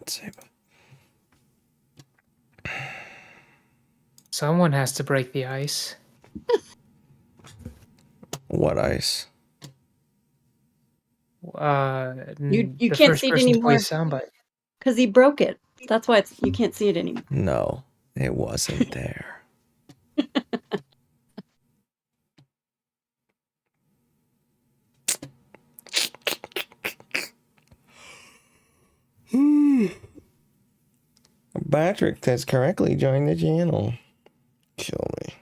Sayba. Someone has to break the ice. What ice? You can't see it anymore because he broke it. That's why you can't see it anymore. No, it wasn't there. Patrick has correctly joined the channel. Kill me.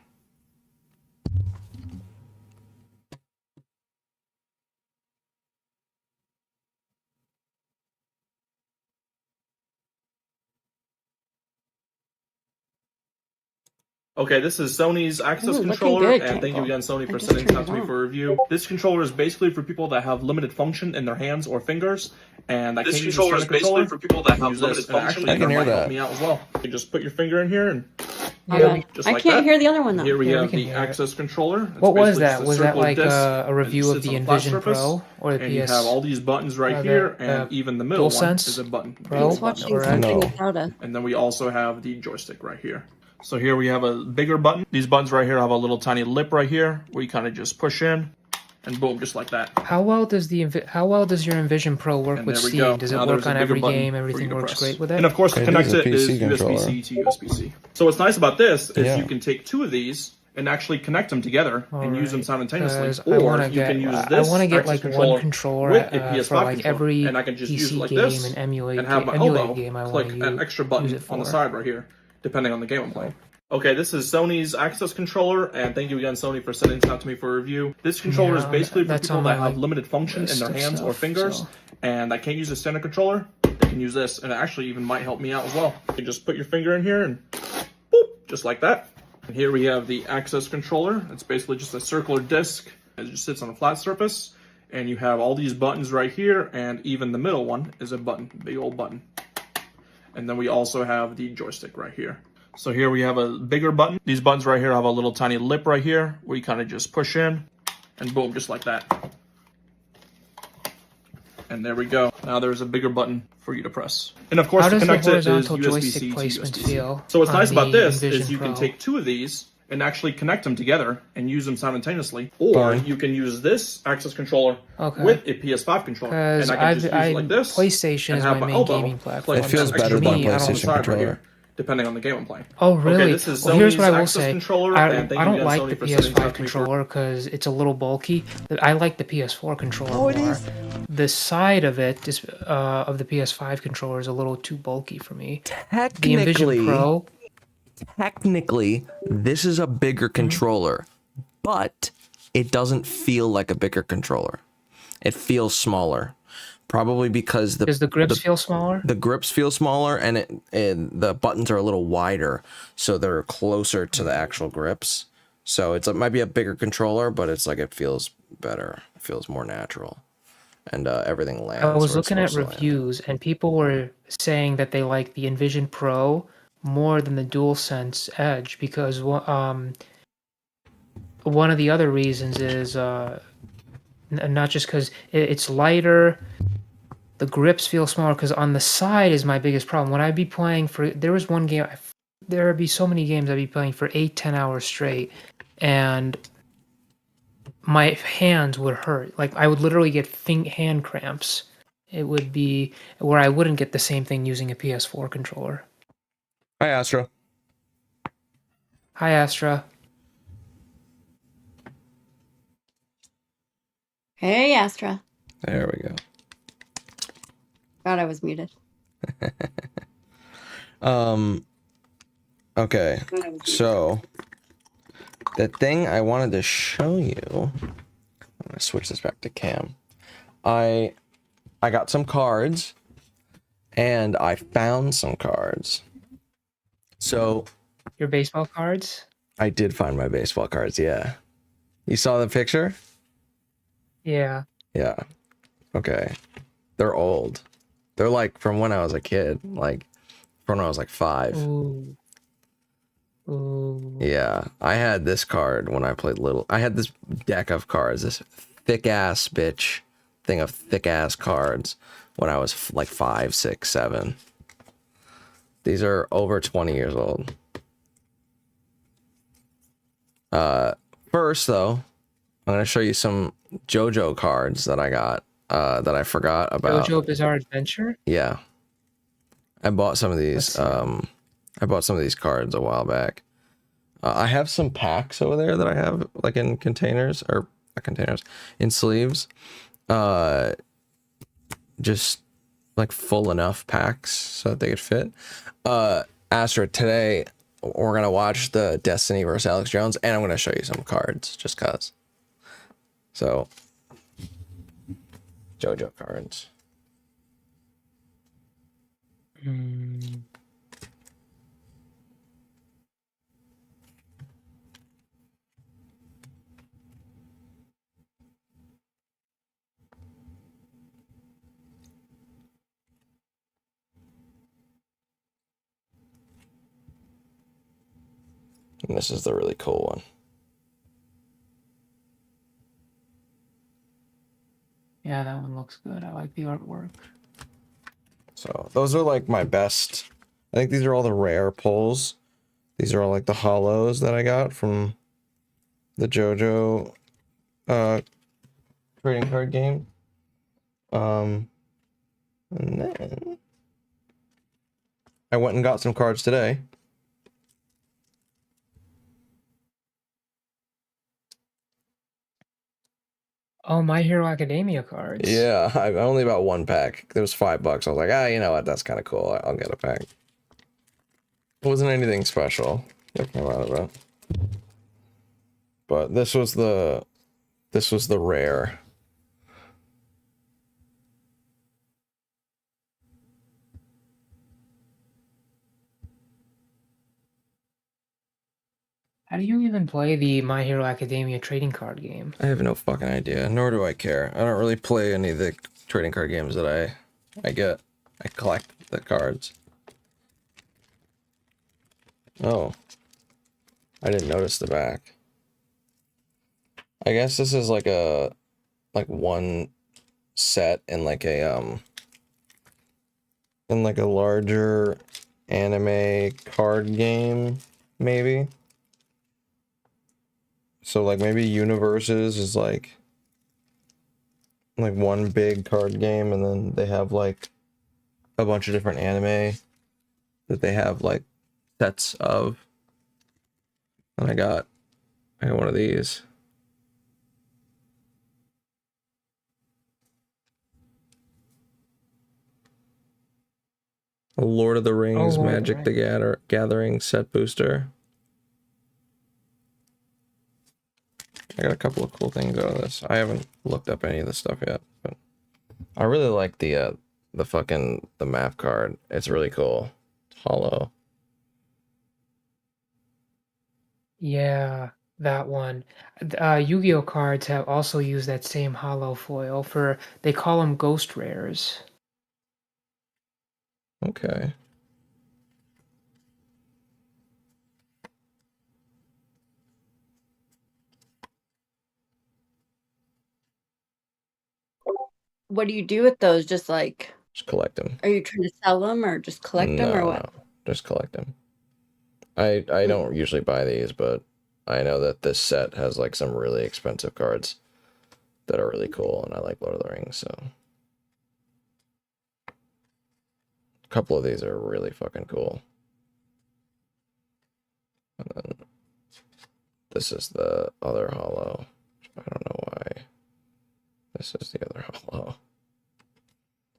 Okay, this is Sony's access controller, and thank you again, Sony, for sending this out to me for review. This controller is basically for people that have limited function in their hands or fingers, and this controller is basically for people that have limited function. I can hear that. Help me out as well. You can just put your finger in here and just I like can't that. hear the other one though. Here we have the access controller. It's what was basically that? just a Was that circular like disc a review that of sits the on a flat Envision surface, Pro or the PS? and you have all these buttons right here, and even the middle one is a button. Pro? He's watching something without a... And then we also have the joystick right here. So here we have a bigger button. These buttons right here have a little tiny lip right here where you kind of just push in, and boom, just like that. How well does your Envision Pro work with Steam? Does it work on every game? Everything works great with it? And of course, to connect it is USB-C to USB-C. So what's nice about this is you can take two of these and actually connect them together and use them simultaneously, or you can use this. I want to get like one controller with a PS5 for like every and I can just use it PC like game this and emulate and have my emulate elbow game I click want an extra button on the side right here, depending on the game I'm playing. Okay, this is Sony's access controller, and thank you again, Sony, for sending this out to me for review. This controller is basically for people that have limited function in their hands or fingers, and that can't use a standard controller. They can use this, and it actually even might help me out as well. You can just put your finger in here and boop, just like that. And here we have the access controller. It's basically just a circular disc. It just sits on a flat surface, and you have all these buttons right here, and even the middle one is a button, big old button. And then we also have the joystick right here. So here we have a bigger button. These buttons right here have a little tiny lip right here where you kind of just push in, and boom, just like that. And there we go. Now there's a bigger button for you to press. And of course, to connect it is USB-C to USB-C. So what's nice about this is you can take two of these and actually connect them together and use them simultaneously, or you can use this access controller with a PS5 controller, and I can just use it like this. PlayStation and is have my main elbow gaming platform. It feels better than PlayStation controller. Depending on the game I'm playing. Oh, really? Okay, this is well, here's what I will access say. Controller, I and don't like the PS5 controller because it's a little bulky. I like the PS4 controller more. It is? The side of it is of the PS5 controller is a little too bulky for me. The Envision Pro. Technically, this is a bigger controller, but it doesn't feel like a bigger controller. It feels smaller. Probably because does the grips feel smaller? The grips feel smaller, and the buttons are a little wider, so they're closer to the actual grips. So it might be a bigger controller, but it's like it feels better. It feels more natural, and everything lands. I was looking at reviews, and people were saying that they like the Envision Pro more than the DualSense Edge because one of the other reasons is not just because it's lighter. The grips feel smaller because on the side is my biggest problem. When I'd be playing there was one game, there would be so many games I'd be playing for 8-10 hours straight, and my hands would hurt. Like I would literally get hand cramps. It would be where I wouldn't get the same thing using a PS4 controller. Hi, Astra. Hi, Astra. Hey, Astra. There we go. God, I was muted. Okay, so the thing I wanted to show you, I'm gonna switch this back to cam. I got some cards, and I found some cards. So your baseball cards? I did find my baseball cards. Yeah, you saw the picture? Yeah. Yeah. Okay, they're old. They're like from when I was a kid, like from when I was like 5. Ooh. Ooh. Yeah, I had this card when I played little. I had this deck of cards, this thick ass bitch thing of thick ass cards when I was like 5, 6, 7. These are over 20 years old. First, though, I'm going to show you some JoJo cards that I got that I forgot about. JoJo Bizarre Adventure? Yeah. I bought some of these. I bought some of these cards a while back. I have some packs over there that I have like in containers, or not containers, in sleeves. Just like full enough packs so that they could fit. Astra, today we're gonna watch the Destiny versus Alex Jones, and I'm gonna show you some cards just cause. So JoJo cards. And this is the really cool one. Yeah, that one looks good. I like the artwork. So those are like my best. I think these are all the rare pulls. These are all like the hollows that I got from the JoJo trading card game. And then I went and got some cards today. Oh, My Hero Academia cards. Yeah, I only bought one pack. There was $5. I was like, you know what? That's kind of cool. I'll get a pack. It wasn't anything special that came out of it. But this was the rare. How do you even play the My Hero Academia trading card game? I have no fucking idea, nor do I care. I don't really play any of the trading card games that I get. I collect the cards. Oh. I didn't notice the back. I guess this is like one set in like a larger anime card game, maybe. So like maybe Universes is like one big card game, and then they have like a bunch of different anime that they have like sets of. And I got one of these. A Lord of the Rings Magic the Gathering set booster. I got a couple of cool things out of this. I haven't looked up any of this stuff yet, but I really like the map card. It's really cool. It's hollow. Yeah, that one. Yu-Gi-Oh cards have also used that same hollow foil for, they call them ghost rares. Okay. What do you do with those? Just collect them. Are you trying to sell them or just collect them or what? No, just collect them. I don't usually buy these, but I know that this set has like some really expensive cards that are really cool, and I like Lord of the Rings, so a couple of these are really fucking cool. And then this is the other hollow. I don't know why. This is the other hollow.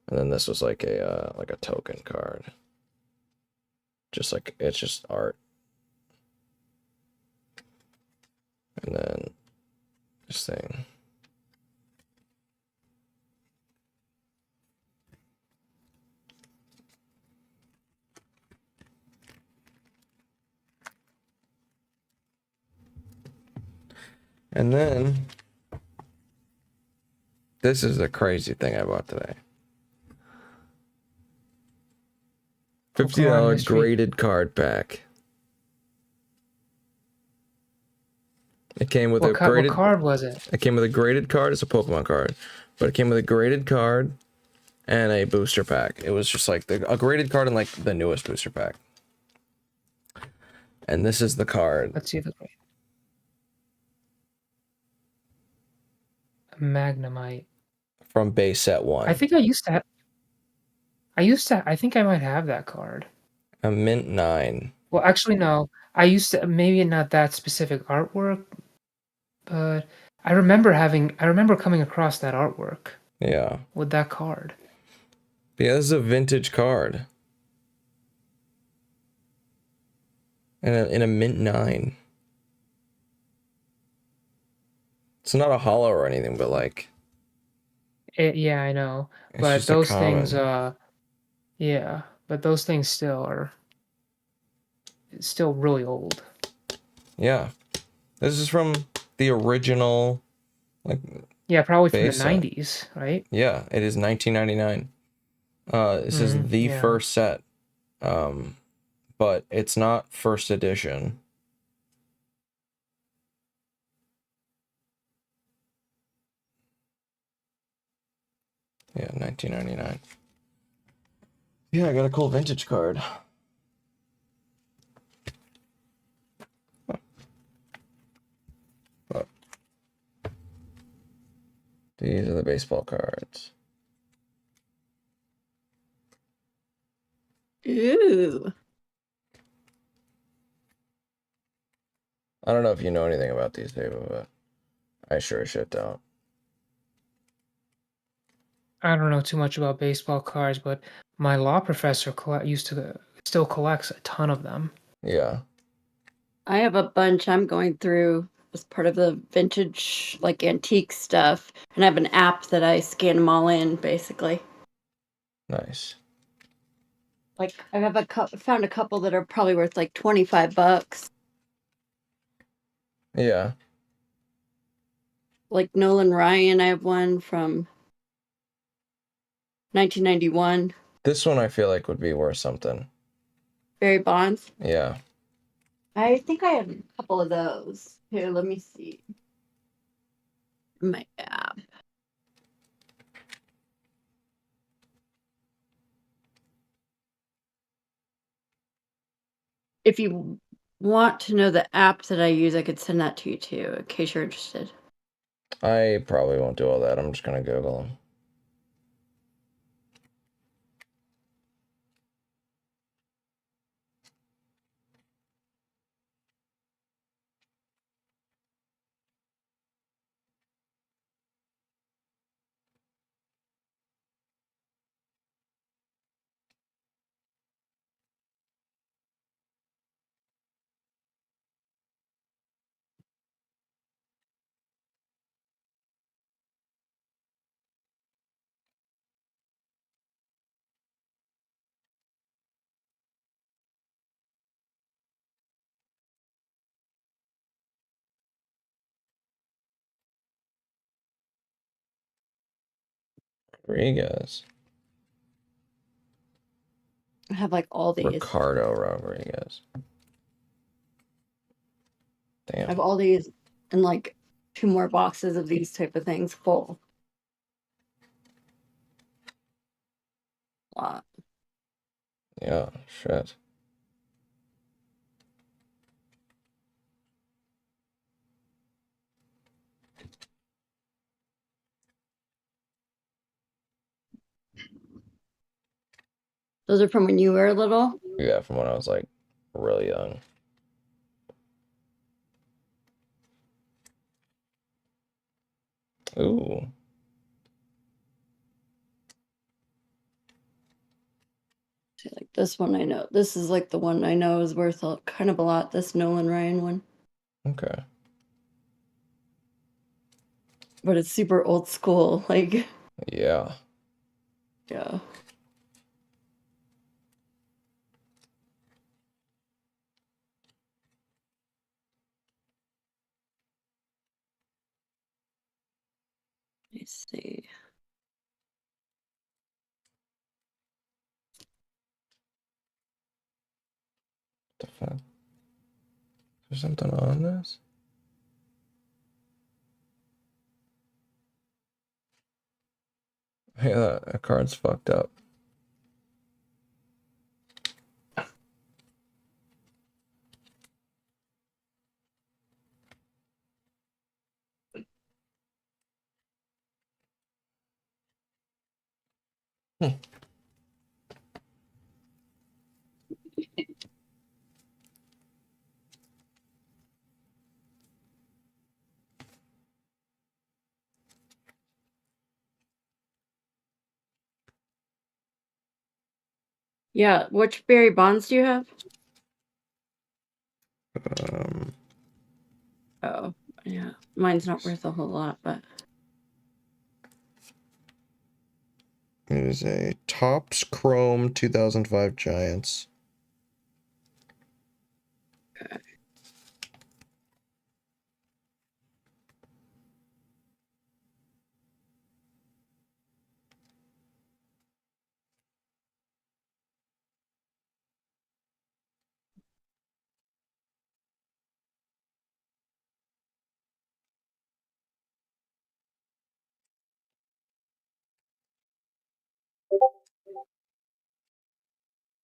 And then this was like a token card. Just like, it's just art. And then this thing. And then this is the crazy thing I bought today. $50 graded card pack. It came with what card was it? It came with a graded card. It's a Pokemon card, but it came with a graded card, and a booster pack. It was just like a graded card and like the newest booster pack. And this is the card. Let's see the Magnemite from base set 1. I think I think I might have that card. A mint 9. Well, actually, no. I used to, maybe not that specific artwork, but I remember coming across that artwork. Yeah. With that card. Yeah, this is a vintage card. In a mint 9. It's not a hollow or anything, but like... Yeah, I know. But those things, yeah, but those things still are still really old. Yeah. This is from the original, like... Yeah, probably from the 90s, right? Yeah, it is 1999. This is the first set. But it's not first edition. Yeah, 1999. Yeah, I got a cool vintage card. But these are the baseball cards. Ooh. I don't know if you know anything about these, David, but I sure as shit don't. I don't know too much about baseball cards, but my law professor still collects a ton of them. Yeah. I have a bunch I'm going through as part of the vintage, like, antique stuff. And I have an app that I scan them all in, basically. Nice. Like, I have found a couple that are probably worth, like, $25. Yeah. Like Nolan Ryan, I have one from 1991. This one I feel like would be worth something. Barry Bonds. Yeah. I think I have a couple of those. Here, let me see. My app. If you want to know the app that I use, I could send that to you too, in case you're interested. I probably won't do all that. I'm just going to Google them. Rodriguez. I have like all these. Ricardo Rodriguez. Damn. I have all these and like 2 more boxes of these type of things full. A lot. Yeah, shit. Those are from when you were little? Yeah, from when I was like really young. Ooh. See, like this one I know. This is like the one I know is worth kind of a lot. This Nolan Ryan one. Okay. But it's super old school. Like. Yeah. Yeah. Let's see. What the fuck? Is there something on this? Hey, that card's fucked up. Yeah, which Barry Bonds do you have? Oh, yeah. Mine's not worth a whole lot, but... It is a Topps Chrome 2005 Giants. Okay.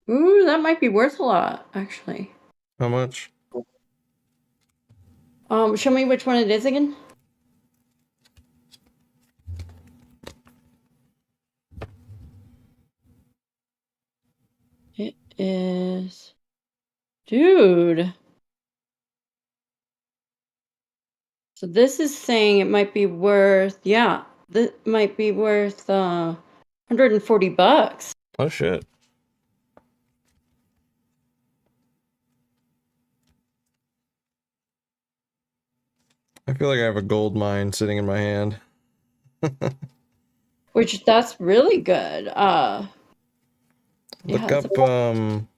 Ooh, that might be worth a lot, actually. How much? Show me which one it is again. It is... Dude. So this is saying it might be worth... Yeah, this might be worth $140. Oh, shit. I feel like I have a gold mine sitting in my hand. Which, that's really good. Look yeah, up, Burrell.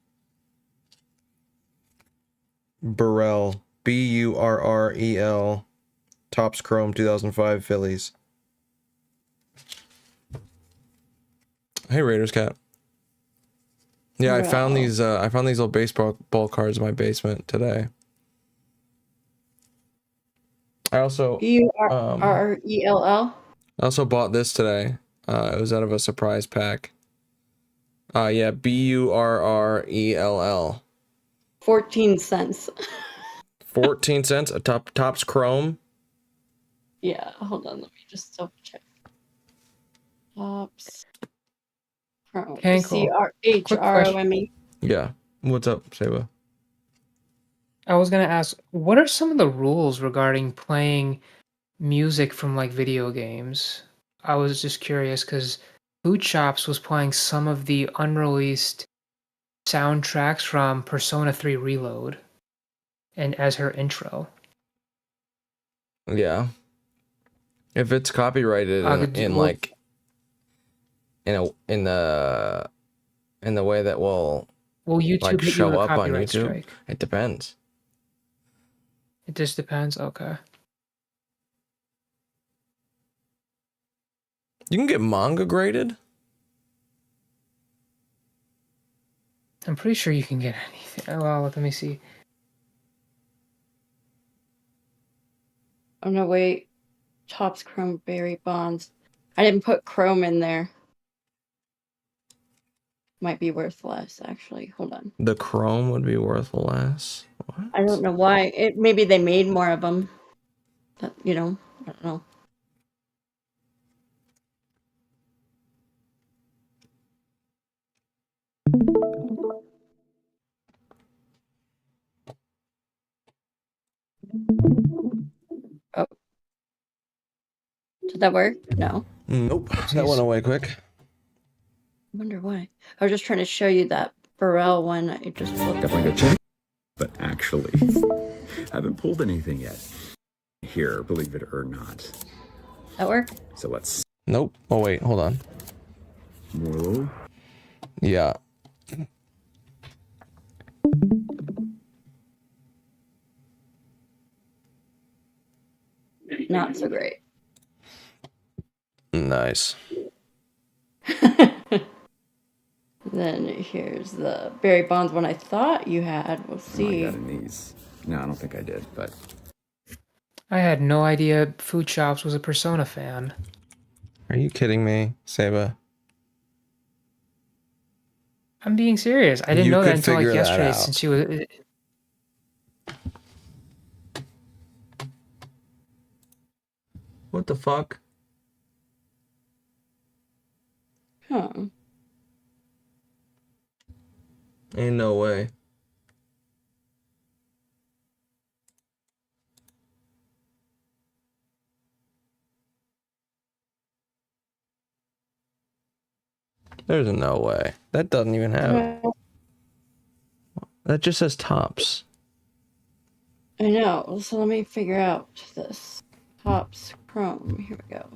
Burrel. Topps Chrome 2005 Phillies. Hey, Raiders cat. Yeah, I found these old baseball cards in my basement today. I also Burrell. I also bought this today. It was out of a surprise pack. Yeah, Burrell. 14 cents. 14 cents. A Topps Chrome. Yeah, hold on, let me just double check. Topps Chrome. CRHROME. Yeah. What's up, Sayba? I was gonna ask, what are some of the rules regarding playing music from like video games? I was just curious because Food Chops was playing some of the unreleased soundtracks from Persona 3 Reload, and as her intro. Yeah. If it's copyrighted in the way that will YouTube like hit you show with a up on copyright YouTube, strike? it depends. It just depends. Okay. You can get manga graded. I'm pretty sure you can get anything. Oh, well, let me see. Oh no, wait. Topps Chrome Berry Bonds. I didn't put Chrome in there. Might be worth less, actually. Hold on. The Chrome would be worth less. What? I don't know why. Maybe they made more of them. But, I don't know. Oh. Did that work? No. Nope. That went away quick. I wonder why. I was just trying to show you that Burrell one. I just looked Definitely good check. But actually, haven't pulled anything yet. Here, believe it or not. That work? So let's... Nope. Oh, wait. Hold on. Whoa. Yeah. Not so great. Nice. Then here's the Barry Bonds one I thought you had. We'll see. I got in these. No, I don't think I did, but... I had no idea Food Chops was a Persona fan. Are you kidding me, Sayba? I'm being serious. I didn't You know that could until like figure that yesterday, out. since you was. What the fuck? Huh. Ain't no way. There's no way. That doesn't even have. That just says tops. I know. So let me figure out this. Tops Chrome. Here we go.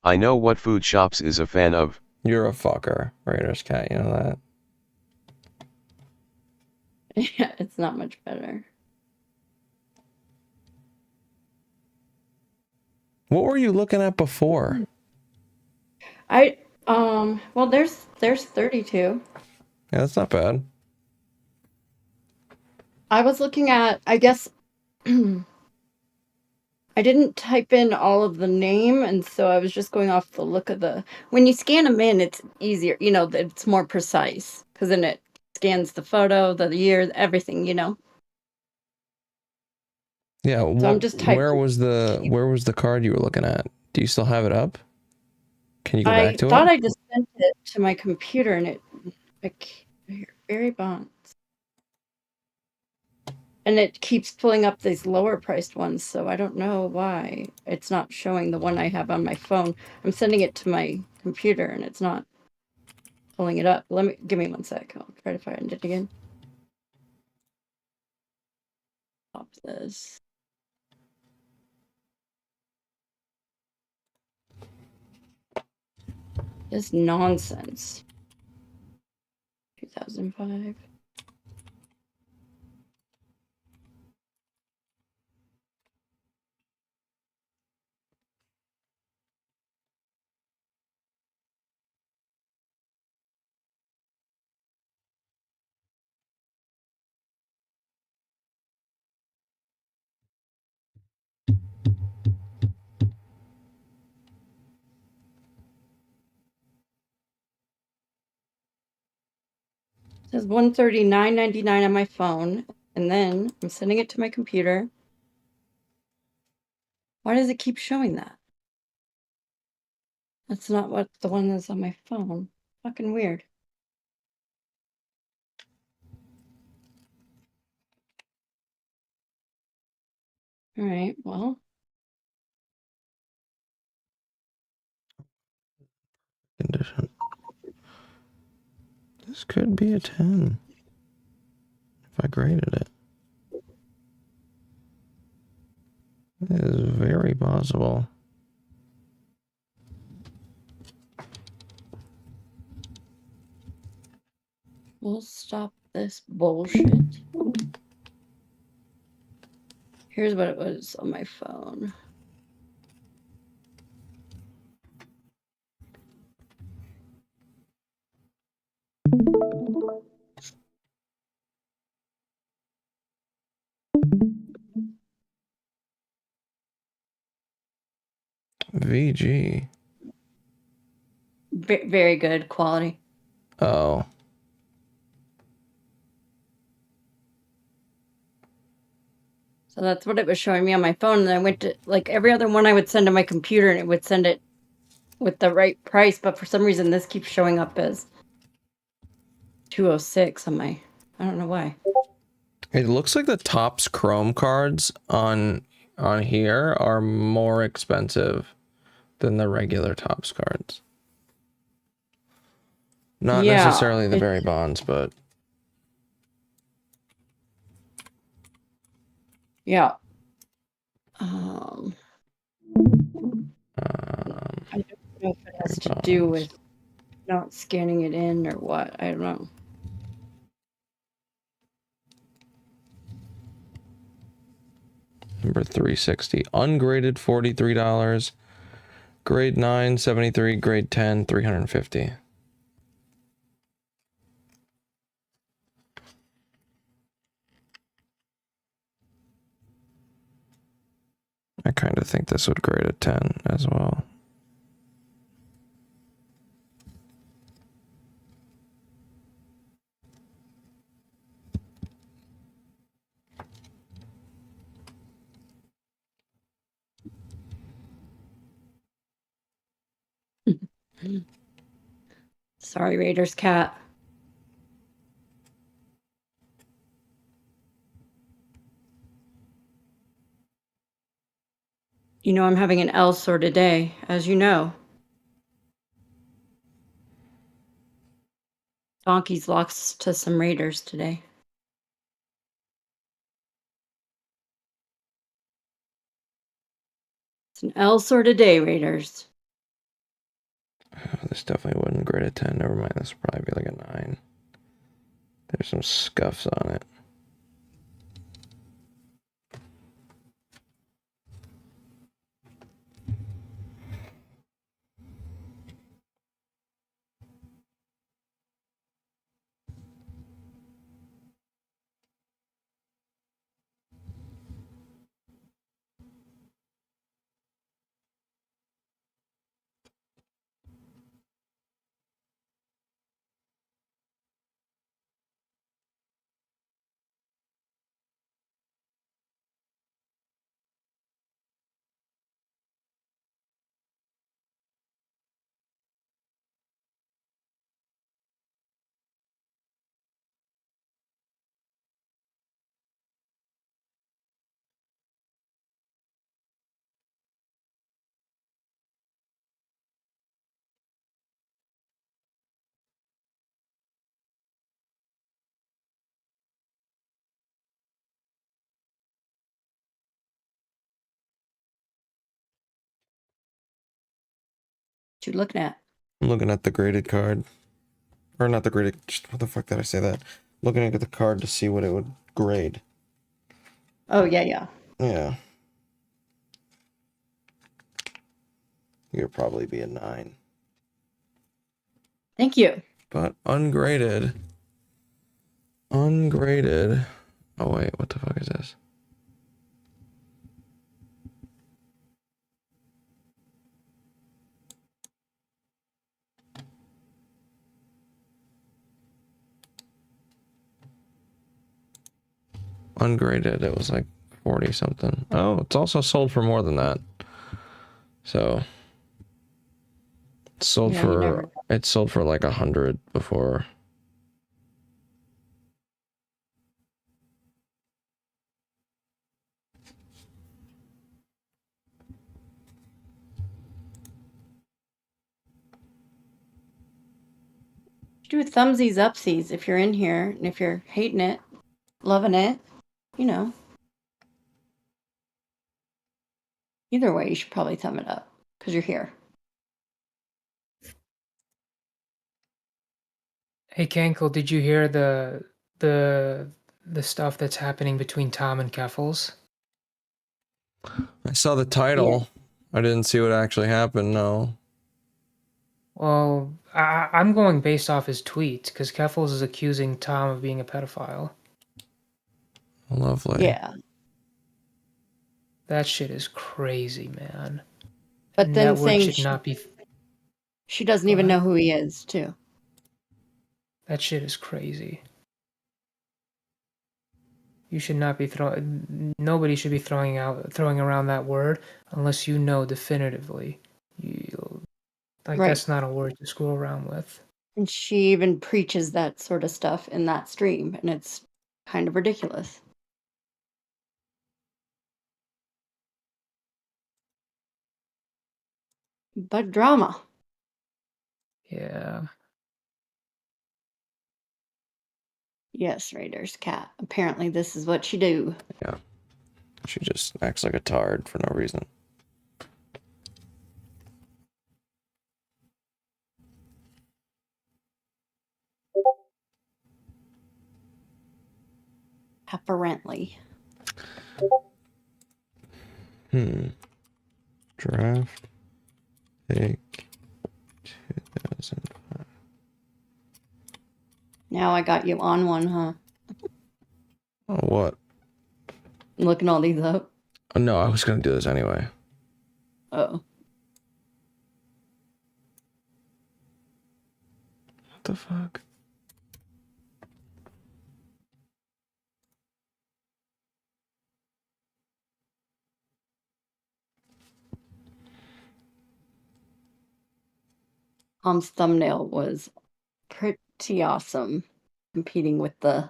I know what food shops is a fan of. You're a fucker, Raiders cat. You know that. Yeah, it's not much better. What were you looking at before? Well, there's 32. Yeah, that's not bad. I was looking at, I guess, I didn't type in all of the name, and so I was just going off the look of the. When you scan them in, it's easier, it's more precise because then it scans the photo, the year, everything, Yeah. So I'm just typing. Where was the card you were looking at? Do you still have it up? Can you go I back to thought it? I just sent it to my computer, and it, like, very bonds. And it keeps pulling up these lower priced ones, so I don't know why it's not showing the one I have on my phone. I'm sending it to my computer and it's not pulling it up. Give me 1 sec. I'll try to find it again. Stop this. This nonsense. 2005. It says $139.99 on my phone, and then I'm sending it to my computer. Why does it keep showing that? That's not what the one is on my phone. Fucking weird. All right, well. Condition. This could be a 10 if I graded it. It is very possible. We'll stop this bullshit. Here's what it was on my phone. VG. Very good quality. Oh. So that's what it was showing me on my phone. And I went to, like, every other one I would send to my computer and it would send it with the right price. But for some reason, this keeps showing up as 206 on my, I don't know why. It looks like the Topps Chrome cards on here are more expensive than the regular Topps cards. Not necessarily the very bonds, but yeah. I don't know if it has to do with not scanning it in or what. I don't know. number 360. Ungraded $43. Grade 9, 73. Grade 10, 350. I kind kind of think this would grade a 10 as well. Sorry, Raiders cat. You know I'm having an L sort of day, as you know. Donkey's lost to some Raiders today. It's an L sort of day, Raiders. This definitely wouldn't grade a 10. Never mind. This would probably be like a 9. There's some scuffs on it. What you looking at? I'm looking at the graded card. Or not the graded, just, what the fuck did I say that? Looking at the card to see what it would grade. Oh, yeah. Yeah. You'd probably be a 9. Thank you. But ungraded. Ungraded. Oh wait, what the fuck is this? Ungraded, it was like 40 something. Oh, it's also sold for more than that. So it's sold it's sold for like 100 before. Do thumbsies upsies if you're in here, and if you're hating it, loving it, you know. Either way, you should probably thumb it up because you're here. Hey Cankle, did you hear the stuff that's happening between Tom and Keffels? I saw the title. Yeah. I didn't see what actually happened, no. Well, I'm going based off his tweets, because Keffels is accusing Tom of being a pedophile. Lovely. Yeah. That shit is crazy, man. But then saying should not be... She doesn't even know who he is, too. That shit is crazy. You should not be nobody should be throwing around that word unless you know definitively. That's not a word to screw around with. And she even preaches that sort of stuff in that stream, and it's kind of ridiculous. But drama. Yeah. Yes, Raiders cat. Apparently this is what she do. Yeah. She just acts like a tard for no reason. Apparently. Draft. Take 2005. Now I got you on one, huh? Oh, what? I'm looking all these up. Oh, no, I was going to do this anyway. Oh. What the fuck? Thumbnail was pretty awesome, competing with the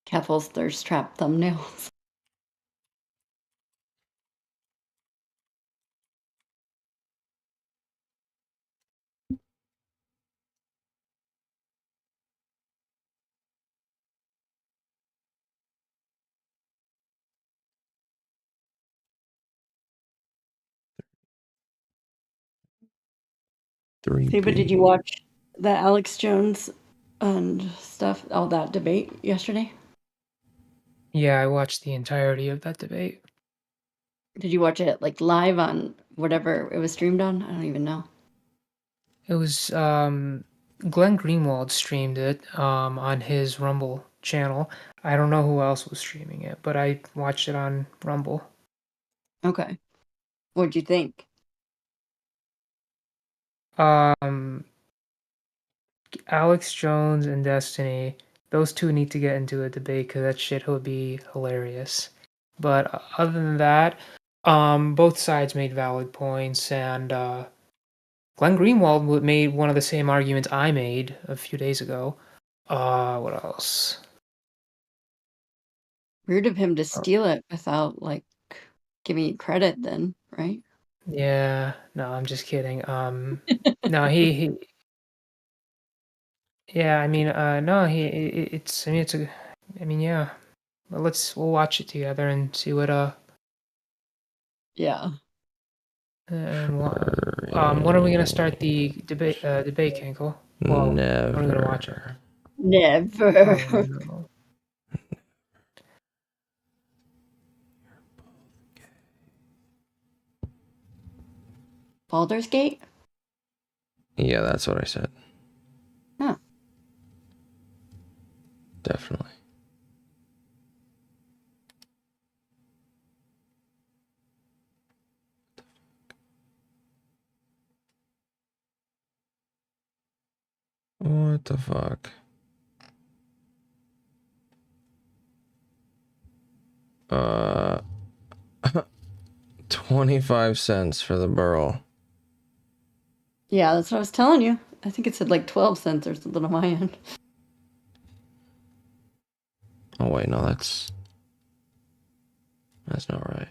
Keffel's Thirst Trap thumbnails. See, but did you watch the Alex Jones and stuff, all that debate yesterday? Yeah, I watched the entirety of that debate. Did you watch it like live on whatever it was streamed on? I don't even know. It was Glenn Greenwald streamed it on his Rumble channel. I don't know who else was streaming it, but I watched it on Rumble. Okay. What'd you think? Alex Jones and Destiny, those two need to get into a debate because that shit would be hilarious. But other than that, both sides made valid points, and Glenn Greenwald made one of the same arguments I made a few days ago. What else? Rude of him to steal it without like giving you credit then, right? Yeah, no, I'm just kidding. No, he yeah, I mean, no, it's, I mean, it's a, I mean, yeah. Well, we'll watch it together and see what, Yeah. and when are we gonna start the debate, Kinkle? Well, Never. when are we gonna watch it? Never. Oh, no. Baldur's Gate? Yeah, that's what I said. Huh. Definitely. What the fuck? 25 cents for the burl. Yeah, that's what I was telling you. I think it said like 12 cents or something on my end. Oh wait, no, that's not right.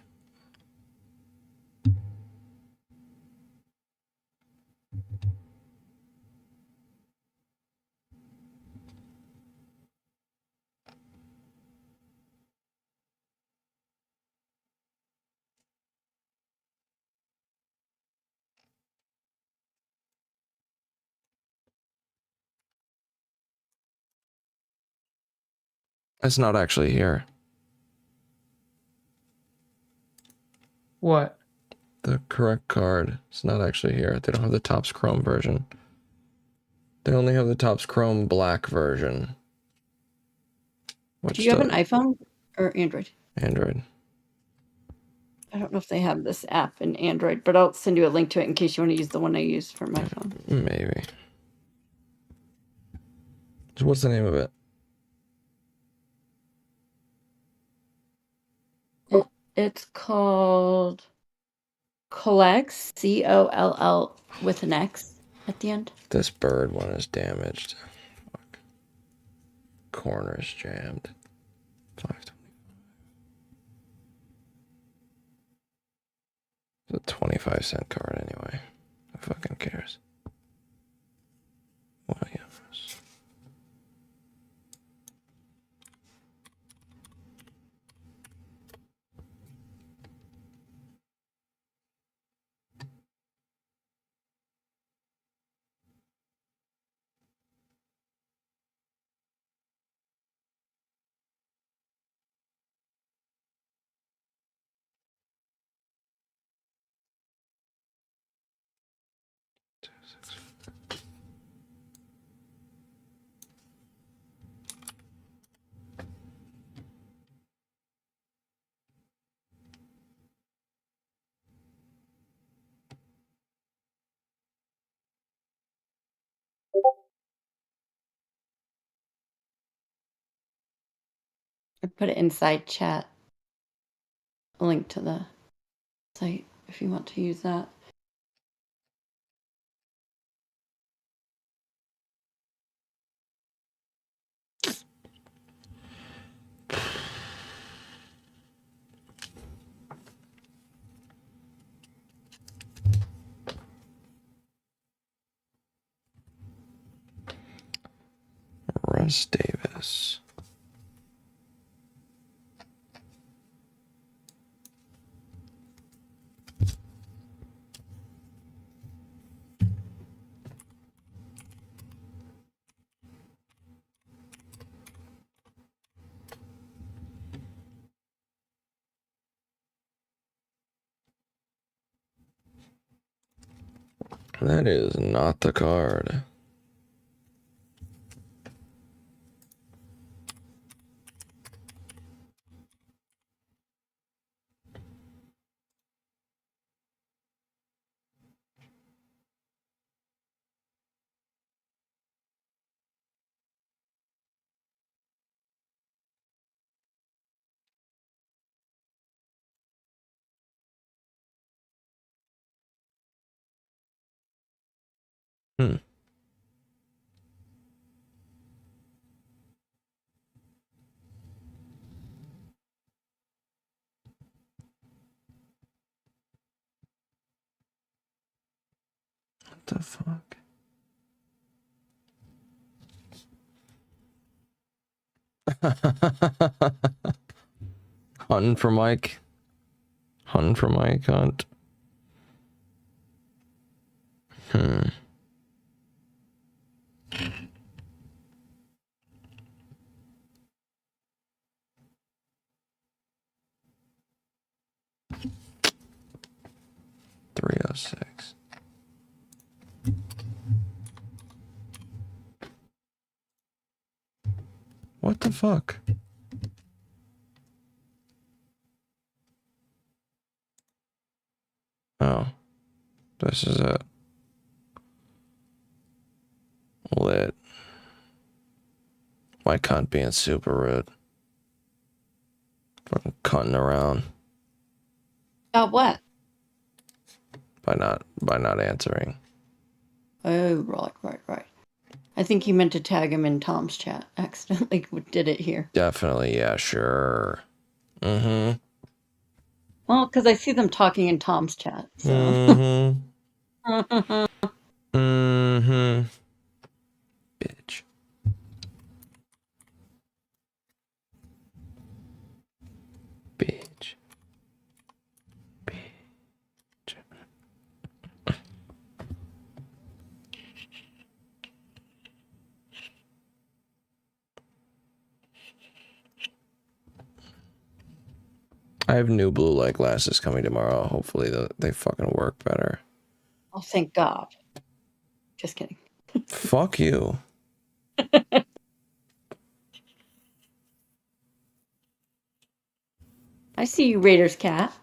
It's not actually here. What? The correct card. It's not actually here. They don't have the Topps Chrome version. They only have the Topps Chrome black version. Do you have an iPhone or Android? Android. I don't know if they have this app in Android, but I'll send you a link to it in case you want to use the one I use for my phone. Maybe. So what's the name of it? It's called Collex, COLL with an X at the end. This bird one is damaged. Fuck. Corner's jammed. 525. It's a 25-cent card anyway. Who fucking cares? Williams. I put it inside chat. A link to the site if you want to use that. Russ Davis. That is not the card. Hmm. What the fuck? Hunting for Mike. Hunting for Mike, hunt. Hmm. $306. What the fuck? Oh. This is it. Lit. My cunt being super rude. Fucking cutting around. What? By not answering. Oh, right. I think you meant to tag him in Tom's chat. Accidentally did it here. Definitely, yeah, sure. Mm-hmm. Well, because I see them talking in Tom's chat. So. Mm-hmm. Mm-hmm. Bitch. Bitch. Bitch. I have new blue light glasses coming tomorrow. Hopefully they fucking work better. Oh, thank God. Just kidding. Fuck you. I see you, Raiders cat.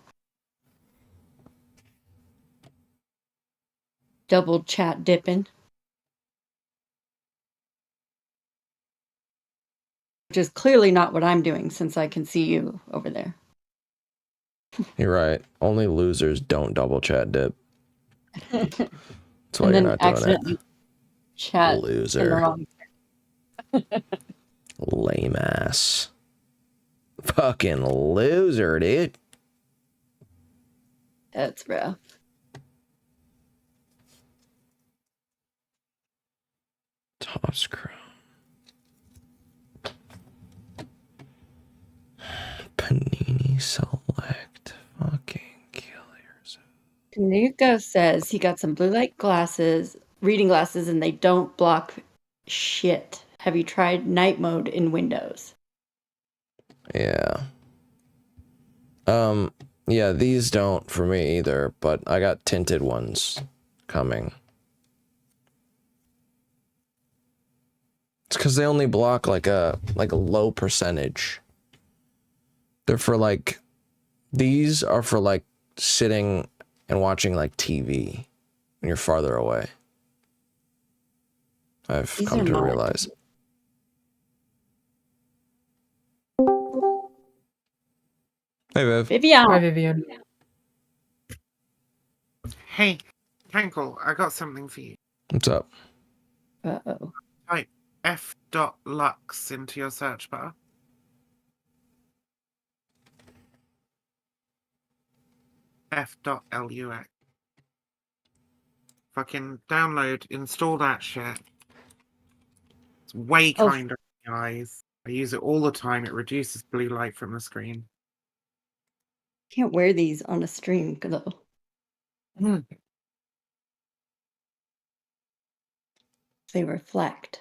Double chat dipping. Which is clearly not what I'm doing since I can see you over there. You're right. Only losers don't double chat dip. That's why And you're then not doing accidentally it. chat in the Loser. wrong. Lame ass. Fucking loser, dude. That's rough. Toss crown. Panini select. Fucking kill yourself. Nico says he got some blue light glasses, reading glasses, and they don't block shit. Have you tried night mode in Windows? Yeah. Yeah, these don't for me either, but I got tinted ones coming. It's because they only block like a low percentage. They're for like, these are for like sitting and watching like TV when you're farther away. I've These come are to not. realize. Hey, Viv. Vivian. Hi, Vivian. Hey, Cankle, I got something for you. What's up? Uh-oh. Type f.lux into your search bar. f.lux. Fucking download, install that shit. It's way Oh. kinder on your eyes. I use it all the time. It reduces blue light from the screen. Can't wear these on a stream, though. They reflect.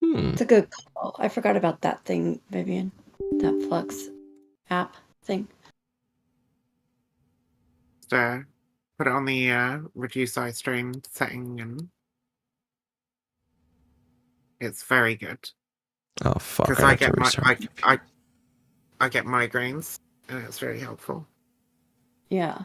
It's a good call. I forgot about that thing, Vivian. That Flux app thing. Just, put it on the reduce eye strain setting, and it's very good. Oh fuck! Because I I have to get restart. I get migraines, and it's very helpful. Yeah.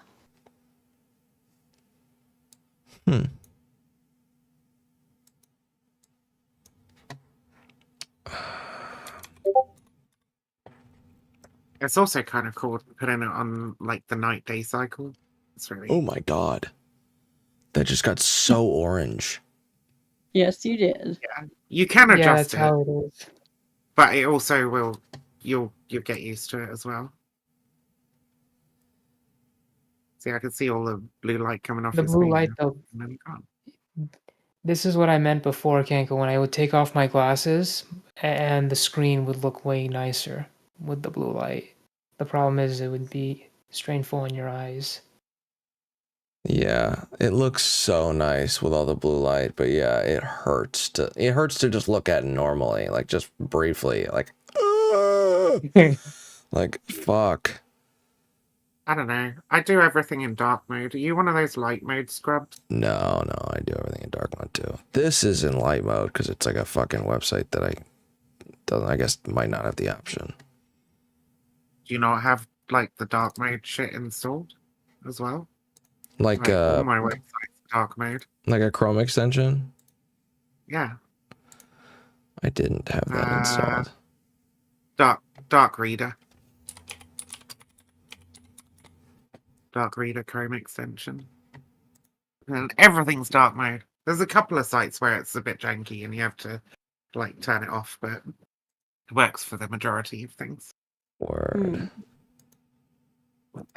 It's also kind of cool putting it on like the night-day cycle. It's really Oh my god, that just got so orange. Yes, you did. you can Yeah, adjust that's it, how it is. but it also will you'll get used to it as well. See, I can see all the blue light coming off The your blue screen. light, though. And then gone. This is what I meant before, Kanko, when I would take off my glasses and the screen would look way nicer with the blue light. The problem is it would be strainful in your eyes. Yeah, it looks so nice with all the blue light, but yeah, it hurts to just look at it normally, like just briefly, like like fuck. I don't know. I do everything in dark mode. Are you one of those light mode scrubs? No, I do everything in dark mode too. This is in light mode because it's like a fucking website that I guess might not have the option. Do you not have like the dark mode shit installed as well? Like all my websites are dark mode. like a Chrome extension? Yeah. I didn't have that installed. Dark Reader. Dark Reader Chrome extension. And everything's dark mode. There's a couple of sites where it's a bit janky and you have to like turn it off, but it works for the majority of things. Word.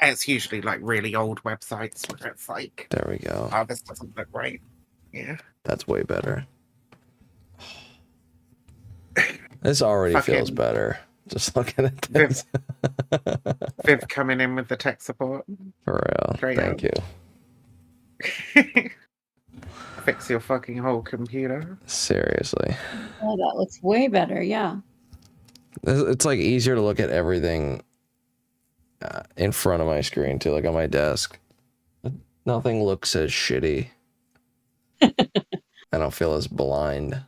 It's usually like really old websites where it's like, There we go. oh, this doesn't look right. Yeah. That's way better. This already feels Fucking- better. Just looking at this. Viv coming in with the tech support. For real. Straight Thank up. you. Fix your fucking whole computer. Seriously. Oh, that looks way better. Yeah. It's like easier to look at everything in front of my screen too, like on my desk. Nothing looks as shitty. I don't feel as blind.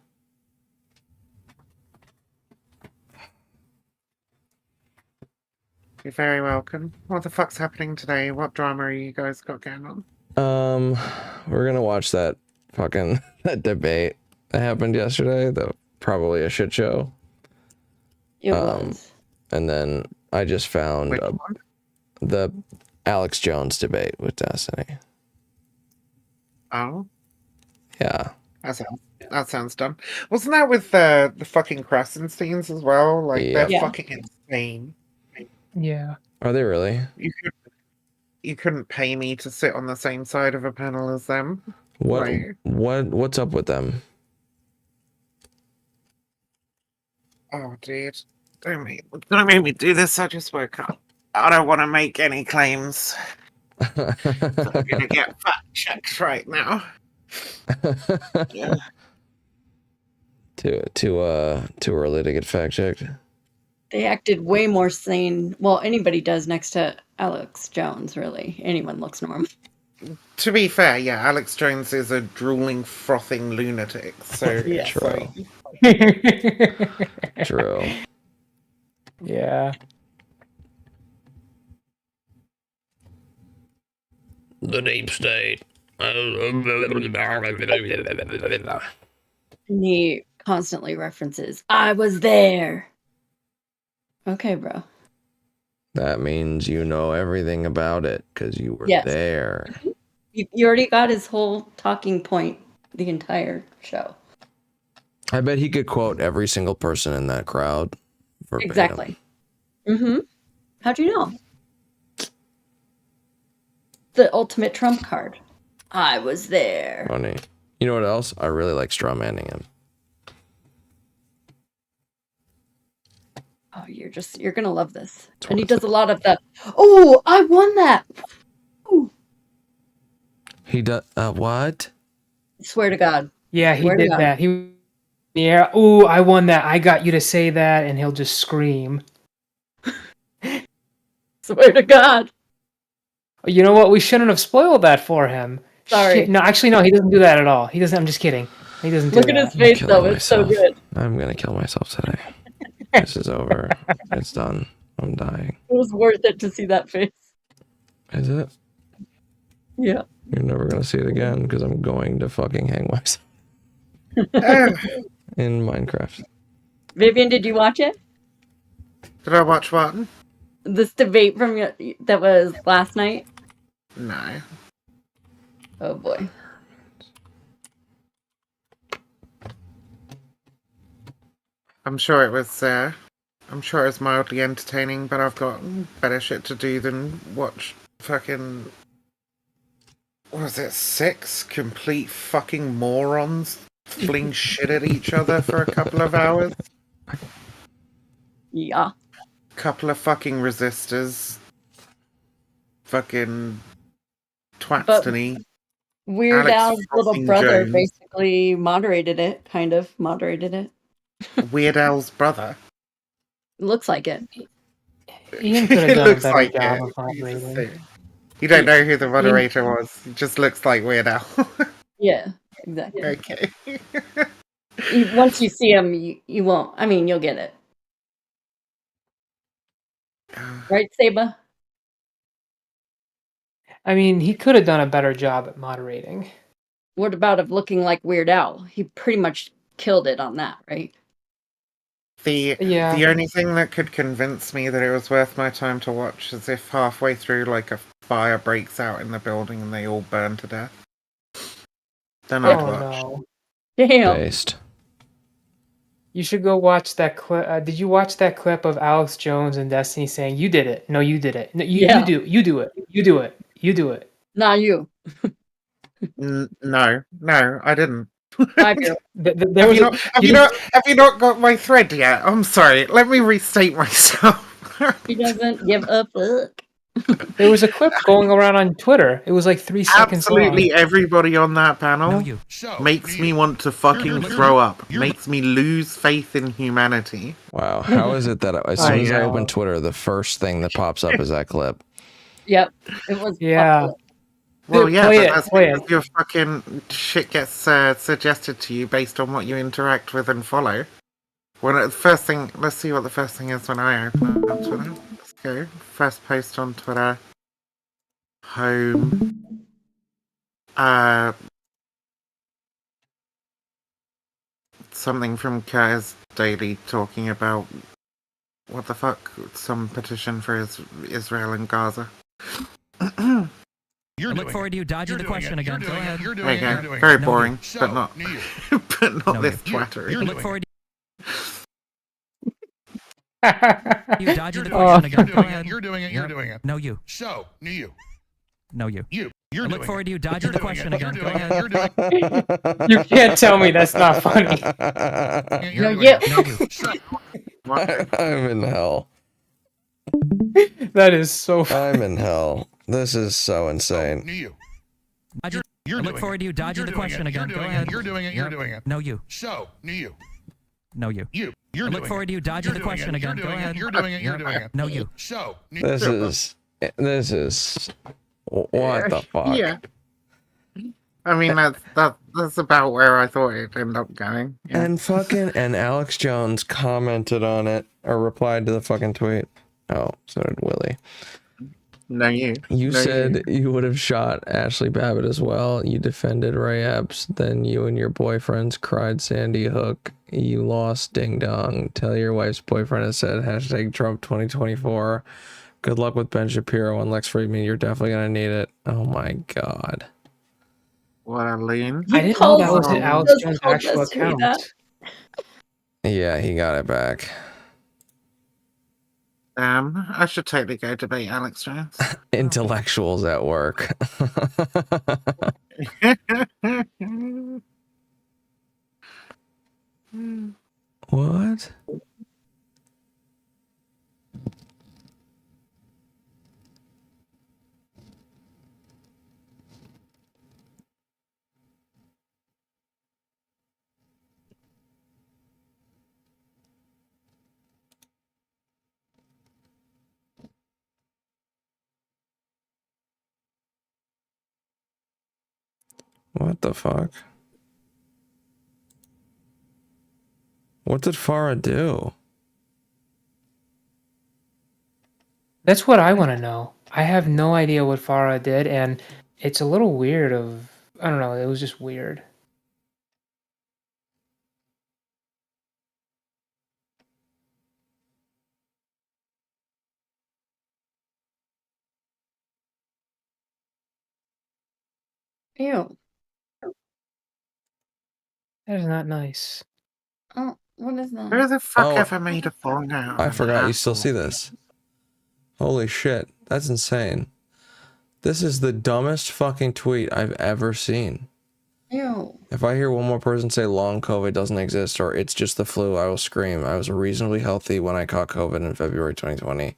You're very welcome. What the fuck's happening today? What drama are you guys got going on? We're gonna watch that fucking that debate that happened yesterday. Probably a shit show. It was. And then I just found Which one? the Alex Jones debate with Destiny. Oh, Yeah. that sounds dumb. Wasn't that with the fucking crescent scenes as well? Like they're Yeah. fucking insane. Yeah. Are they really? You couldn't pay me to sit on the same side of a panel as them. What's up with them? Oh, dude. Don't make me do this. I just woke up. I don't want to make any claims. I'm gonna get fact checked right now. Yeah. Too early to get fact checked. They acted way more sane. Well, anybody does next to Alex Jones, really. Anyone looks normal. To be fair, yeah, Alex Jones is a drooling, frothing lunatic. So Yeah. True. True. Yeah. The deep state. And he constantly references, I was there. Okay, bro. That means you know everything about it because you were Yes. there. You already got his whole talking point the entire show. I bet he could quote every single person in that crowd. Verbatim. Exactly. Mm-hmm. How'd you know? The ultimate trump card. I was there. Funny. You know what else? I really like strawmanning him. Oh, you're gonna love this. And he does a lot of the, oh, I won that. Ooh. He does, what? Swear to God. Yeah, he Swear to did God. that. Yeah, ooh, I won that. I got you to say that, and he'll just scream. Swear to God. You know what? We shouldn't have spoiled that for him. Sorry. Shit. No, actually, no, he doesn't do that at all. He doesn't. I'm just kidding. He doesn't do Look that. at his face, though. It's so good. I'm gonna kill myself today. This is over. It's done. I'm dying. It was worth it to see that face. Is it? Yeah. You're never gonna see it again because I'm going to fucking hang myself. In Minecraft. Vivian, did you watch it? Did I watch what? This debate from that was last night? No. Oh boy. I'm sure it was mildly entertaining, but I've got better shit to do than watch fucking, what was it, 6 complete fucking morons fling shit at each other for a couple of hours. Yeah. Couple of fucking resistors. Fucking twatstony. Weird Alex Al's little fucking brother Jones. basically moderated it. Weird Al's brother. Looks like it. Ian could have It done a looks better like job it. of moderating. You don't know who the moderator was. He just looks like Weird Al. Yeah, exactly. Okay. Once you see him, you won't. I mean, you'll get it. Right, Saba? I mean, he could have done a better job at moderating. What about of looking like Weird Al? He pretty much killed it on that, right? The only thing that could convince me that it was worth my time to watch is if halfway through, like, a fire breaks out in the building and they all burn to death. Then I'd watch. No. Damn. Based. You should go watch that clip. Did you watch that clip of Alex Jones and Destiny saying, "You did it. No, you did it. No, you do it. You do it. You do it. You do it." Not you. No, I didn't. I feel. Have you not got my thread yet? I'm sorry. Let me restate myself. He doesn't give a fuck. There was a clip going around on Twitter. It was like 3 seconds long. Absolutely everybody on that panel makes me want to fucking throw up. Makes me lose faith in humanity. Wow. How is it that as soon as I open Twitter, the first thing that pops up is that clip? Yep. It was. Yeah. Well, yeah, Play but it, that's play because your fucking shit gets suggested to you based on what you interact with and follow. Let's see what the first thing is when I open up Twitter. Let's go. First post on Twitter. Home. Something from Curtis Daily talking about what the fuck? Some petition for Israel and Gaza. I look forward to you dodging the question again. Go ahead. There you go. Very boring, but not but not this twattery. I look forward to you dodging the question again. Go ahead. You're doing it. No, you. So, you. No, you. I look forward to you dodging the question again. Go ahead. You can't tell me that's not funny. No, you. I'm in hell. That is so funny. I'm in hell. This is so insane. I look forward to you dodging the question again. Go ahead. You're doing it. No, you. So, you. No, you. I look forward to you dodging the question again. Go ahead. You're doing it. No, you. So, This is what the fuck? Yeah. I mean, that's about where I thought it'd end up going. Yeah. And Alex Jones commented on it or replied to the fucking tweet. Oh, so did Willie. No, you. You No, said you would have shot Ashley Babbitt as well. You defended Ray Epps. Then you and your boyfriends cried Sandy Hook. You lost Ding Dong. Tell your wife's boyfriend has said hashtag Trump 2024. Good luck with Ben Shapiro and Lex Friedman. You're definitely going to need it. Oh my God. What a loon. I didn't know that was He Alex just Jones' told actual us to read account. that. Yeah, he got it back. I should totally go debate Alex Jones. Intellectuals at work. What? What the fuck? What did Farah do? That's what I want to know. I have no idea what Farah did, and it's a little weird of... I don't know, it was just weird. Ew. That is not nice. Oh, what is that? Who the fuck Oh. ever made a phone out? I forgot you still see this. Holy shit, that's insane. This is the dumbest fucking tweet I've ever seen. Ew. If I hear one more person say long COVID doesn't exist or it's just the flu, I will scream. I was reasonably healthy when I caught COVID in February 2020.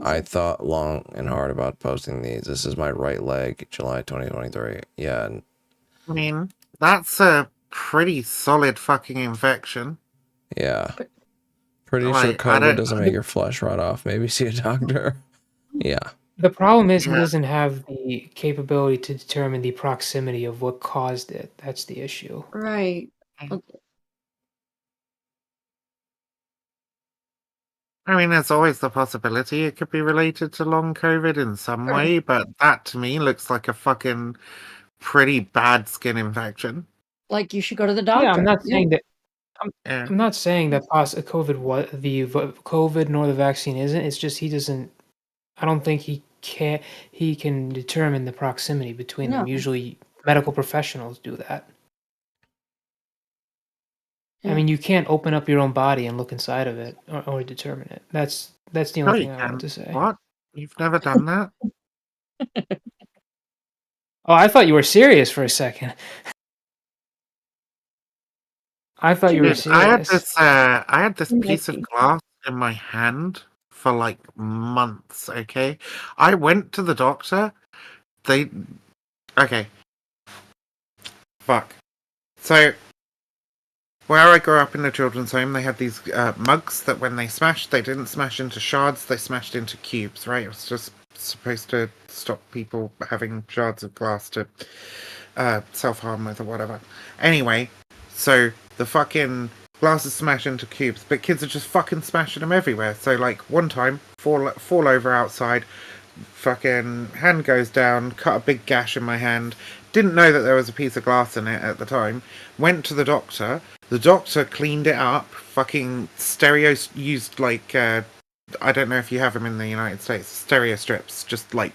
I thought long and hard about posting these. This is my right leg, July 2023. Yeah. I mean, that's a pretty solid fucking infection. Yeah. Pretty sure Like, COVID doesn't make your flesh rot off. Maybe see a doctor. Yeah. The problem is he Yeah. doesn't have the capability to determine the proximity of what caused it. That's the issue. Right. I mean, there's always the possibility it could be related to long COVID in some way, but that to me looks like a fucking pretty bad skin infection. Like you should go to the doctor. Yeah, I'm not saying that. Yeah. I'm not saying that COVID nor the vaccine isn't. It's just he doesn't. I don't think he can determine the proximity between them. No. Usually, medical professionals do that. I Yeah. mean, you can't open up your own body and look inside of it or determine it. That's the No, only you thing I wanted to can't. say. What? You've never done that? Oh, I thought you were serious for a second. I thought you were Dude, I serious. had this piece of glass in my hand for like months, okay? I went to the doctor. Okay. Fuck. So, where I grew up in the children's home, they had these mugs that when they smashed, they didn't smash into shards, they smashed into cubes, right? It was just supposed to stop people having shards of glass to self-harm with or whatever. Anyway, so the fucking glasses smash into cubes, but kids are just fucking smashing them everywhere. So, like, one time, fall over outside, fucking hand goes down, cut a big gash in my hand. Didn't know that there was a piece of glass in it at the time. Went to the doctor. The doctor cleaned it up. Fucking used like I don't know if you have them in the United States. Stereo strips, just like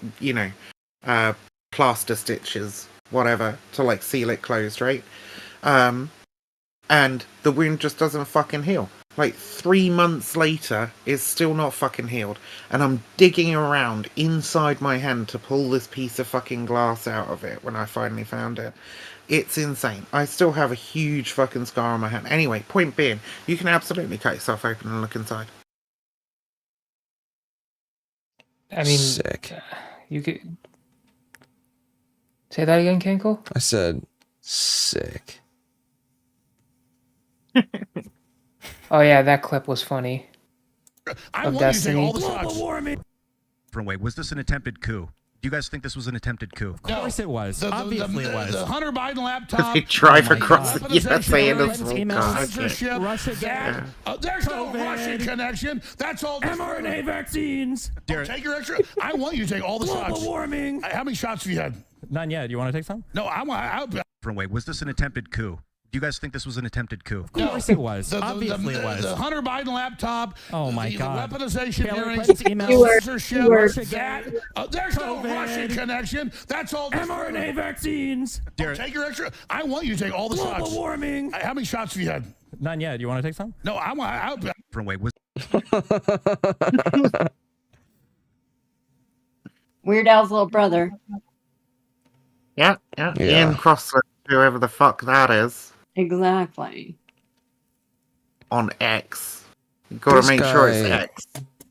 plaster stitches, whatever, to like seal it closed, right? And the wound just doesn't fucking heal. Like 3 months later, it's still not fucking healed. And I'm digging around inside my hand to pull this piece of fucking glass out of it when I finally found it. It's insane. I still have a huge fucking scar on my hand. Anyway, point being, you can absolutely cut yourself open and look inside. I mean, sick. You could say that again, Cankle? I said sick. Oh yeah, that clip was funny. I Of love you to take Destiny. all the shots. Different way. Was this an attempted coup? Do you guys think this was an attempted coup? Of course it was. Obviously it was. The Hunter Biden laptop. They drive my across God. the USA in a full Emails, car. Censorship. Russia That, there's no COVID. Russian connection. That's all. mRNA vaccines. Oh, take your extra. I want you to take all the Global shots. warming. How many shots have you had? None yet. You want to take some? No, I want. Different way. Was this an attempted coup? Do you guys think this was an attempted coup? Of course it was. Obviously it was. The Hunter Biden laptop. Oh my the God. Weaponization Taylor hearings. Clinton's emails. Censorship. Russia That, there's no COVID. Russian connection. That's all. mRNA vaccines. Oh, take your extra. I want you to take all the Global shots. warming. How many shots have you had? None yet. You want to take some? No, I want. Different way. Was Weird Al's little brother. Yeah. Ian Crossler, whoever the fuck that is, Exactly. on X. You gotta This make sure it's guy- X.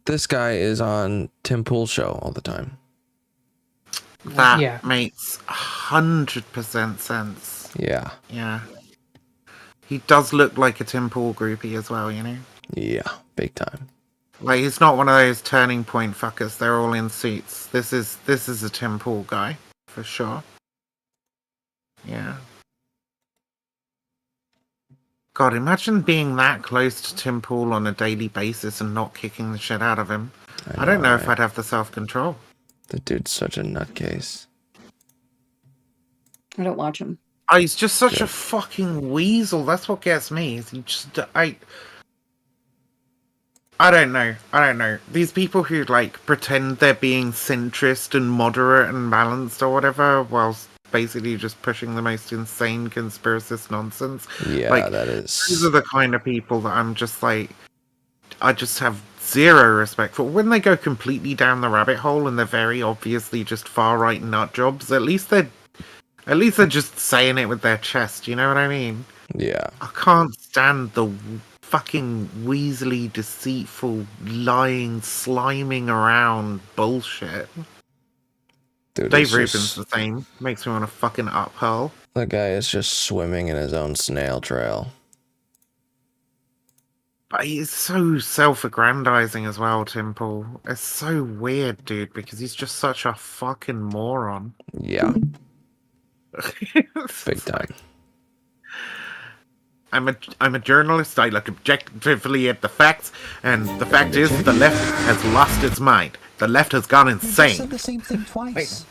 This guy is on Tim Pool's show all the time. That Yeah. makes 100% sense. Yeah. Yeah. He does look like a Tim Pool groupie as well, you know? Yeah. Big time. Like, he's not one of those turning point fuckers. They're all in suits. This is a Tim Pool guy, for sure. Yeah. God, imagine being that close to Tim Pool on a daily basis and not kicking the shit out of him. I don't know if right? I'd have the self-control. The dude's such a nutcase. I don't watch him. Oh, he's just such a fucking weasel. That's what gets me. Is he just I don't know. These people who like pretend they're being centrist and moderate and balanced or whatever, whilst basically just pushing the most insane conspiracist nonsense. Yeah, Like, that is. These are the kind of people that I'm just like, I just have zero respect for. When they go completely down the rabbit hole and they're very obviously just far right nut jobs, at least they're just saying it with their chest. You know what I mean? Yeah. I can't stand the fucking weaselly, deceitful, lying, sliming around bullshit. Dude, Dave it's Rubin's just- the same. Makes me want to fucking uphurl. The guy is just swimming in his own snail trail. But he's so self-aggrandizing as well, Tim Pool. It's so weird, dude, because he's just such a fucking moron. Yeah. Big time. I'm a journalist. I look objectively at the facts, and the fact is the left has lost its mind. The left has gone insane. said the same thing twice.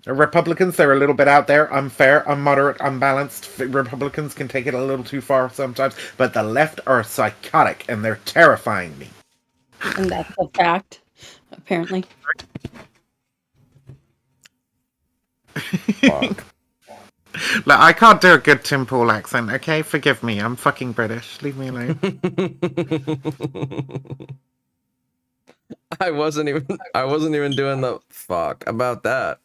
Republicans, they're a little bit out there. I'm fair, I'm moderate, I'm balanced. Republicans can take it a little too far sometimes, but the left are psychotic, and they're terrifying me. And that's a fact, apparently. Fuck. Like, I can't do a good Tim Pool accent, okay? Forgive me, I'm fucking British. Leave me alone. I wasn't even doing the fuck about that.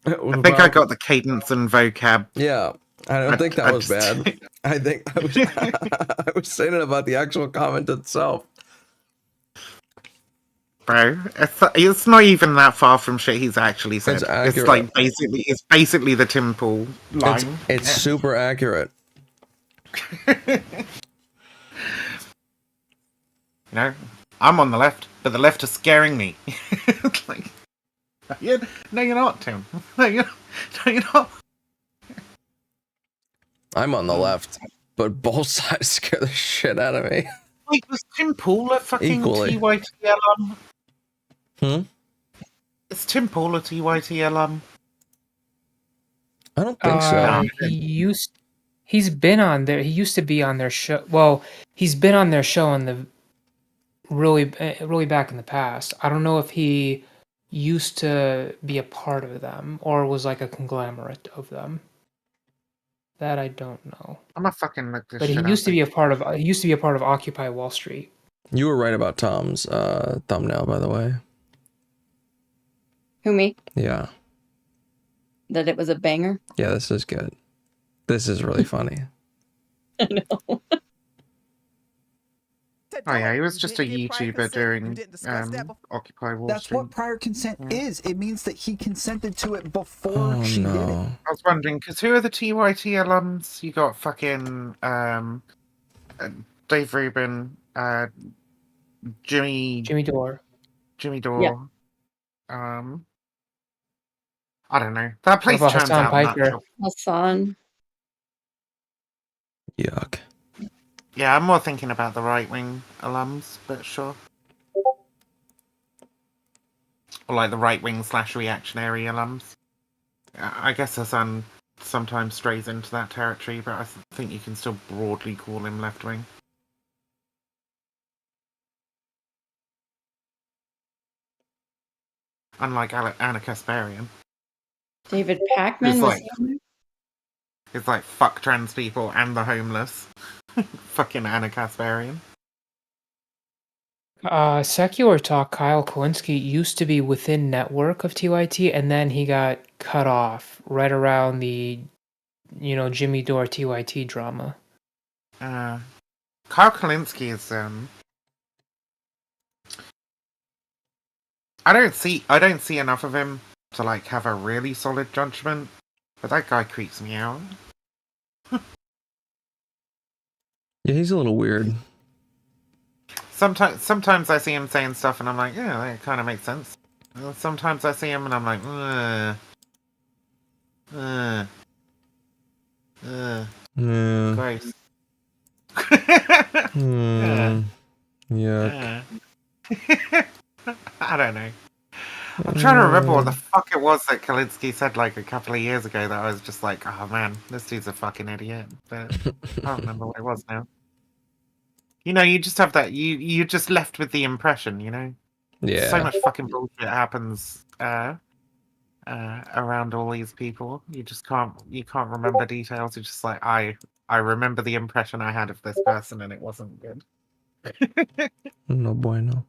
I think I got the cadence and vocab. Yeah, I don't think that was just- bad. I think I was, I was saying it about the actual comment itself. Bro, it's not even that far from shit he's actually said. It's It's accurate. like basically the Tim Pool line. It's super accurate. You know, I'm on the left, but the left is scaring me. It's like, no, you're not, Tim. No, you're not. I'm on the left, but both sides scare the shit out of me. Wait, was Tim Pool a fucking Equally. TYT alum? Is Tim Pool a TYT alum? I don't think so. He's been on there. He used to be on their show. Well, he's been on their show in the really back in the past. I don't know if he used to be a part of them or was like a conglomerate of them. That I don't know. I'm a fucking look this But he shit used up. to be a part of. He used to be a part of Occupy Wall Street. You were right about Tom's thumbnail, by the way. Who, me? Yeah. That it was a banger? Yeah, this is good. This is really funny. I know. Oh yeah, he was just a YouTuber during Occupy Wall That's Street. what prior consent is. It means that he consented to it before she did it. I was wondering, because who are the TYT alums? You got fucking Dave Rubin, Jimmy Dore. Jimmy Yeah. Dore. I don't know. That place about turns Hassan out Piker? natural. Hassan. Yuck. Yeah, I'm more thinking about the right wing alums, but sure. Or like the right wing / reactionary alums. I guess Hassan sometimes strays into that territory, but I think you can still broadly call him left wing. Unlike Anna Kasparian. David Pacman was he on there? It's like fuck trans people and the homeless. Fucking Anna Kasparian. Secular Talk, Kyle Kalinske used to be within network of TYT, and then he got cut off right around the, Jimmy Dore TYT drama. Kyle Kalinske is I don't see enough of him to like have a really solid judgment, but that guy creeps me out. Yeah, he's a little weird. Sometimes I see him saying stuff and I'm like, yeah, that kind of makes sense. Sometimes I see him and I'm like, gross. Yuck. I don't know. I'm trying to remember what the fuck it was that Kalinske said like a couple of years ago that I was just like, oh man, this dude's a fucking idiot. But I don't remember what it was now. You just have that. You're just left with the impression. Yeah. So much fucking bullshit happens around all these people. You can't remember details. You're just like, I remember the impression I had of this person, and it wasn't good. No bueno.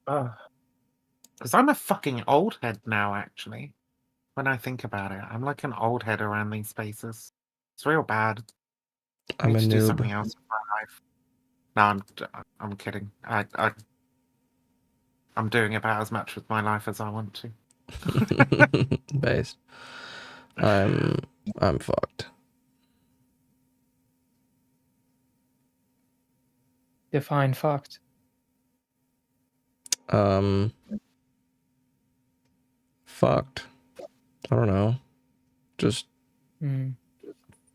Because I'm a fucking old head now. Actually, when I think about it, I'm like an old head around these spaces. It's real bad. I I'm need a to do noob. something else with my life. No, I'm kidding. I'm doing about as much with my life as I want to. Base. I'm fucked. Define fucked. Fucked. I don't know. Just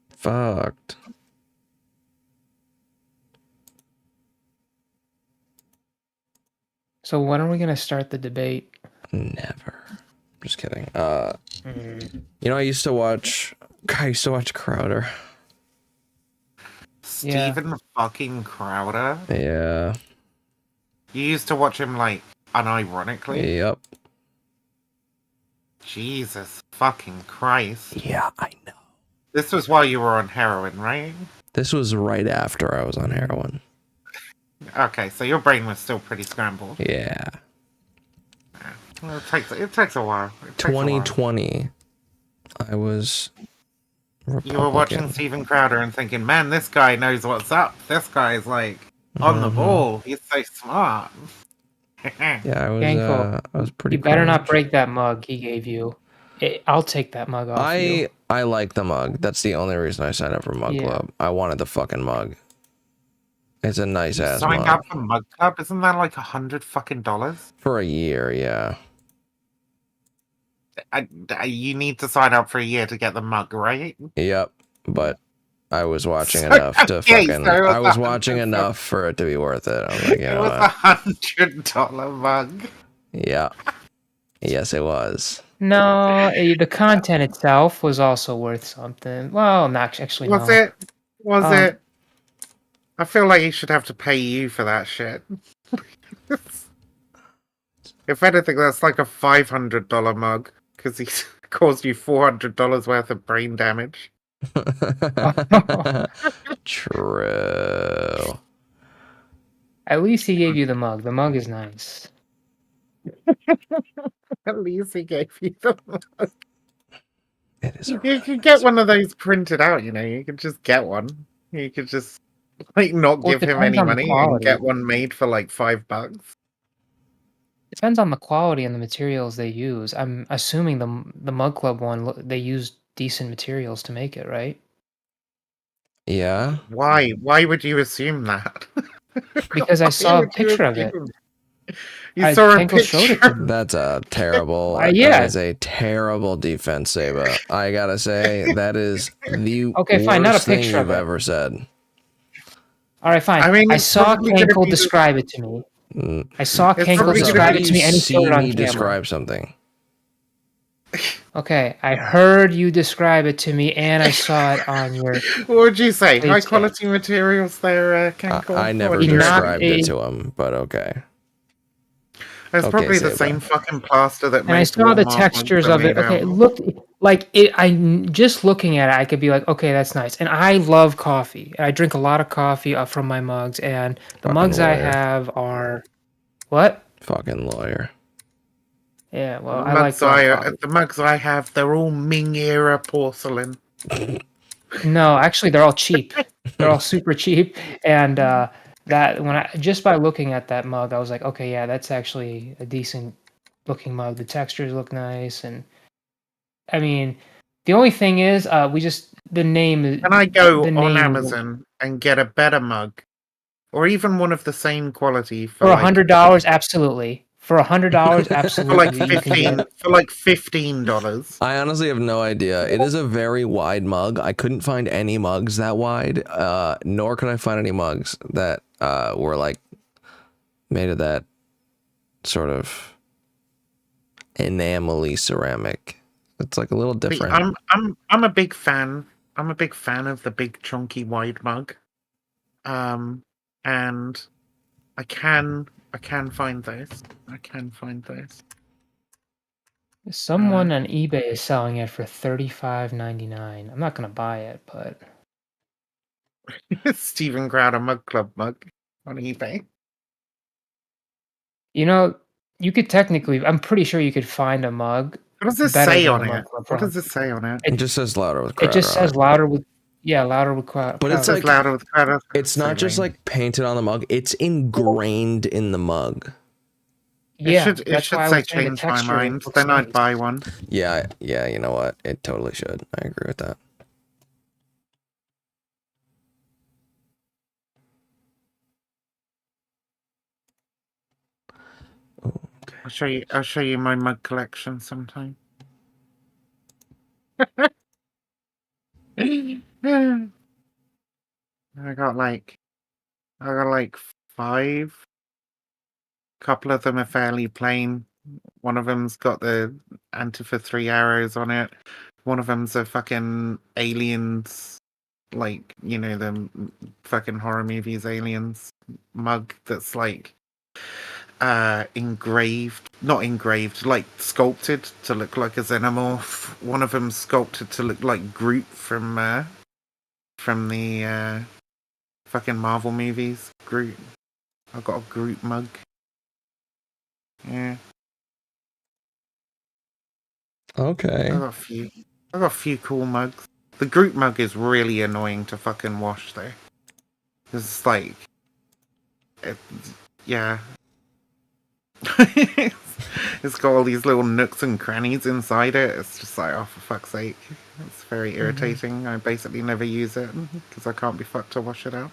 fucked. So when are we gonna start the debate? Never. Just kidding. I used to watch Crowder. Stephen fucking Crowder? Yeah. You used to watch him, like, unironically? Yep. Jesus fucking Christ. Yeah, I know. This was while you were on heroin, right? This was right after I was on heroin. Okay, so your brain was still pretty scrambled. Yeah. Well, it takes a while. 2020. I was Republican. You were watching Stephen Crowder and thinking, man, this guy knows what's up. This guy's, like, on the ball. He's so smart. Yeah, I was pretty. You better not break that mug he gave you. I'll take that mug off you. I like the mug. That's the only reason I signed up for Mug Club. I wanted the fucking mug. It's a nice ass mug. Signed up for Mug Club? Isn't that like $100 fucking? For a year, yeah. You need to sign up for a year to get the mug, right? Yep, but I was watching enough to fucking. I was watching enough for it to be worth it. I was like, it was $100 mug. Yeah. Yes, it was. No, the content itself was also worth something. Well, not actually. Was it? Was it? I feel like he should have to pay you for that shit. If anything, that's like a $500 mug because he caused you $400 worth of brain damage. True. At least he gave you the mug. The mug is nice. At least he gave you the mug. It is. You could get one of those printed out. You could just get one. You could just not give him any money and get one made for like $5. Depends on the quality and the materials they use. I'm assuming the Mug Club one, they used decent materials to make it, right? Yeah. Why? Why would you assume that? Because I saw a picture of it. You saw a Kenko showed it picture? to me. That's a terrible. Yeah. That is a terrible defense, Sayba. I gotta say that is the Okay, fine, not a worst thing picture of you've it. ever said. All right, fine. I mean, I it's saw probably gonna Kenko be the- describe it to me. I saw It's Kenko probably describe gonna it be to me, and he see showed it on me camera. describe something. Okay, I heard you describe it to me, and I saw it on your. What would you say? It's- High quality materials there, Cankle? I never What do you reckon? described it to him, but okay. It's Okay, probably the Sayba. same fucking plaster that And I most saw the Walmart textures mugs are of it. made Okay, out it of. looked like it. Just looking at it, I could be like, okay, that's nice. And I love coffee. I drink a lot of coffee from my mugs, and the Fucking mugs I lawyer. have are what? Fucking lawyer. Yeah, well, The I like mugs black coffee. the mugs I have, they're all Ming era porcelain. No, actually, they're all cheap. They're all super cheap, and that when I just by looking at that mug, I was like, okay, yeah, that's actually a decent looking mug. The textures look nice, and I mean, the only thing is, the name is. Can I go the on name is- Amazon and get a better mug? Or even one of the same quality for like $100? Absolutely. For $100, absolutely. for like $15. I honestly have no idea. It is a very wide mug. I couldn't find any mugs that wide, nor could I find any mugs that were like made of that sort of enamel-y ceramic. It's like a little different. I'm a big fan. I'm a big fan of the big chunky wide mug. And I can find those. I can find those. Someone on eBay is selling it for $35.99. I'm not gonna buy it, but Stephen Crowder Mug Club mug on eBay. you know, you could technically. I'm pretty sure you could find a mug. What does this better say than on the it? Mug Club What for does it say on it? It just says louder with It Crowder just on says louder with. Yeah, louder with Crowder. But it's like louder with Crowder. it's not just like painted on the mug, it's ingrained in the mug. Yeah, it that's should why I say was saying the change my texture mind. looks Then I'd nice. buy one. Yeah, you know what? It totally should. I agree with that. Okay. I'll show you my mug collection sometime. I got like 5. A couple of them are fairly plain. One of them's got the Antifa 3 arrows on it. One of them's a fucking aliens, like, you know, the fucking horror movies aliens mug that's like not engraved, like sculpted to look like a xenomorph. One of them's sculpted to look like Groot from the fucking Marvel movies. Groot. I've got a Groot mug. Yeah. Okay. I got a few cool mugs. The Groot mug is really annoying to fucking wash though. It's like, yeah. It's got all these little nooks and crannies inside it. It's just like, oh, for fuck's sake. It's very irritating. I basically never use it because I can't be fucked to wash it out.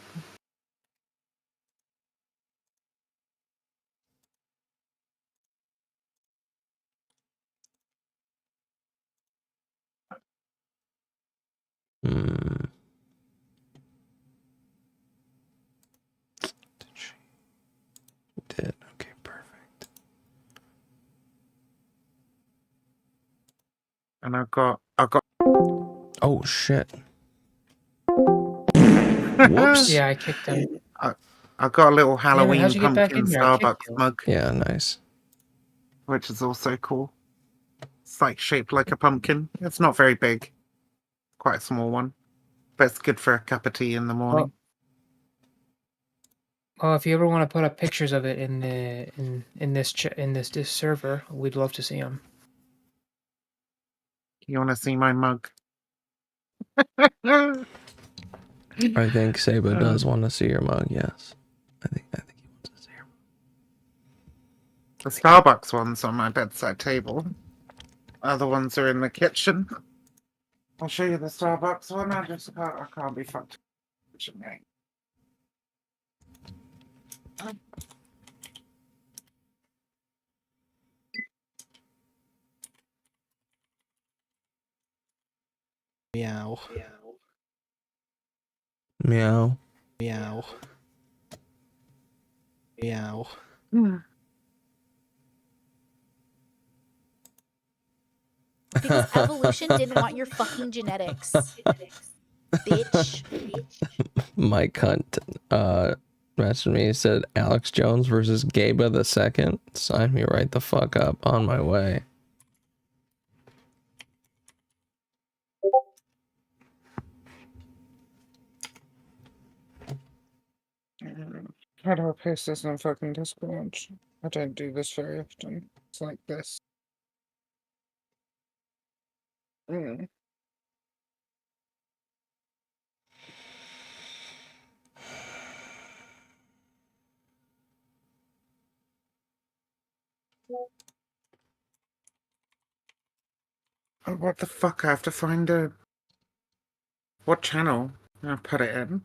Hmm. Did okay, perfect. And I've got. Oh shit. Whoops. Yeah, I kicked him. I've got a little Halloween how'd you get back pumpkin in there? I kicked Starbucks you. mug, Yeah, nice. which is also cool. It's like shaped like a pumpkin. It's not very big. Quite a small one. But it's good for a cup of tea in the morning. Well, if you ever want to put up pictures of it in this server, we'd love to see them. You want to see my mug? I think Sayba does want to see your mug, yes. I think he wants to see your The Starbucks one's on my bedside table. Other ones are in the kitchen. I'll show you the Starbucks one. I can't be fucked. Meow. Meow. Meow. Meow. Because evolution didn't want your fucking genetics. Bitch. My cunt messaged me. He said Alex Jones versus Gaba the second. Sign me right the fuck up. On my way. How do I post this on fucking Discord? I don't do this very often. It's like this. Oh, what the fuck? I have to find a... What channel? I'll put it in.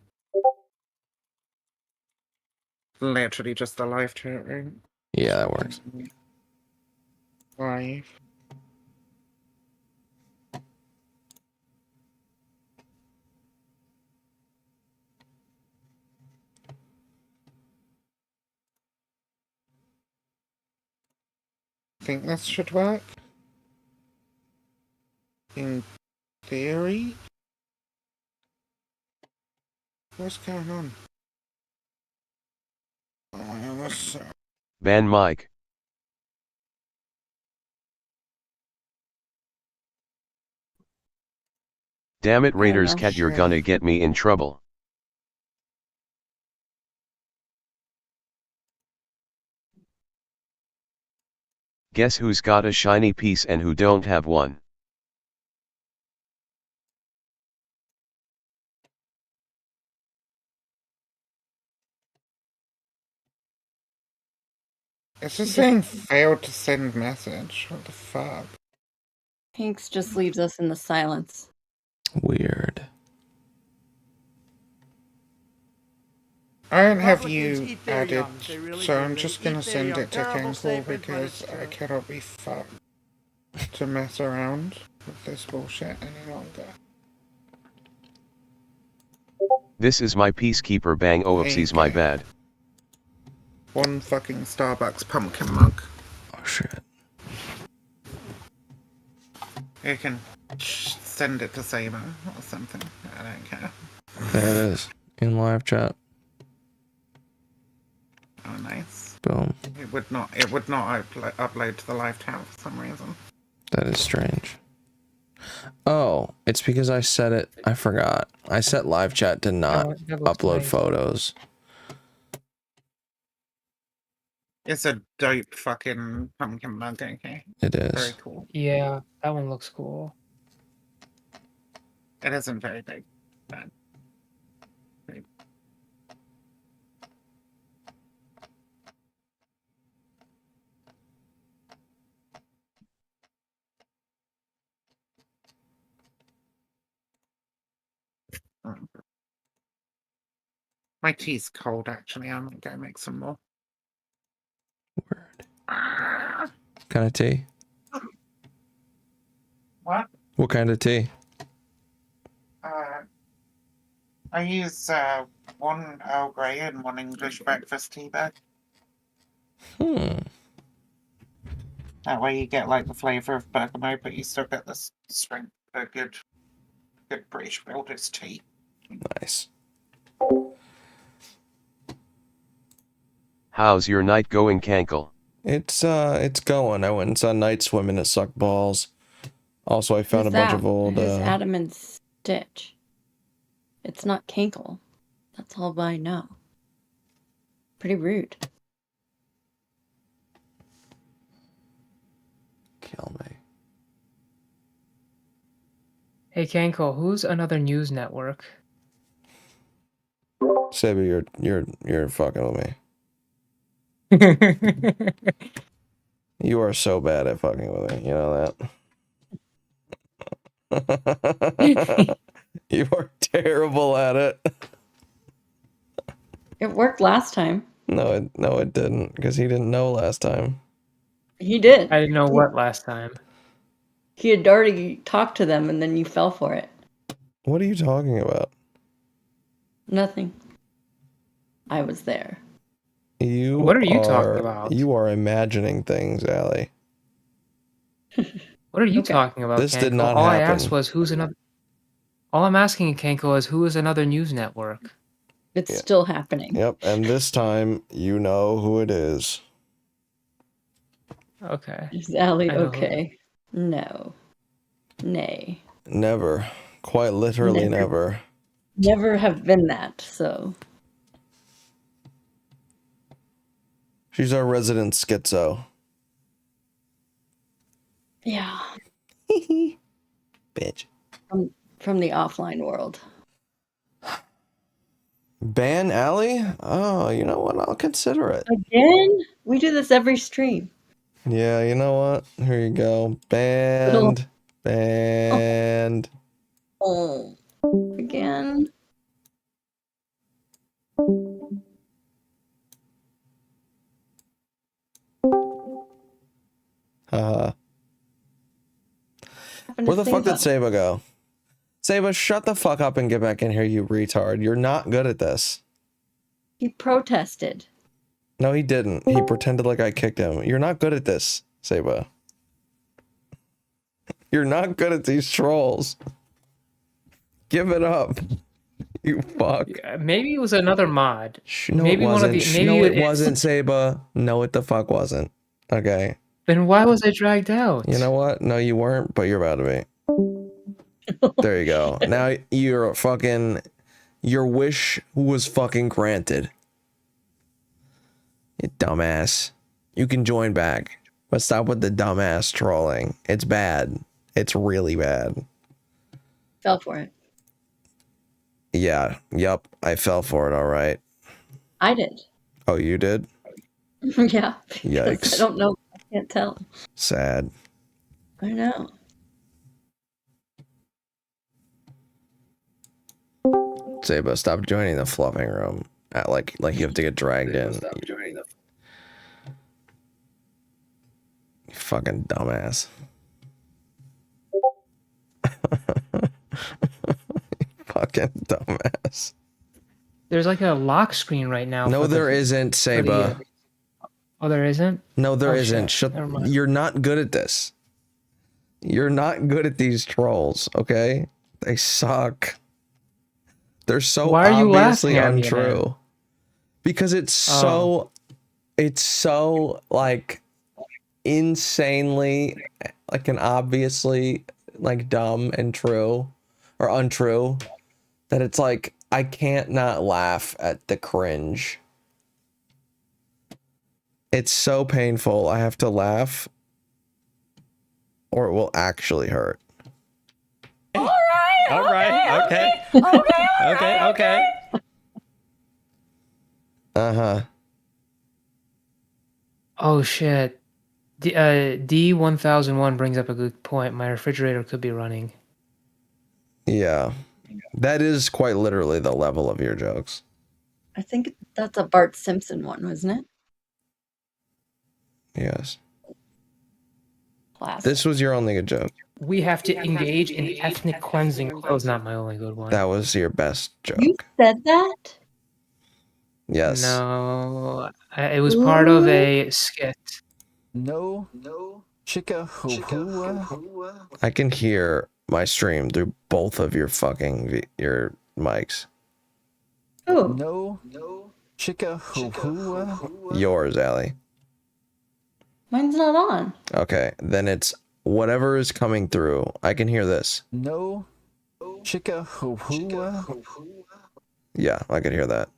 Literally just the live chat, right? Yeah, that works. Live. I think this should work. In theory? What's going on? Oh, what's up? Ban Mike. Damn it, Raiders cat, you're gonna get me in trouble. Guess who's got a shiny piece and who don't have one? It's just saying failed to send message. What the fuck? Hanks just leaves us in the silence. Weird. I don't have you added, so I'm just gonna send it to Canklemore because I cannot be fucked to mess around with this bullshit any longer. This is my peacekeeper bang, oopsies, my bad. One fucking Starbucks pumpkin mug. Oh shit. You can send it to Saber or something. I don't care. There it is. In live chat. Oh, nice. Boom. It would not upload to the live chat for some reason. That is strange. Oh, it's because I set it. I forgot. I set live chat to not upload nice. photos. It's a dope fucking pumpkin mug, okay? It is. Very cool. Yeah, that one looks cool. It isn't very big, but... My tea's cold, actually. I'm gonna go make some more. Word. Kind of tea? What? What kind of tea? I use one Earl Grey and one English breakfast tea bag. That way you get like the flavour of bergamot, but you still get the strength of a good British builder's tea. Nice. How's your night going, Cankle? It's going. I went and saw Night Swim and it sucked balls. Also, I found a bunch of old. Who's Adam and Stitch? It's not Cankle. That's all I know. Pretty rude. Kill me. Hey, Kanko, who's another news network? Saber, you're fucking with me. You are so bad at fucking with me. You know that. You are terrible at it. It worked last time. No, it didn't, because he didn't know last time. He did. I didn't know what last time. He had already talked to them, and then you fell for it. What are you talking about? Nothing. I was there. What are you talking about? You are imagining things, Allie. What are you talking about, This Kanko? did not All I happen. asked was who's another. All I'm asking, Kanko, is who is another news network? It's still happening. Yep, and this time you know who it is. Okay. Is Allie I know okay? No. Nay. Never. Quite literally never. Never have been that, so. She's our resident schizo. Yeah. Bitch. From the offline world. Ban Allie? Oh, you know what? I'll consider it. Again? We do this every stream. Yeah, you know what? Here you go. Banned. Banned. Oh. Again? Haha. Where the fuck did Sayba go? Sayba, shut the fuck up and get back in here, you retard. You're not good at this. He protested. No, he didn't. He pretended like I kicked him. You're not good at this, Sayba. You're not good at these trolls. Give it up. You fuck. Yeah, maybe it was another mod. No, maybe it wasn't. one of the. Maybe No, it wasn't, Sayba. No, it the fuck wasn't. Okay. Then why was I dragged out? You know what? No, you weren't, but you're about to be. There you go. Now you're fucking. Your wish was fucking granted. You dumbass. You can join back. But stop with the dumbass trolling. It's bad. It's really bad. Fell for it. Yeah. Yup. I fell for it, alright. I did. Oh, you did? Yeah. Yikes. I don't know. I can't tell. Sad. I know. Sayba, stop joining the fluffing room. Like you have to get dragged in. Stop joining the. You fucking dumbass. Fucking dumbass. There's like a lock screen right now. No, there isn't, Sayba. Oh, there isn't? No, there Oh, isn't. shit. Never mind. You're not good at this. You're not good at these trolls, okay? They suck. They're so Why are you obviously laughing at me, untrue. man? Because it's so like insanely like and obviously like dumb and true or untrue that it's like I can't not laugh at the cringe. It's so painful. I have to laugh or it will actually hurt. All right. Okay. Uh-huh. Oh shit. D1001 brings up a good point. My refrigerator could be running. Yeah. That is quite literally the level of your jokes. I think that's a Bart Simpson one, wasn't it? Yes. Classic. This was your only good joke. We have to engage in ethnic cleansing. That was not my only good one. That was your best joke. You said that? Yes. No, it was part of a skit. No. Chica hoo. I can hear my stream through both of your fucking your mics. Oh. No. Chica hoo. Yours, Allie. Mine's not on. Okay, then it's whatever is coming through. I can hear this. No. Chica hoo. Yeah, I can hear that.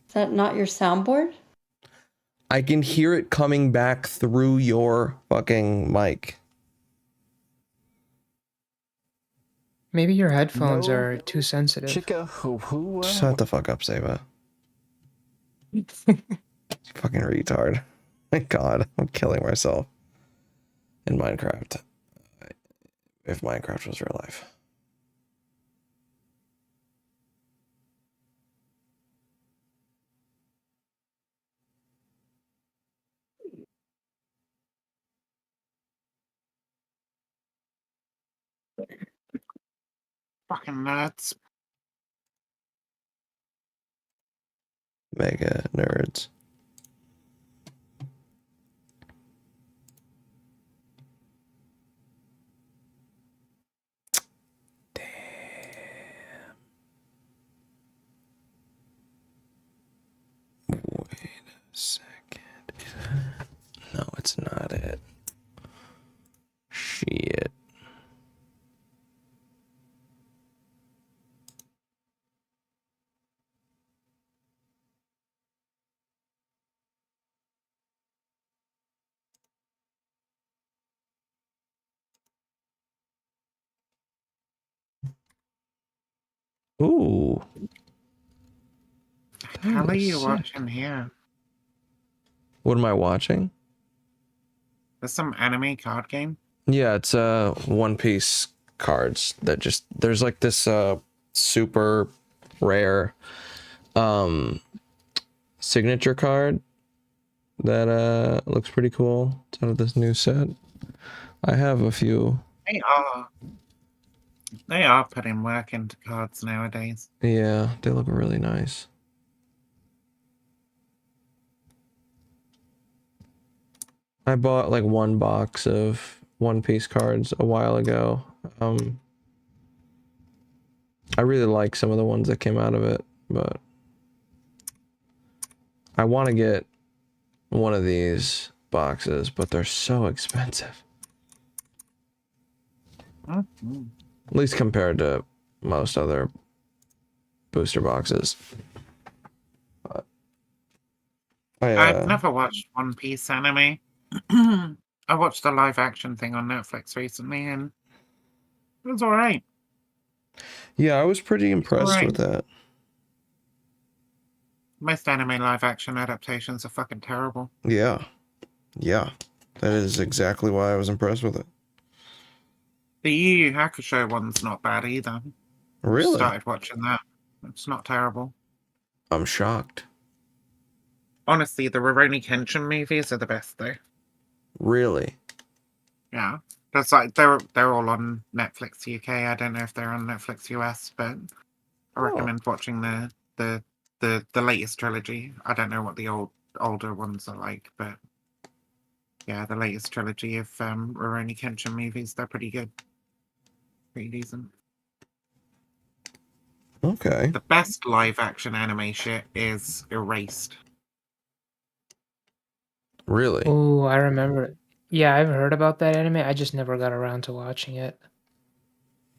Is that not your soundboard? I can hear it coming back through your fucking mic. Maybe your headphones are too sensitive. Chica hoo. Shut the fuck up, Sayba. Fucking retard. My god, I'm killing myself. In Minecraft. If Minecraft was real life. Fucking nerds. Mega nerds. Wait a second. No, it's not it. Shit. Ooh. The hell are is you sick. watching here? What am I watching? There's some anime card game. Yeah, it's One Piece cards that just there's like this super rare signature card that looks pretty cool. It's out of this new set. I have a few. They are putting work into cards nowadays. Yeah, they look really nice. I bought like one box of One Piece cards a while ago. I really like some of the ones that came out of it, but I want to get one of these boxes, but they're so expensive. Mm-hmm. At least compared to most other booster boxes. But I've never watched One Piece anime. I watched the live action thing on Netflix recently, and it was alright. Yeah, I was pretty impressed with that. Most anime live action adaptations are fucking terrible. Yeah. Yeah. That is exactly why I was impressed with it. The Yu Yu Hakusho one's not bad either. Really? Started watching that. It's not terrible. I'm shocked. Honestly, the Rurouni Kenshin movies are the best though. Really? Yeah. That's like they're all on Netflix UK. I don't know if they're on Netflix US, but I recommend watching the latest trilogy. I don't know what the older ones are like, but yeah, the latest trilogy of Rurouni Kenshin movies, they're pretty good. Pretty decent. Okay. The best live action anime shit is Erased. Really? Oh, I remember it. Yeah, I've heard about that anime. I just never got around to watching it.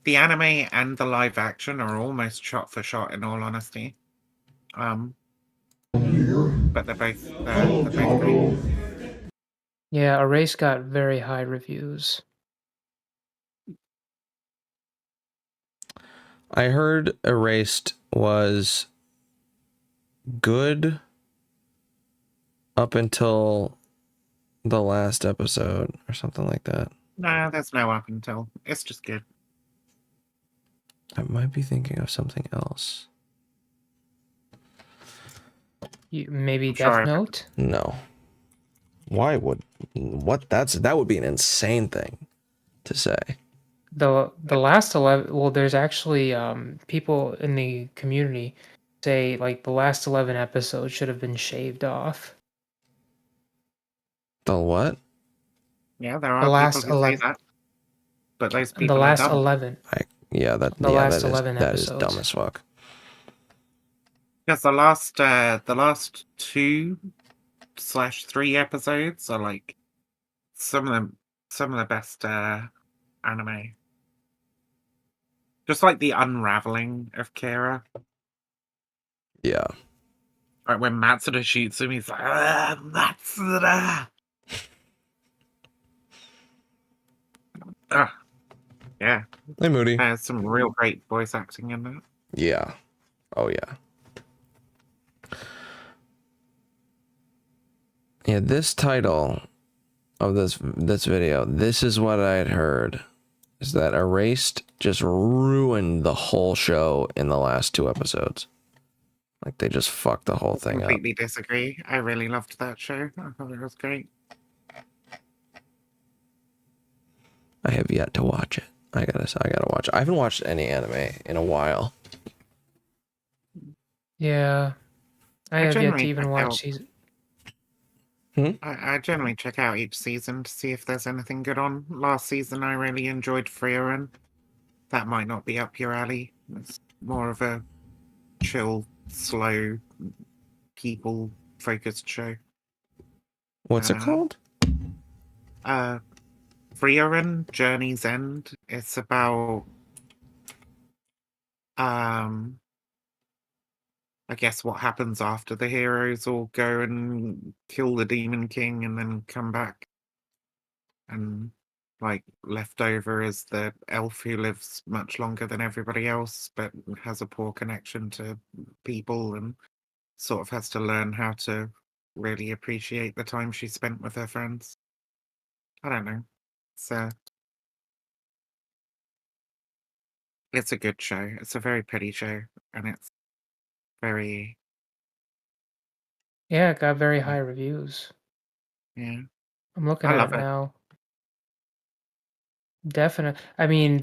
The anime and the live action are almost shot for shot, in all honesty. But they're both great. Yeah, Erase got very high reviews. I heard Erased was good up until the last episode or something like that. Nah, there's no up until. It's just good. I might be thinking of something else. Maybe Death Note? No. Why would that would be an insane thing to say. The last 11, well, there's actually people in the community say like the last 11 episodes should have been shaved off. The what? Yeah, there are people who say that. But those people the last are dumb. 11. The last 11 episodes. That is dumb as fuck. Because the last 2/3 episodes are like some of the best anime. Just like the unraveling of Kira. Yeah. Like when Matsuda shoots him, he's like, Matsuda! Yeah. Hey, Moody. There's some real great voice acting in that. Yeah. Oh, yeah. Yeah, this title of this video, this is what I had heard, is that Erased just ruined the whole show in the last 2 episodes. Like, they just fucked the whole thing up. Completely disagree. I really loved that show. I thought it was great. I have yet to watch it. I gotta watch. I haven't watched any anime in a while. Yeah, I have yet to even watch season. I generally check out each season to see if there's anything good on. Last season, I really enjoyed Frieren. That might not be up your alley. It's more of a chill, slow, people-focused show. What's it called? Frieren, Journey's End. It's about, I guess what happens after the heroes all go and kill the Demon King and then come back. And, like, left over is the elf who lives much longer than everybody else, but has a poor connection to people and sort of has to learn how to really appreciate the time she spent with her friends. I don't know. It's a good show. It's a very pretty show, and it's very... Yeah, it got very high reviews. Yeah. I'm looking at it now. Definitely. I mean,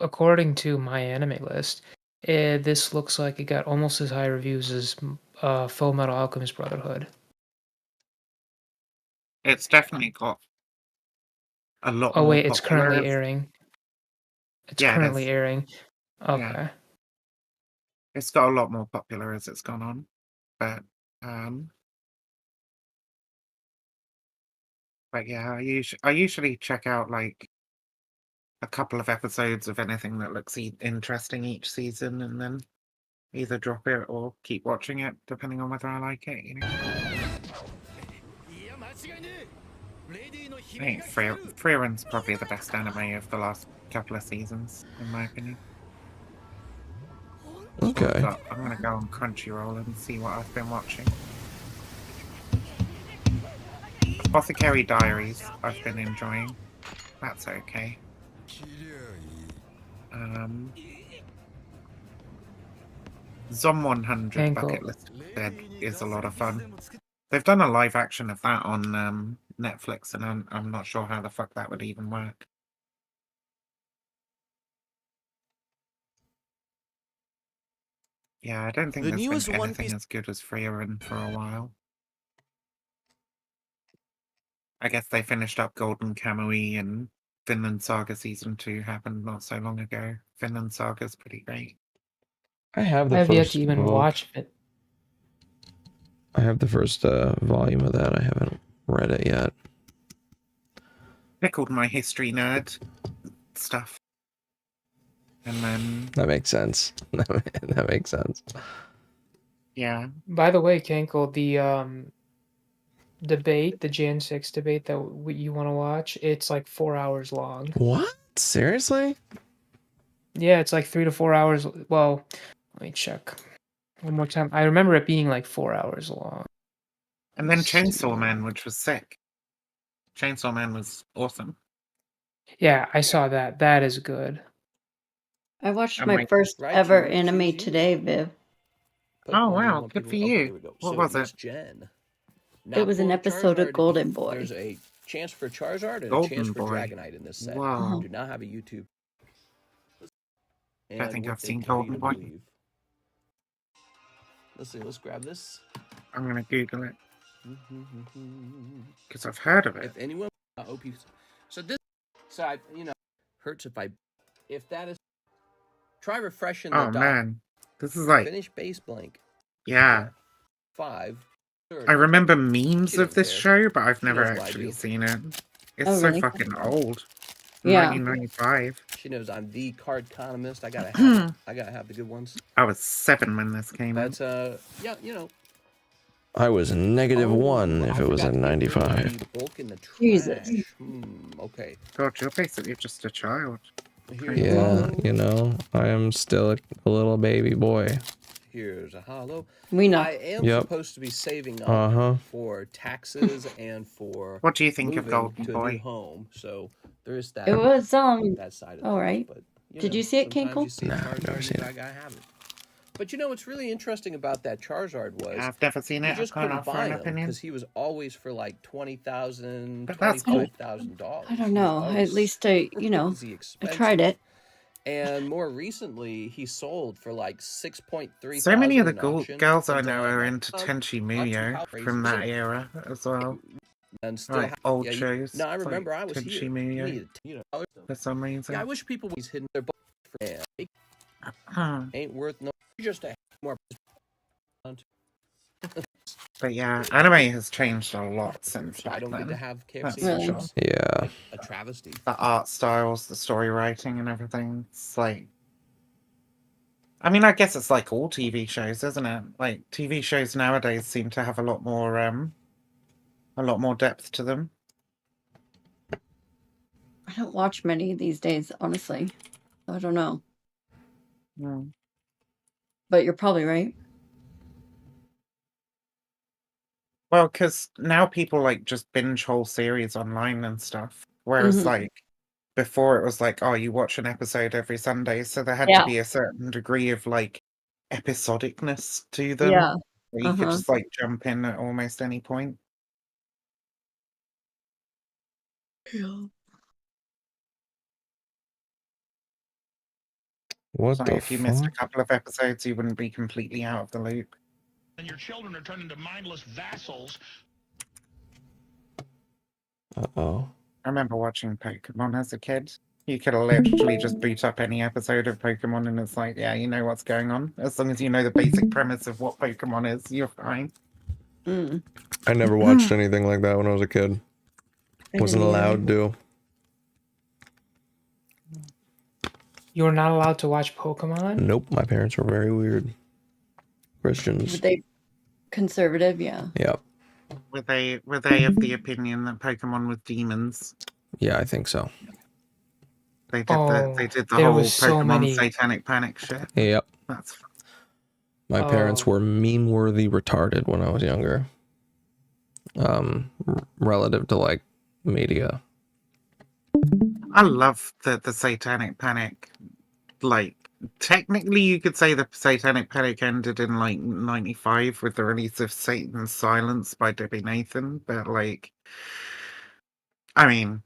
according to my anime list, this looks like it got almost as high reviews as Full Metal Alchemist Brotherhood. It's definitely got a lot Oh more wait, it's popular currently as- airing. It's Yeah, it currently is. airing. Okay. Yeah. It's got a lot more popular as it's gone on, but yeah, I usually check out like a couple of episodes of anything that looks interesting each season, and then either drop it or keep watching it, depending on whether I like it. You know. I think Frieren's probably the best anime of the last couple of seasons, in my opinion. Okay. I'm gonna go on Crunchyroll and see what I've been watching. Apothecary Diaries, I've been enjoying. That's okay. Zom 100 Bucket List Dead is a lot of fun. They've done a live action of that on Netflix, and I'm not sure how the fuck that would even work. Yeah, I don't think there's been anything as good as Frieren for a while. I guess they finished up Golden Kamuy, and Finland Saga Season 2 happened not so long ago. Finland Saga's pretty great. I have I have yet to even watch it. I have the first volume of that. I haven't read it yet. Pickled my history nerd stuff. And then... That makes sense. That makes sense. Yeah. By the way, Cankle, the debate, the Jan 6 debate that you want to watch, it's like 4 hours long. What? Seriously? Yeah, it's like 3 to 4 hours. Well, let me check one more time. I remember it being like 4 hours long. And then Chainsaw Man, which was sick. Chainsaw Man was awesome. Yeah, I saw that. That is good. I watched my first ever anime today, Viv. Oh, wow. Good for you. What was it? Jen. It was an episode of Golden Boy. There's a chance for Charizard and Golden a chance for Boy. Dragonite in this set. Wow. I do not have a YouTube. I think what I've they seen tell you Golden to Boy. believe. Let's see. Let's grab this. I'm going to Google it. Because I've heard of it. If anyone... OP... So this side, hurts if that is... Try refreshing the Oh, dot. man. This is like... Finish base blank. Yeah. 5. I remember memes of this there. show, but I've never knows what I actually do. seen it. It's Oh, so really? fucking old. Yeah. 1995. She knows I'm the card economist. I gotta have it. I gotta have the good ones. I was 7 when this came out. That's yeah, I was -1 if it was in 95. Bulk in the trash. Jesus. Okay. God, you're basically just a child. Yeah, I am still a little baby boy. Here's a hollow. We know. I am Yep. supposed to be saving up for taxes and for What do you think of moving Golden to a Boy? new home. So there's that. It was that side of all things, right. but, Did you see it, sometimes Kinkle? you see Nah, Charizard I've never and seen I it. gotta have it. But you know what's really interesting about that Charizard was I've never seen it. you just I can't couldn't offer buy an him opinion. because he was always for like $20,000, But that's cool. $25,000. I don't know. At least I tried it. And more recently, he sold for like 6.3. So many of the in auction, girls I and, know are into Tenchi Muyo from that era as well. And still Like old yeah, shows. No, I remember like I was Tenchi here. Muyo You know, for some reason. yeah, I wish people was hidden their butt for ain't worth no just a more. But yeah, anime has changed a lot since I back don't then. get to have That's KFC. for sure. Yeah. A travesty. The art styles, the story writing, and everything. It's like, I mean, I guess it's like all TV shows, isn't it? Like TV shows nowadays seem to have a lot more depth to them. I don't watch many these days, honestly. I don't know. Mm. But you're probably right. Well, because now people like just binge whole series online and stuff. Whereas like before it was like, oh, you watch an episode every Sunday, so there had to be a certain degree of like episodicness to them. Yeah. Where you could just like jump in at almost any point. Yeah. What So the if you missed a fuck? couple of episodes, you wouldn't be completely out of the loop. And your children are turned into mindless vassals. Uh-oh. I remember watching Pokemon as a kid. You could literally just boot up any episode of Pokemon and it's like, yeah, you know what's going on. As long as you know the basic premise of what Pokemon is, you're fine. I never watched anything like that when I was a kid. Wasn't allowed to. You're not allowed to watch Pokemon? Nope, my parents were very weird. Christians. Were they conservative? Yeah. Yep. Were they of the opinion that Pokemon was demons? Yeah, I think so. They did the there whole was so Pokemon many- satanic panic shit. Yep. That's My parents were meme-worthy retarded when I was younger. Relative to like media. I love the satanic panic. Like, technically you could say the satanic panic ended in like 95 with the release of Satan's Silence by Debbie Nathan, but like, I mean,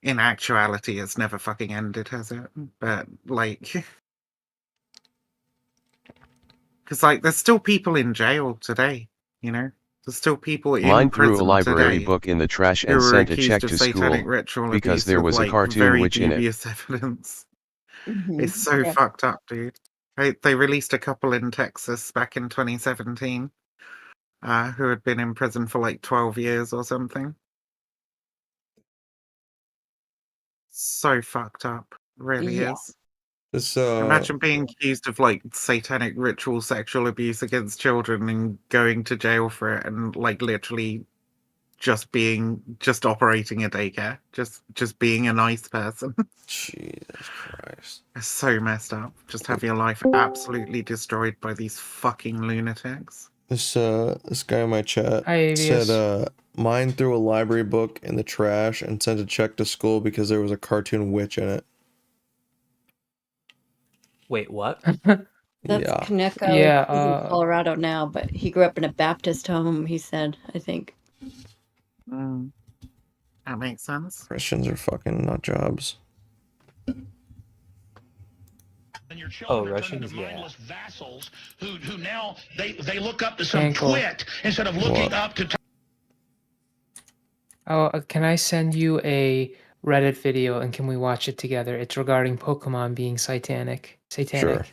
in actuality it's never fucking ended, has it? But like, because like there's still people in jail today, you know? There's still people in Mine threw a prison library today book in the trash who and were sent a accused check of to satanic school ritual because abuse there with, was a like, cartoon very witch in it. dubious evidence. It's so fucked up, dude. They released a couple in Texas back in 2017 who had been in prison for like 12 years or something. So fucked up. Really Yeah. is. This Imagine being accused of like satanic ritual sexual abuse against children and going to jail for it and like literally just operating a daycare. Just being a nice person. Jesus Christ. It's so messed up. Just have your life absolutely destroyed by these fucking lunatics. This guy in my chat Hi, said mine threw a library book in the trash and sent a check to school because there was a cartoon witch in it. Wait, what? That's Yeah. Kaneko. Yeah, He's in Colorado now, but he grew up in a Baptist home, he said, I think. That makes sense. Christians are fucking nut jobs. And your children are turned into mindless vassals who now they look up to some twit instead of looking up to. Can I send you a Reddit video and can we watch it together? It's regarding Pokemon being satanic. Sure.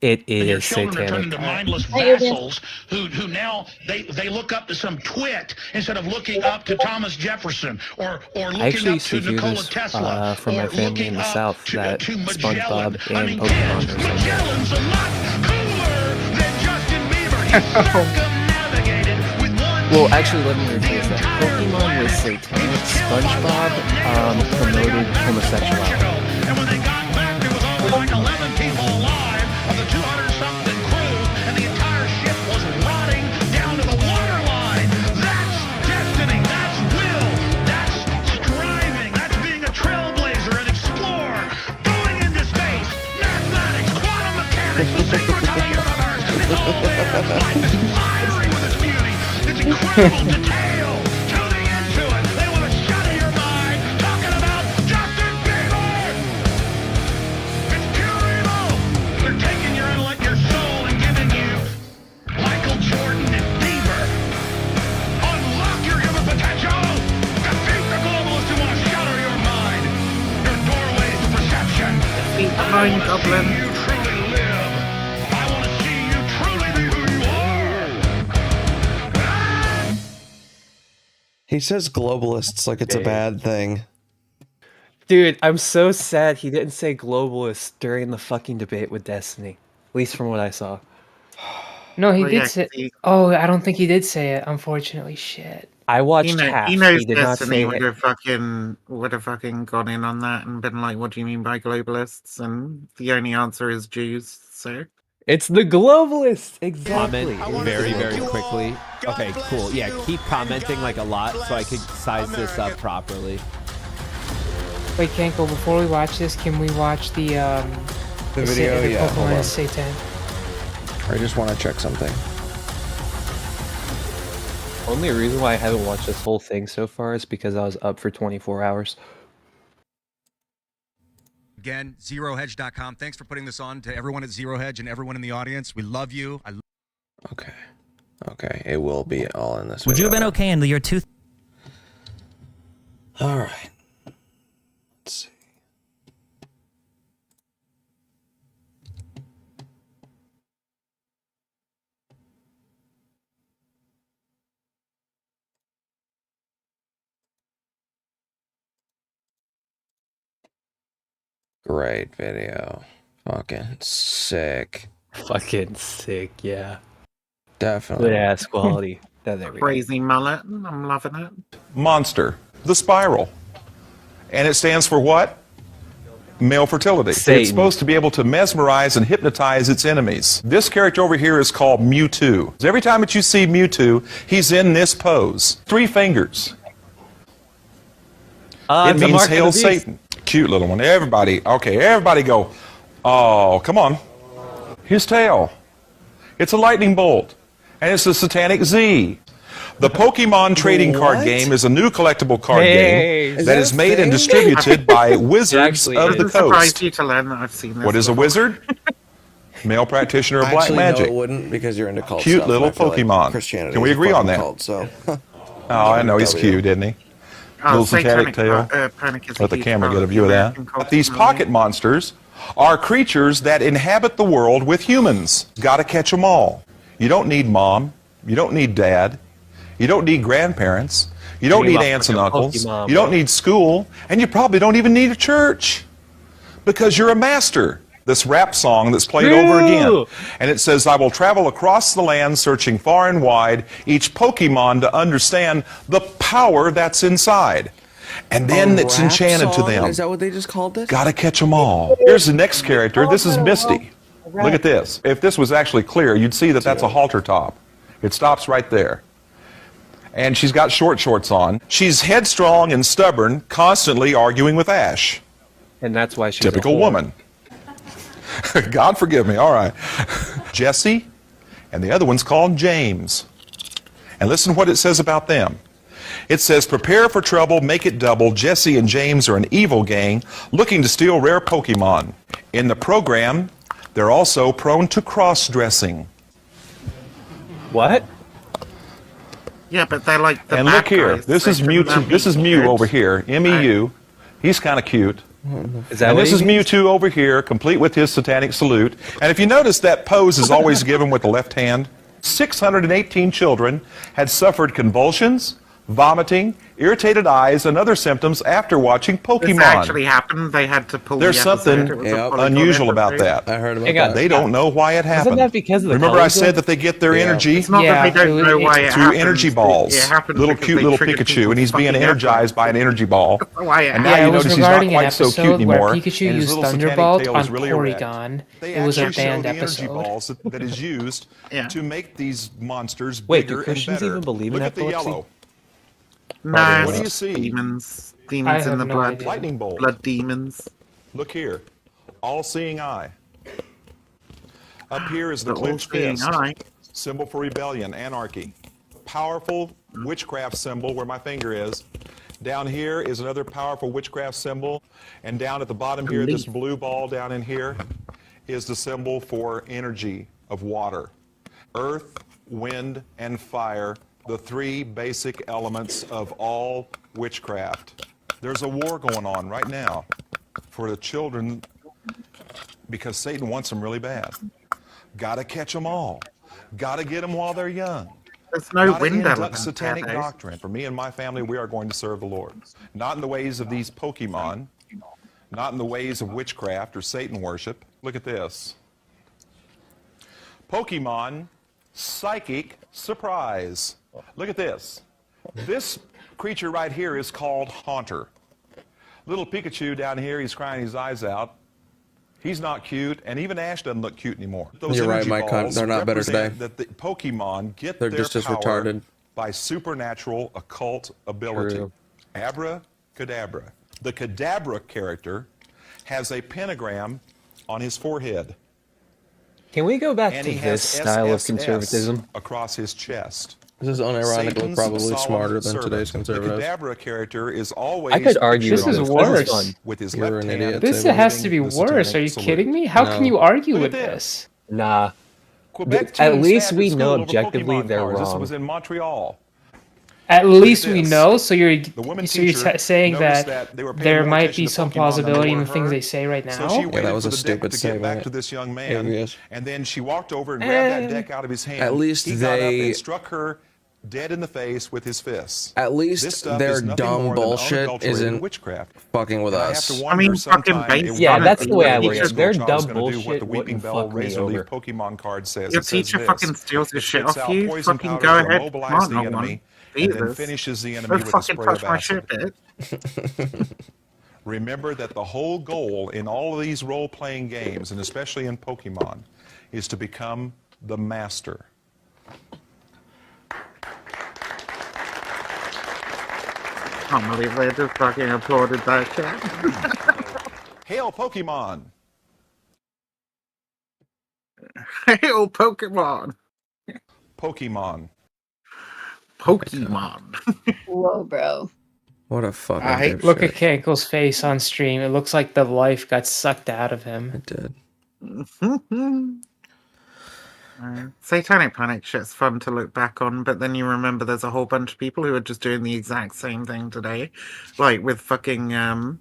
It And your is children are turned satanic. into mindless vassals who now they look up to some twit instead of looking up to Thomas Jefferson or I looking actually up used to to hear Nikola this Tesla from my or family in looking the up South to that Magellan. SpongeBob I and mean, Pokemon kids, are satanic. Magellan's a lot cooler than Justin Bieber. He circumnavigated with one. Well, actually, let me rephrase that. Pokemon was satanic. SpongeBob promoted homosexuality. And when they got back, there was only like 11 people alive of the 200-something crew, and the entire ship was rotting down to the waterline. That's destiny. That's will. That's striving. That's being a trailblazer, an explorer, going into space, mathematics, quantum mechanics, the saber-cutting life is fiery with its beauty, its incredible detail. Tuning into it, they want to shatter your mind. Talking about Justin Bieber. It's pure evil. They're taking your intellect, your soul, and giving you Michael Jordan and Bieber. Unlock your human potential. Defeat the globalists who want to shatter your mind. Your doorways to perception. Defeat the mind goblin. You truly live. I want to see you truly be who you are. He says globalists like it's a bad thing. Dude, I'm so sad he didn't say globalist during the fucking debate with Destiny. At least from what I saw. No, he Well, did yeah, say. 'cause he- Oh, I don't think he did say it. Unfortunately, shit. I watched half. He knows He did not Destiny say would it. have fucking gone in on that and been like, "What do you mean by globalists?" And the only answer is Jews. So It's the globalists! Exactly. Comment very, very quickly. Okay, cool. Yeah, keep commenting like a lot so I could size this up properly. Wait, Kanko, before we watch this, can we watch the video? the Yeah, hold Pokemon on. Satan? I just want to check something. Only reason why I haven't watched this whole thing so far is because I was up for 24 hours. Again, ZeroHedge.com. Thanks for putting this on to everyone at Zero Hedge and everyone in the audience. We love you. Okay. Okay, it will be all in this Would you have video. been okay in the year 2000? All right. Let's see. Great video. Fucking sick. Fucking sick, yeah. Definitely. Good ass quality. There we go. crazy mullet. I'm loving it. Monster, the spiral. And it stands for what? Male fertility. Satan. It's supposed to be able to mesmerize and hypnotize its enemies. This character over here is called Mewtwo. Every time that you see Mewtwo, he's in this pose. 3 fingers. It it's a means mark of hail the beast. Satan. Cute little one. Everybody, okay, everybody go, oh, come on. His tail. It's a lightning bolt. And it's a satanic Z. The Pokemon trading card game is a new collectible card game that is made and distributed by Wizards of the I'm surprised Coast. you to learn that I've seen this. What is a wizard? Male practitioner of black Actually, magic. No, it wouldn't because you're into cult Cute stuff, little and I feel like Pokemon. Christianity Can we is a agree on fucking that? Cult, so. Oh, I know he's W. cute, isn't he? Oh, Little satanic tail. Panic is a Let the huge camera part get a of view of the that. American culture, These really. pocket monsters are creatures that inhabit the world with humans. Gotta catch them all. You don't need mom. You don't need dad. You don't need grandparents. You don't You need look aunts like and a uncles. Pokemon, You don't bro. need school. And you probably don't even need a church. Because you're a master. This rap song that's played over again. And it says, I will travel across the land searching far and wide each Pokemon to understand the power that's inside. And then it's rap enchanted to song? them. Is that what they just called it? Gotta catch them all. Here's the next character. This is Misty. Look at this. If this was actually clear, you'd see that that's a halter top. It stops right there. And she's got short shorts on. She's headstrong and stubborn, constantly arguing with Ash. And that's why she's Typical a whore. woman. God forgive me. All right. Jesse, and the other one's called James. And listen what it says about them. It says, prepare for trouble, make it double. Jesse and James are an evil gang looking to steal rare Pokemon. In the program, they're also prone to cross-dressing. What? Yeah, but they're like the And bad look here, guys. this They is shouldn't Mewtwo. be This is Mew good. over here, MEU. He's kind of cute. Is that And what this he is means? Mewtwo over here, complete with his satanic salute. And if you notice, that pose is always given with the left hand. 618 children had suffered convulsions, vomiting, irritated eyes, and other symptoms after watching This Pokemon. actually happened. They had to pull. There's the episode. something It was a polygon unusual about episode. that. I heard about Hang on. that. They don't know why it happened. Isn't that because of the Remember I colors, said though? that they get their Yeah. energy It's not Yeah, that they don't it know was- why it through happens. energy balls. It happens Little because cute they little triggered Pikachu, people's and he's being fucking energized by an energy ball. Why it And now Yeah, you it was notice he's not regarding an quite so episode cute where anymore. Pikachu and his used little satanic Thunderbolt tail is on really erect. Porygon. They It was a actually show banned the energy episode. balls that is used Yeah. to make these monsters Wait, do bigger Christians and better. even believe in Look at the epilepsy? yellow. No, What do you it's see? demons. I Demons in have the no blood. idea. Lightning bolt. Blood demons. Look here. All-seeing eye. Up here is the The clenched all-seeing fist. eye. symbol for rebellion, anarchy. Powerful witchcraft symbol where my finger is. Down here is another powerful witchcraft symbol. And down at the bottom here, this blue ball down in here is the symbol for energy of water. Earth, wind, and fire, the three basic elements of all witchcraft. There's a war going on right now for the children because Satan wants them really bad. Gotta catch them all. Gotta get them while they're young. There's no Not wind induct element satanic nowadays. doctrine. For me and my family, we are going to serve the Lord. Not in the ways of these Pokemon, not in the ways of witchcraft or Satan worship. Look at this. Pokemon Psychic Surprise. Look at this. This creature right here is called Haunter. Little Pikachu down here, he's crying his eyes out. He's not cute, and even Ash doesn't look cute anymore. Those You're right, energy Mike. balls They're not better today. represent that the Pokemon get They're their just as power retarded. by supernatural occult ability. True. Abracadabra. The Kadabra character has a pentagram on his forehead. Can we go back And to he this has style of SSS conservatism? across his chest. This is unironically Satan's probably solemn smarter than servant. today's conservatives. The Kadabra character is always I could argue This with is this. worse. This is fun. with his You're left an hand. idiot, This Sayba. has to be the worse. satanic Are you salute. kidding me? How can you argue Look with at this? Nah. Quebec At teens least had we the know school of objectively Pokemon they're cards. This wrong. was in Montreal. At least we this. know. So you're The woman so you're teacher saying noticed that they were paying there more might attention be to some Pokemon than plausibility in were the things her. they say right now. So she waited that was for a the stupid deck to get back statement. to this young It man, is. and then she walked over and grabbed that deck out of his hand. At least he got up they- and struck her dead in the face with his fists. At This least stuff their is nothing dumb more than bullshit unadulterated isn't witchcraft. fucking with And I have us. to I wonder mean, fucking sometime base if Yeah, one that's of the way I the look at it. Their child is dumb gonna do what bullshit the Weeping wouldn't Bell fuck me Razor Leaf over. Pokemon card says. Your It says teacher this. fucking steals his It shit spits off out you. poison Fucking powder go to ahead. immobilize Come on, the no enemy, one. and then Jesus. finishes the enemy Don't with a fucking spray touch of my acid. shit, bitch. Remember that the whole goal in all of these role-playing games, and especially in Pokemon, is to become the master. I can't believe they just fucking applauded that shit. Hail Pokemon! Hail Pokemon! Pokemon. Pokemon. Whoa, bro. What a fucking I hate- dipshit. Look at Kankle's face on stream. It looks like the life got sucked out of him. It did. Satanic Panic shit's fun to look back on, but then you remember there's a whole bunch of people who are just doing the exact same thing today. Like with fucking like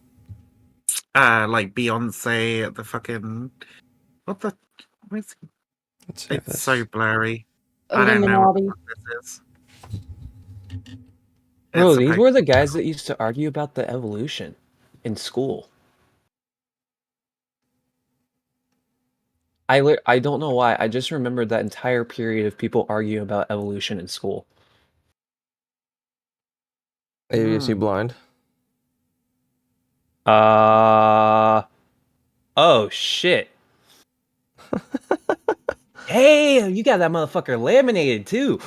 Beyonce at the fucking what the where's Let's see it's this. so blurry. I don't know what the fuck this is. Bro, It's a these pic- were the guys that used to argue about the evolution in school. I don't know why. I just remembered that entire period of people arguing about evolution in school. ABC blind. Oh shit. Hey, you got that motherfucker laminated too.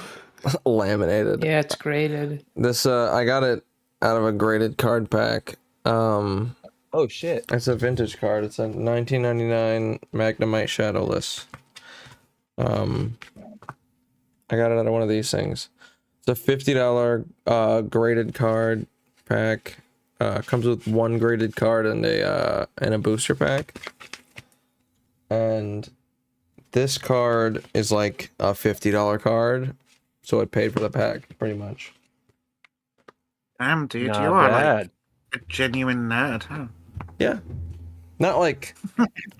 Laminated. Yeah, it's graded. This I got it out of a graded card pack. Oh shit. It's a vintage card. It's a 1999 Magnemite Shadowless. I got it out of one of these things. It's a $50 graded card pack. Comes with one graded card and a booster pack. And this card is like a $50 card, so it paid for the pack pretty much. Damn, dude, Not you are bad. like a genuine nerd, huh? Yeah, not like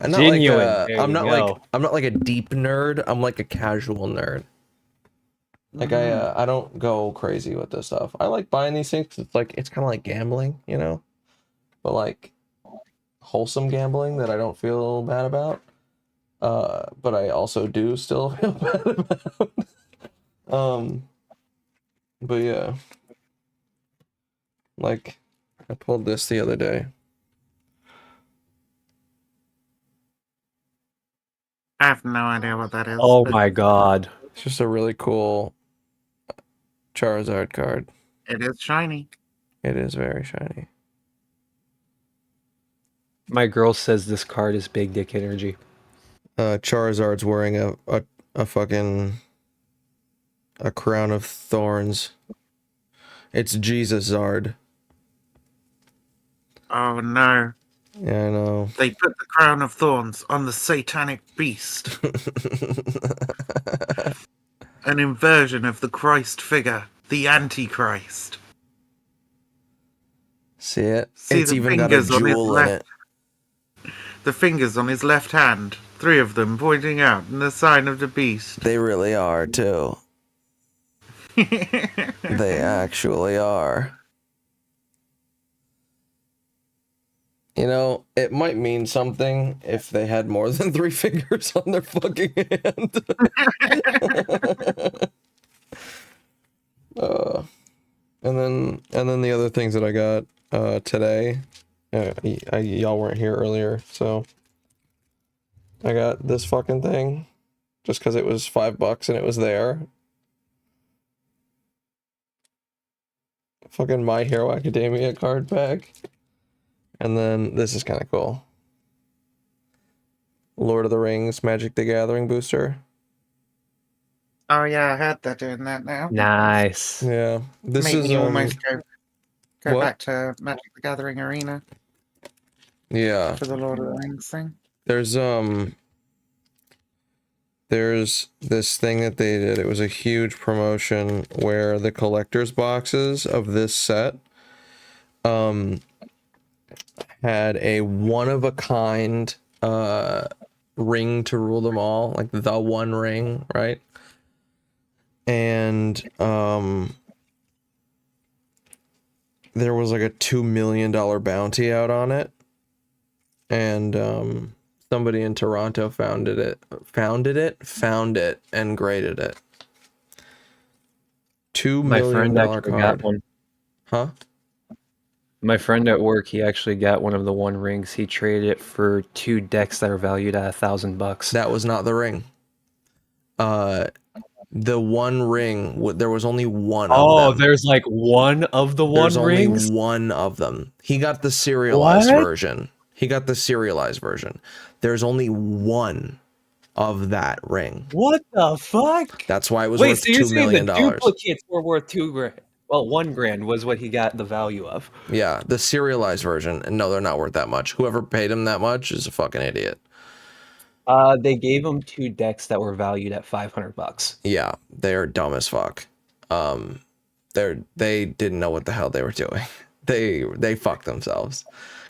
Genuine, there I'm you not go. like I'm not like a deep nerd. I'm like a casual nerd. Like I don't go crazy with this stuff. I like buying these things 'cause it's like it's kind of like gambling, you know, but like wholesome gambling that I don't feel bad about. But I also do still feel bad about. But yeah, like I pulled this the other day. I have no idea what that is. Oh but my god. It's just a really cool Charizard card. It is shiny. It is very shiny. My girl says this card is big dick energy. Charizard's wearing a fucking A crown of thorns. It's Jesus Zard. Oh no. Yeah, I know. They put the crown of thorns on the satanic beast. An inversion of the Christ figure, the Antichrist. See it? See It's the even got a fingers on his jewel in left. it. The fingers on his left hand, 3 of them pointing out in the sign of the beast. They really are, too. They actually are. You know, it might mean something if they had more than 3 fingers on their fucking hand. And then the other things that I got today, y'all weren't here earlier, so I got this fucking thing just because it was $5 and it was there. Fucking My Hero Academia card pack. And then this is kind of cool. Lord of the Rings Magic the Gathering booster. Oh yeah, I heard they're doing that now. Nice. Yeah. This Make is me almost go what? back to Magic the Gathering Arena Yeah. for the Lord of the Rings thing. There's this thing that they did. It was a huge promotion where the collector's boxes of this set had a one-of-a-kind ring to rule them all, like the one ring, right? And there was like a $2 million bounty out on it, and somebody in Toronto found it and graded it. $2 million card. Got one. Huh? My friend at work, he actually got one of the one rings. He traded it for 2 decks that are valued at $1,000. That was not the ring. The one ring, there was only one of them. Oh, there's like one of the one There's rings? only one of them. He got the serialized What? version. He got the serialized version. There's only one of that ring. What the fuck? That's why it was Wait, worth so you're $2 saying million. the duplicates were worth $2 grand? Well, $1 grand was what he got the value of. Yeah, the serialized version. And no, they're not worth that much. Whoever paid him that much is a fucking idiot. They gave him 2 decks that were valued at $500. Yeah, they're dumb as fuck. They didn't know what the hell they were doing. They fucked themselves.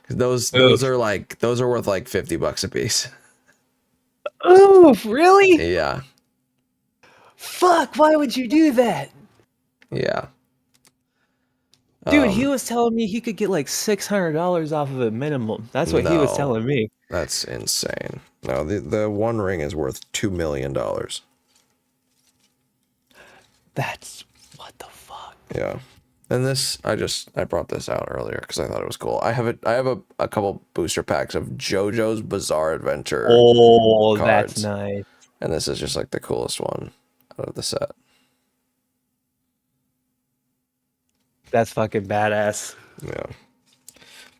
Those are worth like $50 a piece. Oh, really? Yeah. Fuck, why would you do that? Yeah. Dude, he was telling me he could get like $600 off of it minimum. That's what he was telling me. That's insane. No, the one ring is worth $2 million. That's what the fuck. Yeah. And this, I brought this out earlier because I thought it was cool. I have a couple booster packs of JoJo's Bizarre Adventure. Oh, cards, that's nice. And this is just like the coolest one out of the set. That's fucking badass. Yeah.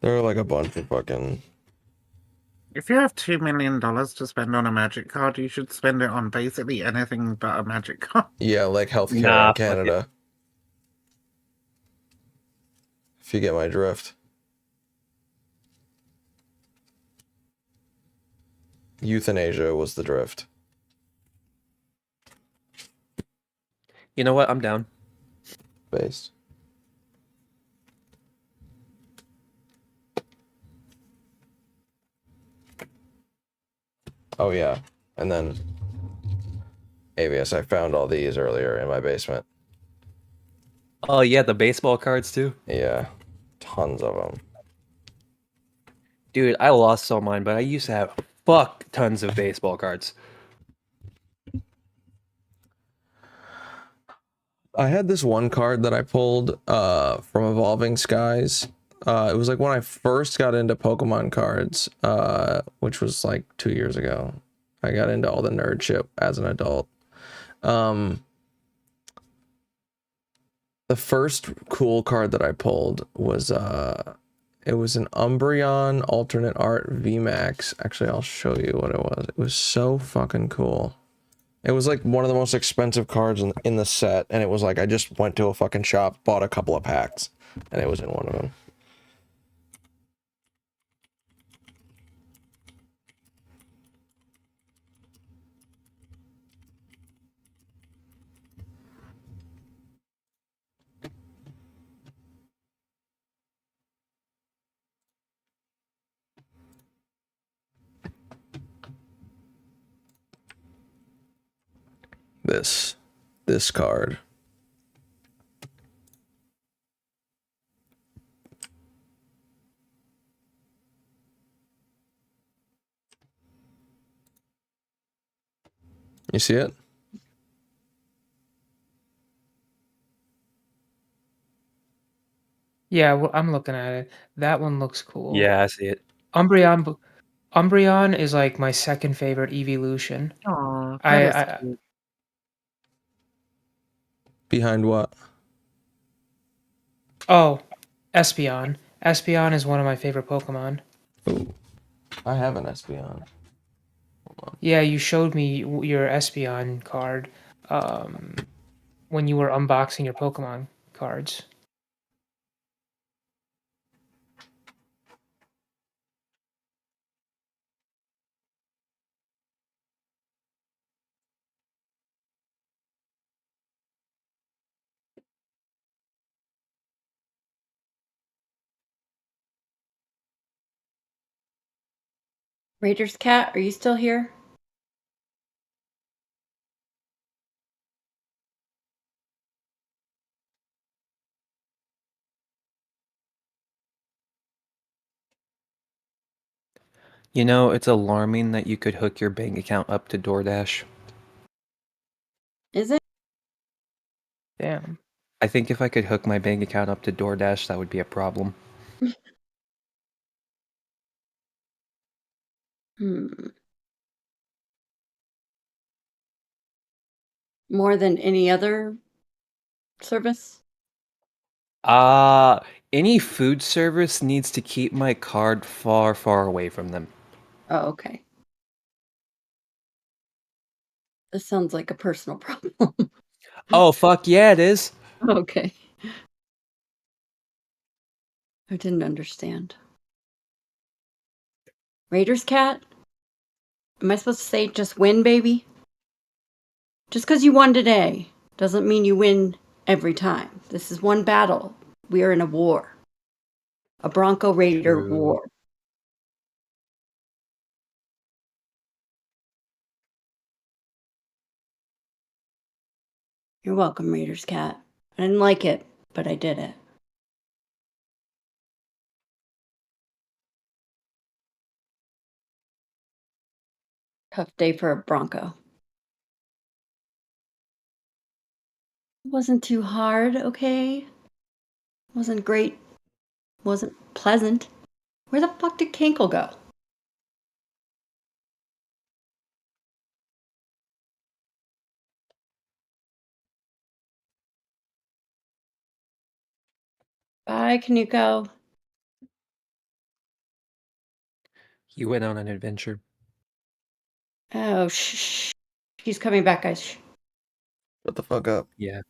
There are like a bunch of fucking... If you have $2 million to spend on a Magic card, you should spend it on basically anything but a Magic card. Yeah, like healthcare in Canada. If you get my drift. Euthanasia was the drift. You know what? I'm down. Based. Oh yeah, and then ABS, I found all these earlier in my basement. Oh yeah, the baseball cards too? Yeah, tons of them. Dude, I lost all mine, but I used to have fuck tons of baseball cards. I had this one card that I pulled from Evolving Skies. It was like when I first got into Pokemon cards, which was like 2 years ago. I got into all the nerd shit as an adult. The first cool card that I pulled was it was an Umbreon alternate art VMAX. Actually, I'll show you what it was. It was so fucking cool. It was like one of the most expensive cards in the set, and it was like I just went to a fucking shop, bought a couple of packs, and it was in one of them. This card. You see it? Yeah, well, I'm looking at it. That one looks cool. Yeah, I see it. Umbreon is like my second favorite evolution. Aw, I Behind what? Oh, Espeon. Espeon is one of my favorite Pokemon. Ooh, I have an Espeon. Yeah, you showed me your Espeon card when you were unboxing your Pokemon cards. Raiders Cat, are you still here? You know, it's alarming that you could hook your bank account up to DoorDash. Is it? Damn. I think if I could hook my bank account up to DoorDash, that would be a problem. More than any other service? Any food service needs to keep my card far, far away from them. Oh, okay. This sounds like a personal problem. Oh, fuck yeah, it is. Okay. I didn't understand. Raiders Cat? Am I supposed to say just win, baby? Just because you won today doesn't mean you win every time. This is one battle. We are in a war. A Bronco Raider True. war. You're welcome, Raiders Cat. I didn't like it, but I did it. Tough day for a Bronco. It wasn't too hard, okay? Wasn't great. Wasn't pleasant. Where the fuck did Cankle go? Bye, Kanuko. He went on an adventure. Oh, shh. He's coming back, guys. Shh. Shut the fuck up. Yeah.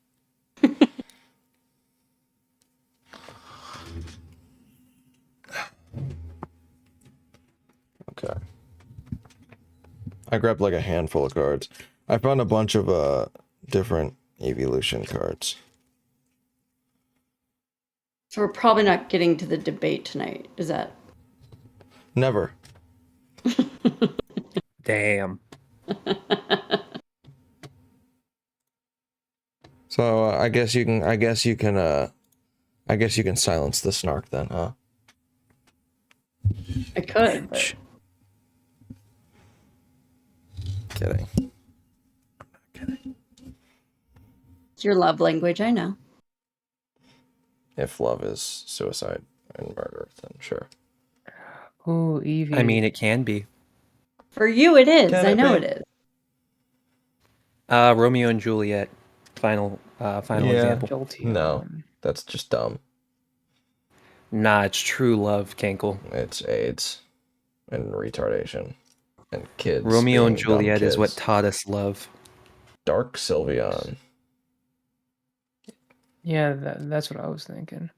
Okay. I grabbed like a handful of cards. I found a bunch of different evolution cards. So we're probably not getting to the debate tonight, is that? Never. Damn. So I guess you can silence the snark then, huh? I could, but... Kidding. It's your love language, I know. If love is suicide and murder, then sure. Ooh, Eevee. I mean, it can be. For you, it is. Can I it know be? it is. Romeo and Juliet. Final example. No, that's just dumb. Nah, it's true love, Cankle. It's AIDS and retardation and kids. Romeo and being dumb Juliet is what kids. taught us love. Dark Sylveon. Yeah, that's what I was thinking.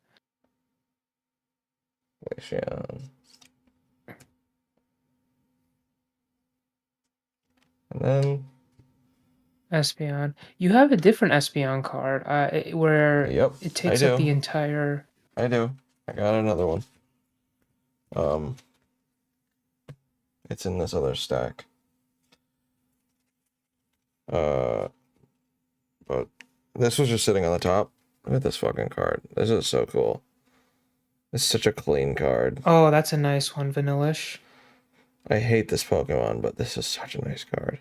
Glaceon. And then Espeon. You have a different Espeon card, where it takes up the entire. I do. I got another one. It's in this other stack. But this was just sitting on the top. Look at this fucking card. This is so cool. It's such a clean card. Oh, that's a nice one, Vanillish. I hate this Pokemon, but this is such a nice card.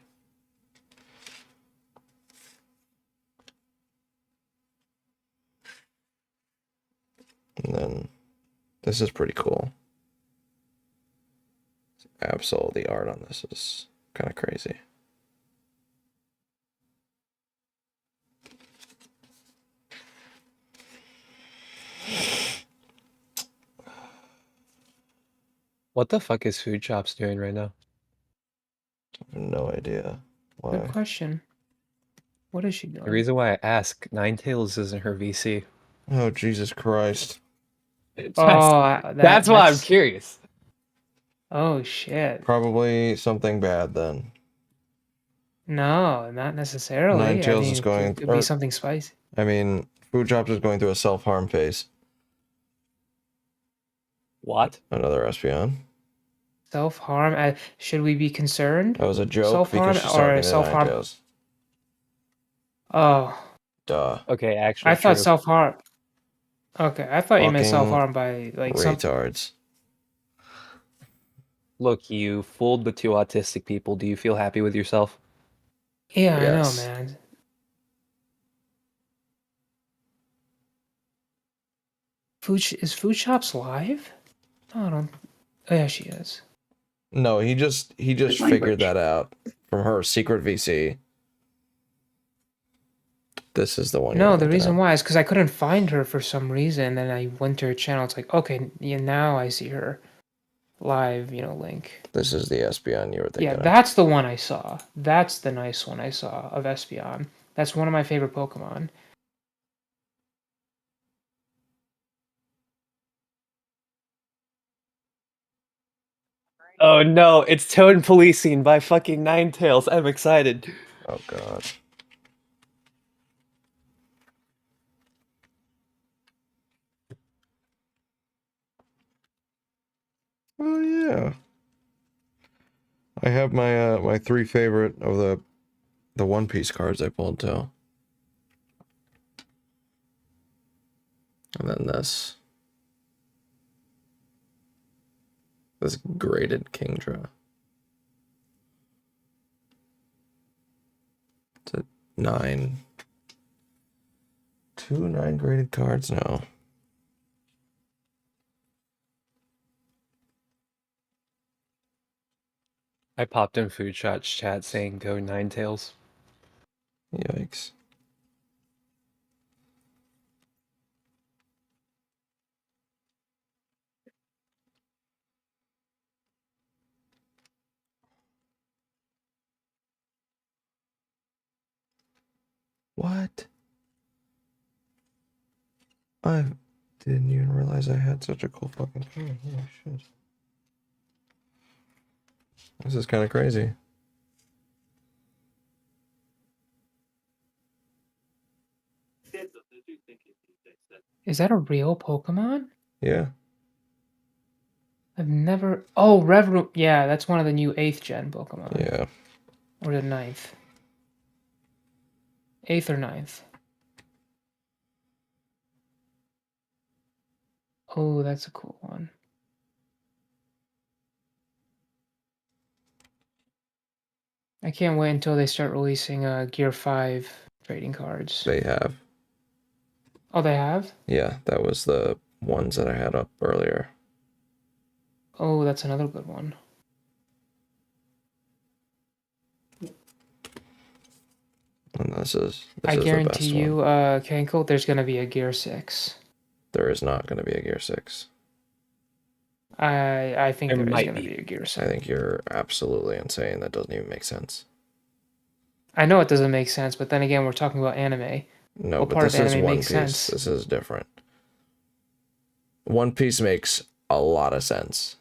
And then this is pretty cool. Absol, the art on this is kind of crazy. What the fuck is Food Chops doing right now? I have no idea. Why? Good question. What is she doing? The reason why I ask, Ninetales isn't her VC. Oh, Jesus Christ. That's why I'm curious. Oh, shit. Probably something bad then. No, not necessarily. Ninetales is going... It could be something spicy. I mean, Food Chops is going through a self-harm phase. What? Another Espeon. Self-harm? Should we be concerned? That was a joke Self-harm because she's talking or to self-harm? Ninetales. Oh. Duh. Okay, actually, I thought true. self-harm. Okay, I thought you meant Fucking self-harm by like some. retards. Look, you fooled the two autistic people. Do you feel happy with yourself? Yeah, Yes. I know, man. Is Food Shops live? Oh, I don't. Oh, yeah, she is. No, he just figured that out from her secret VC. This is the one. No, the reason why is because I couldn't find her for some reason, and I went to her channel. It's like, okay, yeah, now I see her live, link. This is the Espeon you were thinking Yeah, of. that's the one I saw. That's the nice one I saw of Espeon. That's one of my favorite Pokemon. Oh no, it's Toad Policing by fucking Ninetales. I'm excited. Oh god. Oh yeah. I have my my three favorite of the One Piece cards I pulled too. And then this graded Kingdra. It's a 9. 2 9 graded cards now. I popped in Food Shots chat saying go Ninetales. Yikes. What? I didn't even realize I had such a cool fucking card. Holy shit. This is kind of crazy. Is that a real Pokemon? Yeah. I've never. Oh, Revroom. Yeah, that's one of the new 8th gen Pokemon. Yeah. Or the 9th. 8th or 9th. Oh, that's a cool one. I can't wait until they start releasing Gear 5 trading cards. They have. Oh, they have? Yeah, that was the ones that I had up earlier. Oh, that's another good one. And this is I the guarantee best you, one. Cankle, there's going to be a Gear 6. There is not going to be a Gear 6. I think There there is might going to be. be a Gear 6. I think you're absolutely insane. That doesn't even make sense. I know it doesn't make sense, but then again, we're talking about anime. No, What but part this of is anime One makes Piece. sense? This is different. One Piece makes a lot of sense.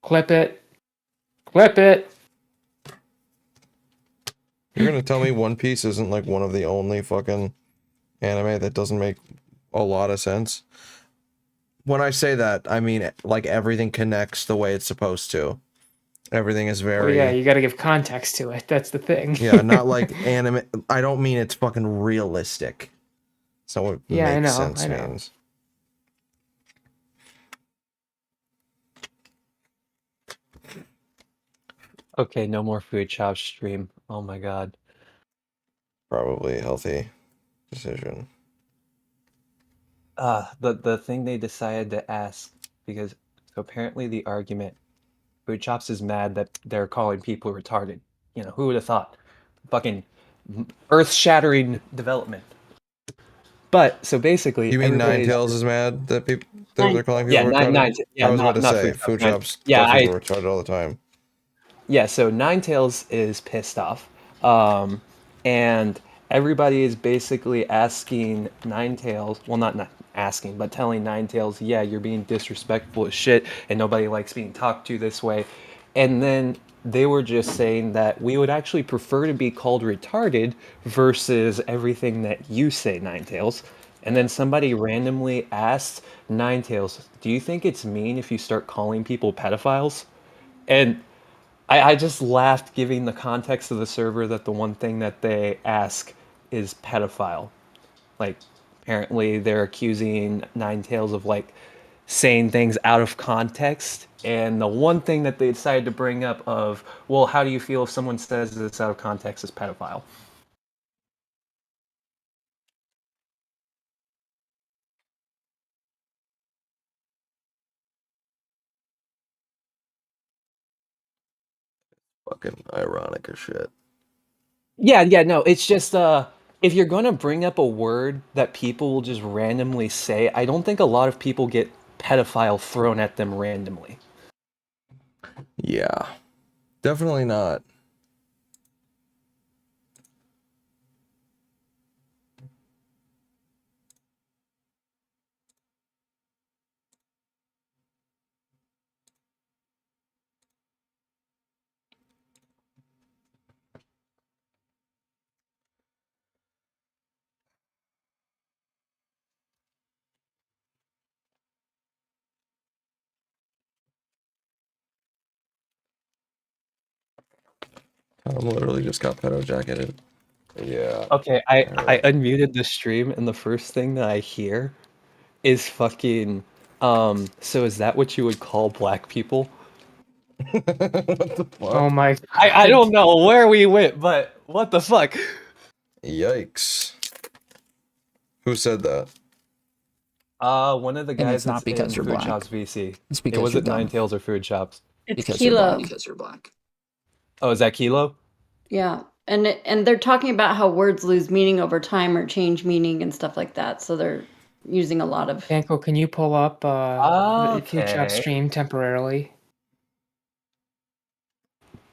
Clip it. Clip it. You're gonna tell me One Piece isn't like one of the only fucking anime that doesn't make a lot of sense? When I say that, I mean like everything connects the way it's supposed to. Everything is Well, very yeah, you got to give context to it. That's the thing. yeah, not like anime. I don't mean it's fucking realistic. So what Yeah, I makes know, sense I know. means. Okay, no more food chop stream. Oh my god. Probably a healthy decision. The thing they decided to ask, because so apparently the argument, Food Chops is mad that they're calling people retarded. You know, who would have thought? Fucking earth-shattering development. But so basically, You mean everybody's Ninetales is mad that people they're calling people yeah, retarded? yeah, I was about to not say Food Food Chops, Chops yeah, calls people retarded all the time. Yeah, so Ninetales is pissed off. And everybody is basically asking Ninetales, well, not asking, but telling Ninetales, yeah, you're being disrespectful as shit, and nobody likes being talked to this way. And then they were just saying that we would actually prefer to be called retarded versus everything that you say, Ninetales. And then somebody randomly asked Ninetales, do you think it's mean if you start calling people pedophiles? And I just laughed, giving the context of the server that the one thing that they ask is pedophile. Like, apparently they're accusing Ninetales of like saying things out of context, and the one thing that they decided to bring up of, well, how do you feel if someone says this out of context is pedophile? Fucking ironic as shit. Yeah, no, it's just if you're gonna bring up a word that people will just randomly say, I don't think a lot of people get pedophile thrown at them randomly. Yeah. Definitely not. Tom literally just got pedo jacketed. Yeah. Okay, I unmuted the stream, and the first thing that I hear is fucking so is that what you would call black people? What the fuck? Oh my I don't know where we went, but what the fuck? Yikes. Who said that? One of the And guys it's not that's because in you're Food black. Chops VC. It's It because was you're it dumb. Ninetales or Food Chops? It's Because Kilo. you're dumb. Because you're black. Oh, is that Kilo? Yeah, and they're talking about how words lose meaning over time or change meaning and stuff like that. So they're using a lot of. Danko, can you pull up the Food Chop Okay. stream temporarily?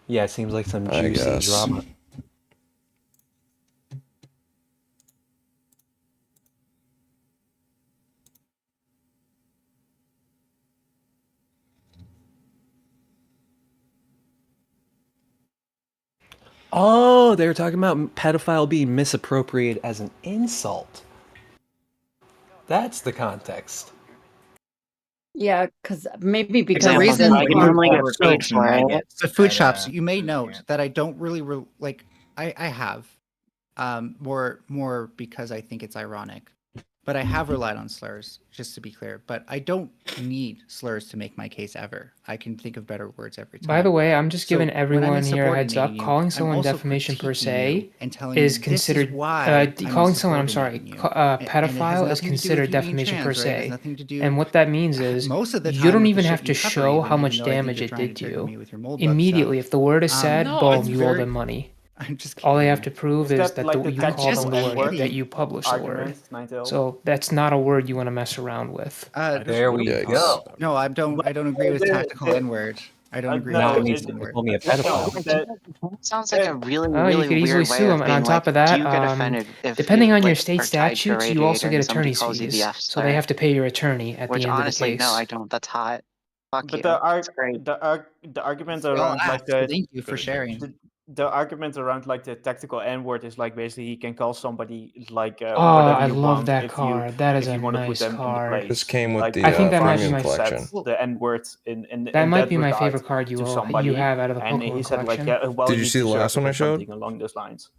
Yeah, it seems like some I juicy guess. drama. Oh, they were talking about pedophile being misappropriated as an insult. That's the context. Yeah, because maybe because The reason it's you harmful. get so mad the food But, shops, you may note that I don't really like. I have more because I think it's ironic, but I have relied on slurs, just to be clear. But I don't need slurs to make my case ever. I can think of better words every time. By the way, I'm just So giving when I'm everyone here a heads up. insubordinating you, Calling I'm someone also defamation per critiquing se you and telling you is this is considered why I'm calling someone. I'm sorry, insubordinating you. And it has pedophile is nothing to do with considered you being defamation per trans, right? It has se. nothing to do. And what that means is Most of the you time don't with the even shit have you to cover, show even how much though I think damage you're it trying did to to trigger you. me with your mold bug Immediately, stuff. if the word is said, No, boom, it's you owe very- them money. I'm just All they kidding. have to prove Is is that that like the, the you called them the N-word word, that you published the word. arguments, Ninetales? So that's not a word you want to mess around with. There we go. No, I don't agree with tactical N-word. I don't agree Now with he using needs the to word. call me a pedophile. That sounds like a really, Oh, you really could easily weird sue way them. of And on being top like, of that, do you get offended if depending you on your like state are tied to a statutes, you also radiator get and somebody attorney's calls you the fees. F So they slur? have to pay your attorney at Which the end of the honestly, case. no, I don't. That's hot. Fuck But you. the great. argument Well, around like thank you for sharing. the argument around like the tactical N word is like basically he can call somebody like Oh, whatever I you love want that if card. That is you a want to put nice them in the card. place. This came with Like, the I think that might be premium my collection. said the N word in That might that be my regard favorite card to you somebody, have out of the and Pokemon he said like, collection. yeah, well, Did you see the last one I showed? Something along those lines.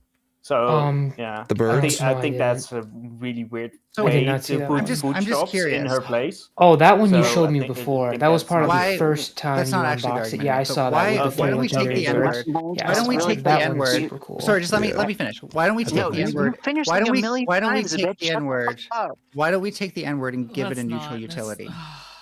So yeah, The birds? I No, I think didn't. that's a really weird So- I did way not see to that put one. food I'm just shops in curious. her place. Oh, that one you So showed I me think before. That was that's part of Why- the first time that's you not actually the unboxed it. argument, Yeah, I but saw why- that with the why three don't we take legendary the N birds. word? Yeah, Why I don't saw we that. take the That N one word? is super cool. Sorry, just let Yeah. me finish. Why don't we take the No, N you word? finished Why like don't a we million why don't we times, take bitch. the Shut N word? up. Why don't we take the N word and give it a neutral utility?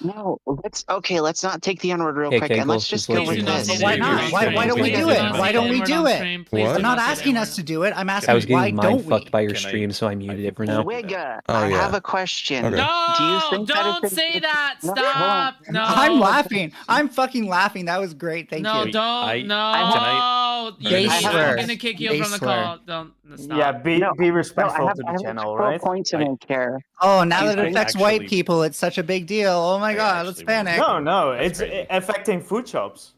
No, let's not take the N word real Hey, quick, and let's Cankle, just just go let with you know. this. Why not? Why don't we do it? Why don't we do it? What? I'm not asking us to do it. I'm I asking was why getting don't mind we? fucked by your stream, so I muted it for now. Wigga, Oh, I yeah. have a question. Okay. Do you No, think that don't if say that. No, Stop. hold on. No. I'm laughing. I'm fucking laughing. That was great. Thank No, you. don't. No. I'm gonna kick you from the call. Don't. Stop. Yeah, be respectful to I the have channel, a right? point to make here. Oh, now Do you that it think- affects white people, it's such a big deal. Oh my god, let's panic. No, it's affecting food shops,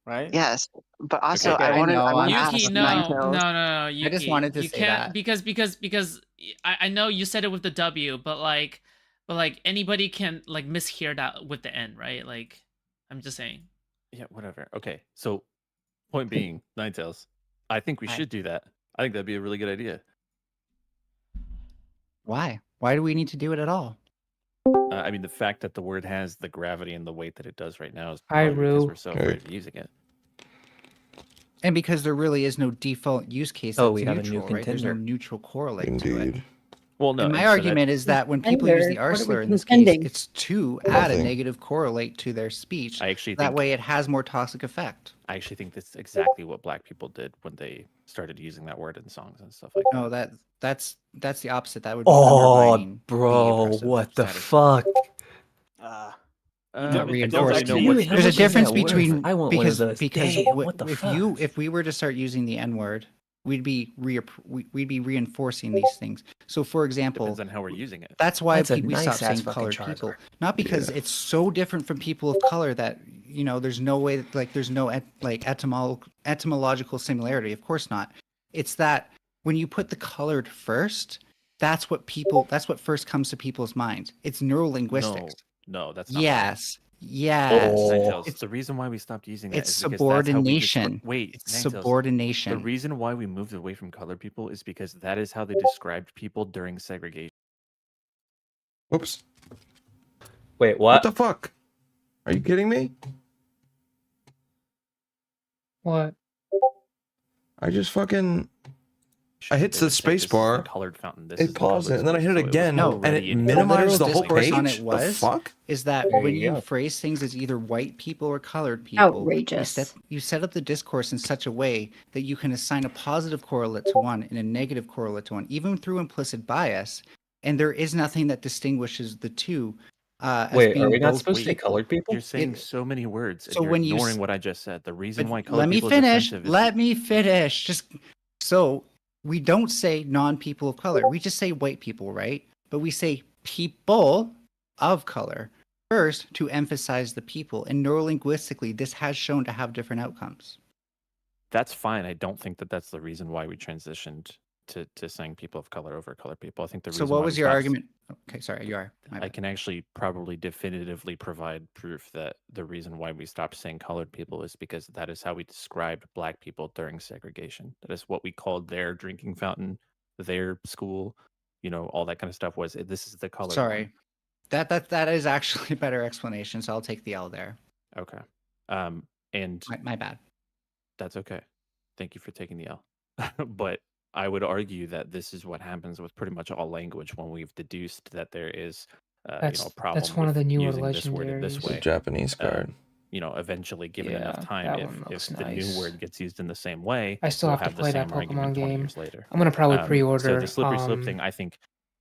right? Yes, but also Okay, I want to Yuki, ask no, Yuki. I just wanted to you say can't, that. because I know you said it with the W, but like anybody can like mishear that with the N, right? Like, I'm just saying. Yeah, whatever. Okay, so point being, Ninetales, I think we should do that. I think that'd be a really good idea. Why? Why do we need to do it at all? I mean, the fact that the word has the gravity and the weight that it does right now is Hi, probably because Rue. we're so afraid of using it. And because there really is no default use case Oh, that's we have a new neutral, right? There's no contender. neutral correlate to it. Well, no. And my and so argument is that when people use the Contender? R What are we slur in this case, contending? it's to add a Nothing. negative correlate to their speech. I actually That think way it has more toxic effect. I actually think that's exactly what Black people did when they started using that word in songs and stuff like that. No, that's the opposite. That would be Oh, undermining the bro, oppressive what the status. fuck? Not I don't reinforced. really know what's There's a what's difference that word. between I want one of those. because Damn, what the fuck? if we were to start using the N word, we'd be reinforcing these things. So, for example, Depends on how we're using it. that's why That's a we nice-ass stopped saying fucking colored Charizard. people, not because it's so different from people of color that there's no way that, like there's no etymological similarity. Of course not. It's that when you put the colored first, that's what first comes to people's minds. It's neurolinguistics. No, that's not. Yes. Right. Yes. Ninetales, It's the reason why we stopped using that it's is because that's how we subordination. wait, It's Ninetales, subordination. The reason why we moved away from colored people is because that is how they described people during segregation. Whoops. Wait, What what? the fuck? Are you kidding me? What? I just fucking... I hit the space bar, Colored fountain. This it is the paused colored it, and then I hit switch, it so was again, No, and already it in minimized the literal whole discourse on page? it was The fuck? is that There when you you go. phrase things as either white people or colored people, Outrageous. you set up the discourse in such a way that you can assign a positive correlate to one and a negative correlate to one, even through implicit bias. And there is nothing that distinguishes the two. As Wait, being are we not both supposed to say equal. colored people? You're saying so many words, and So you're when you ignoring s- what I just said. The reason But why colored let me people is finish. offensive is Let me finish. Just so we don't say non-people of color. We just say white people, right? But we say people of color first to emphasize the people. And neurolinguistically, this has shown to have different outcomes. that's fine. I don't think that that's the reason why we transitioned to saying people of color over colored people. I think the So reason what why was we your stopped- argument? Okay, sorry, you are. My I bad. can actually probably definitively provide proof that the reason why we stopped saying colored people is because that is how we described Black people during segregation. That is what we called their drinking fountain, their school, all that kind of stuff. Was this is the color? Sorry. That is actually a better explanation, so I'll take the L there. Okay. And my bad. That's okay. Thank you for taking the L. But I would argue that this is what happens with pretty much all language when we've deduced that there is a problem. That's one of the newer using this word in this legendaries. way. The Japanese card. Eventually, given Yeah, enough time, that if one looks the new nice. word gets used in the same way, I still we'll have to the play that same argument Pokemon 20 game. years later. I'm gonna probably So pre-order. the slippery slope thing, I think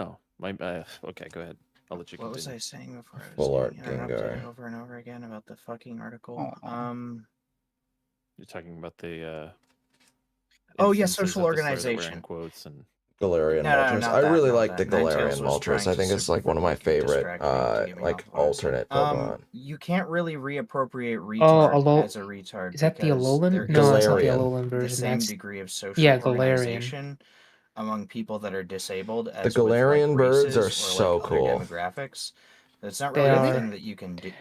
No. My okay, go ahead. I'll let you continue. What was I saying before I was Full art getting interrupted Gengar. over and over again about the fucking article? You're talking about the Oh yeah, instances social of the slur that were in organization. quotes and Galarian Moltres. not I that, really not like that. the Ninetales Galarian was Moltres. trying I to think it's like one of my superficially favorite distract me to get me like off course. alternate Pokemon. You can't really reappropriate Oh, retard as a retard is that the because there Alolan? No, it's not the isn't Alolan the version. same That's degree of social yeah, Galarian. organization among people that are disabled The as with like Galarian birds are races or so like other cool. demographics. It's not They really a are. thing that you can do.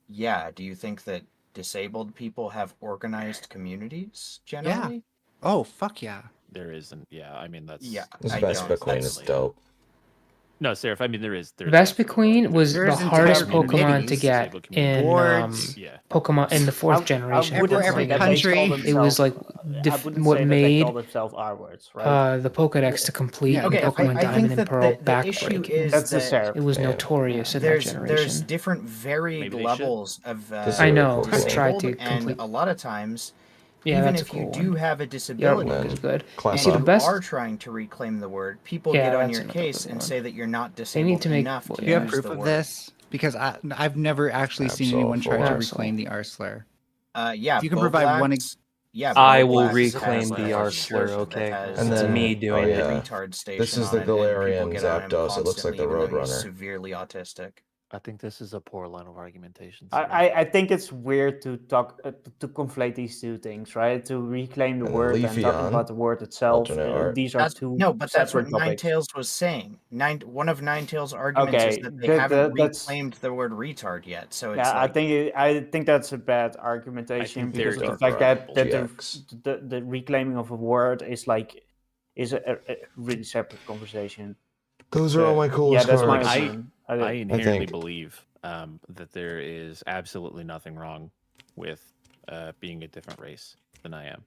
Yeah, do you think that disabled people have organized communities generally? Yeah. Oh, fuck yeah. there isn't. Yeah, I mean that's Yeah, This I Vespa don't. Queen is That's dope. No, Seraph, I mean, there's Vespiquen was the There's hardest entire Pokemon to communities, get in boards. Pokemon in the fourth generation. I wouldn't For say every that they call country. It was themselves. like I wouldn't what say that they made call themselves R-words, right? the Pokedex to complete Yeah, in Okay, Pokemon I Diamond think and that Pearl the issue backbreaking. is That's the that Seraph. It was notorious in that there's generation. different varying Maybe they should. levels of I know. I tried disabled, to and complete. a lot of times, Yeah, even that's a if you cool do one. have a The disability artwork is good. You and see, the you best. are trying to reclaim the word, people Yeah, get on that's your another case good and one. say that you're not They disabled need to make. enough to Do you have use proof the of word. this? Because I've never actually seen anyone try to Absol. reclaim the R slur. Yeah, If you can provide one. Yeah, I will Boblax reclaim has the a R shirt slur, okay? that has, And it's me doing it. retard station This is the on it, and people Galarian get on him Zapdos. It looks like the constantly, even though he's Roadrunner. severely autistic. I think this is a poor line of argumentation. I think it's weird to talk to conflate these two things, right? To reclaim the And word and talking Leafeon, about the word itself. alternate art. These are two No, but that's what separate topics. Ninetales was saying. One of Ninetales' arguments is Okay, that they haven't that's reclaimed the word retard yet. So it's yeah. like, I think that's a bad argumentation because the fact that the reclaiming of a word is a really separate conversation. Those are all my coolest Yeah, that's my cards. opinion. I inherently think. believe that there is absolutely nothing wrong with being a different race than I am,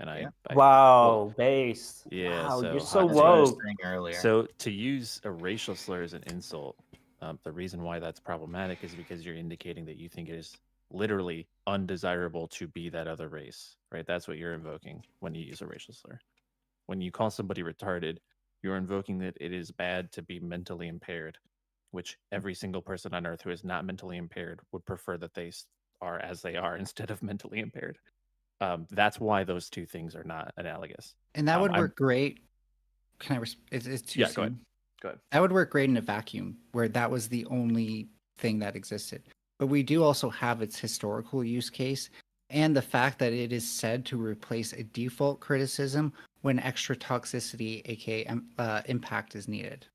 and I Wow, based. yeah, Wow, so you're so that's what I was woke. saying earlier. So to use a racial slur as an insult, the reason why that's problematic is because you're indicating that you think it is literally undesirable to be that other race, right? That's what you're invoking when you use a racial slur. When you call somebody retarded, you're invoking that it is bad to be mentally impaired, which every single person on earth who is not mentally impaired would prefer that they are as they are instead of mentally impaired. That's why those two things are not analogous. And that would work great. Can I? It's too Yeah, soon. go ahead. Go ahead. That would work great in a vacuum where that was the only thing that existed. But we do also have its historical use case and the fact that it is said to replace a default criticism when extra toxicity, aka impact, is needed.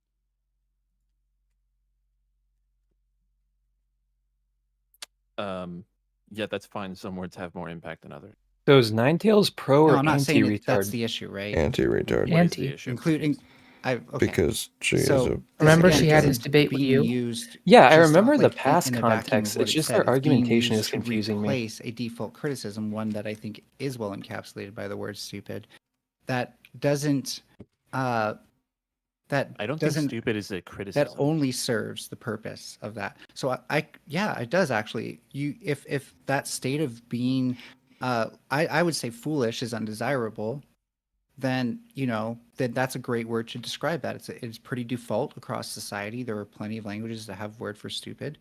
Yeah, that's fine. Some words have more impact than others. So is Ninetales pro No, or I'm not saying anti-retard? that's the issue, right? Anti-retard. What is the issue? Including, okay. Because she is So a. this, Remember again, she had isn't this debate with being you? used Yeah, I just remember the like past in a vacuum of context. what It's it just said. their It's being argumentation used is to confusing me. replace a default criticism, one that I think is well encapsulated by the word "stupid," that doesn't. That I don't doesn't, think stupid is a criticism. that only serves the purpose of that. So yeah, it does actually. If that state of being, I would say foolish is undesirable, then then that's a great word to describe that. It's pretty default across society. There are plenty of languages that have word for stupid.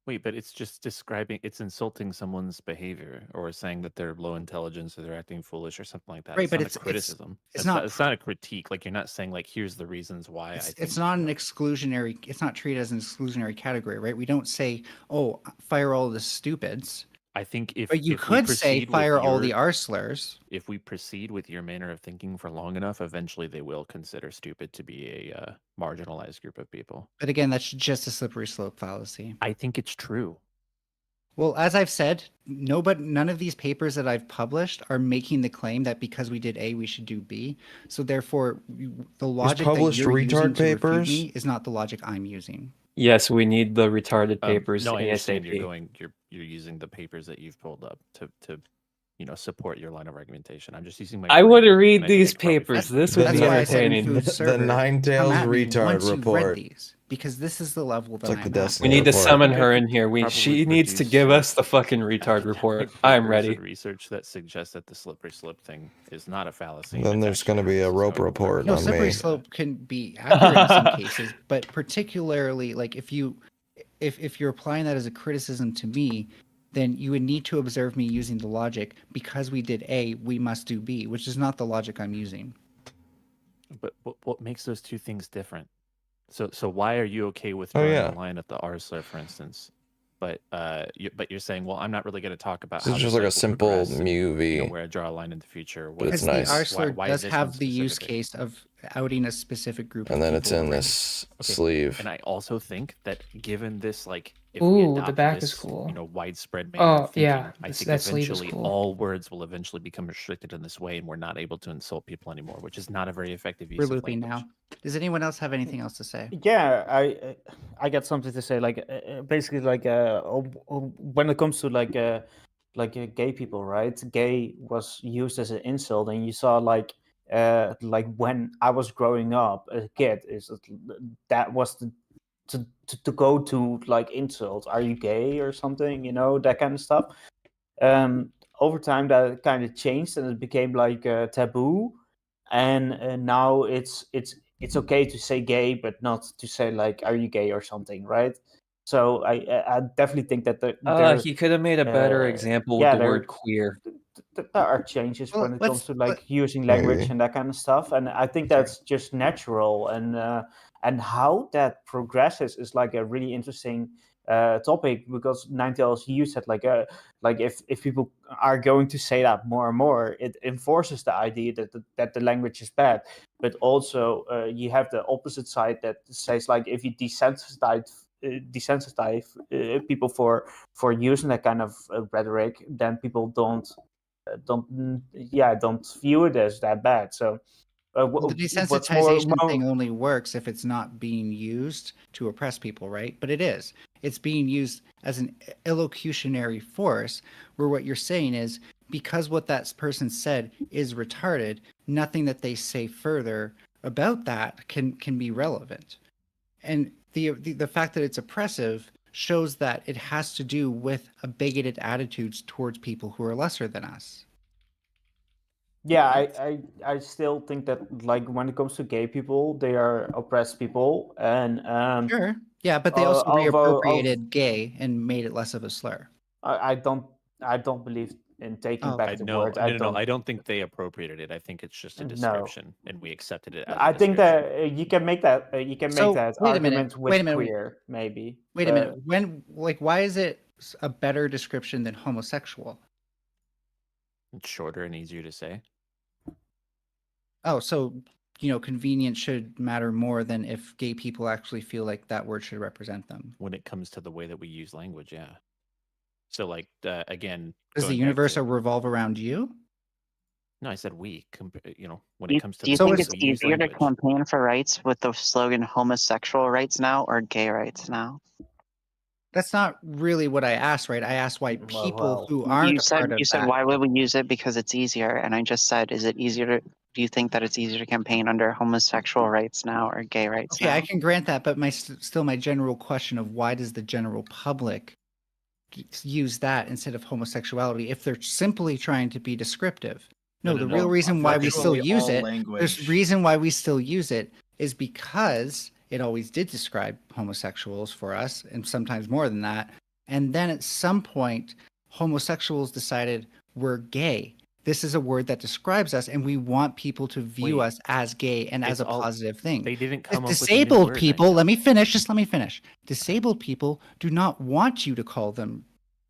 Wait, but it's just describing, it's insulting someone's behavior or saying that they're low intelligence or they're acting foolish or something like that. Right, it's but not it's a criticism. it's not It's not a critique. Like you're not saying like here's the reasons why I think. It's not an exclusionary. It's not treated as an exclusionary category, right? We don't say, "Oh, fire all the stupids." I think if But you if we could say, proceed with "Fire all the your- R slurs." If we proceed with your manner of thinking for long enough, eventually they will consider stupid to be a marginalized group of people. But again, that's just a slippery slope fallacy. I think it's true. Well, as I've said, none of these papers that I've published are making the claim that because we did A, we should do B. So therefore, the logic that published you're using retard to refute papers? me is not the logic I'm using. Yes, we need the retarded papers No, I understand ASAP. you're using the papers that you've pulled up to support your line of argumentation. I'm just using my. I would brain, read and I think these it probably papers. sounds This like- would be That's why I said in entertaining. food The server, Ninetales come at me retard once you've report. read these, because this is the level that like I'm the at. Destiny We need to report. summon her in here. Probably She needs to produce, give like, us the fucking retard report. papers I'm ready. and research that suggests that the slippery slope thing is not a fallacy. Then it's there's actually going to be a rope report No, on slippery me. slope can be accurate in some cases, but particularly like if you're applying that as a criticism to me, then you would need to observe me using the logic because we did A, we must do B, which is not the logic I'm using. But what makes those two things different? So why are you okay with Oh, drawing yeah. a line at the R slur, for instance? But you're saying, well, I'm not really going to talk about. This how is the just like a cycle simple progressed and, movie. where I draw a line in the future. But it's Because nice. the R slur Why does this one have the use specifically? case of outing a specific group And of then it's people in already. this Okay, sleeve. And I also think that given this, like, if we Ooh, adopt the back this, is cool. widespread Oh, manner of thinking, yeah, I think that sleeve is eventually cool. all words will eventually become restricted in this way, and we're not able to insult people anymore, which is not a very effective We're use of looping language. now. Does anyone else have anything else to say? Yeah, I got something to say. Like basically, like when it comes to like gay people, right? Gay was used as an insult, and you saw like when I was growing up as a kid, that was to go to like insult. Are you gay or something? You know, that kind of stuff. Over time, that kind of changed, and it became like taboo. And now it's okay to say gay, but not to say like "Are you gay?" or something, right? So I definitely think that He could have made a better example with the word queer. there are changes Well, when it comes to like let- using language Maybe. and that kind of stuff, and I think that's just natural. And how that progresses is like a really interesting topic, because Ninetales used it like if people are going to say that more and more, it enforces the idea that the language is bad. But also you have the opposite side that says like if you desensitize people for using that kind of rhetoric, then people don't view it as that bad. So the what's more, desensitization thing only works if it's not being used to oppress people, right? But it is. It's being used as an illocutionary force, where what you're saying is because what that person said is retarded, nothing that they say further about that can be relevant. And the fact that it's oppressive shows that it has to do with a bigoted attitudes towards people who are lesser than us. yeah, I still think that like when it comes to gay people, they are oppressed people, and Sure. Yeah, but they also reappropriated gay and made it less of a slur. I don't believe in taking back the No, word. no, I don't think they appropriated it. I think it's just a No. description, and we accepted it as a I think description. that you can make that So, wait a minute, argument with wait a minute, queer, maybe. Wait a minute. Why is it a better description than homosexual? It's shorter and easier to say. Oh, so convenience should matter more than if gay people actually feel like that word should represent them. When it comes to the way that we use language, yeah. So like again, Does the going back universe to- revolve around you? No, I said we. When Do it you, comes to do you the think way it's that we use easier to language, campaign for rights with the slogan homosexual rights now or gay rights now? That's not really what I asked, right? I asked why people who aren't You said part of you said that. why would we use it because it's easier, and I just said, is it easier to? Do you think that it's easier to campaign under homosexual rights now or gay rights Okay, now? I can grant that, but still my general question of why does the general public use that instead of homosexuality if they're simply trying to be descriptive? No, the real reason why we still use it, there's reason why we still use it is because it always did describe homosexuals for us, and sometimes more than that. And then at some point, homosexuals decided we're gay. This is a word that describes us, and we want people to view us as gay and as a positive thing. They didn't come up with a new Disabled word, people, let me finish. Just let me finish. Disabled people do not want you to call them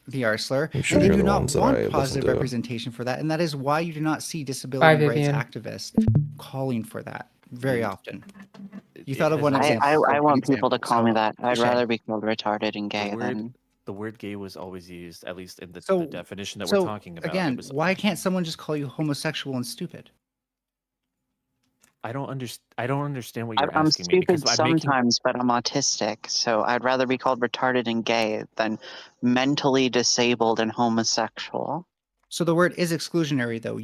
the R slur, I'm sure and they you're do the not ones that I want listen positive to. representation for that, and that is why you do not see disability rights Vivian. activists calling for that very often. You thought of one I, example. I One want people to example. call me So, that. I'd touche. rather be called retarded and gay than. the word gay was always used, at least in the So definition that we're talking about. Again, It was, why can't someone just call you homosexual and stupid? I don't understand what you're I'm asking me because stupid I'm making. sometimes, but I'm autistic, so I'd rather be called retarded and gay than mentally disabled and homosexual. So the word is exclusionary, though.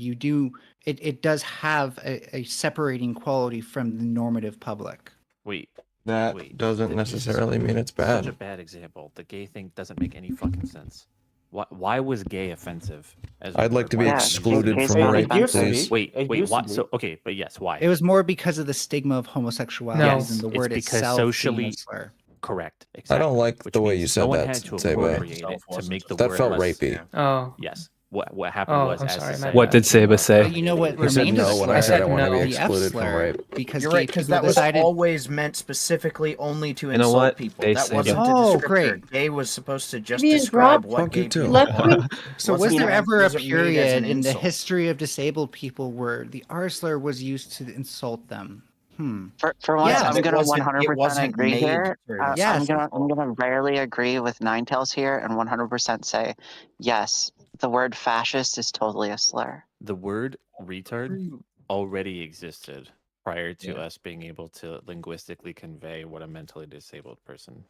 It does have a separating quality from the normative public. Wait. That doesn't necessarily mean it's Such a bad. bad example. The gay thing doesn't make any fucking sense. Why was gay offensive? I'd like to be excluded from rape, please. Wait. Why? So okay, but yes, why? It was more because of the stigma of homosexuality Yes, than the it's word because itself socially being a slur. correct. I Exactly. don't like Which the way means you said no one that, had to Seba. appropriate it to make the That word felt less. rapey. Oh. Yes. What happened Oh, was I'm as sorry, society- What did Seba say? But you know what He said remained a no when I slur? said I want to be The F excluded from slur, rape. because You're gay right, because people that was decided. always meant specifically only to You know insult what? people. They That say wasn't that. a Oh, descriptor. great. Gay was supposed to just Vivian, describe drop- what Fuck gay you too. people Let's are. win. So was Wasn't there meant- ever a wasn't made as period an in the insult. history of disabled people where the R slur was used to insult them? For once, Yeah, I'm it gonna wasn't- it 100% wasn't agree made here. for I'm gonna rarely agree with Ninetales here, and 100% say yes. The word fascist is totally a slur. The word retard already existed prior to Yeah. us being able to linguistically convey what a mentally disabled person.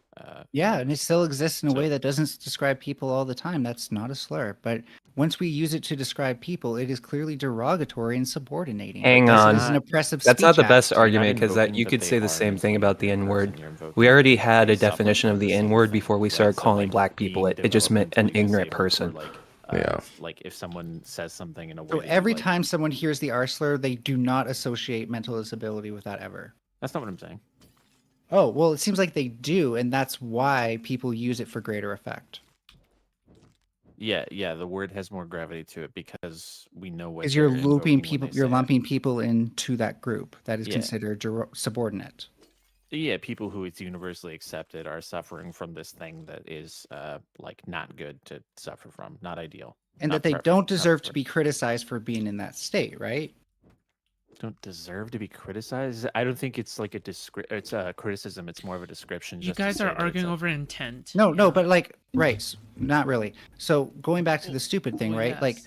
Yeah, and it still exists in a way that doesn't describe people all the time. That's not a slur. But once we use it to describe people, it is clearly derogatory and subordinating. Hang Because on. It is an oppressive That's speech not the act. best argument because that you could say the same thing about the N-word. We already had a definition of the N-word before we started calling black people it. It just meant an ignorant person. Yeah. Like if someone says something in a way. So that you, every like- time someone hears the R slur, they do not associate mental disability with that ever. That's not what I'm saying. Oh, well, it seems like they do, and that's why people use it for greater effect. Yeah. The word has more gravity to it because we know what. Because you're they're looping invoking when people, they you're say it. lumping people into that group that is Yeah. considered subordinate. Yeah, people who it's universally accepted are suffering from this thing that is like not good to suffer from, not ideal. And not that they prefer- don't not deserve to prefer- be criticized for being in that state, right? Don't deserve to be criticized. I don't think it's like it's a criticism. It's more of a description. You just to guys say are that it's arguing a- over intent. No, but like, right, not really. So going back to the stupid thing, well, right? Like,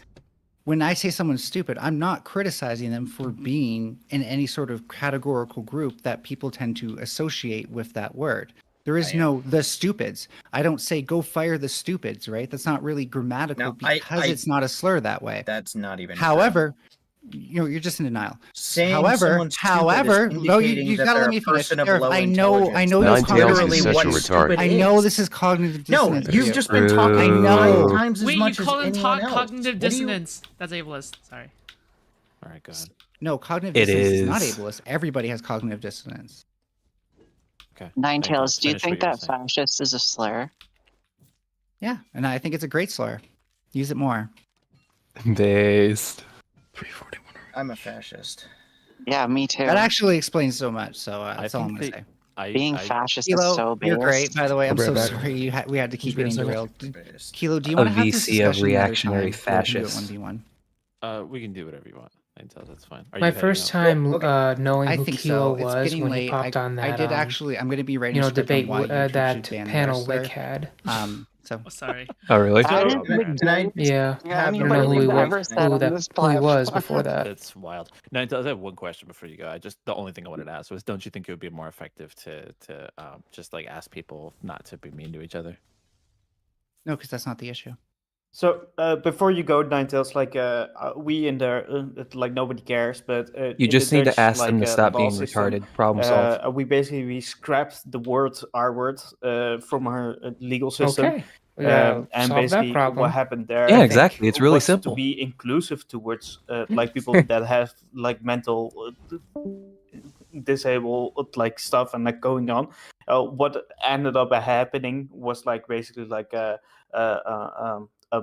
when I say someone's stupid, I'm not criticizing them for being in any sort of categorical group that people tend to associate with that word. There is no the stupids. I don't say go fire the stupids, right? That's not really grammatical No, because it's not a slur that way. That's not even. However, you're just in denial. Saying However, someone's stupid is no, you indicating that gotta they're let me a finish. person of Sheriff, low I know intelligence. you're That's literally cognitive. what stupid I know is. this is cognitive No, dissonance. you've for you. just been talking 9 times as Wait, much you as call him anyone else. cognitive What do you- dissonance? That's ableist. Sorry. All right, go ahead. No, cognitive It dissonance is not is. ableist. Everybody has cognitive dissonance. Okay. Ninetales, do you finish think what you were that fascist is a slur? Yeah, and I think it's a great slur. Use it more. Based. I'm a fascist. Yeah, me too. That actually explains so much. So that's all I'm think gonna say. Being fascist is Kilo, so you're great. based. By the way, I'm I'll be so right back. sorry we had to keep getting derailed. Kilo, do you A want to have this VC of discussion another reactionary time? Or we can do it fascists. 1v1. We can do whatever you want. Ninetales, that's fine. Are My you heading first out? time knowing I who think Kilo so. It's was getting when late. he popped on that. I did actually. I'm going to be writing you know, a script debate on why YouTube that should ban panel the R slur. Wick had. So. Oh, sorry. Oh, really? Yeah, I don't know who he was before that. That's wild. Ninetales, I have one question before you go. The only thing I wanted to ask was, don't you think it would be more effective to just like ask people not to be mean to each other? No, because that's not the issue. So before you go, Ninetales, like we in there, like nobody cares, but You in just the need to Dutch, ask them to like, stop law being system, retarded. Problem solved. we scrapped the word R word from our legal system. Okay. And solve that basically problem. what happened there, Yeah, I exactly. think, It's really was simple. to be inclusive towards like people that have like mental disabled like stuff and like going on. What ended up happening was like basically like a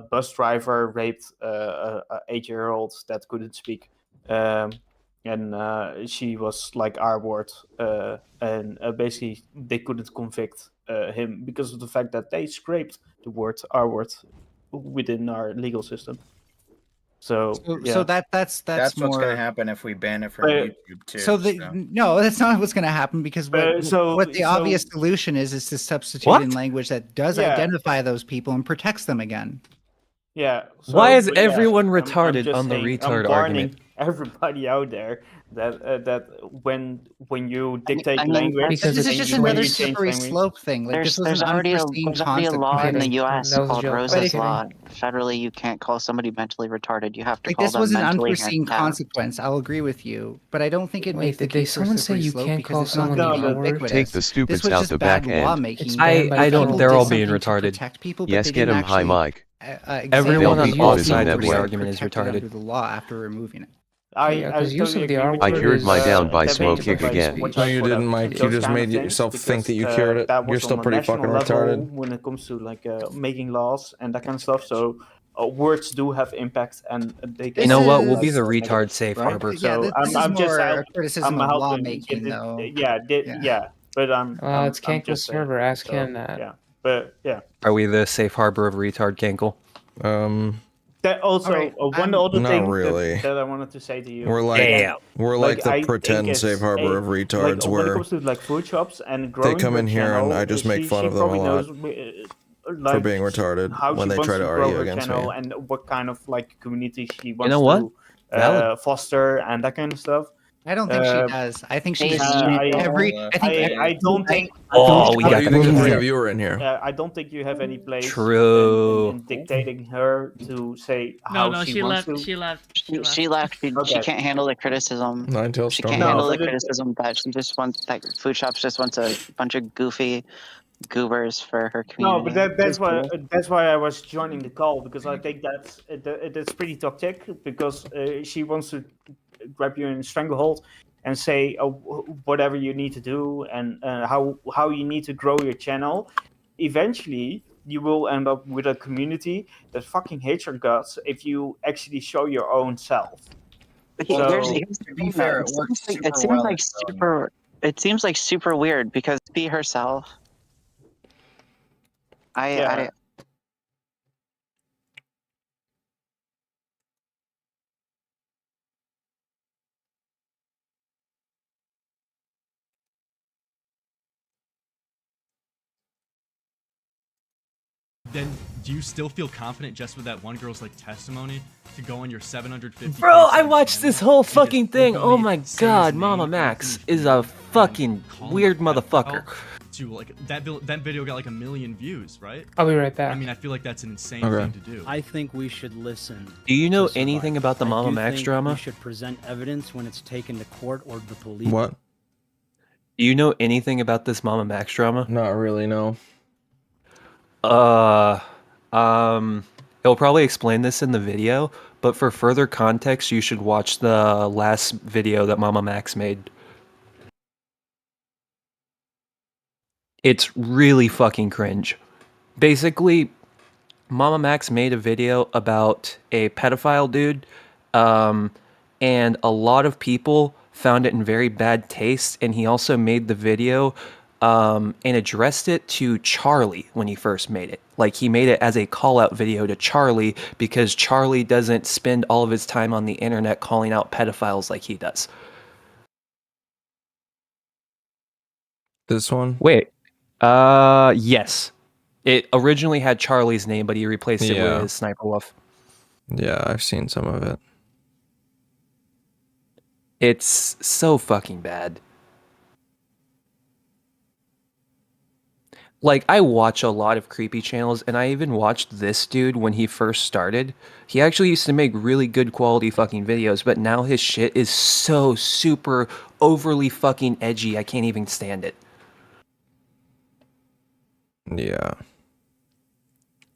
bus driver raped a 8-year-old that couldn't speak, and she was like R word, and basically they couldn't convict him because of the fact that they scraped the word R word within our legal system. So that's That's more. what's going to happen if we ban it from But- YouTube too. So no, that's not what's going to happen because what the obvious solution is to substitute What? in language that does Yeah. identify those people and protects them again. Yeah. Why is but yeah, everyone I'm retarded just on the saying, retard I'm warning argument? everybody out there that that when you dictate I mean, language, Because This is it's just and when another you change slippery language- slope thing. Like this was There's an already unforeseen a law in the consequence. U.S. That was a called joke. Rose's Kidding. Law. Federally, you can't call somebody mentally retarded. You have to Like call this them was an mentally unforeseen handicapped. consequence. I'll agree with you, but I don't think it Wait, makes the did they case for a someone say slippery you slope can't because call it's not someone being the R-word? ubiquitous. Take the This stupids was out just the bad back end. lawmaking. It's banned by I don't. federal They're law. all Something being to retarded. protect people, but Yes, they get didn't him, high actually, Mike. Everyone They'll on be both auditing sides that of the way. argument is protected retarded. under the law after removing it. Yeah, 'cause use totally of the agree with R I you, cured my but, down by that smoke makes kick like, again. watch No, out you for didn't, that- Mike. You those just kind of made things, yourself think that you because, cured it. that You're was still on a pretty national fucking level retarded. when it comes to like making laws and that kind of stuff. So words do have impact, and they You know what? We'll is- be the like, retard safe right? harbor. Yeah, So this is I'm just more a helping. criticism I'm of helping lawmaking, get it- though. yeah, but I'm. It's I'm Cankle's just saying. server. Ask So, him that. Yeah, but yeah. Are we the safe harbor of retard Cankle? that also Alright, one other Not thing really. that I wanted to say to you. We're like again, we're like the I think pretend it's safe harbor of like retards when it where comes to like food shops and they growing come her in here channel, and I just make fun she of them a probably lot knows for like being retarded how when she they wants try to to grow argue her against channel me. and what kind of like community she wants know what? to Valid. foster and that kind of stuff. I don't think she does. I think she's I don't think. Oh, we got you the think if we pizza. have you were in here? I don't think you have any place True. in dictating her to say how No, she she wants left. to. She left. She left. She Okay. can't handle the criticism. Ninetales She Storm. can't No, handle the but it- criticism that she just wants that food shops just wants a bunch of goofy goobers for her No, community. but that's why I was joining the call, because I think that's pretty toxic, because she wants to grab you in a stranglehold and say whatever you need to do and how you need to grow your channel. Eventually, you will end up with a community that fucking hates your guts if you actually show your own self. Okay, So, here's the thing, though. It seems like super weird because be herself. I Then do you still feel confident just with that one girl's like testimony to go on your 750? Bro, I watched this whole fucking thing. Oh my god, Mama Max is a fucking weird motherfucker. To like that video got like 1 million views, right? I'll be right back. I mean, I feel like that's an insane Okay. thing to do. I think we should listen. Do you know to survivors. anything about the I Mama do Max think drama? We should present evidence when it's taken to court or the police. What? Do you know anything about this Mama Max drama? Not really, no. He'll probably explain this in the video, but for further context, you should watch the last video that Mama Max made. It's really fucking cringe. Basically, Mama Max made a video about a pedophile dude, and a lot of people found it in very bad taste, and he also made the video and addressed it to Charlie when he first made it. Like, he made it as a call-out video to Charlie because Charlie doesn't spend all of his time on the internet calling out pedophiles like he does. This one? Wait. Yes. It originally had Charlie's name, but he replaced it Yeah. with Sniper Wolf. Yeah, I've seen some of it. It's so fucking bad. Like, I watch a lot of creepy channels, and I even watched this dude when he first started. He actually used to make really good quality fucking videos, but now his shit is so super overly fucking edgy, I can't even stand it. Yeah.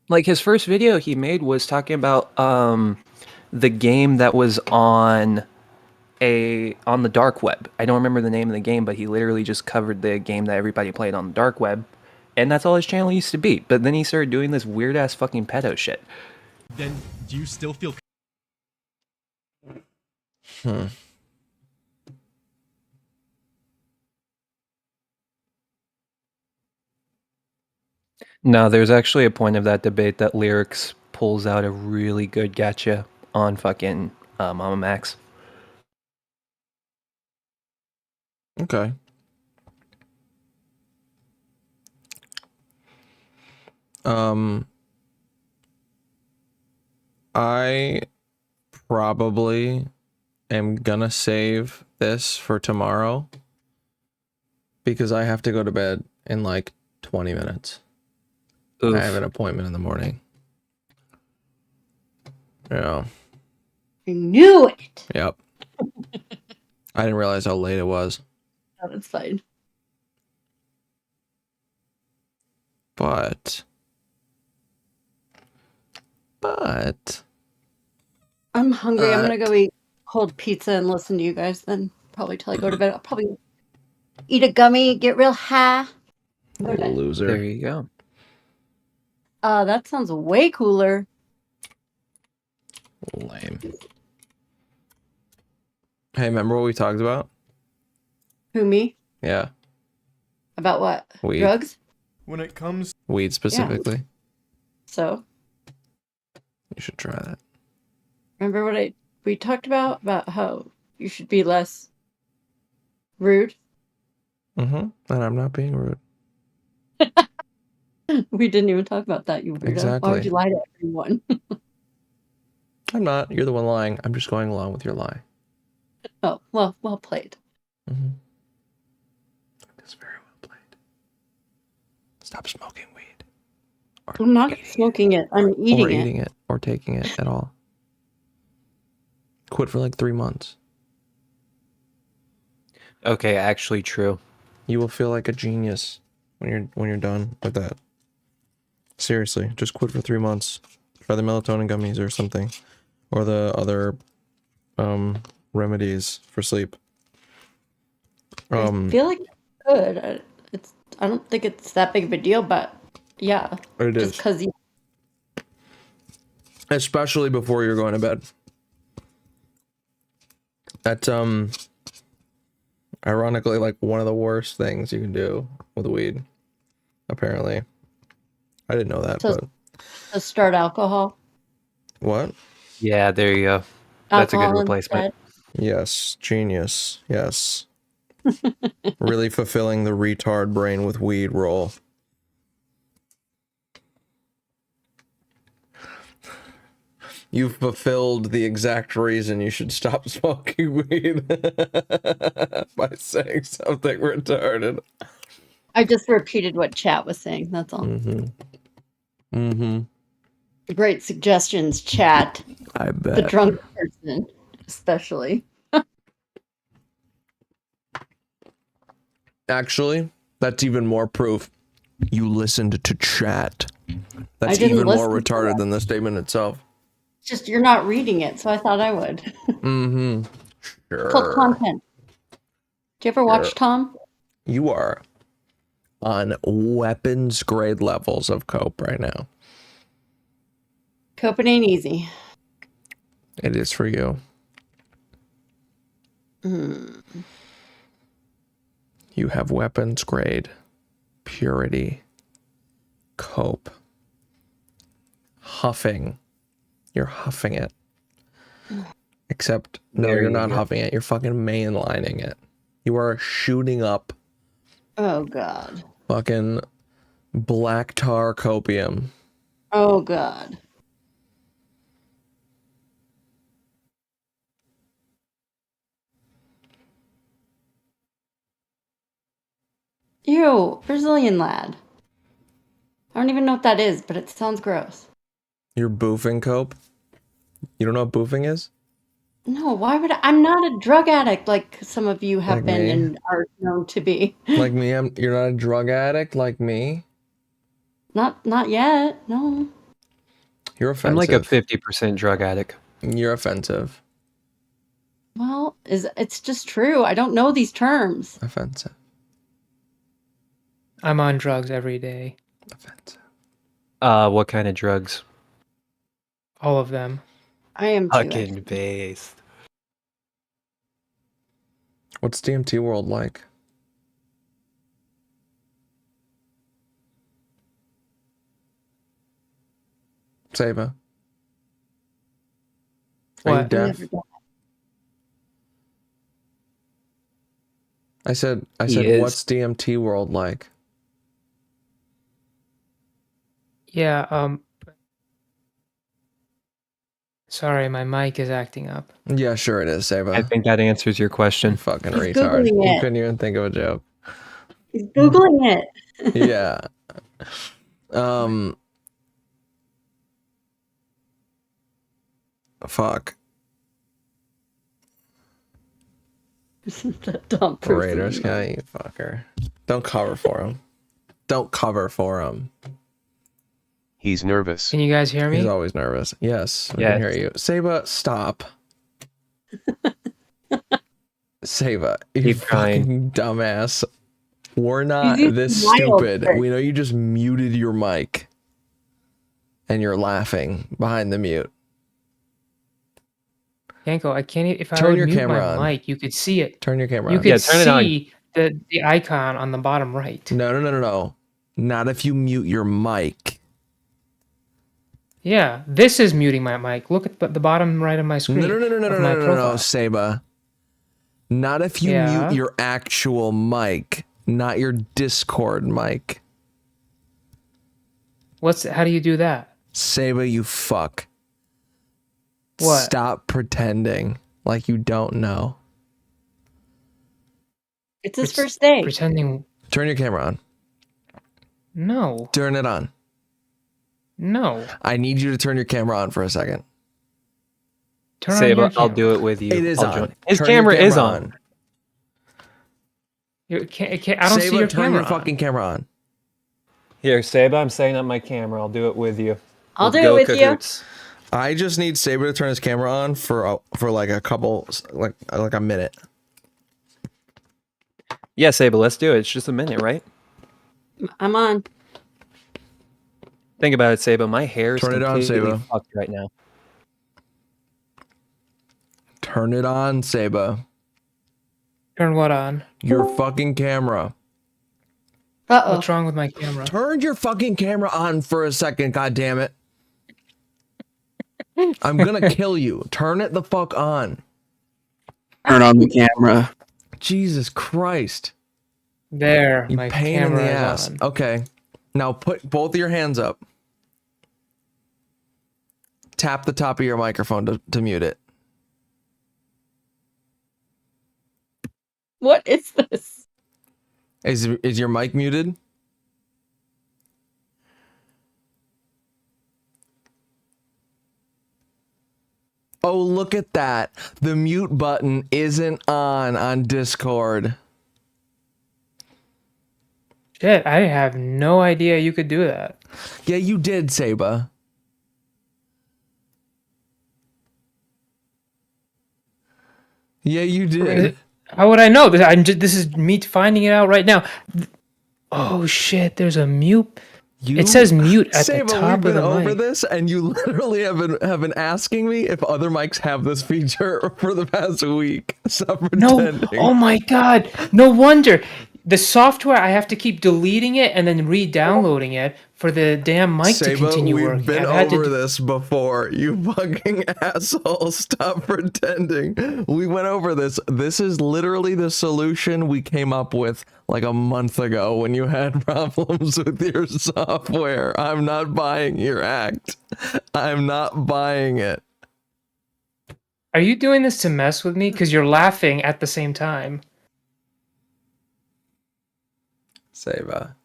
Like, his first video he made was talking about the game that was on the dark web. I don't remember the name of the game, but he literally just covered the game that everybody played on the dark web. And that's all his channel used to be. But then he started doing this weird ass fucking pedo shit. Then do you still feel No, there's actually a point of that debate that Lyrics pulls out a really good gotcha on fucking Mama Max. Okay. I probably am gonna save this for tomorrow because I have to go to bed in like 20 minutes. Oof. I have an appointment in the morning. Yeah. I knew it. Yep. I didn't realize how late it was. Oh, that's fine. But I'm hungry. I'm gonna go eat cold pizza and listen to you guys then. Probably till I go to bed. I'll probably eat a gummy, get real high. Go to bed. Loser. There you go. That sounds way cooler. Lame. Hey, remember what we talked about? Who, me? Yeah. About what? Weed. Drugs? when it comes Weed specifically? So? You should try that. Remember what we talked about how you should be less rude? And I'm not being rude. We didn't even talk about that, you weirdo. Why Exactly. would you lie to everyone? I'm not. You're the one lying. I'm just going along with your lie. Oh, well played. That's very well played. Stop smoking weed. I'm not smoking it. I'm eating or it. eating it. Or taking it at all. Quit for like 3 months. Okay, actually true. You will feel like a genius when you're done with that. Seriously, just quit for 3 months. Try the melatonin gummies or something. Or the other remedies for sleep. I feel like it's good. I don't think it's that big of a deal, but yeah. It just is. because you. Especially before you're going to bed. That's ironically like one of the worst things you can do with weed. Apparently. I didn't know that, but To start alcohol. what? Yeah, there you go. That's a good Alcohol replacement. Yes, genius. Yes. Really fulfilling the retard brain with weed role. You've fulfilled the exact reason you should stop smoking weed by saying something retarded. I just repeated what chat was saying. That's all. Great suggestions, chat. I bet. The drunk person, especially. Actually, that's even more proof. You listened to chat. I That's didn't even more listen to retarded that. than the statement itself. It's just you're not reading it, so I thought I would. Sure. It's called content. Do you ever watch Sure. Tom? You are on weapons grade levels of cope right now. Cope, it ain't easy. It is for you. You have weapons grade, purity, cope, huffing. You're huffing it. Except, no, There you're you not go. huffing it. You're fucking mainlining it. You are shooting up Oh God. fucking black tar copium. Oh God. Ew, Brazilian lad. I don't even know what that is, but it sounds gross. You're boofing cope? You don't know what boofing is? No, why would I'm not a drug addict like some of you have Like been me? and are known to be. Like me, you're not a drug addict like me? Not yet. No. You're I'm like a offensive. 50% drug addict. You're offensive. Well, it's just true. I don't know these terms. Offensive. I'm on drugs every day. What kind of drugs? All of them. I am too. Fucking based. What's DMT world like? Sayba. Are you What? deaf? I said, He is. what's DMT world like? Yeah, sorry, my mic is acting up. Yeah, sure it is, Sayba. I think that answers your question. Fucking He's retard. Googling You it. couldn't even think of a joke. He's Googling it. Yeah. Fuck. That dumb person. Raiders guy, you fucker. Don't cover for him. Don't cover for him. He's nervous. Can you guys hear me? He's always nervous. Yes, we Yes. can hear you. Sayba, stop. Sayba, you Keep trying. fucking dumbass. We're not He's this wild, stupid. Chris. We know you just muted your mic. And you're laughing behind the mute. Yanko, I can't. If I Turn would your mute camera my on. mic, you could see it. Turn your camera You on. could Yeah, turn it on. see the icon on the bottom right. No. Not if you mute your mic. Yeah, this is muting my mic. Look at the bottom right of my screen. No, Saba. Not if you mute your actual mic, not your Discord mic. How do you do that? Saba, you fuck. What? Stop pretending like you don't know. It's his first day. Pretending. Turn your camera on. No. Turn it on. No. I need you to turn your camera on for a second. Turn on Saba, your I'll do it with you. It is I'll on. join. His Turn your camera is camera on. I don't see your turn camera. your fucking camera on. Here, Saba, I'm setting up my camera. I'll do it with you. I'll do it with you. I just need Saba to turn his camera on for like a couple, like a minute. Yeah, Saba, let's do it. It's just a minute, right? I'm on. Think about it, Saba. My hair is Turn it on, completely Saba. fucked right now. Turn it on, Saba. Turn what on? Your fucking camera. Uh-oh. What's wrong with my camera? Turn your fucking camera on for a second, goddammit. I'm gonna kill you. Turn it the fuck on. Turn on the camera. Jesus Christ. There, You my pain in the camera is ass. on. Okay. Now put both of your hands up. Tap the top of your microphone to mute it. What is this? Is your mic muted? Oh, look at that. The mute button isn't on Discord. Shit, I have no idea you could do that. Yeah, you did, Saba. Yeah, you did. How would I know? This is me finding it out right now. Oh shit, there's a mute. It says mute at Saba, the top we've been of the over mic. this, and you literally have been asking me if other mics have this feature for the past week. Stop No, pretending. oh my god, no wonder. The software, I have to keep deleting it and then re-downloading it for the damn mic to Saba, continue we've working. been I've had over to this before. You fucking asshole. Stop pretending. We went over this. This is literally the solution we came up with like a month ago when you had problems with your software. I'm not buying your act. I'm not buying it. Are you doing this to mess with me? Because you're laughing at the same time. Saba.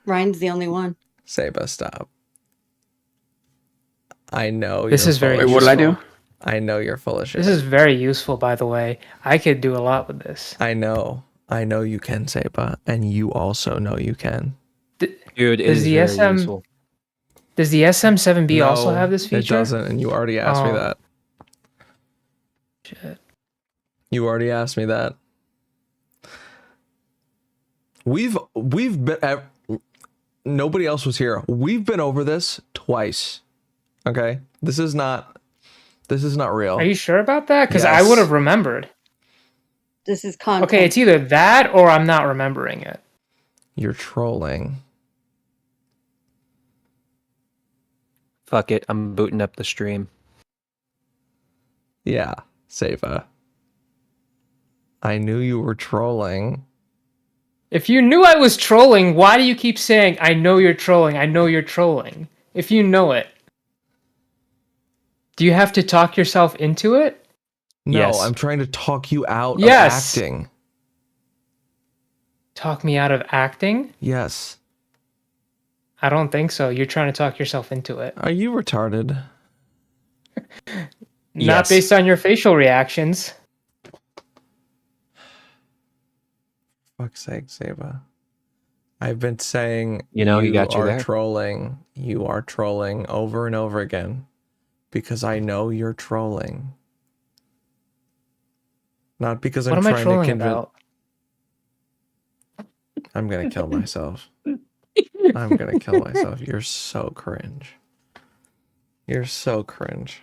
Ryan's the only one. Saba, stop. I know This you're is very full of useful. What did I do? I know you're full of shit. This is very useful, by the way. I could do a lot with this. I know you can, Saba, and you also know you can. Dude, it Does is the very SM useful. Does the SM7B also No, have this feature? It doesn't, and you already asked me Oh. that. Shit. You already asked me that. We've been nobody else was here. We've been over this twice. Okay? This is not real. Are you sure about that? Because I Yes. would have remembered. This is content. Okay, it's either that or I'm not remembering it. You're trolling. Fuck it, I'm booting up the stream. Yeah, Saba. I knew you were trolling. If you knew I was trolling, why do you keep saying, I know you're trolling, I know you're trolling? If you know it. Do you have to talk yourself into it? No, Yes. I'm trying to talk you out Yes. of acting. Talk me out of acting? Yes. I don't think so. You're trying to talk yourself into it. Are you retarded? Not Yes. based on your facial reactions. Fuck's sake, Saba. I've been saying You know, he got you are there. trolling. You are trolling over and over again because I know you're trolling. Not because What I'm am I trying to trolling convince. about? I'm gonna kill myself. I'm gonna kill myself. You're so cringe. You're so cringe.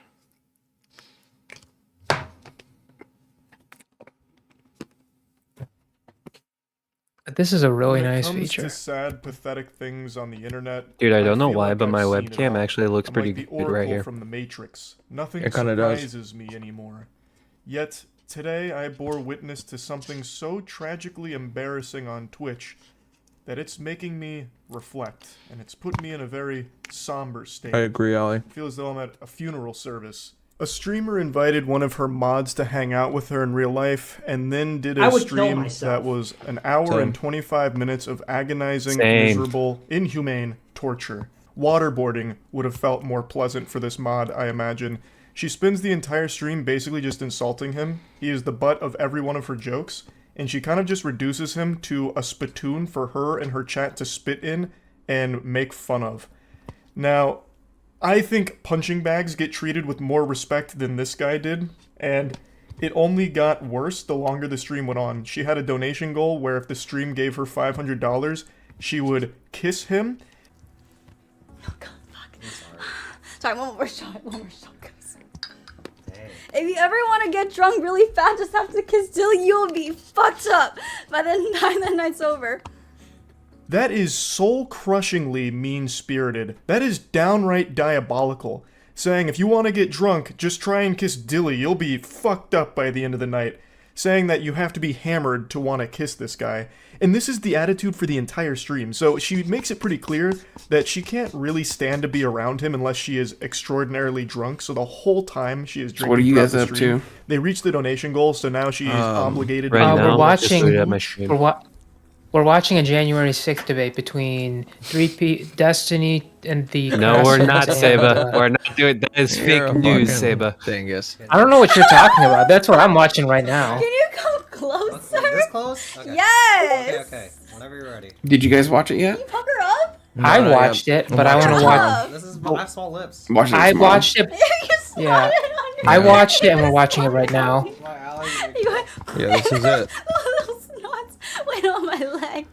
This is a really When it nice comes feature. to sad, pathetic things on the internet, Dude, I don't know feel why, like but I've my seen it webcam all. actually looks I'm pretty like the good right Oracle here. from the Matrix. Nothing It kinda does. surprises me anymore. Yet today I bore witness to something so tragically embarrassing on Twitch that it's making me reflect, and it's put me in a very somber state. I agree, Ollie. I feel as though I'm at a funeral service. A streamer invited one of her mods to hang out with her in real life, and then did I a would kill stream myself. that was an hour Same. and 25 minutes of agonizing, Same. miserable, inhumane torture. Waterboarding would have felt more pleasant for this mod, I imagine. She spends the entire stream basically just insulting him. He is the butt of every one of her jokes, and she kind of just reduces him to a spittoon for her and her chat to spit in and make fun of. Now, I think punching bags get treated with more respect than this guy did, and it only got worse the longer the stream went on. She had a donation goal where if the stream gave her $500, she would kiss him. Sorry, one more shot, guys. If you ever want to get drunk really fast, just have to kiss till you'll be fucked up by the time the night's over. That is soul-crushingly mean-spirited. That is downright diabolical. Saying, if you want to get drunk, just try and kiss Dilly, you'll be fucked up by the end of the night. Saying that you have to be hammered to want to kiss this guy. And this is the attitude for the entire stream. So she makes it pretty clear that she can't really stand to be around him unless she is extraordinarily drunk. So the whole time she is drinking What are you throughout guys the up stream, to? They reached the donation goal, so now she is obligated right to... now, We're watching. just at my stream. We're watching a January 6th debate between Destiny and the. No, we're Crescent not, and, Saba. We're not doing that. Is You're fake a news, fucking Saba. dingus. I don't know what you're talking about. That's what I'm watching right now. Can you come closer? This close? Okay. Yes! Okay. Whenever you're ready. Did you guys watch it yet? Pucker up? I No, watched it, but I want to watch. This is I have small lips. Watch it I tomorrow. watched it. You Yeah, swatted on I watched it, and we're watching it right now. your... Yeah, this is it. Little snots went on my leg.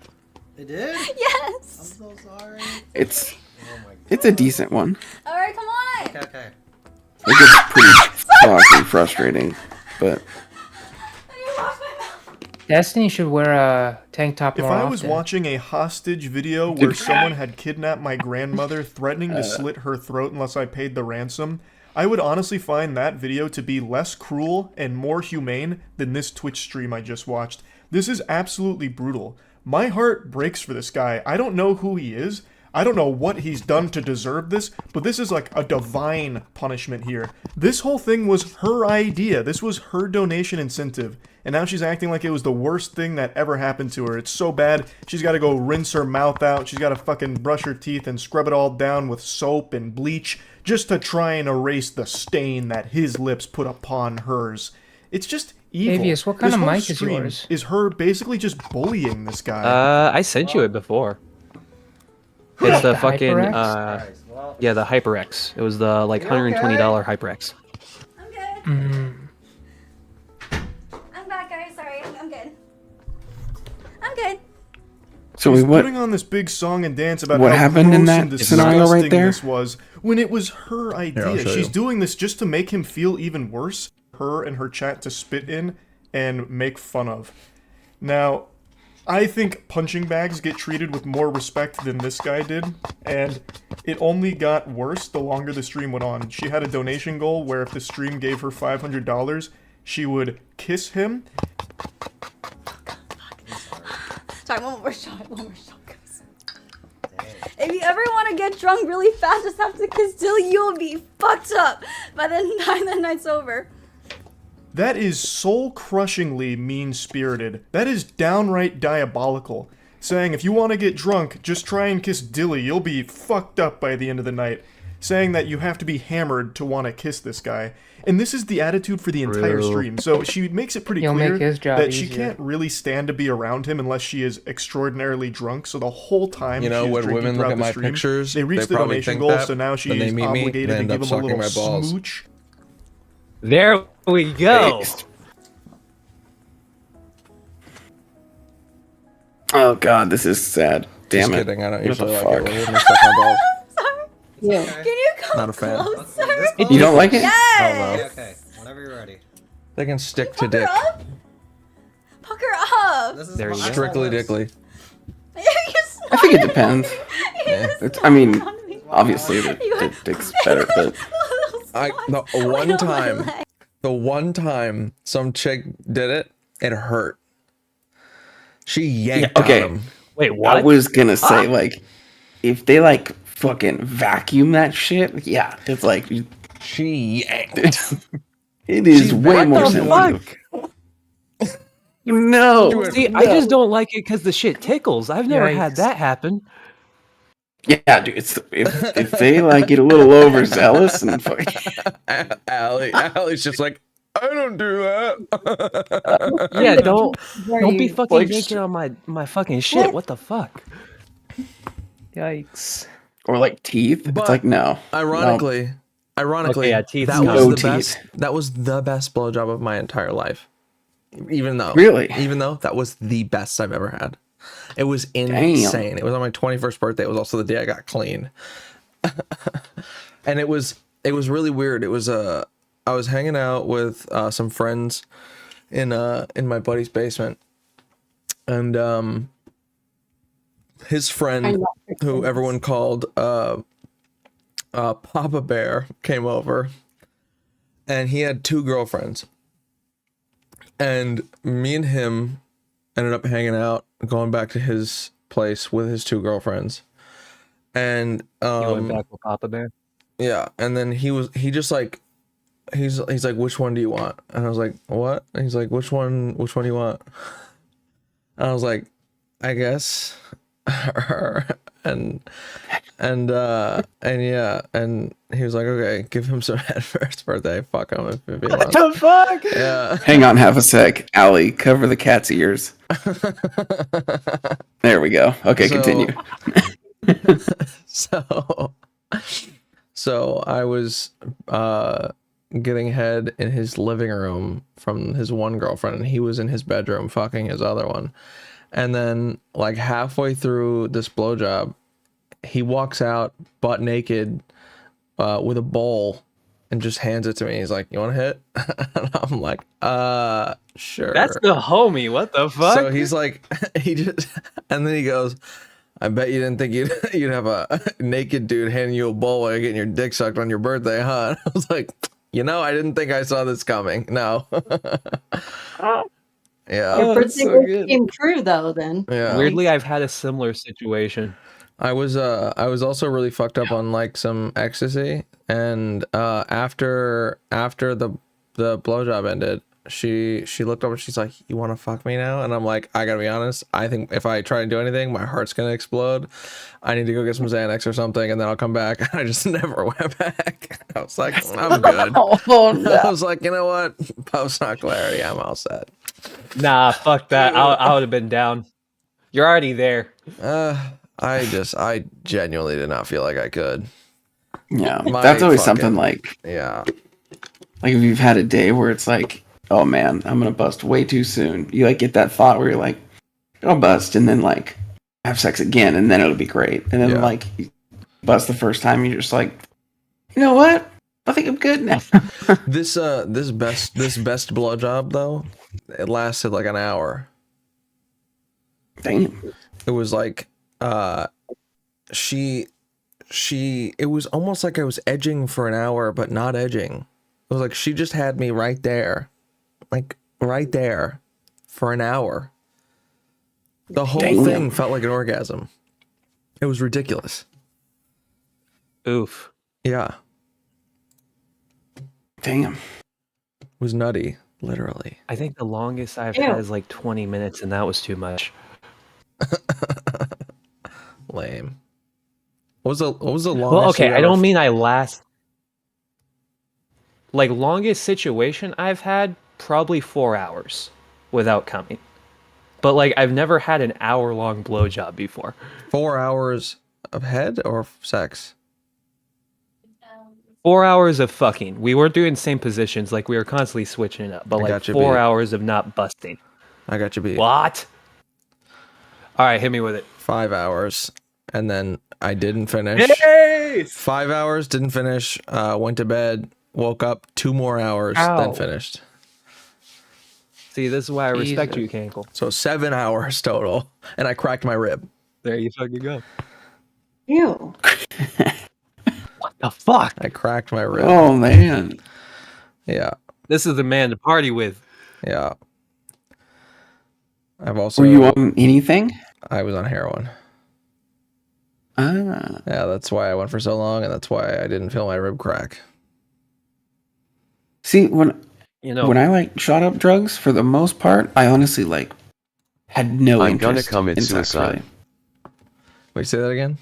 It did? Yes! I'm so sorry. It's Oh my god. it's a decent one. Alright, come on! Okay. It gets pretty fucking frustrating, but Destiny should wear a tank top If more I was often. watching a hostage video where someone had kidnapped my grandmother, threatening to slit her throat unless I paid the ransom, I would honestly find that video to be less cruel and more humane than this Twitch stream I just watched. This is absolutely brutal. My heart breaks for this guy. I don't know who he is. I don't know what he's done to deserve this, but this is like a divine punishment here. This whole thing was her idea. This was her donation incentive. And now she's acting like it was the worst thing that ever happened to her. It's so bad, she's got to go rinse her mouth out. She's got to fucking brush her teeth and scrub it all down with soap and bleach just to try and erase the stain that his lips put upon hers. It's just evil. Avius, what kind This of whole mic is stream yours? is her basically just bullying this guy. I sent you it before. It's the fucking HyperX? yeah, the HyperX. It was the like $120 HyperX. Mm. I'm back, guys. Sorry, I'm good. I'm good. So She's what? putting on this big song and dance about What how happened in gross that and scenario right disgusting there? this was when it was her I'll idea. show She's you. doing this just to make him feel even worse. Her and her chat to spit in and make fun of. Now, I think punching bags get treated with more respect than this guy did, and it only got worse the longer the stream went on. She had a donation goal where if the stream gave her $500, she would kiss him. Sorry, one more shot, guys. If you ever want to get drunk really fast, just have to kiss till you'll be fucked up by the time the night's over. That is soul-crushingly mean-spirited. That is downright diabolical. Saying, if you want to get drunk, just try and kiss Dilly, you'll be fucked up by the end of the night. Saying that you have to be hammered to want to kiss this guy. And this is the attitude for the entire True. stream. So she makes it pretty You'll clear make his job that she easier. can't really stand to be around him unless she is extraordinarily drunk. So the whole time You know, she is when drinking women look throughout at the my stream, pictures, they reach they the probably donation think goal, that, so now she then they is meet me, obligated they to end give up him a sucking little my balls. smooch. There we go. Oh god, this is sad. Damn Just it. kidding, I don't What usually the like it fuck? when women suck my balls. Yeah. Can you come Not a fan. closer? You don't like it? Yes! Okay. Whenever you're ready. They can stick to dick. Pucker up! This is There you go. Strictly dickly. I think it depends. I mean, obviously the dick's better, but The one time some chick did it, it hurt. She yanked okay. on him. Wait, I was gonna say like, if they like fucking vacuum that shit, yeah, it's like she yanked. It is way more sensitive. No, See, I just don't like it because the shit tickles. I've never had that happen. Yeah, dude. It's if they like get a little overzealous and fucking Allie's just like, I don't do that. Yeah, don't be fucking yanking on my fucking shit. What the fuck? Yikes. or like teeth. It's like no. Ironically, Okay, yeah, teeth that is was the teeth. best. That was the best blowjob of my entire life. Even though that was the best I've ever had. It was insane. It was on my 21st birthday. It was also the day I got clean. And it was really weird. It was I was hanging out with some friends in my buddy's basement, and his friend, who everyone called Papa Bear, came over, and he had 2 girlfriends, and me and him ended up hanging out, going back to his place with his 2 girlfriends, and You went back with Papa Bear? yeah, and then he's like, which one do you want? And I was like, what? And he's like, which one do you want? And I was like, I guess her. And yeah, and he was like, okay, give him some head for his birthday. Fuck him if he wants. What the fuck? Yeah. Hang on, have a sec. Allie, cover the cat's ears. There we go. Okay, continue. So I was getting head in his living room from his one girlfriend, and he was in his bedroom fucking his other one. And then like halfway through this blowjob, he walks out butt naked with a bowl and just hands it to me. He's like, you want to hit? And I'm like, sure. That's the homie. What the fuck? So he's like, and then he goes, I bet you didn't think you'd have a naked dude handing you a bowl while you're getting your dick sucked on your birthday, huh? And I was like, I didn't think I saw this coming. No. Yeah. Your birthday came true though. Then. Yeah. Weirdly, I've had a similar situation. I was also really fucked up on like some ecstasy, and after the blowjob ended, she looked over and she's like, you want to fuck me now? And I'm like, I gotta be honest, I think if I try to do anything, my heart's gonna explode. I need to go get some Xanax or something, and then I'll come back. And I just never went back. I was like, I'm good. Oh, no. I was like, you know what, post-hoc clarity, I'm all set. Nah, fuck that. I would have been down. You're already there. I genuinely did not feel like I could. Yeah, that's always something like, yeah. Like if you've had a day where it's like, oh man, I'm gonna bust way too soon. You like get that thought where you're like, I'll bust, and then like have sex again, and then it'll be great. And then like you bust the first time, you're just like, you know what? I think I'm good now. This best blowjob though, it lasted like an hour. Damn. It was like it was almost like I was edging for an hour, but not edging. It was like she just had me right there. Like right there for an hour. The whole thing felt like an orgasm. It was ridiculous. Oof. Yeah. Damn. It was nutty, literally. I think the longest I've had is like 20 minutes, and that was too much. Lame. What was the longest? Well, okay, you I don't ever- mean I last. Like longest situation I've had probably 4 hours without coming, but like I've never had an hour-long blowjob before. 4 hours of head or sex? 4 hours of fucking. We weren't doing same positions, like we were constantly switching it up, but I like got you 4 beat. hours of not busting. I got you beat. What? All right, hit me with it. 5 hours, and then I didn't finish. Yes! 5 hours, didn't finish. Went to bed, woke up 2 more hours, then Ow. finished. See, this is why I respect you, Cankle. So 7 hours total, and I cracked my rib. There you fucking go. Ew. What the fuck? I cracked my rib. Oh man. Yeah. This is the man to party with. Yeah. I've also. Were you on anything? I was on heroin. Ah. Yeah, that's why I went for so long, and that's why I didn't feel my rib crack. See, when when I like shot up drugs, for the most part, I honestly like had no I'm gonna interest commit in sex, suicide. really. Wait, say that again?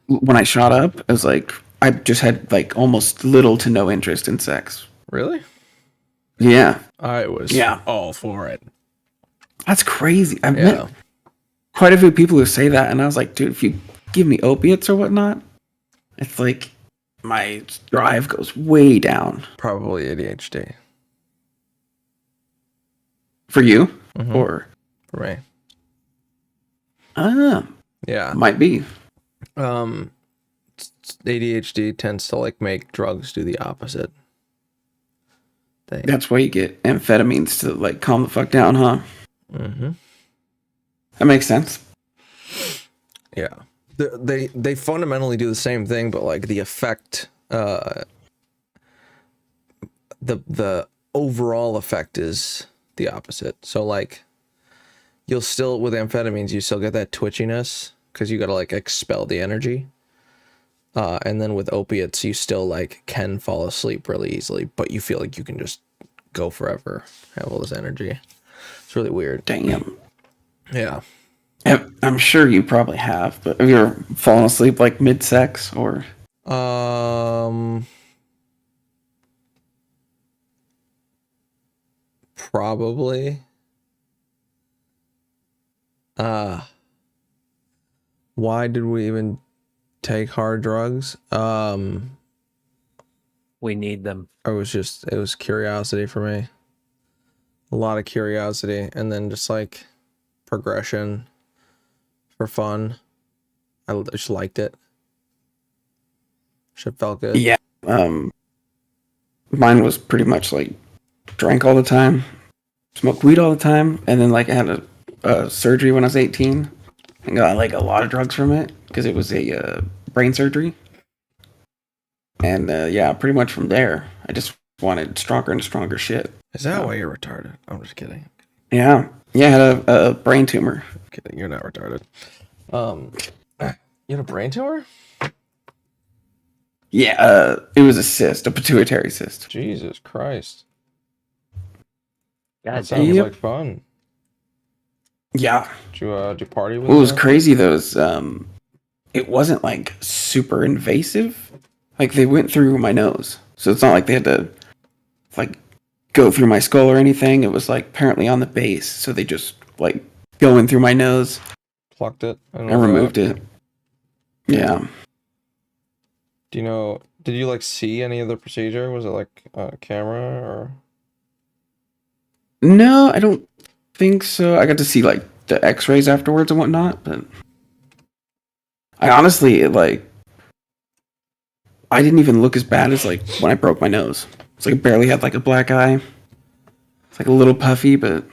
When I shot up, I was like, I just had like almost little to no interest in sex. Really? Yeah. I was all for it. That's crazy. I've met quite a few people who say that, and I was like, dude, if you give me opiates or whatnot, it's like my drive goes way down. Probably ADHD. For you? Mhm. Or? For me. Ah. Yeah. Might be. ADHD tends to like make drugs do the opposite. That's why you get amphetamines to like calm the fuck down, huh? Mm-hmm. That makes sense. Yeah. They fundamentally do the same thing, but like the effect, the overall effect is the opposite. So like, you'll still, with amphetamines, you still get that twitchiness because you gotta like expel the energy. And then with opiates, you still like can fall asleep really easily, but you feel like you can just go forever, have all this energy. It's really weird. Damn. Yeah. I'm sure you probably have, but have you ever fallen asleep like mid-sex or? Probably. Why did we even take hard drugs? We need them. It was curiosity for me. A lot of curiosity, and then just like progression for fun. I just liked it. Shit felt good. Yeah. Mine was pretty much like drank all the time, smoked weed all the time, and then like I had a surgery when I was 18 and got like a lot of drugs from it because it was a brain surgery. And yeah, pretty much from there, I just wanted stronger and stronger shit. Is that why you're retarded? I'm just kidding. Yeah. Yeah, I had a brain tumor. I'm kidding. You're not retarded. You had a brain tumor? Yeah, it was a cyst, a pituitary cyst. Jesus Christ. God That sounds damn. like fun. Yeah. Did you party with What was that? crazy though is it wasn't like super invasive. Like they went through my nose. So it's not like they had to like go through my skull or anything. It was like apparently on the base. So they just like go in through my nose. Plucked it And removed it. Yeah. Do you know, did you like see any of the procedure? Was it like a camera or? No, I don't think so. I got to see like the x-rays afterwards and whatnot, but I honestly like I didn't even look as bad as like when I broke my nose. It's like I barely had like a black eye. It's like a little puffy, but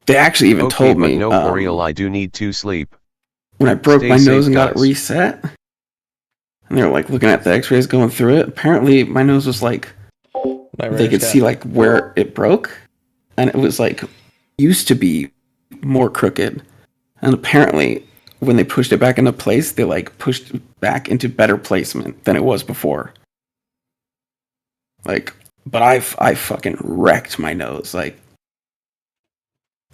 they actually even Okay, told but me no, for real, I do need to sleep. when I broke Stay my safe, nose and got it guys. reset, and they were like looking at the x-rays going through it. Apparently my nose was like they could see like where it broke, and it was like used to be more crooked, and apparently when they pushed it back into place, they like pushed it back into better placement than it was before. Like, but I fucking wrecked my nose, like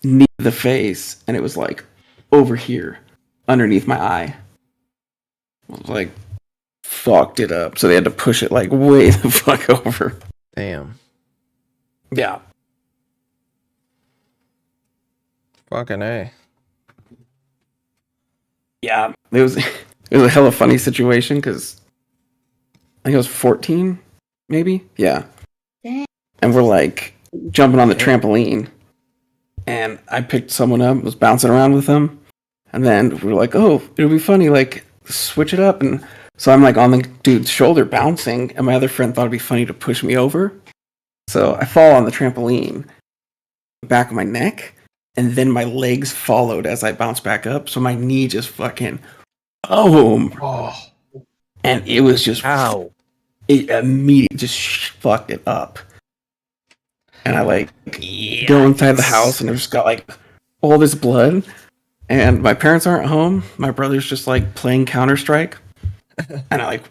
knee to the face, and it was like over here underneath my eye. It was like fucked it up, so they had to push it like way the fuck over. Damn. Yeah. Fucking A. Yeah, it was a hella funny situation because I think I was 14, maybe. Yeah. Dang. And we're like jumping on the trampoline, and I picked someone up, was bouncing around with them, and then we were like, "Oh, it'll be funny, like switch it up." And so I'm like on the dude's shoulder bouncing, and my other friend thought it'd be funny to push me over. So I fall on the trampoline, back of my neck, and then my legs followed as I bounced back up. So my knee just fucking boom. Oh. And it was just ow. It immediately just fucked it up. And I like go inside the house and I just got like all this blood. And my parents aren't home. My brother's just like playing Counter-Strike. And I like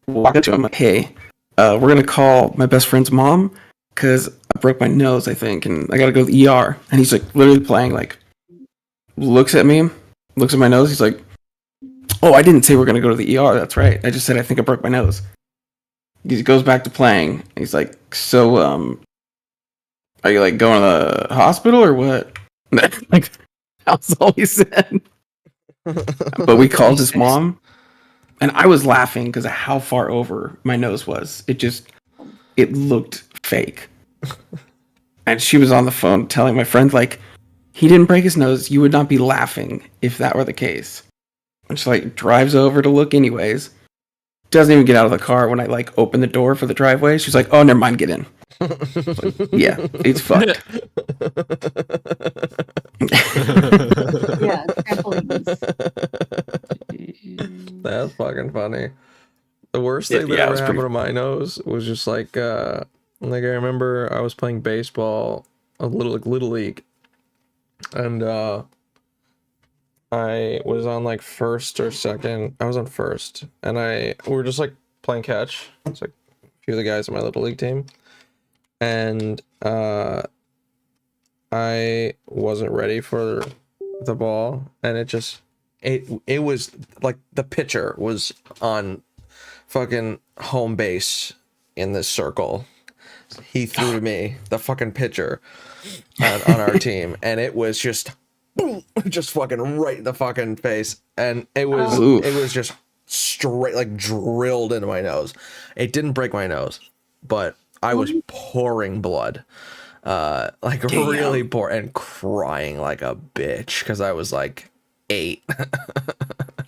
walk up to him like, hey, we're gonna call my best friend's mom because I broke my nose, I think, and I gotta go to the ER. And he's like literally playing, like looks at me, looks at my nose, he's like, oh, I didn't say we're gonna go to the ER, that's right. I just said I think I broke my nose. He goes back to playing. He's like, so are you like going to the hospital or what? Like that's all he said. But we called his mom, and I was laughing because of how far over my nose was. It looked fake. And she was on the phone telling my friend, like, he didn't break his nose. You would not be laughing if that were the case. And she like drives over to look anyways. Doesn't even get out of the car when I like open the door for the driveway. She's like, oh, never mind, get in. Like, yeah, it's fucked. Yeah, trampolines. That's fucking funny. The worst Yeah, thing that yeah, it ever was happened pretty- to my nose was just like I remember I was playing baseball, a little league, and I was on like first or second. I was on first, and we were just like playing catch. It's like a few of the guys on my little league team, and I wasn't ready for the ball, and it was like the pitcher was on fucking home base in this circle. He threw to me, the fucking pitcher on our team, and it was just boom, just fucking right in the fucking face, and it was just straight like drilled into my nose. It didn't break my nose, but I was pouring blood. Like Damn. really poor and crying like a bitch because I was like 8.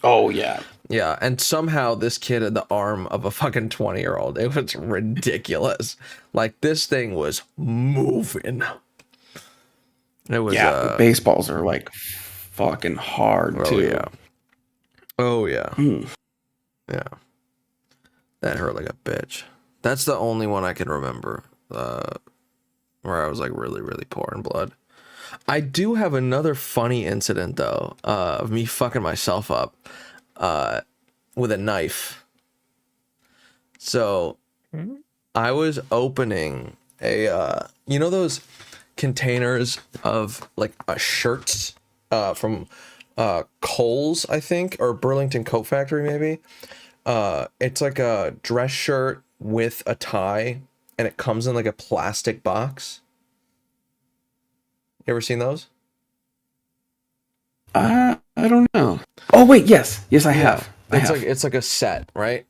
Oh yeah. Yeah, and somehow this kid had the arm of a fucking 20-year-old. It was ridiculous. Like this thing was moving. It was the baseballs are like fucking hard too. Yeah. Oh yeah. Mm. Yeah. That hurt like a bitch. That's the only one I can remember. Where I was like really, really pouring blood. I do have another funny incident though, of me fucking myself up with a knife. So I was opening a you know those containers of like shirts from Kohl's, I think, or Burlington Coat Factory maybe. It's like a dress shirt with a tie, and it comes in like a plastic box. You ever seen those? I don't know. Oh wait, yes, I have. It's like a set, right?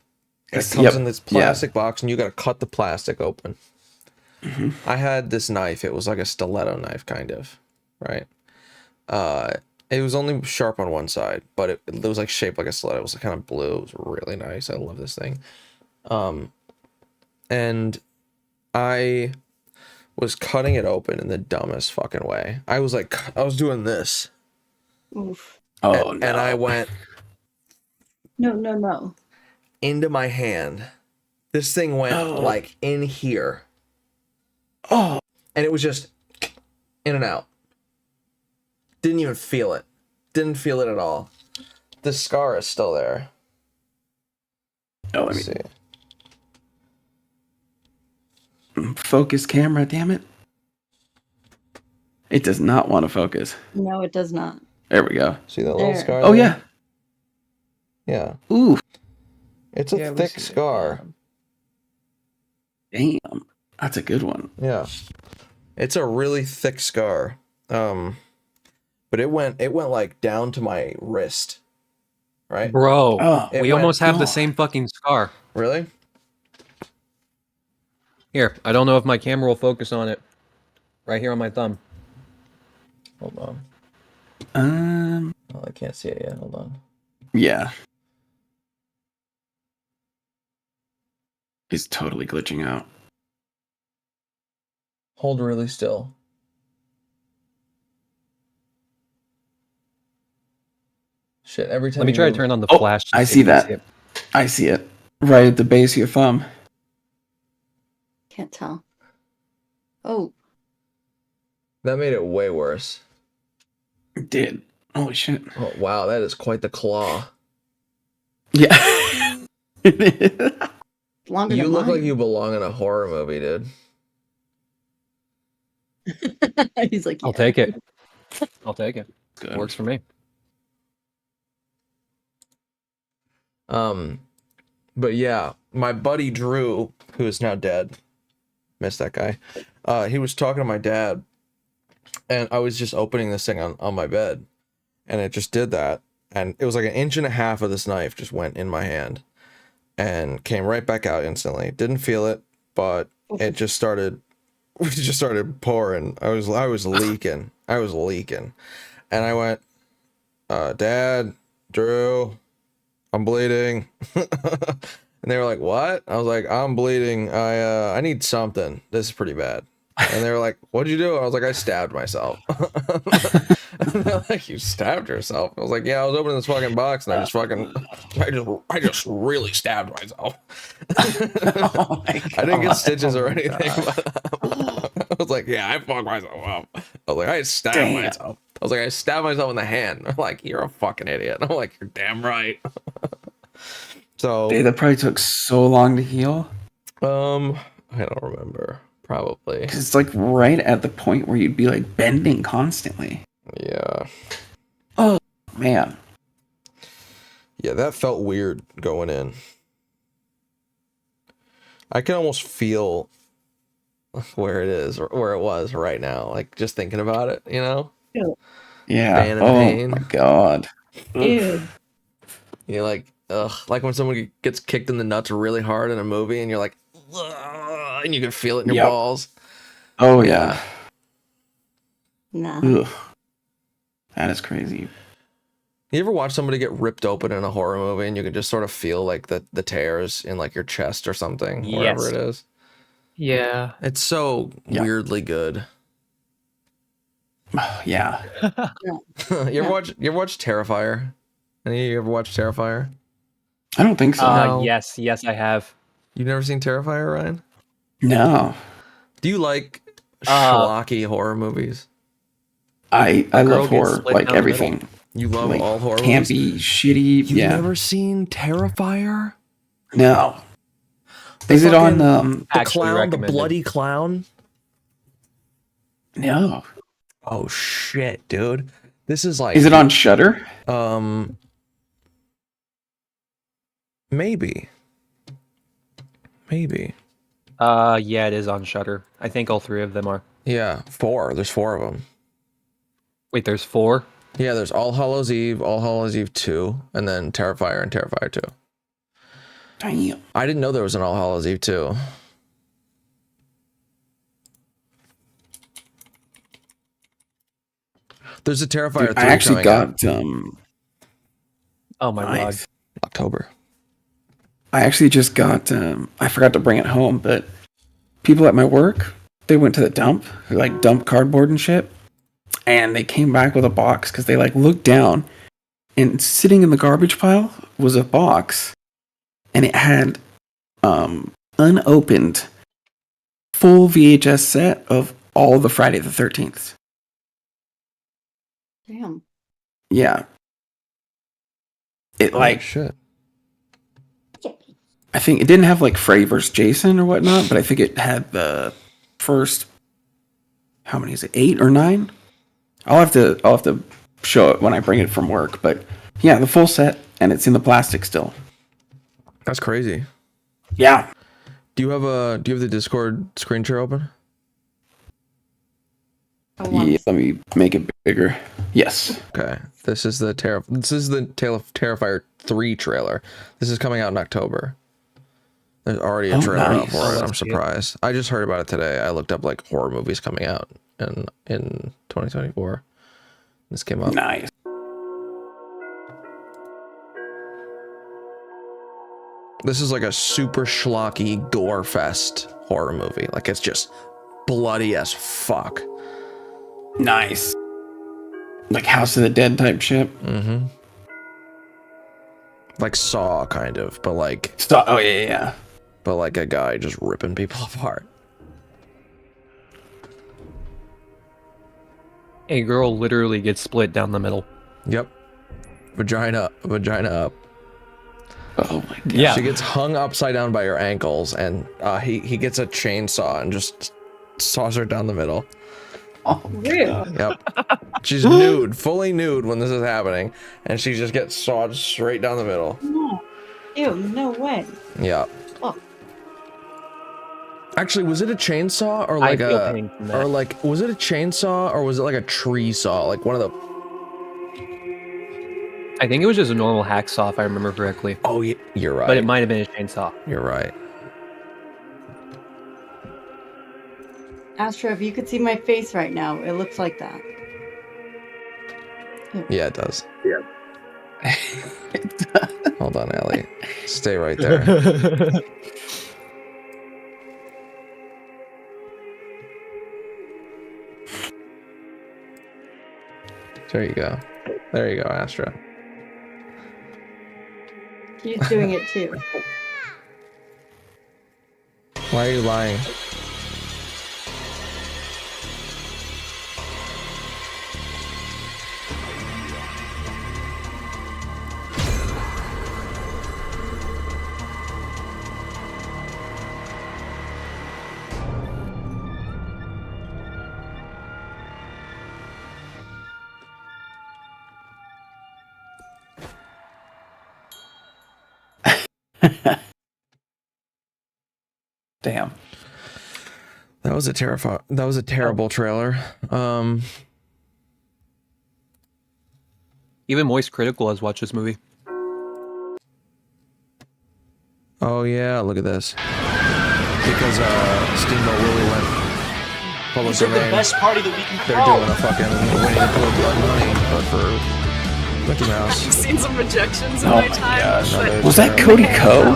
It Yes, comes yep, in this yeah. plastic box, and you got to cut the plastic open. Mhm. I had this knife. It was like a stiletto knife, kind of, right? It was only sharp on one side, but it was like shaped like a stiletto. It was kind of blue. It was really nice. I love this thing. And I was cutting it open in the dumbest fucking way. I was doing this. Oof. Oh and I went No. into my hand. This thing went like in here. Oh. And it was just in and out. Didn't even feel it. Didn't feel it at all. The scar is still there. Oh, Let's see. Focus camera, damn it. It does not want to focus. No, it does not. There we go. See that little There. scar? Oh there? yeah. Yeah. Ooh. It's a Yeah, thick let's see. scar. Damn. That's a good one. Yeah. It's a really thick scar. But it went like down to my wrist. Right? Bro, Oh, It we went- almost have the God. same fucking scar. Really? Here, I don't know if my camera will focus on it. Right here on my thumb. Hold on. Um. Oh, I can't see it yet. Hold on. Yeah. He's totally glitching out. Hold really still. Shit, every time Let me you try to move- turn on the Oh, flash. to I if see you can that. it. I see it. Right at the base of your thumb. Can't tell. Oh, That made it way worse. It did. Holy shit. Oh, wow, that is quite the claw. Yeah. longer You than look like mine. you belong in a horror movie, dude. He's like, I'll yeah. take it. I'll take it. Good. Works for me. But yeah, my buddy Drew, who is now dead, miss that guy. He was talking to my dad, and I was just opening this thing on my bed, and it just did that, and it was like 1.5 inches of this knife just went in my hand, and came right back out instantly. Didn't feel it, but it just started. We just started pouring. I was leaking. I was leaking, and I went, Dad, Drew, I'm bleeding. And they were like, what? I was like, I'm bleeding. I need something. This is pretty bad. And they were like, what'd you do? I was like, I stabbed myself. And they're like, you stabbed yourself? I was like, yeah, I was opening this fucking box and I just really stabbed myself. Oh my I didn't get God. stitches Oh or my anything, God. but I was like, yeah, I fucked myself up. I was like, I stabbed Damn. myself. I was like, I stabbed myself in the hand. They're like, you're a fucking idiot. I'm like, you're damn right. So Dude, that probably took so long to heal. I don't remember. Probably. Because it's like right at the point where you'd be like bending constantly. Yeah. Oh, man. Yeah, that felt weird going in. I can almost feel where it is or where it was right now. Like just thinking about it, you know? Yeah. Pain and Oh pain. my God. Ew. You're like, ugh. Like when someone gets kicked in the nuts really hard in a movie and you're like, ugh, and you can feel it in your Yep. balls. Oh yeah. Nah. Ugh. That is crazy. You ever watch somebody get ripped open in a horror movie and you can just sort of feel like the tears in like your chest or something, wherever Yes. it is? Yeah. It's so Yeah. weirdly good. Yeah. You ever watch Terrifier? Any of you ever watch Terrifier? I don't think so. No. Yes, I have. You've never seen Terrifier, Ryan? No. Do you like schlocky horror movies? I girl love gets horror, split like down the everything. You love Like, all horror can't movies? be shitty. You've Yeah. never seen Terrifier? No. Is it on The Actually clown, the recommended. bloody clown? No. Oh shit, dude. This is like Is it on Shudder? Maybe. Yeah, it is on Shudder. I think all 3 of them are. Yeah, 4. There's 4 of them. Wait, there's 4? Yeah, there's All Hallows Eve, All Hallows Eve 2, and then Terrifier and Terrifier 2. Damn. I didn't know there was an All Hallows Eve 2. There's a Terrifier 3 Dude, I actually coming out. got Oh my nice. god. October. I actually just got I forgot to bring it home, but people at my work, they went to the dump, like dump cardboard and shit, and they came back with a box because they like looked down, and sitting in the garbage pile was a box, and it had unopened full VHS set of all the Friday the 13th. Damn. Yeah. It like shit. I think it didn't have like Freddy vs. Jason or whatnot, but I think it had the first, how many is it, 8 or 9? I'll have to show it when I bring it from work, but yeah, the full set, and it's in the plastic still. That's crazy. Yeah. Do you have the Discord screen share open? Yeah, let me make it bigger. Yes. Okay. This is the Tale of Terrifier 3 trailer. This is coming out in October. There's already a trailer out for it. I'm surprised. I just heard about it today. I looked up like horror movies coming out in 2024. This came up. Nice. This is like a super schlocky gore fest horror movie. Like it's just bloody as fuck. Nice. Like House of the Dead type shit. Mm-hmm. Like Saw, kind of, but like... Saw, oh, yeah. But like a guy just ripping people apart. A girl literally gets split down the middle. Yep. Vagina up. Oh my god. Yeah. She gets hung upside down by her ankles, and he gets a chainsaw and just saws her down the middle. Oh, Real. Yep. She's nude, fully nude when this is happening, and she just gets sawed straight down the middle. No. Ew, no way. Yeah. Oh. Actually, was it a chainsaw or I like feel pain from that. was it a chainsaw or was it like a tree saw? Like one of the... I think it was just a normal hacksaw, if I remember correctly. Oh, you're right. But it might have been a chainsaw. You're right. Astro, if you could see my face right now, it looks like that. Yeah, it does. Yeah. Hold on, Ellie. Stay right there. There you go. There you go, Astra. He's doing it too. Why are you lying? Damn. That was a terrible trailer. Even Moist Critical has watched this movie. Oh yeah, look at this. Because Steamboat Willie went public These are the domain. best party that we can They're throw. doing a fucking Winnie the Pooh Blood Money, but for Mickey Mouse. I've seen some rejections in Oh my my time. gosh. but- Was that Cody Ko?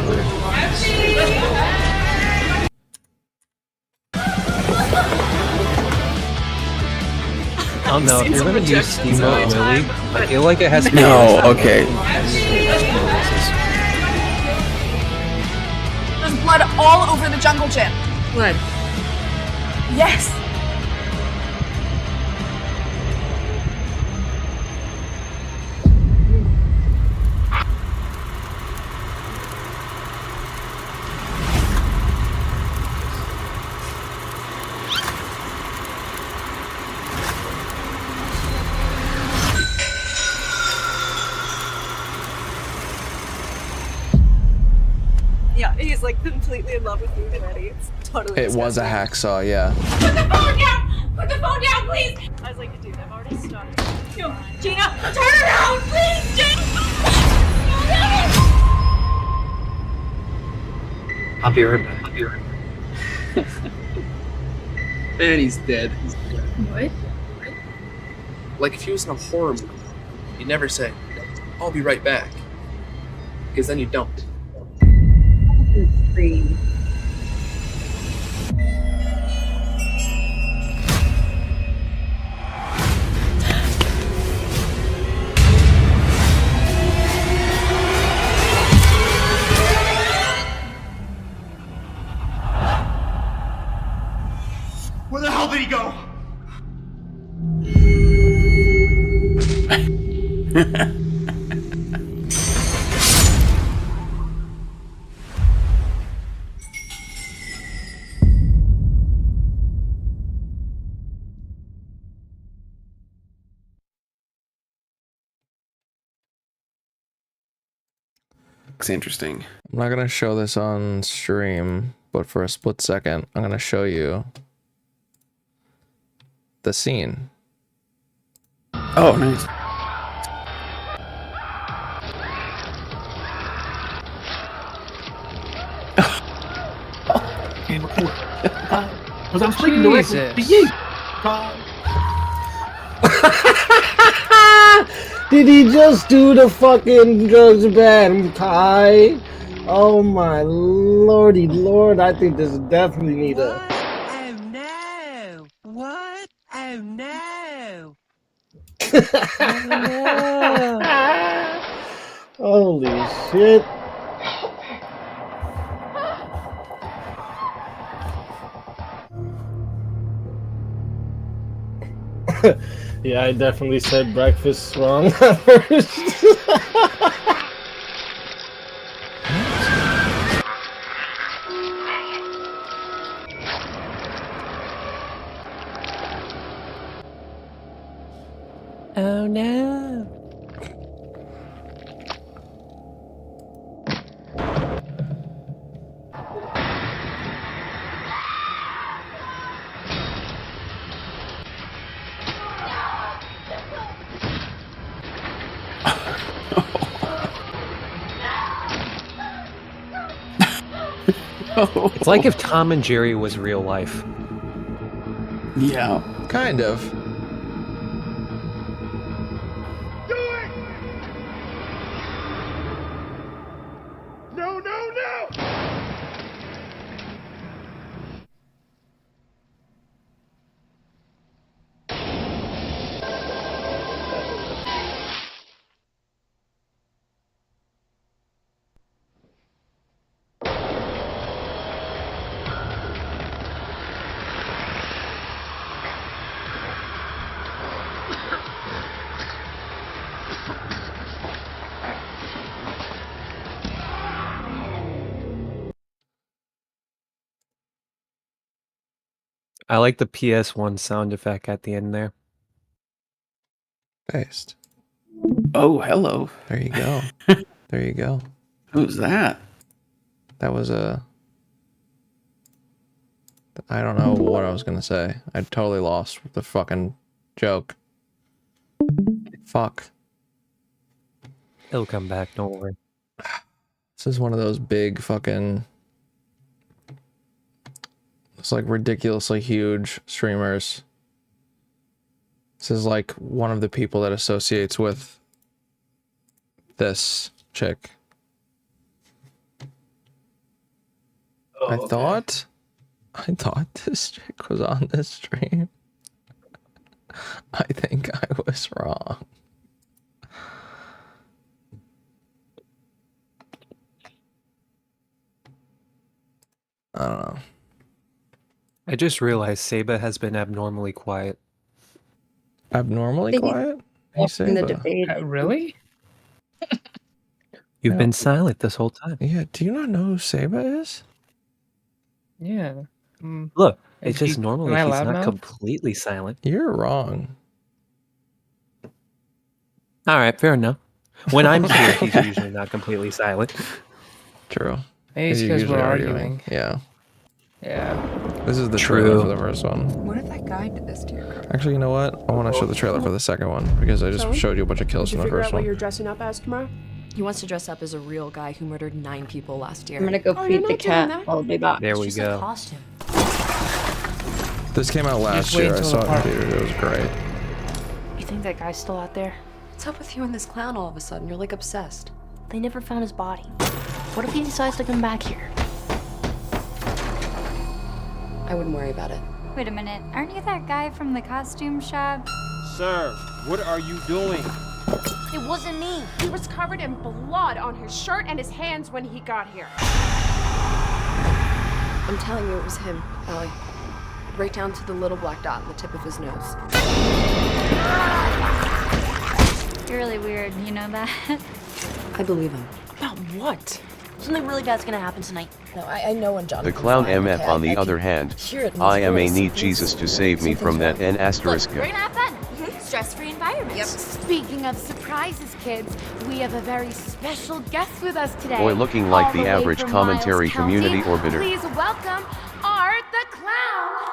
I don't know. If seen you're some gonna do rejections in Steamboat my Willie, time, I feel like it has to be. No, okay. There's blood all over the jungle gym. Blood. Yes. Yeah, he's like completely in love with me already. It's totally. It was a hacksaw, yeah. Put the phone down! Put the phone down, please! I was like, dude, I've already started. No, Gina, turn around, please, Gina! I'll be right back. And he's dead. What? Like if he was in a horror movie, you'd never say, I'll be right back. Because then you don't. Scream. Where the hell did he go? Looks interesting. I'm not gonna show this on stream, but for a split second, I'm gonna show you the scene. Oh, nice. Because I'm speaking directly to you. Did he just do the fucking drugs ban, Kai? Oh my lordy lord, I think this definitely need a... Holy shit. Yeah, I definitely said breakfast wrong at first. Oh no. It's like if Tom and Jerry was real life. Yeah. Kind of. No, no, no! I like the PS1 sound effect at the end there. Based. Oh, hello. There you go. There you go. Who's that? That was a... I don't know what I was gonna say. I totally lost the fucking joke. Fuck. It'll come back, don't worry. This is one of those big fucking... It's like ridiculously huge streamers. This is like one of the people that associates with this chick. Oh, I thought this chick was on this stream. I think I was wrong. I don't know. I just realized Saba has been abnormally quiet. Abnormally Think- quiet? Hey, in the Saba. debate. Really? You've Yeah. been silent this whole time. Yeah, do you not know who Saba is? Yeah. Look, it's Is just he- normally am I he's loud not now? completely silent. You're wrong. All right, fair enough. When I'm here, he's usually not completely silent. True. Maybe it's You're because we're usually arguing. Yeah. Yeah. This is the True. trailer for the first one. What if that guy did this to your car? Actually, you know what? I want to show the trailer for the second one because I just So? showed you a bunch of kills Did from you the figure first out what one. you're dressing up as tomorrow? He wants to dress up as a real guy who murdered 9 people last year. I'm gonna go Oh, feed you're the not doing cat. that? I'll be back. There we Just go. a costume. This came out last Just wait year. I until saw the it in part- theaters. It was great. You think that guy's still out there? What's up with you and this clown all of a sudden? You're like obsessed. They never found his body. What if he decides to come back here? I wouldn't worry about it. Wait a minute, aren't you that guy from the costume shop? Sir, what are you doing? It wasn't me. He was covered in blood on his shirt and his hands when he got here. I'm telling you, it was him, Allie. Right down to the little black dot on the tip of his nose. You're really weird, you know that? I believe him. About what? Something really bad's gonna happen tonight. No, I know when John. The clown MF on the other hand, I am a need Jesus to save me from that N asterisk. We're gonna have fun. Stress-free environment. Yep. Speaking of surprises, kids, we have a very special guest with us today. Boy, looking like All the way average from commentary Miles County, community orbiter. Please welcome Art the Clown.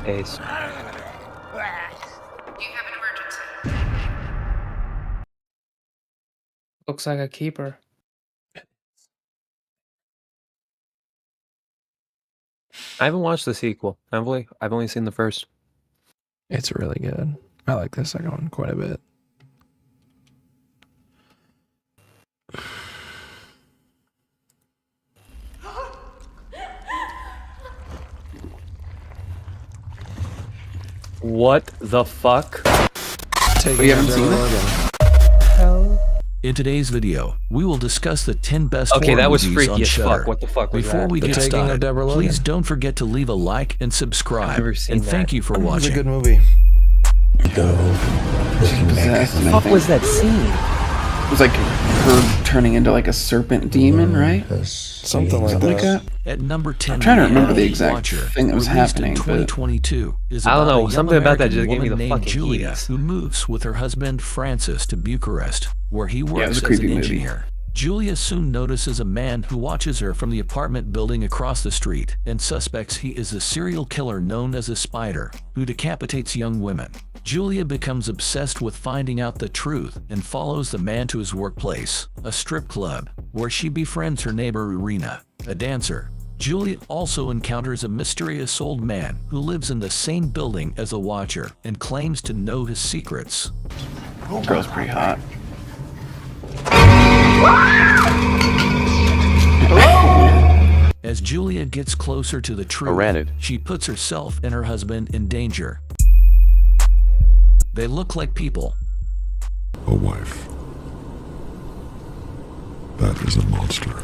Ace. Looks like a keeper. I haven't watched the sequel. I've only seen the first. It's really good. I like the second one quite a bit. What the fuck? You haven't seen In today's video, we will discuss the 10 best Okay, horror that was movies freaky on as fuck. Shudder. What the fuck was Before that? we The get Taking of started, Deborah Logan. please don't forget to leave a like and subscribe. never seen and thank that. you for It was watching. a good movie. Possessed, and I What think was that scene? it was like her turning into like a serpent demon, right? Something like that. At number 10, I'm trying to we remember have the exact Watcher, thing that was released happening, in but- 2022. Is I don't about know, a young something about that American just gave me woman the named fucking Julia, heebs. who moves with her husband Francis to Bucharest, where he it was works a as creepy an movie. engineer. Julia soon notices a man who watches her from the apartment building across the street and suspects he is a serial killer known as a Spider, who decapitates young women. Julia becomes obsessed with finding out the truth and follows the man to his workplace, a strip club, where she befriends her neighbor Irina, a dancer. Julia also encounters a mysterious old man who lives in the same building as the Watcher and claims to know his secrets. This girl's pretty hot. As Julia gets closer to the truth, Aranid. she puts herself and her husband in danger. They look like people. A wife. That is a monster.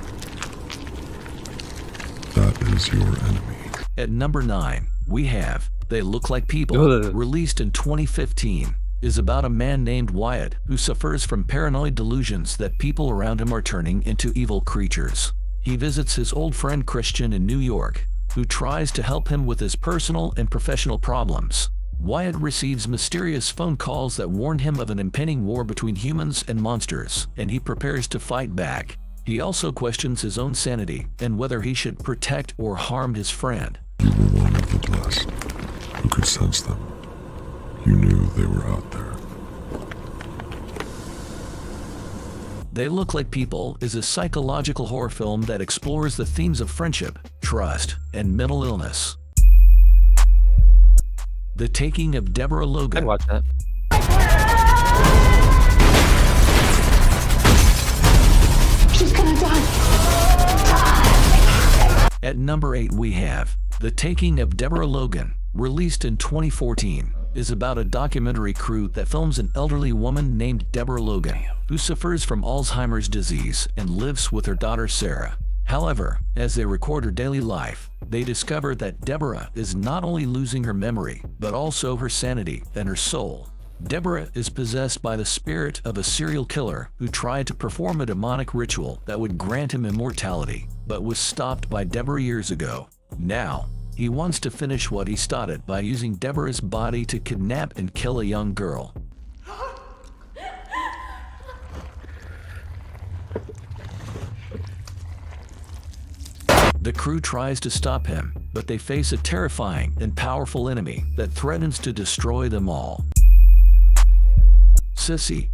That is your enemy. At number 9, we have They Look Like People, Ugh. released in 2015, is about a man named Wyatt who suffers from paranoid delusions that people around him are turning into evil creatures. He visits his old friend Christian in New York, who tries to help him with his personal and professional problems. Wyatt receives mysterious phone calls that warn him of an impending war between humans and monsters, and he prepares to fight back. He also questions his own sanity and whether he should protect or harm his friend. You were one of the blessed who could sense them. You knew they were out there. They Look Like People is a psychological horror film that explores the themes of friendship, trust, and mental illness. The Taking of Deborah Logan. I'd watch that. She's gonna die. At number 8 we have The Taking of Deborah Logan, released in 2014, is about a documentary crew that films an elderly woman named Deborah Logan, who suffers from Alzheimer's disease and lives with her daughter Sarah. However, as they record her daily life, they discover that Deborah is not only losing her memory, but also her sanity and her soul. Deborah is possessed by the spirit of a serial killer who tried to perform a demonic ritual that would grant him immortality, but was stopped by Deborah years ago. Now, he wants to finish what he started by using Deborah's body to kidnap and kill a young girl. The crew tries to stop him, but they face a terrifying and powerful enemy that threatens to destroy them all. Sissy.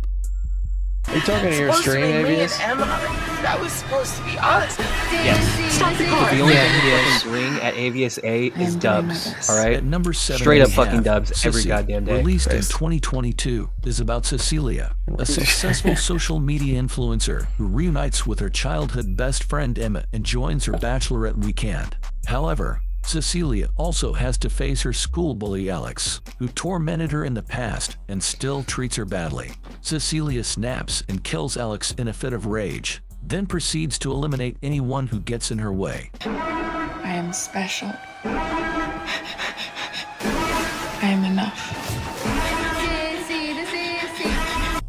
Are you talking to your stream, Avius? That was supposed to be us. Yes. Stop the car. The only fucking ring at AVS 8 is dubs, alright? At number 7, Straight up we fucking have dubs every Sissy, goddamn day. released in Yes. 2022, is about Cecilia, a successful social media influencer who reunites with her childhood best friend Emma and joins her bachelorette weekend. However, Cecilia also has to face her school bully Alex, who tormented her in the past and still treats her badly. Cecilia snaps and kills Alex in a fit of rage, then proceeds to eliminate anyone who gets in her way. I am special. I am enough.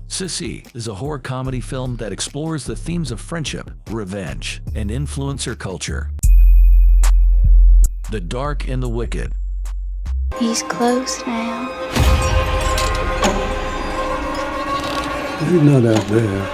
Sissy is a horror comedy film that explores the themes of friendship, revenge, and influencer culture. The Dark and the Wicked. He's close now. You're not out there.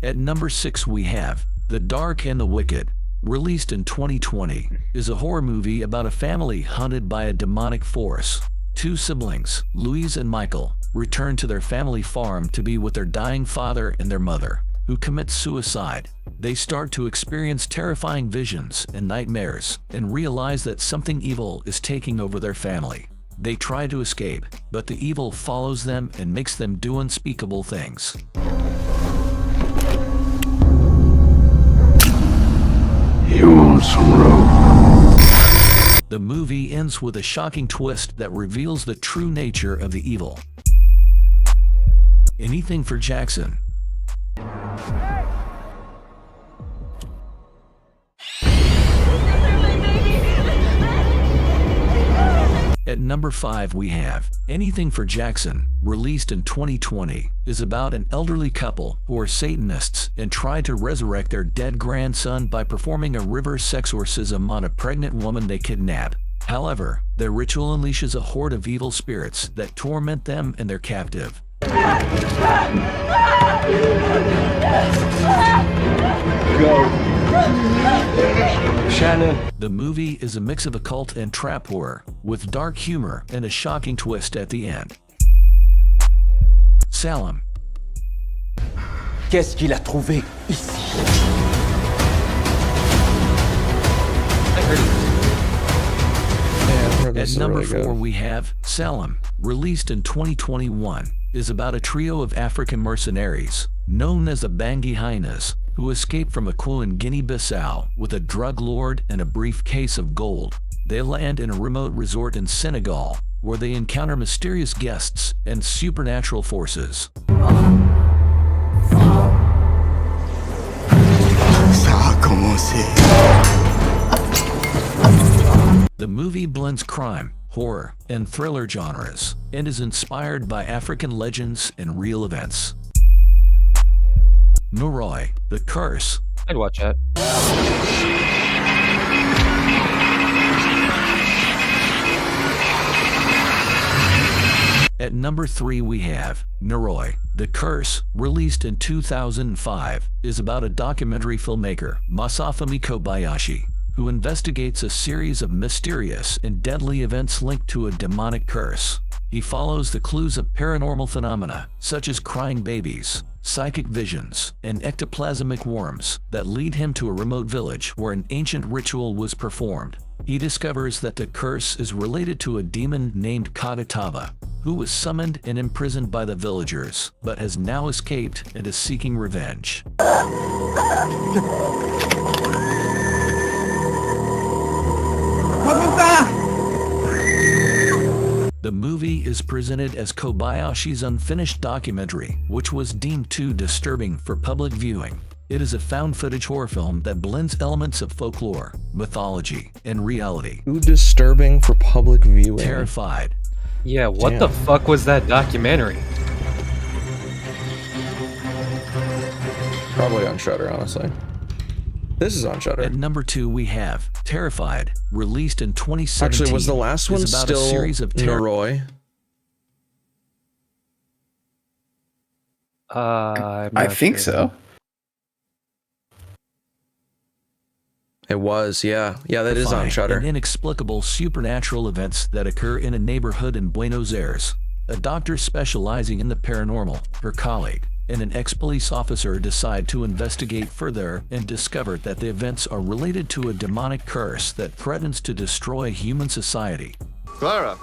At number 6 we have The Dark and the Wicked, released in 2020, is a horror movie about a family hunted by a demonic force. Two siblings, Louise and Michael, return to their family farm to be with their dying father and their mother, who commit suicide. They start to experience terrifying visions and nightmares and realize that something evil is taking over their family. They try to escape, but the evil follows them and makes them do unspeakable things. You want some rope? The movie ends with a shocking twist that reveals the true nature of the evil. Anything for Jackson. At number 5 we have Anything for Jackson, released in 2020, is about an elderly couple who are Satanists and try to resurrect their dead grandson by performing a reverse exorcism on a pregnant woman they kidnap. However, their ritual unleashes a horde of evil spirits that torment them and their captive. Shannon. The movie is a mix of occult and trap horror, with dark humor and a shocking twist at the end. Salem. Qu'est-ce qu'il a trouvé ici? At number 4 we have Salem, released in 2021, is about a trio of African mercenaries, known as the Bangi Hyenas, who escape from a coup in Guinea-Bissau with a drug lord and a briefcase of gold. They land in a remote resort in Senegal, where they encounter mysterious guests and supernatural forces. The movie blends crime, horror, and thriller genres, and is inspired by African legends and real events. Noroi, The Curse. I'd watch that. At number 3 we have Noroi, The Curse, released in 2005, is about a documentary filmmaker, Masafumi Kobayashi, who investigates a series of mysterious and deadly events linked to a demonic curse. He follows the clues of paranormal phenomena, such as crying babies, psychic visions, and ectoplasmic worms that lead him to a remote village where an ancient ritual was performed. He discovers that the curse is related to a demon named Katatava, who was summoned and imprisoned by the villagers, but has now escaped and is seeking revenge. The movie is presented as Kobayashi's unfinished documentary, which was deemed too disturbing for public viewing. It is a found-footage horror film that blends elements of folklore, mythology, and reality. Too disturbing for public viewing. Terrified. Yeah, what the fuck was that documentary? Probably on Shudder, honestly. This is on Shudder. At number 2 we have Terrified, released in 2017. Actually, was the last one about still a series of Noroi? I think so. It was, yeah. Yeah, that is on Shudder. And inexplicable supernatural events that occur in a neighborhood in Buenos Aires. A doctor specializing in the paranormal, her colleague, and an ex-police officer decide to investigate further and discover that the events are related to a demonic curse that threatens to destroy human society. Clara.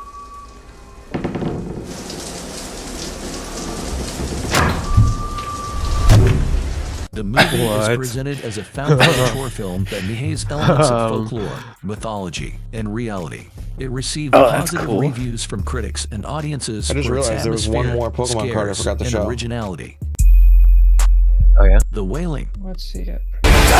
The movie is presented as a found-footage horror film that behaves elements of folklore, mythology, and reality. It received positive reviews from critics and audiences I just for its realized there was one more Pokemon card I scares, forgot to and show. originality. Oh yeah? The Wailing. Let's see it. It's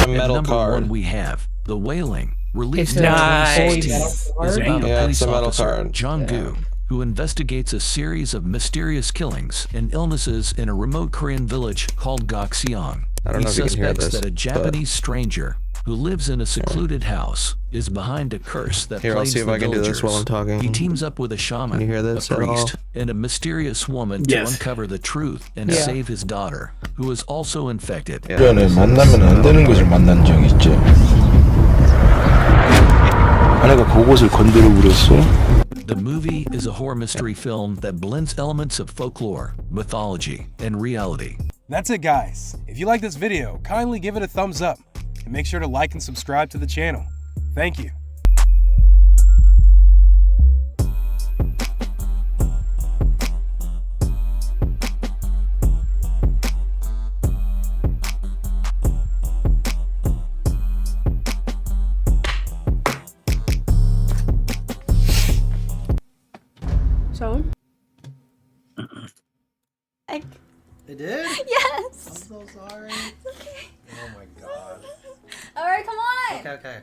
a metal At number card. 1 we have The Wailing, released It's in a 2016, nice. is about Yeah, a it's police a metal officer, card. John Gu, who investigates a series of mysterious killings and illnesses in a remote Korean village called Gokseong. I don't know if He you can hear suspects this, that a Japanese stranger, who lives in a secluded house, is behind a curse that Here, I'll plagues see if the I can do this while I'm villagers. talking. He teams up with a shaman, Can you hear this a at all? priest, and a mysterious woman to uncover the truth and save his daughter, who is also infected. 주변에 만나면 안 되는 것을 만난 적이 있죠. 아내가 그곳을 건드려 버렸어. The movie is a horror mystery film that blends elements of folklore, mythology, and reality. That's it, guys. If you like this video, kindly give it a thumbs up and make sure to like and subscribe to the channel. Thank you. So? It did? Yes! I'm so sorry. Okay. Oh my god. Alright, come on! Okay, okay.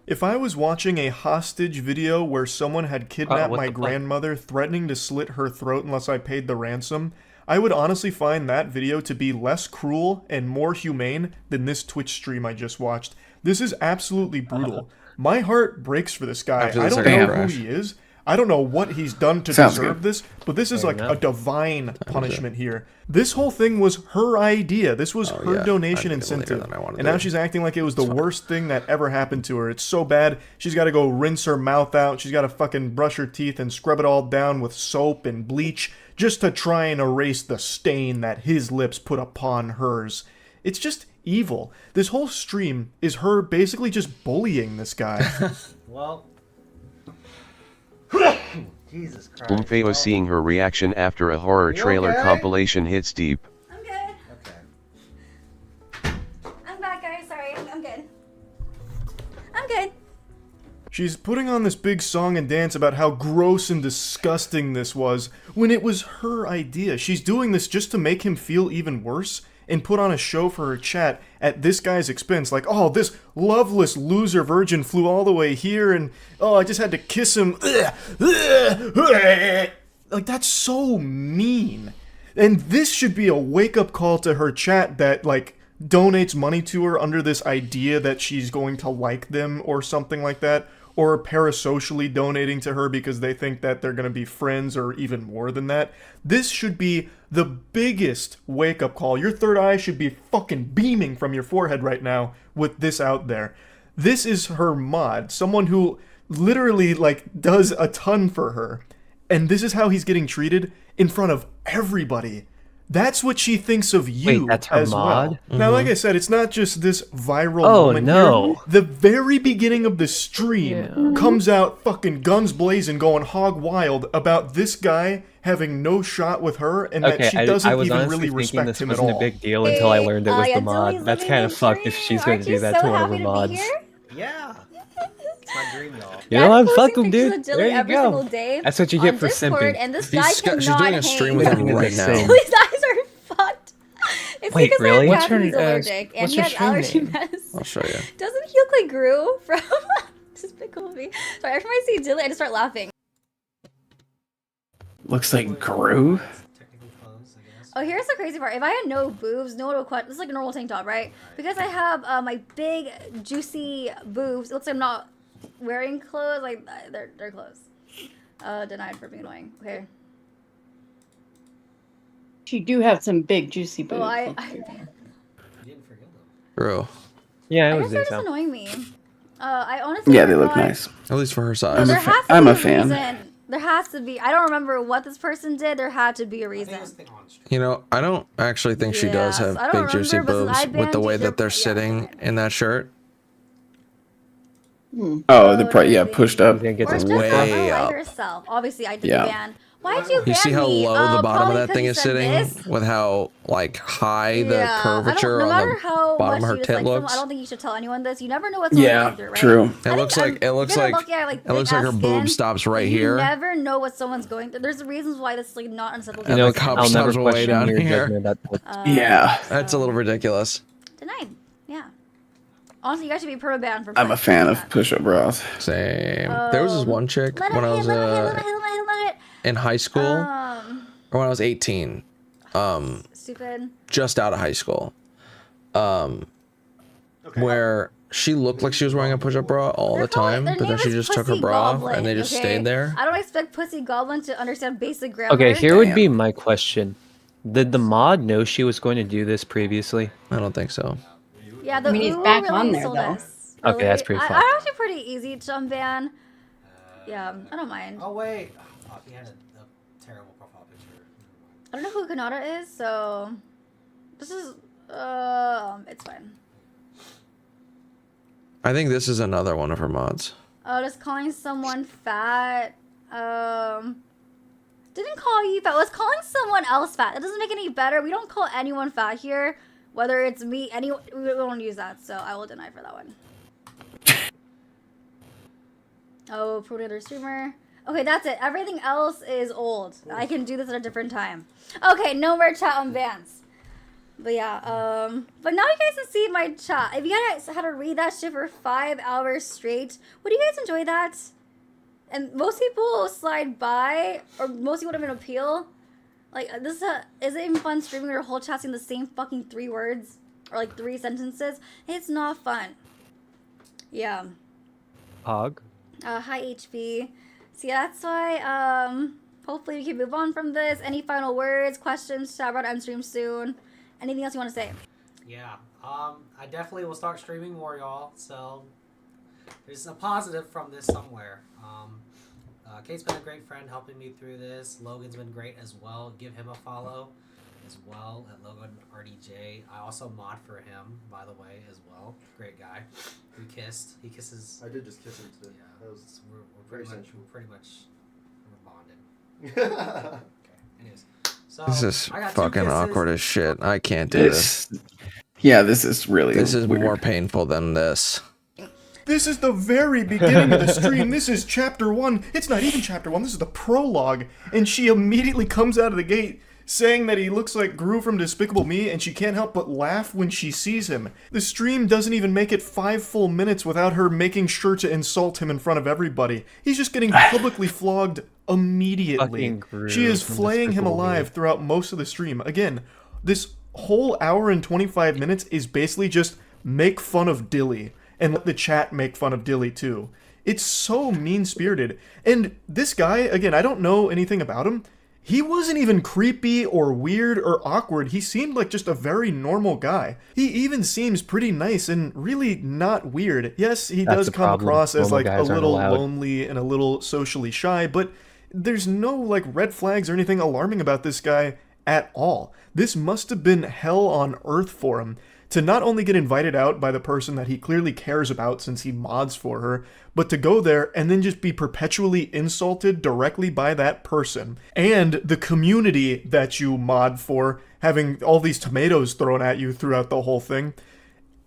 If I was watching a hostage video where someone had kidnapped my grandmother, threatening to slit her throat unless I paid the ransom, I would honestly find that video to be less cruel and more humane than this Twitch stream I just watched. This is absolutely brutal. My heart breaks for this guy. I don't know who he is. I don't know what he's done to deserve this, but this is like a divine punishment here. This whole thing was her idea. This was her donation incentive. And now she's acting like it was the worst thing that ever happened to her. It's so bad, she's got to go rinse her mouth out. She's got to fucking brush her teeth and scrub it all down with soap and bleach just to try and erase the stain that his lips put upon hers. It's just evil. This whole stream is her basically just bullying this guy. Well... Jesus Christ. Umfe was seeing her reaction after a horror trailer compilation hits deep. I'm good. I'm back, guys. Sorry. I'm good. I'm good. She's putting on this big song and dance about how gross and disgusting this was, when it was her idea. She's doing this just to make him feel even worse, and put on a show for her chat at this guy's expense. Like, oh, this loveless loser virgin flew all the way here, and oh, I just had to kiss him. Like, that's so mean. And this should be a wake-up call to her chat that, like, donates money to her under this idea that she's going to like them or something like that, or parasocially donating to her because they think that they're going to be friends or even more than that. This should be the biggest wake-up call. Your third eye should be fucking beaming from your forehead right now with this out there. This is her mod, someone who literally, like, does a ton for her. And this is how he's getting treated in front of everybody. That's what she thinks of you. Wait, that's her as mod? well. Now, like I said, it's not just this viral moment no. here. The very beginning of the stream comes out fucking guns blazing, going hog wild about this guy having no shot with her, and that she doesn't even really respect him at all. This wasn't a big deal until I learned it was the mod. That's kind of fucked if she's going to do that to one of her mods. Yeah. It's my dream, y'all. You know what? Fuck him, dude. Of Dilly There you every go. single day That's what you get on for Discord, simping. and this guy cannot she's doing a stream with him right now. His eyes are fucked. It's Wait, because really? my cat is allergic, and he has allergy meds. I'll show you. Doesn't he look like Gru from Despicable Me? Sorry, every time I see Dilly, I just start laughing. Looks like Gru. Oh, here's the crazy part. If I had no boobs, no one would question. This is like a normal tank top, right? Because I have my big, juicy boobs, it looks like I'm not wearing clothes. Like, they're clothes. Denied for being annoying. Okay. You do have some big, juicy boobs. Oh, Bro. Yeah, I it guess was they're decent. just annoying me. I honestly Yeah, they look forgot- nice. At least for her No, size. there has to I'm be a fan. reason. There has to be. I don't remember what this person did. There had to be a reason. You know, I don't actually think she does have I don't big juicy remember, but boobs I with the banned way you, that they're sitting in that shirt. Oh, they're probably pushed up. Or just way like up. herself. Obviously, I did Yeah. the ban. Why'd you ban You see how me? low the bottom of Probably that 'cause thing you is said sitting, this? with how like high the Yeah, curvature no on matter the how bottom of much her you tit dislike someone, looks. I don't think you should tell anyone this. You never know what's going Yeah, through, right? true. It looks like it looks like like it looks like her big-ass boob skin, stops right you here. never know what someone's going through. There's reasons why this is like not unacceptable. And the cup I'll never stops way question down your here. judgment at that. Yeah. That's a little ridiculous. Denied. Yeah. Honestly, you guys should be perma banned for. I'm a fan of push-up bras. Same. There was this one chick Let when it I hit, was let it hit, let it hit, let it hit, let it hit. in high school. or when I was 18. Stupid. Just out of high school. Where she looked like she was wearing a push-up bra all the time, but then she just took her bra off and they just stayed there. I don't expect Pussy Goblin to understand basic grammar. Okay, here would be my question. Did the mod know she was going to do this previously? I don't think so. Yeah, the I mean, he's Ooh back really on there, sold though. us. Okay, that's pretty fun. I'm actually pretty easy to jump ban. Yeah, I don't mind. Oh wait, oh, he had a terrible profile picture. I don't know who Kanata is, so this is it's fine. I think this is another one of her mods. Oh, just calling someone fat. Didn't call you fat. Was calling someone else fat. It doesn't make it any better. We don't call anyone fat here, whether it's me. Anyone, we don't use that, so I will deny for that one. Oh, probably another streamer. Okay, that's it. Everything else is old. I can do this at a different time. Okay, no more chat on bans. But yeah, but now you guys can see my chat. If you guys had to read that shit for 5 hours straight, would you guys enjoy that? And most people slide by, or most people don't even appeal. Like, is it even fun streaming your whole chat saying the same fucking 3 words? Or like 3 sentences? It's not fun. Yeah. Hog. Hi HP. See, that's why, hopefully we can move on from this. Any final words, questions, shout out on stream soon. Anything else you want to say? Yeah, I definitely will start streaming more, y'all. So there's a positive from this somewhere. Kate's been a great friend helping me through this. Logan's been great as well. Give him a follow as well at Logan RDJ. I also mod for him, by the way, as well. Great guy. We kissed. He kisses. I did just kiss him today. Yeah, That was we're very pretty much sensual. we're bonded. Okay. Anyways. So, This is I got 2 fucking kisses. awkward as shit. I can't do this. Yeah, this is really This is weird. more painful than this. This is the very beginning of the stream. This is chapter 1. It's not even chapter 1. This is the prologue. And she immediately comes out of the gate saying that he looks like Gru from Despicable Me, and she can't help but laugh when she sees him. The stream doesn't even make it 5 full minutes without her making sure to insult him in front of everybody. He's just getting publicly flogged immediately. Fucking Gru She is from flaying him Despicable Me. alive throughout most of the stream. Again, this whole hour and 25 minutes is basically just make fun of Dilly, and let the chat make fun of Dilly too. It's so mean-spirited. And this guy, again, I don't know anything about him. He wasn't even creepy or weird or awkward. He seemed like just a very normal guy. He even seems pretty nice and really not weird. Yes, he That's does the come problem. across as Normal like a guys aren't little allowed. lonely and a little socially shy, but there's no like red flags or anything alarming about this guy at all. This must have been hell on earth for him to not only get invited out by the person that he clearly cares about since he mods for her, but to go there and then just be perpetually insulted directly by that person and the community that you mod for, having all these tomatoes thrown at you throughout the whole thing.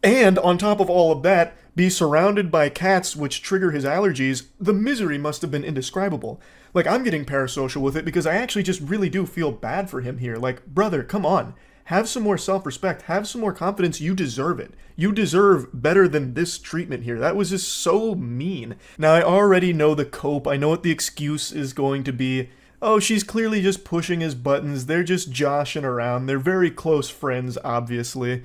And on top of all of that, be surrounded by cats which trigger his allergies. The misery must have been indescribable. Like, I'm getting parasocial with it because I actually just really do feel bad for him here. Like, brother, come on. Have some more self-respect. Have some more confidence. You deserve it. You deserve better than this treatment here. That was just so mean. Now, I already know the cope. I know what the excuse is going to be. Oh, she's clearly just pushing his buttons. They're just joshing around. They're very close friends, obviously.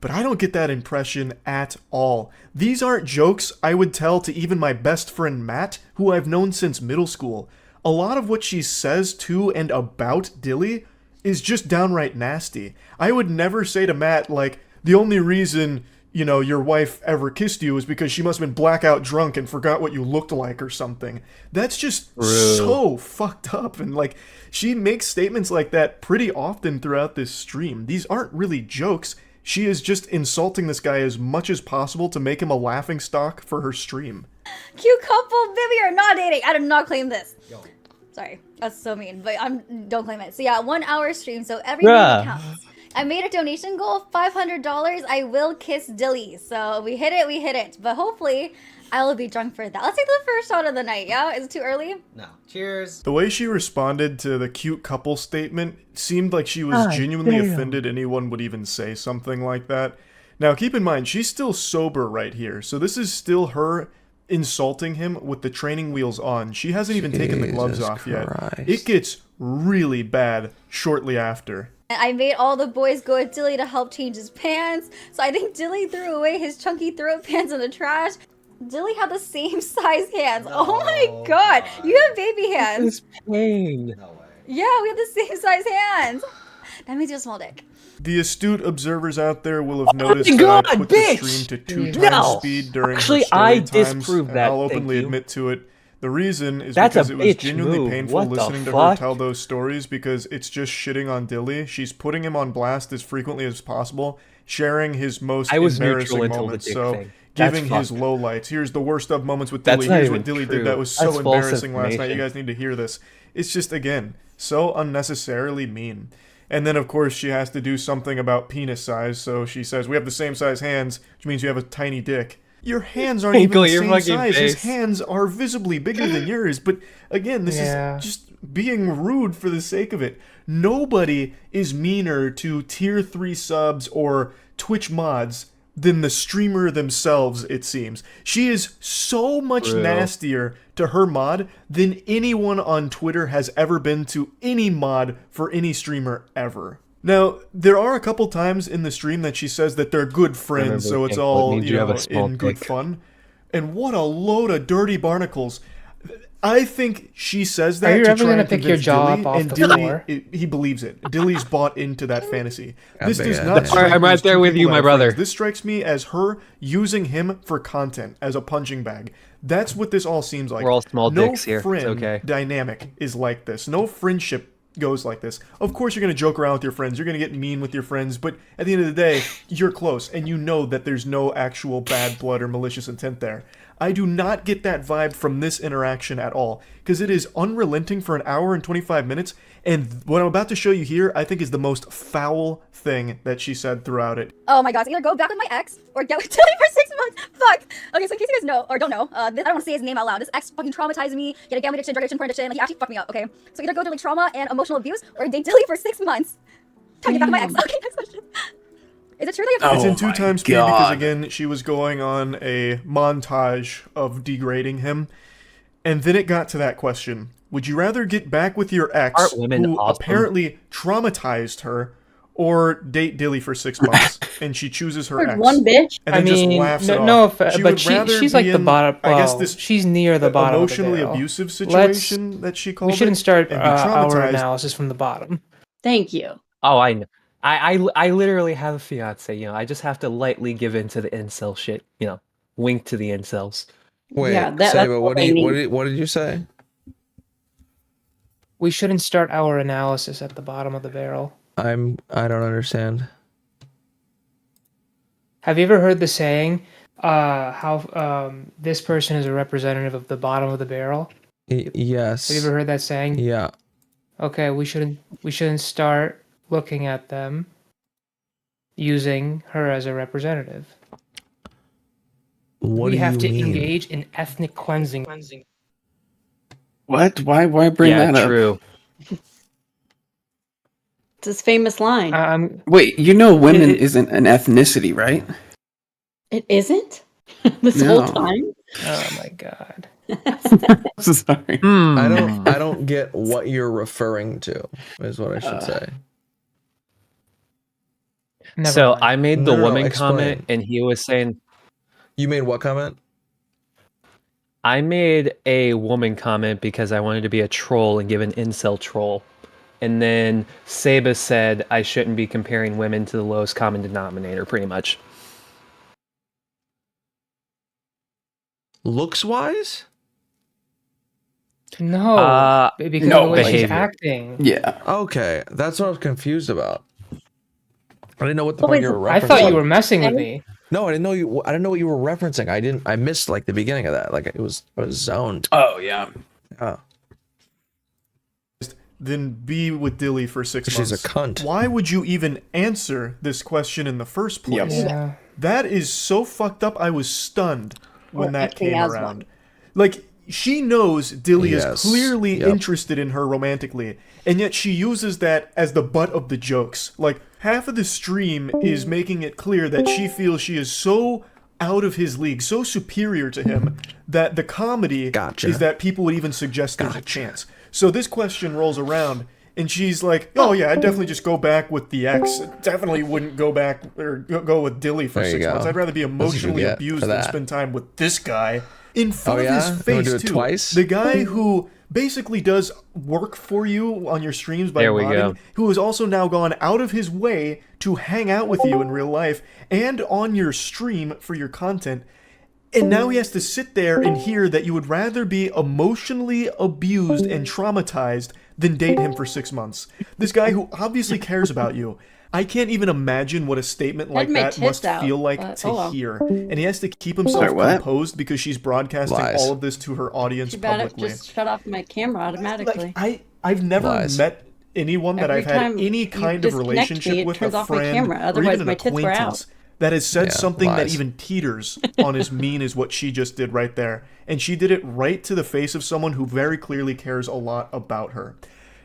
But I don't get that impression at all. These aren't jokes I would tell to even my best friend Matt, who I've known since middle school. A lot of what she says to and about Dilly is just downright nasty. I would never say to Matt, like, the only reason, you know, your wife ever kissed you is because she must have been blackout drunk and forgot what you looked like or something. That's just so fucked up. And, like, she makes statements like that pretty often throughout this stream. These aren't really jokes. She is just insulting this guy as much as possible to make him a laughingstock for her stream. Cute couple, baby, are not dating. I did not claim this. Sorry, that's so mean, but don't claim it. So yeah, 1 hour stream, so every minute counts. I made a donation goal, $500. I will kiss Dilly. So we hit it. But hopefully, I will be drunk for that. Let's take the first shot of the night, yeah? Is it too early? No. Cheers. The way she responded to the cute couple statement seemed like she was genuinely offended anyone would even say something like that. Now, keep in mind, she's still sober right here, so this is still her insulting him with the training wheels on. She hasn't even taken the gloves Jesus off yet. Christ. It gets really bad shortly after. I made all the boys go with Dilly to help change his pants. So I think Dilly threw away his chunky throat pants in the trash. Dilly had the same size hands. Oh my god. You have baby hands. This is pain. Yeah, we have the same size hands. That means you have a small dick. The astute observers out there will have noticed my that I God, put bitch! the stream to 2 No! times speed during Actually, her story I times, disprove and that, I'll thank openly you. admit to it. The reason is That's a because it was bitch genuinely move. painful What the listening to her fuck? tell those stories because it's just shitting on Dilly. She's putting him on blast as frequently as possible, sharing his most I was embarrassing neutral until the moments. dick So thing. That's giving his fucked. lowlights. Here's the worst of moments with That's Dilly. not Here's even what Dilly true. did that was so That's false embarrassing last night. You information. guys need to hear this. It's just, again, so unnecessarily mean. And then, of course, she has to do something about penis size. So she says, we have the same size hands, which means you have a tiny dick. Your hands aren't even the Your same fucking size. His face. hands are visibly bigger than yours. But again, this Yeah. is just being rude for the sake of it. Nobody is meaner to tier 3 subs or Twitch mods than the streamer themselves, it seems. She is so much True. nastier to her mod than anyone on Twitter has ever been to any mod for any streamer ever. Now, there are a couple times in the stream that she says that they're good friends, so it's all, you know, in good fun. And what a load of dirty barnacles. I think she says that Are you to ever try gonna and pick your convince jaw Dilly, up off and the Dilly, floor? he believes it. Dilly's bought into that fantasy. I This bet does you not that. strike I'm me right as there two with people you, that my are brother. friends. This strikes me as her using him for content, as a punching bag. That's what this all seems like. We're all small no dicks here. It's friend okay. dynamic is like this. No friendship goes like this. Of course you're going to joke around with your friends. You're going to get mean with your friends. But at the end of the day, you're close. And you know that there's no actual bad blood or malicious intent there. I do not get that vibe from this interaction at all, because it is unrelenting for an hour and 25 minutes, and what I'm about to show you here, I think is the most foul thing that she said throughout it. Oh my god, so either go back with my ex or get with Dilly for 6 months. Fuck. Okay, so in case you guys know or don't know, I don't want to say his name out loud. This ex fucking traumatized me. He had a gambling addiction, drug addiction, porn addiction. Like, he actually fucked me up. Okay, so either go through like trauma and emotional abuse or date Dilly for 6 months. Tell me back with my ex. Okay, next question. Is it true that you have It's in 2 times speed because, God. again, she was going on a montage of degrading him. And then it got to that question. Would you rather get back with your ex, Aren't women who awesome? apparently traumatized her, or date Dilly for 6 months? And she chooses her There's ex. one bitch. And I then mean, just laughs it no, off. but would rather she's be like the in, bottom. I guess well, this she's near the bottom. emotionally of the barrel. abusive Let's- situation that she called We shouldn't it, start and be our traumatized. analysis from the bottom. Thank you. Oh, I know. I literally have a fiance. You know, I just have to lightly give in to the incel shit. You know, wink to the incels. Wait, Yeah, that's Sayba, what what, I mean. what did you say? We shouldn't start our analysis at the bottom of the barrel. I don't understand. Have you ever heard the saying, how this person is a representative of the bottom of the barrel? Yes. Have you ever heard that saying? Yeah. Okay, we shouldn't start looking at them using her as a representative. What we do have you to mean? engage in ethnic cleansing. What? Why bring Yeah, that true. It's his famous line. up? Wait, you know women It- isn't an ethnicity, right? It isn't? This No. whole time? Oh my god. Sorry. I don't get what you're referring to, is what I should say. Never So mind. I made the No, no, woman explain. comment, and he was saying, You made what comment? I made a woman comment because I wanted to be a troll and give an incel troll. And then Sayba said I shouldn't be comparing women to the lowest common denominator, pretty much. Looks wise? No, because no, of the way she's behavior. acting. Yeah. Okay, that's what I was confused about. I didn't know what the Oh, fuck wait, you were referencing. I thought you were messing with me. No, I didn't know you. I didn't know what you were referencing. I missed like the beginning of that. Like I was zoned. Oh yeah. Oh, Then be with Dilly for 6 she's months. a cunt. Why would you even answer this question in the first place? Yep. Yeah. That is so fucked up. I was stunned when Or that acting came as around. one. Like, she knows Dilly Yes. is clearly Yep. interested in her romantically, and yet she uses that as the butt of the jokes. Like, half of the stream is making it clear that she feels she is so out of his league, so superior to him that the comedy is that people would even suggest there's a chance. So this question rolls around, and she's like, "Oh yeah, I'd definitely just go back with the ex. Definitely wouldn't go back or go with Dilly for There you 6 months. go. I'd rather be That's what you emotionally get abused for than that. spend time with this guy in front Oh, of yeah? his You wanna face do it too. twice? The guy who basically does work for you on your streams by There we modding, go. who has also now gone out of his way to hang out with you in real life and on your stream for your content. And now he has to sit there and hear that you would rather be emotionally abused and traumatized than date him for 6 months. This guy who obviously cares about you. I can't even imagine what a statement like Had my that tits must out, feel like but to oh well. hear. And he has to keep himself Sorry, what? composed because she's broadcasting Lies. all of this to her audience Too bad it publicly. just shut off my camera automatically. I've never Lies. met anyone that Every I've had time any you kind of disconnect relationship me, it with, turns a off my friend, camera. or Otherwise, even an my tits were acquaintance, out. that has said Yeah, something that lies. even teeters on as mean as what she just did right there. And she did it right to the face of someone who very clearly cares a lot about her.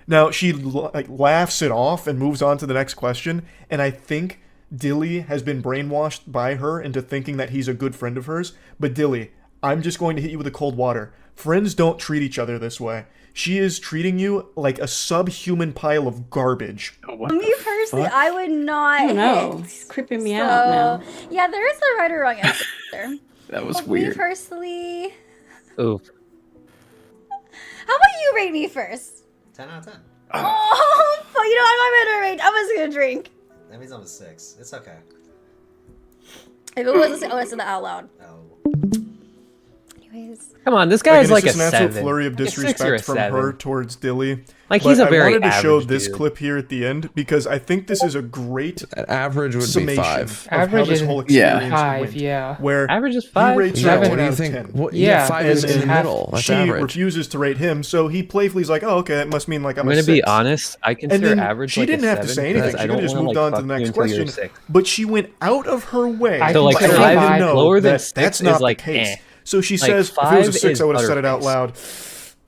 Now, she laughs it off and moves on to the next question, and I think Dilly has been brainwashed by her into thinking that he's a good friend of hers. But Dilly, I'm just going to hit you with the cold water. Friends don't treat each other this way. She is treating you like a subhuman pile of garbage. Me personally, I would not. I don't know. hit. It's creeping me out now. Yeah, there is a right or wrong answer there. That was Me weird. personally, Oof. how about you rate me first? 10 out of 10. Oh, fuck, you know I'm not gonna rate. I'm just gonna drink. That means I'm a 6. It's okay. If it was, I would have said that out loud. No. Anyways. Come on, this guy's Again, like it's a just an absolute 7. flurry of Like a 6 or a disrespect from 7. her towards Dilly. Like, But he's a very I wanted to show average this dude. clip here at the end because I think this is a great An average would be summation 5. of how Average this is whole Yeah. experience 5, went. yeah. Where Average is he 5. rates her Yeah, a what 10 do you out of think? 10. What, Yeah, yeah, 5 is and in the half- middle. That's she average. refuses to rate him, so he playfully is like, "Oh, okay, that must mean like I'm I'm a gonna 6. be honest. I And consider then average she like didn't a have 7 to say anything. because She I could don't have just want moved to on like to the fuck you next until you're question. 6. But she went out of her way So, like, to let five- him know lower than that 6 that's is, not like, the case. eh. So she Like, says, if it was a 5 6, I would have is said it out Butterface. loud.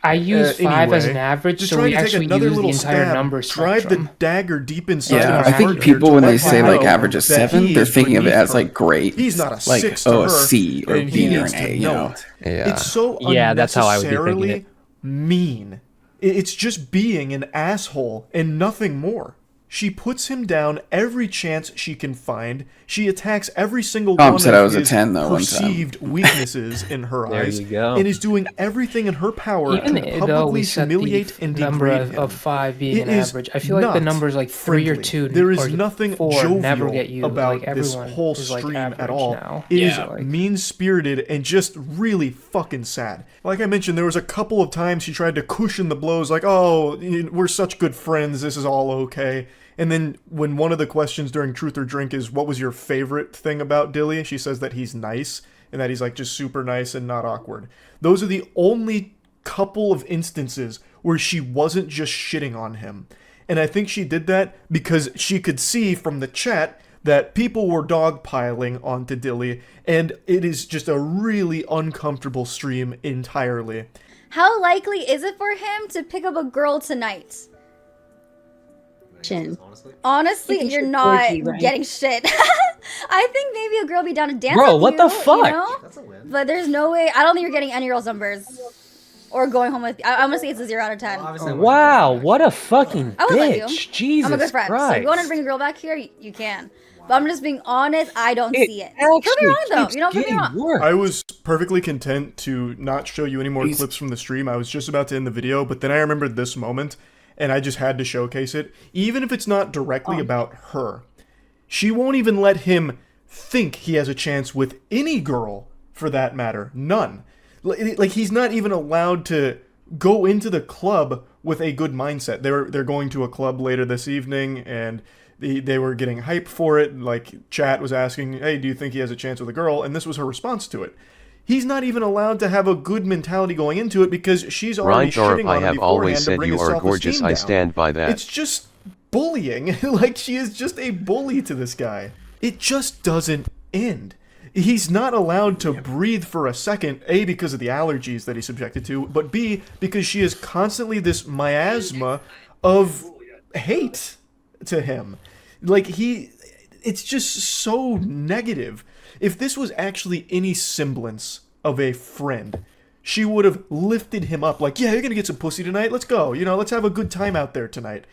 I use 5 as an Anyway, average, just so trying we to take actually another use the little entire stab, number drive spectrum. the dagger deep inside Yeah, her I heart think here people to when they let say her like know average a that 7, he they're is thinking of it beneath as her. like great. He's not a like 6 to oh her, a C or and B he or needs an to A. You know know. it. Yeah. It's so Yeah, that's how I would be thinking unnecessarily it. mean. It's just being an asshole and nothing more. She puts him down every chance she can find. She attacks every single Tom one said of I was a his 10 though one time. perceived weaknesses in her There eyes, you go. and is doing everything in her power Even to though publicly we set humiliate the and number degrade him. of 5 being It an is average, I feel like the not numbers like 3 or friendly. 2 There is or nothing 4 jovial never get you. about Like this everyone whole is like stream average at all. now. It is So, like, mean-spirited and just really fucking sad. Like I mentioned, there was a couple of times she tried to cushion the blows, like, "Oh, we're such good friends. This is all okay." And then when one of the questions during Truth or Drink is, "What was your favorite thing about Dilly?" she says that he's nice and that he's like just super nice and not awkward. Those are the only couple of instances where she wasn't just shitting on him. And I think she did that because she could see from the chat that people were dogpiling onto Dilly, and it is just a really uncomfortable stream entirely. How likely is it for him to pick up a girl tonight? Honestly, He you're should not orgy, right? getting shit. I think maybe a girl be down to dance Bro, with what you, the fuck? You know? But there's no way. I don't think you're getting any girls' numbers or going home with. I'm gonna say it's a 0 out of 10. Wow, what a fucking I would let you. bitch. Jesus I'm a good friend. So if Christ. you want to bring a girl back here, you can. But I'm just being honest. I don't It see it. Prove me actually wrong though. keeps You know, prove me getting wrong. worse. I was perfectly content to not show you any more clips from the stream. I was just about to end the video, but then I remembered this moment, and I just had to showcase it. Even if it's not directly about her, she won't even let him think he has a chance with any girl, for that matter. None. Like, he's not even allowed to go into the club with a good mindset. They're going to a club later this evening, and they were getting hype for it. Like, chat was asking, "Hey, do you think he has a chance with a girl?" And this was her response to it. He's not even allowed to have a good mentality going into it because she's already Reinthorpe, shitting I on him have beforehand always to said bring you his are self-esteem gorgeous. I down. stand by that. It's just bullying. Like, she is just a bully to this guy. It just doesn't end. He's not allowed to breathe for a second, A, because of the allergies that he's subjected to, but B, because she is constantly this miasma of hate to him. Like, it's just so negative. If this was actually any semblance of a friend, she would have lifted him up like, yeah, you're gonna get some pussy tonight, let's go, let's have a good time out there tonight.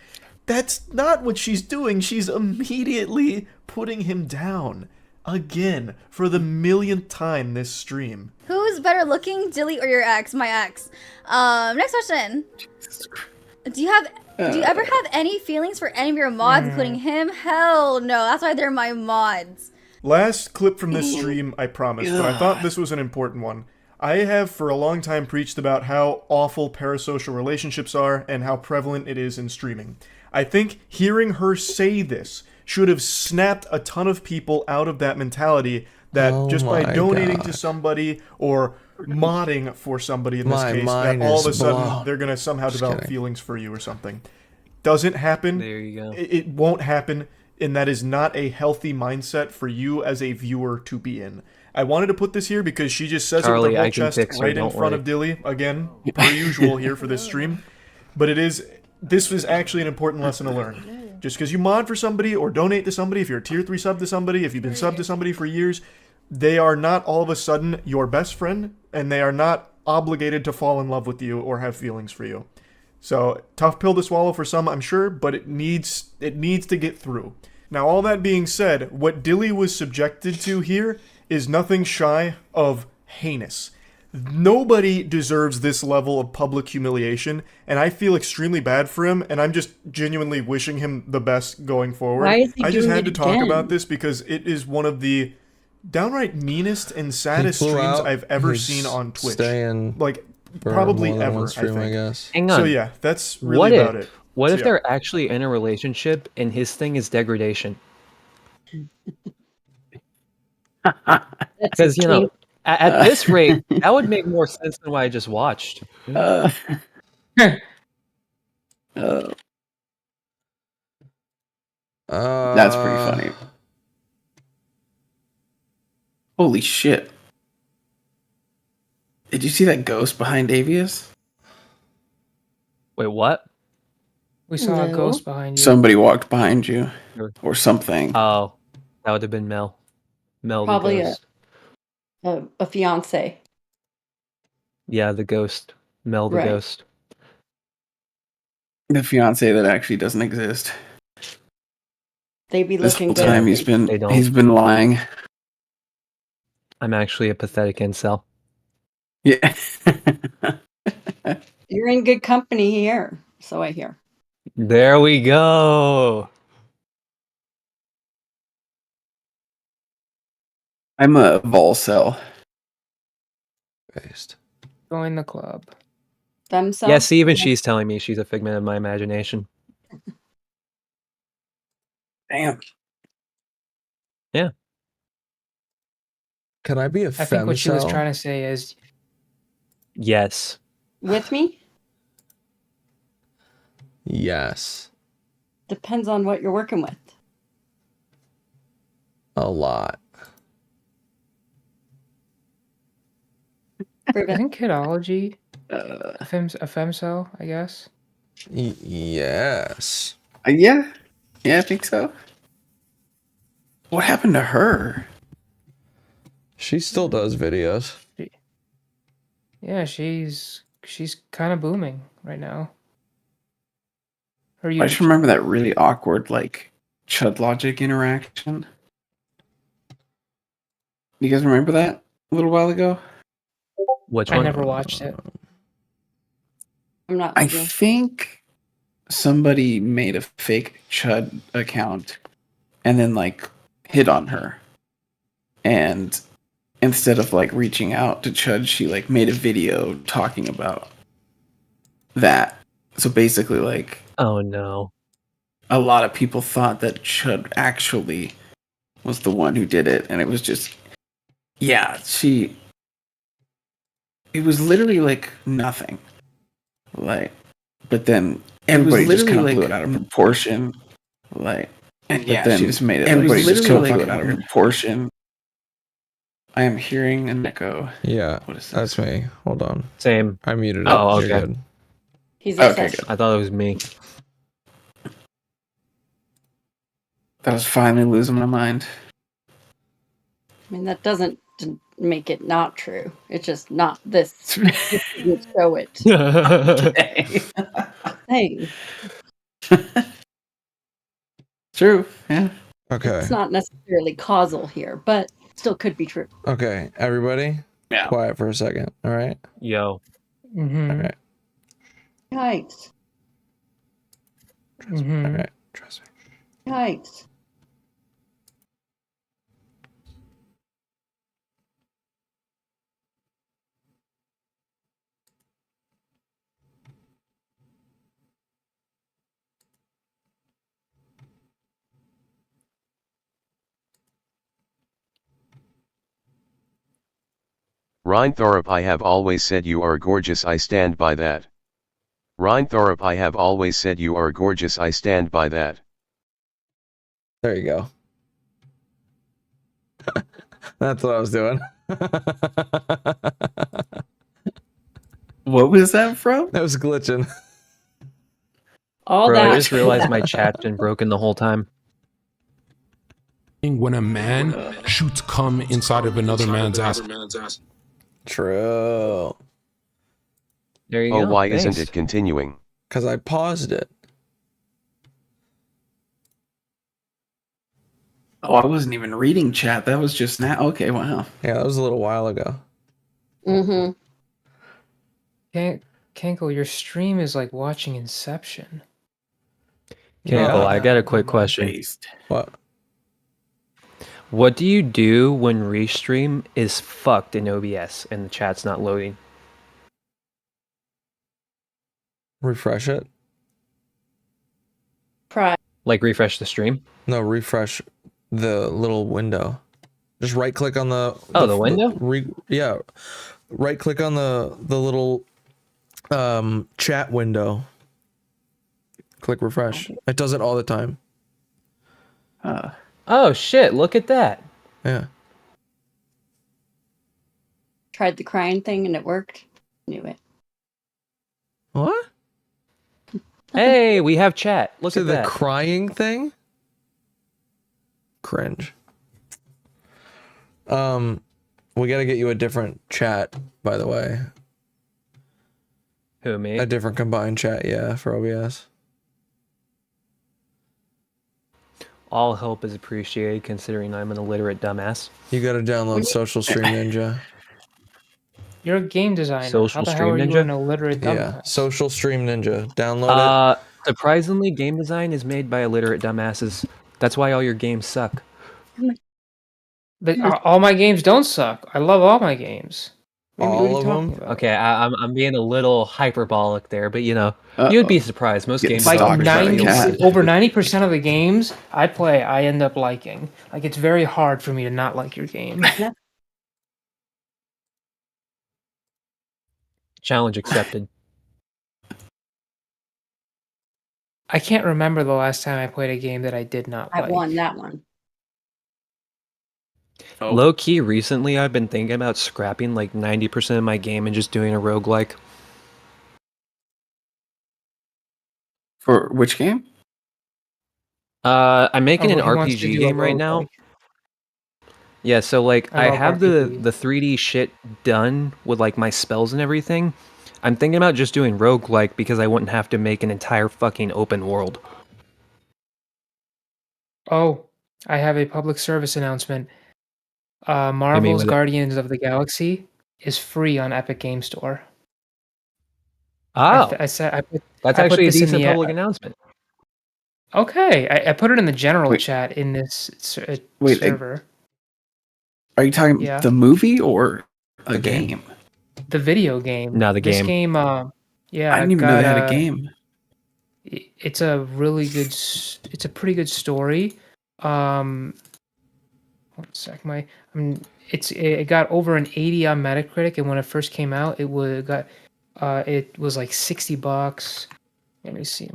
That's not what she's doing. She's immediately putting him down. Again, for the millionth time this stream. Who's better looking, Dilly or your ex? My ex. Next question. Do you ever have any feelings for any of your mods, including him? Hell no. That's why they're my mods. Last clip from this stream, I promise, but I thought this was an important one. I have for a long time preached about how awful parasocial relationships are and how prevalent it is in streaming. I think hearing her say this should have snapped a ton of people out of that mentality that just by donating to somebody or modding for somebody in this case, that all of a sudden they're going to somehow develop feelings for you or something. Doesn't happen. There you go. It won't happen, and that is not a healthy mindset for you as a viewer to be in. I wanted to put this here because she just says Charlie, it with her I whole can chest fix her, right in don't front worry. of Dilly, again, per usual here for this stream. But this was actually an important lesson to learn. Just because you mod for somebody or donate to somebody, if you're a tier 3 sub to somebody, if you've been sub to somebody for years, they are not all of a sudden your best friend, and they are not obligated to fall in love with you or have feelings for you. So, tough pill to swallow for some, I'm sure, but it needs to get through. Now, all that being said, what Dilly was subjected to here is nothing shy of heinous. Nobody deserves this level of public humiliation, and I feel extremely bad for him, and I'm just genuinely wishing him the best going forward. Why is he I just doing had to it talk again? about this because it is one of the downright meanest and saddest flew streams out. I've ever He's seen on Twitch. staying Like, for probably more than ever, one stream, I think. I guess. Hang on. So yeah, that's really What about if, it. What So, if yeah. they're actually in a relationship and his thing is degradation? Because, at this rate, that would make more sense than what I just watched. That's pretty funny. Holy shit. Did you see that ghost behind Avius? Wait, what? We saw a No. ghost behind you. Somebody walked behind you. Or something. Oh, that would have been Mel. Mel Probably the ghost. a fiance. Yeah, the ghost. Mel the Right. ghost. The fiance that actually doesn't exist. They be This looking whole good. time They don't. he's been lying. I'm actually a pathetic incel. Yeah. You're in good company here, so I hear. There we go. I'm a Volcel. Based. Join the club. Themselves? Yeah, see, even she's telling me she's a figment of my imagination. Damn. Yeah. Can I be a I think what she was femcel? trying to say is Yes. With me? Yes. Depends on what you're working with. A lot. isn't kidology a femcel, I guess? Yes. Yeah. Yeah, I think so. What happened to her? She still does videos. Yeah, she's kind of booming right now. Her I just YouTube remember that really awkward, like, Chud Logic interaction. You guys remember that a little while ago? Which I one? never watched it. I'm not. I think somebody made a fake Chud account and then, like, hit on her. And instead of, like, reaching out to Chud, she, like, made a video talking about that. So basically, like, Oh no. a lot of people thought that Chud actually was the one who did it, and it was just, yeah, it was literally like nothing, like, but then everybody just kind of blew it out of proportion, like, and yeah, then she just made it. Everybody just kind of blew it out of proportion. I am hearing an echo. Yeah, What is this? that's me. Hold on. Same. I muted it. Oh, You're okay. good. He's Okay, SS. good. I thought it was me. That was finally losing my mind. I mean, that doesn't make it not true. It's just not this. It didn't show it. Hey, True. Yeah. Okay. it's not necessarily causal here, but still could be true. Okay, everybody, Yeah. quiet for a second. All right. Yo. Mm-hmm. All right. Yikes. Mm-hmm. All right. Trust me. Yikes. Rhinethorpe, I have always said you are gorgeous, I stand by that. Rhinethorpe, I have always said you are gorgeous, I stand by that. There you go. That's what I was doing. What was that from? That was glitching. All Bro, that. I just realized my chat's been broken the whole time. When a man shoots cum inside of another man's ass. True. There you Oh, go. why Thanks. isn't it continuing? Because I paused it. Oh, I wasn't even reading chat. That was just now. Okay, wow. Yeah, that was a little while ago. Mm-hmm. Cankle, your stream is like watching Inception. Cankle, I got a quick question. Based. What? What do you do when restream is fucked in OBS and the chat's not loading? Refresh it. Try. Like refresh the stream? No, refresh the little window. Just right click on the window? Yeah. Right click on the little chat window. Click refresh. It does it all the time. Oh shit, look at that. Yeah. Tried the crying thing and it worked. Knew it. What? Hey, we have chat. Look So at the that. crying thing? Cringe. We gotta get you a different chat, by the way. Who, me? A different combined chat, yeah, for OBS. All help is appreciated considering I'm an illiterate dumbass. You gotta download Social Stream Ninja. You're a game designer. Social How the hell Stream are you Ninja? an illiterate dumbass? Yeah, Social Stream Ninja. Download it. Surprisingly, game design is made by illiterate dumbasses. That's why all your games suck. But all my games don't suck. I love all my games. What are you All of talking them? about? Okay, I'm being a little hyperbolic there, but you know, you'd be surprised. Most Getting games Like stalked by a 90, cat. over 90% of the games I play, I end up liking. Like it's very hard for me to not like your game. Challenge accepted. I can't remember the last time I played a game that I did not I like. won that one. Oh. Low key, recently I've been thinking about scrapping like 90% of my game and just doing a roguelike. For which game? I'm making an Oh, he wants to RPG do a game right now. roguelike. Yeah, so like I I love have RPG. the 3D shit done with like my spells and everything. I'm thinking about just doing roguelike because I wouldn't have to make an entire fucking open world. Oh, I have a public service announcement. Marvel's with it. Guardians of the Galaxy is free on Epic Game Store. Oh, I said I put that's I put actually a this in decent the, public announcement. Okay, I put it in the general Wait. chat in this Wait, server. Are you talking Yeah. the movie or a The game. game? The video game. No, the This game. game, yeah, I didn't even know they got, had a game. It's a really good. It's a pretty good story. One sec, it got over an 80 on Metacritic, and when it first came out, it was like $60. Let me see.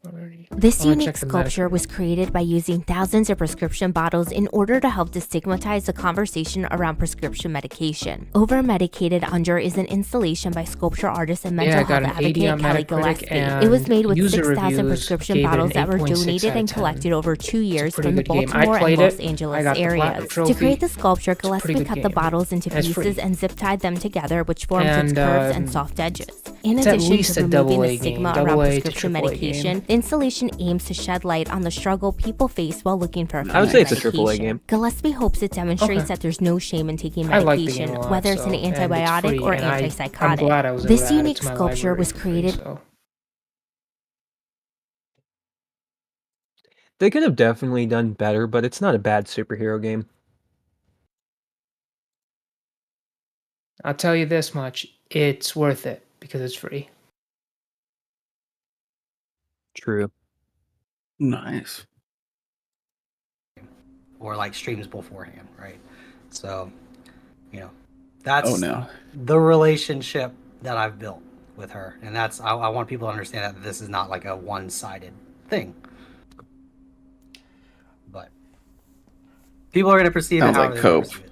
This I'm gonna unique check the sculpture was created by using thousands of prescription bottles in order to help destigmatize the conversation around prescription medication. Over-Medicated Under is an installation by sculpture artist and mental Yeah, I got health an 80 advocate on Kelly Metacritic, Gillespie. It was made with user 6,000 reviews prescription gave it an bottles that were 8.6 donated out of and 10. collected over 2 years pretty from the good game. I Baltimore and played Los it. Angeles I got the platinum areas. To trophy. create the sculpture, It's a pretty Gillespie good cut the game. bottles into And it's free. pieces and zip-tied them together, which formed its And, curves and soft edges. In it's at addition least to a removing AA the stigma game, around AA to prescription AAA medication, game. the installation aims to shed light on the struggle people face while looking for I would say it's a medication. AAA game. Gillespie hopes it demonstrates Okay. that there's no shame in taking I like the medication, game a lot, whether it's an so- and it's antibiotic free, or and I'm antipsychotic. glad I was able This to add it unique to my sculpture library was for free, created. so. They could have definitely done better, but it's not a bad superhero game. I'll tell you this much: it's worth it because it's free. True. Nice. Or like streams beforehand, right? So, that's Oh, no. the relationship that I've built with her, and that's I want people to understand that this is not like a one-sided thing. But people are going to perceive Sounds it like however they cope. perceive it.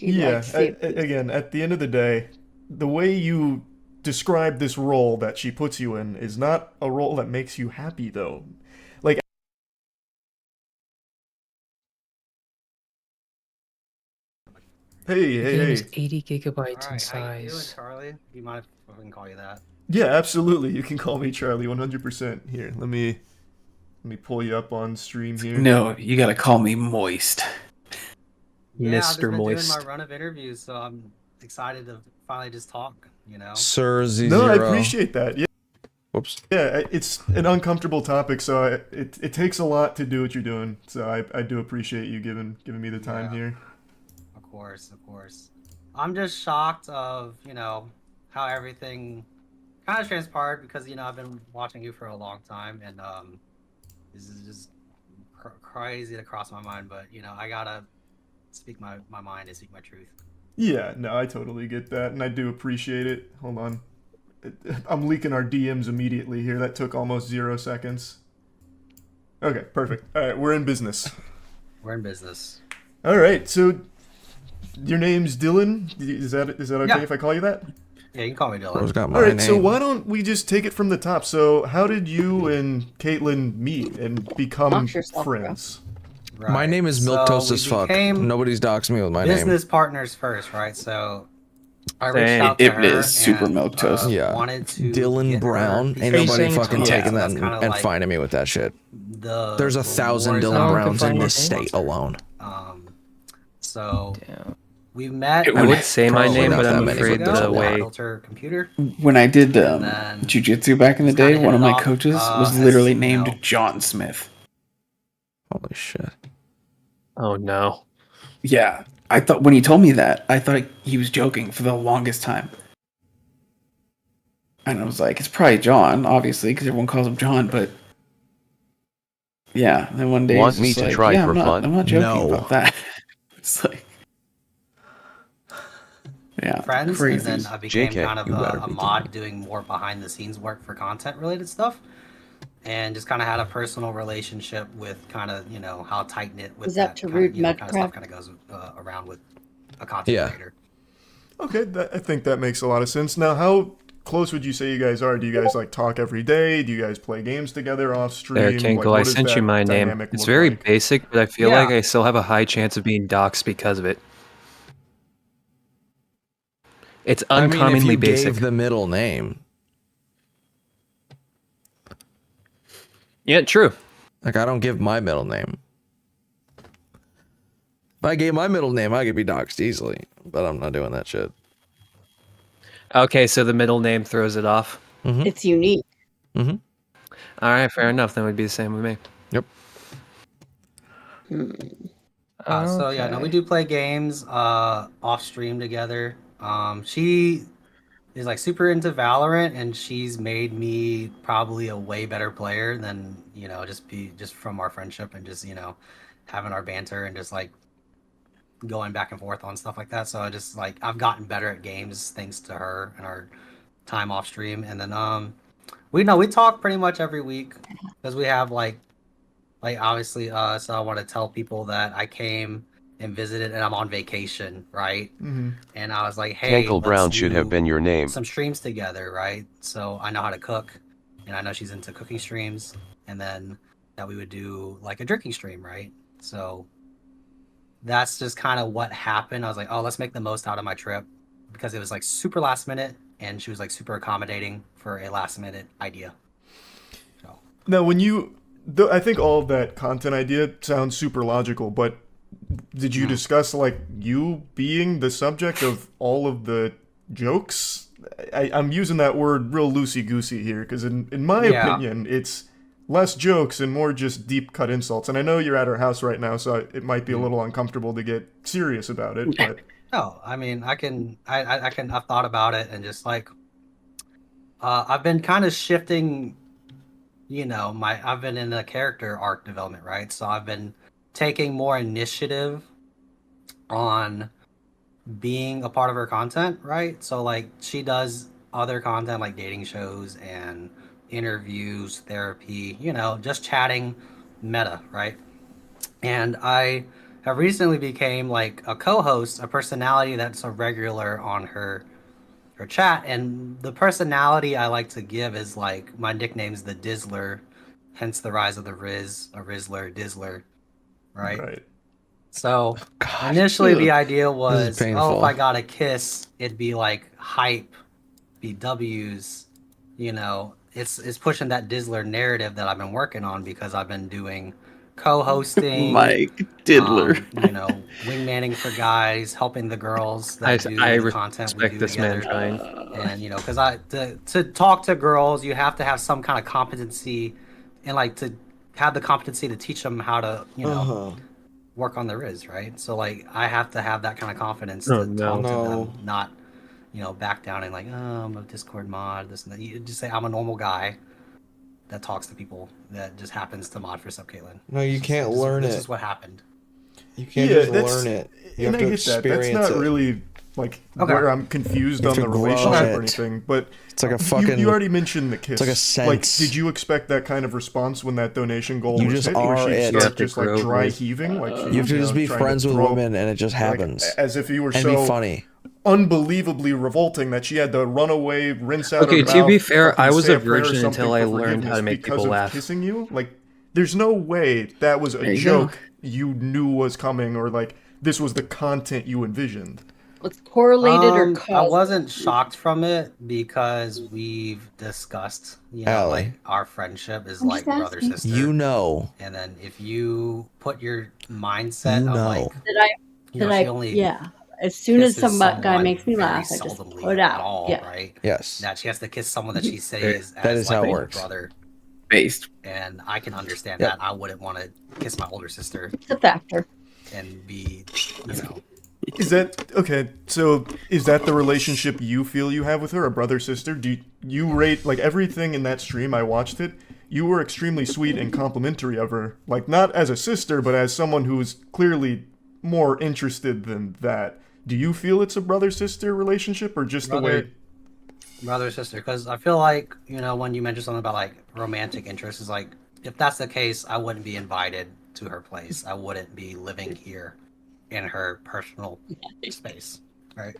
Yeah, again, at the end of the day, the way you describe this role that she puts you in is not a role that makes you happy, though. Like, hey, The hey, game hey. is 80 gigabytes in Alright, how you doing, size. Charlie? Do you mind if I can call you that? Yeah, absolutely. You can call me Charlie 100%. Here, let me pull you up on stream here. No, you gotta call me Moist. Yeah, I've just Mr. been Moist. doing my run of interviews, so I'm excited to finally just talk. Sir Z0. No, I appreciate that. Yeah. Whoops. Yeah, it's an uncomfortable topic, so it takes a lot to do what you're doing. So I do appreciate you giving me the time here. Of course. I'm just shocked of, how everything kind of transpired because, I've been watching you for a long time and this is just crazy to cross my mind, but, I gotta speak my mind and speak my truth. Yeah, no, I totally get that, and I do appreciate it. Hold on. I'm leaking our DMs immediately here. That took almost 0 seconds. Okay, perfect. All right, we're in business. We're in business. All right, so your name's Dylan. Is that okay Yeah. if I call you that? Yeah, you can call me Dylan. All right, so why don't we just take it from the top? So, how did you and Caitlin meet and become Knock yourself, bro. friends? My name is Milktoast we as fuck. became Nobody's doxed me with my name. business partners first, right? So I reached Dang, out to it her is super and, milquetoast. Yeah. wanted to Dylan get her Brown. piece Ain't of nobody shit. fucking Yeah, taking that that's kinda and like finding me with that shit. the There's 1,000 wars Dylan that Browns in I'm this fighting. state alone. So we met. I would say my Probably name, not but that I'm many afraid for the Dylan. way. Filter computer. When I did then jiu-jitsu back in the day, kinda one of hit it my off, coaches was as, literally you named know. John Smith. Holy shit. Oh no. Yeah, I thought when he told me that, I thought he was joking for the longest time. And I was like, it's probably John, obviously, because everyone calls him John, but yeah, then one day Want he's me just to like, try yeah, for I'm not, fun? I'm not joking No. about that. It's like, yeah, Friends, crazy. and then I became JK, kind of you better a be mod doing more behind the scenes work for content related stuff, and just kind of had a personal relationship with kind of how tight knit with Was that to kind of, Rude kind of stuff Medcraft? kind of goes around with a content Yeah. creator. Okay, I think that makes a lot of sense. Now, how close would you say you guys are? Do you guys like talk every day? Do you guys play games together off stream? There, Like, Cankle, what I does sent you that my name. dynamic It's look very like? basic, but I feel Yeah. like I still have a high chance of being doxxed because of it. It's I mean, if uncommonly you basic. gave the middle name. Yeah, true. Like, I don't give my middle name. If I gave my middle name, I could be doxxed easily. But I'm not doing that shit. Okay, so the middle name throws it off. Mm-hmm. It's unique. Mm-hmm. All right, fair enough. Then would be the same with me. Yep. So yeah, no, we do play games off stream together. She is like super into Valorant, and she's made me probably a way better player than just from our friendship and just having our banter and just like going back and forth on stuff like that. So I just like I've gotten better at games thanks to her and our time off stream. And then we talk pretty much every week because we have like obviously so I want to tell people that I came and visited and I'm on vacation, right? Mhm. And I was like, hey, Cankle Brown should have been your name. some streams together, right? So I know how to cook, and I know she's into cooking streams, and then that we would do like a drinking stream, right? So that's just kind of what happened. I was like, oh, let's make the most out of my trip because it was like super last minute, and she was like super accommodating for a last minute idea. Now, I think all of that content idea sounds super logical, but did you discuss like you being the subject of all of the jokes? I'm using that word real loosey-goosey here because in my opinion, it's less jokes and more just deep cut insults. And I know you're at her house right now, so it might be a little uncomfortable to get serious about it. But No, I mean, I've thought about it and just like, I've been kind of shifting, I've been in a character arc development, right? So I've been taking more initiative on being a part of her content, right? So like she does other content like dating shows and interviews, therapy, just chatting meta, right? And I have recently became like a co-host, a personality that's a regular on her chat, and the personality I like to give is like my nickname's the Dizzler, hence the rise of the Riz, a Rizzler, Dizzler, right? So initially the idea was, if I got a kiss, it'd be like hype, be W's, it's pushing that Dizzler narrative that I've been working on because I've been doing co-hosting, Mike Diddler, wingmanning for guys, helping the girls that do the content we do this together. man, and because to talk to girls, you have to have some kind of competency, and like to have the competency to teach them how to work on the Riz, right? So like I have to have that kind of confidence to talk to them, not back down and like, oh, I'm a Discord mod, this and that. You just say I'm a normal guy that talks to people that just happens to mod for Sub Caitlin. No, you can't learn it. This is what happened. You can't just learn it. You have to experience it. That's not really like where I'm confused on the relationship or anything. But it's like a fucking. You already mentioned the kiss. It's like a sense. Like, did you expect that kind of response when that donation goal was just hit? Where she started it. just like dry heaving? Like you have to just be friends with women, and it just happens. Like, as if you were and so be funny. Unbelievably revolting that she had to run away, rinse out her mouth. To be fair, I was say a virgin prayer or until I something for learned how to make because people of laugh. Kissing you, like, there's no way that was a joke you knew was coming, or like this was the content you envisioned. It's correlated or caused. I wasn't shocked from it because we've discussed, like our friendship is like brother sister. And then if you put your mindset of like, as soon as some guy makes me laugh, I just put it out. Right? Yes. That she has to kiss someone that she says that is how it works. Brother. Based. And I can understand that. I wouldn't want to kiss my older sister. It's a factor. And be, Is that okay? So is that the relationship you feel you have with her, a brother sister? Do you rate like everything in that stream? I watched it. You were extremely sweet and complimentary of her, like not as a sister, but as someone who's clearly more interested than that. Do you feel it's a brother-sister relationship, or just the way? Brother-sister, because I feel like, when you mentioned something about like romantic interests, is like, if that's the case, I wouldn't be invited to her place. I wouldn't be living here in her personal space, right?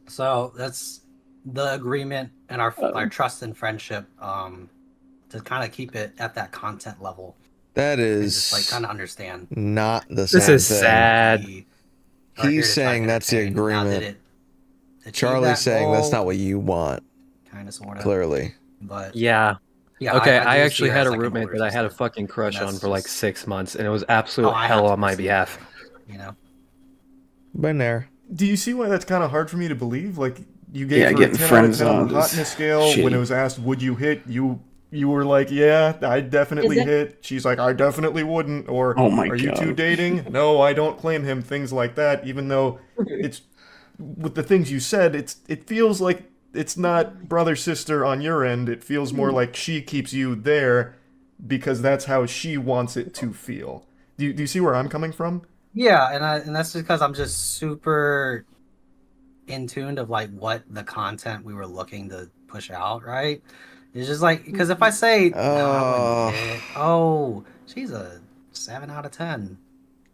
So that's the agreement and our trust and friendship, to kind of keep it at that content level. That is just like kind of understand. Not the same This is thing. sad. He's saying that's the agreement. Charlie's saying that's not what you want. Kind of, sort of. Clearly. But yeah. Yeah, okay, I I do actually see her had as, a like, roommate that I had a fucking crush on for like 6 months, and it was absolute I hell have on my behalf. Been there. Do you see why that's kind of hard for me to believe? Like, you gave her a getting 10 friends out of 10 on on the is hotness scale. shitty. When it was asked, would you hit, you were like, yeah, I definitely hit. She's like, I definitely wouldn't. Or, Oh my are you God. two dating? No, I don't claim him. Things like that. Even though it's, with the things you said, it feels like it's not brother-sister on your end. It feels more like she keeps you there because that's how she wants it to feel. Do you see where I'm coming from? Yeah, and that's because I'm just super in tune of like what the content we were looking to push out, right? It's just like, because if I say, no, I wouldn't hit. Oh, she's a 7 out of 10.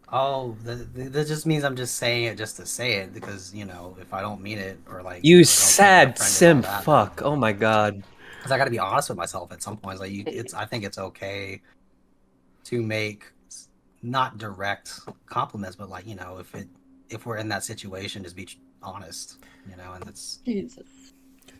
Oh, that just means I'm just saying it just to say it, because, you know, if I don't mean it, or like... You don't sad think my friend simp did all that, fuck. Oh my god. because I gotta be honest with myself at some points. Like, I think it's okay to make not direct compliments, but like, you know, if we're in that situation, just be honest, you know, and that's... Jesus.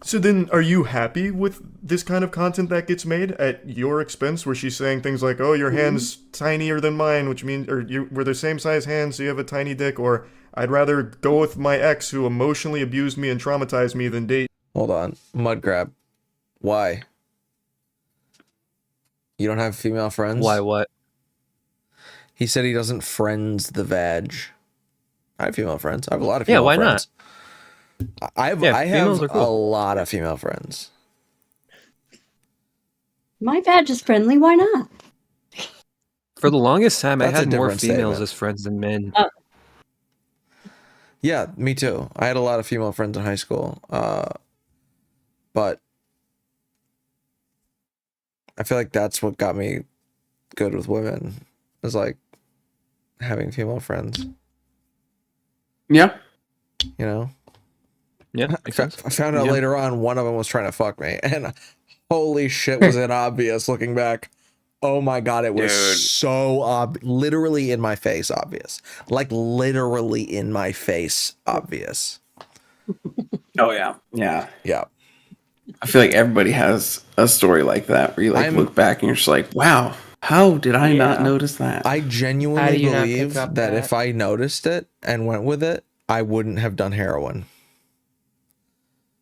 So then, are you happy with this kind of content that gets made at your expense, where she's saying things like, "Oh, your hand's tinier than mine," which means, or we're the same size hands, so you have a tiny dick, or "I'd rather go with my ex who emotionally abused me and traumatized me than date." Hold on, mud crab. Why? You don't have female friends? Why what? He said he doesn't friends the vag. I have female friends. I have a lot of female why friends. not? I have females are a cool. lot of female friends. My badge is friendly. Why not? For the longest time, I That's a had more different females statement. as friends than men. Yeah, me too. I had a lot of female friends in high school. But I feel like that's what got me good with women. Is like having female friends. Yeah. You know? Yeah. I found out later on one of them was trying to fuck me, and holy shit, was it obvious looking back. Oh my god, it was so literally in my face obvious. Like literally in my face obvious. Oh yeah. Yeah. Yeah. I feel like everybody has a story like that where you like look back and you're just like, wow, how did I not notice that? I How genuinely do you not believe pick up that that? if I noticed it and went with it, I wouldn't have done heroin.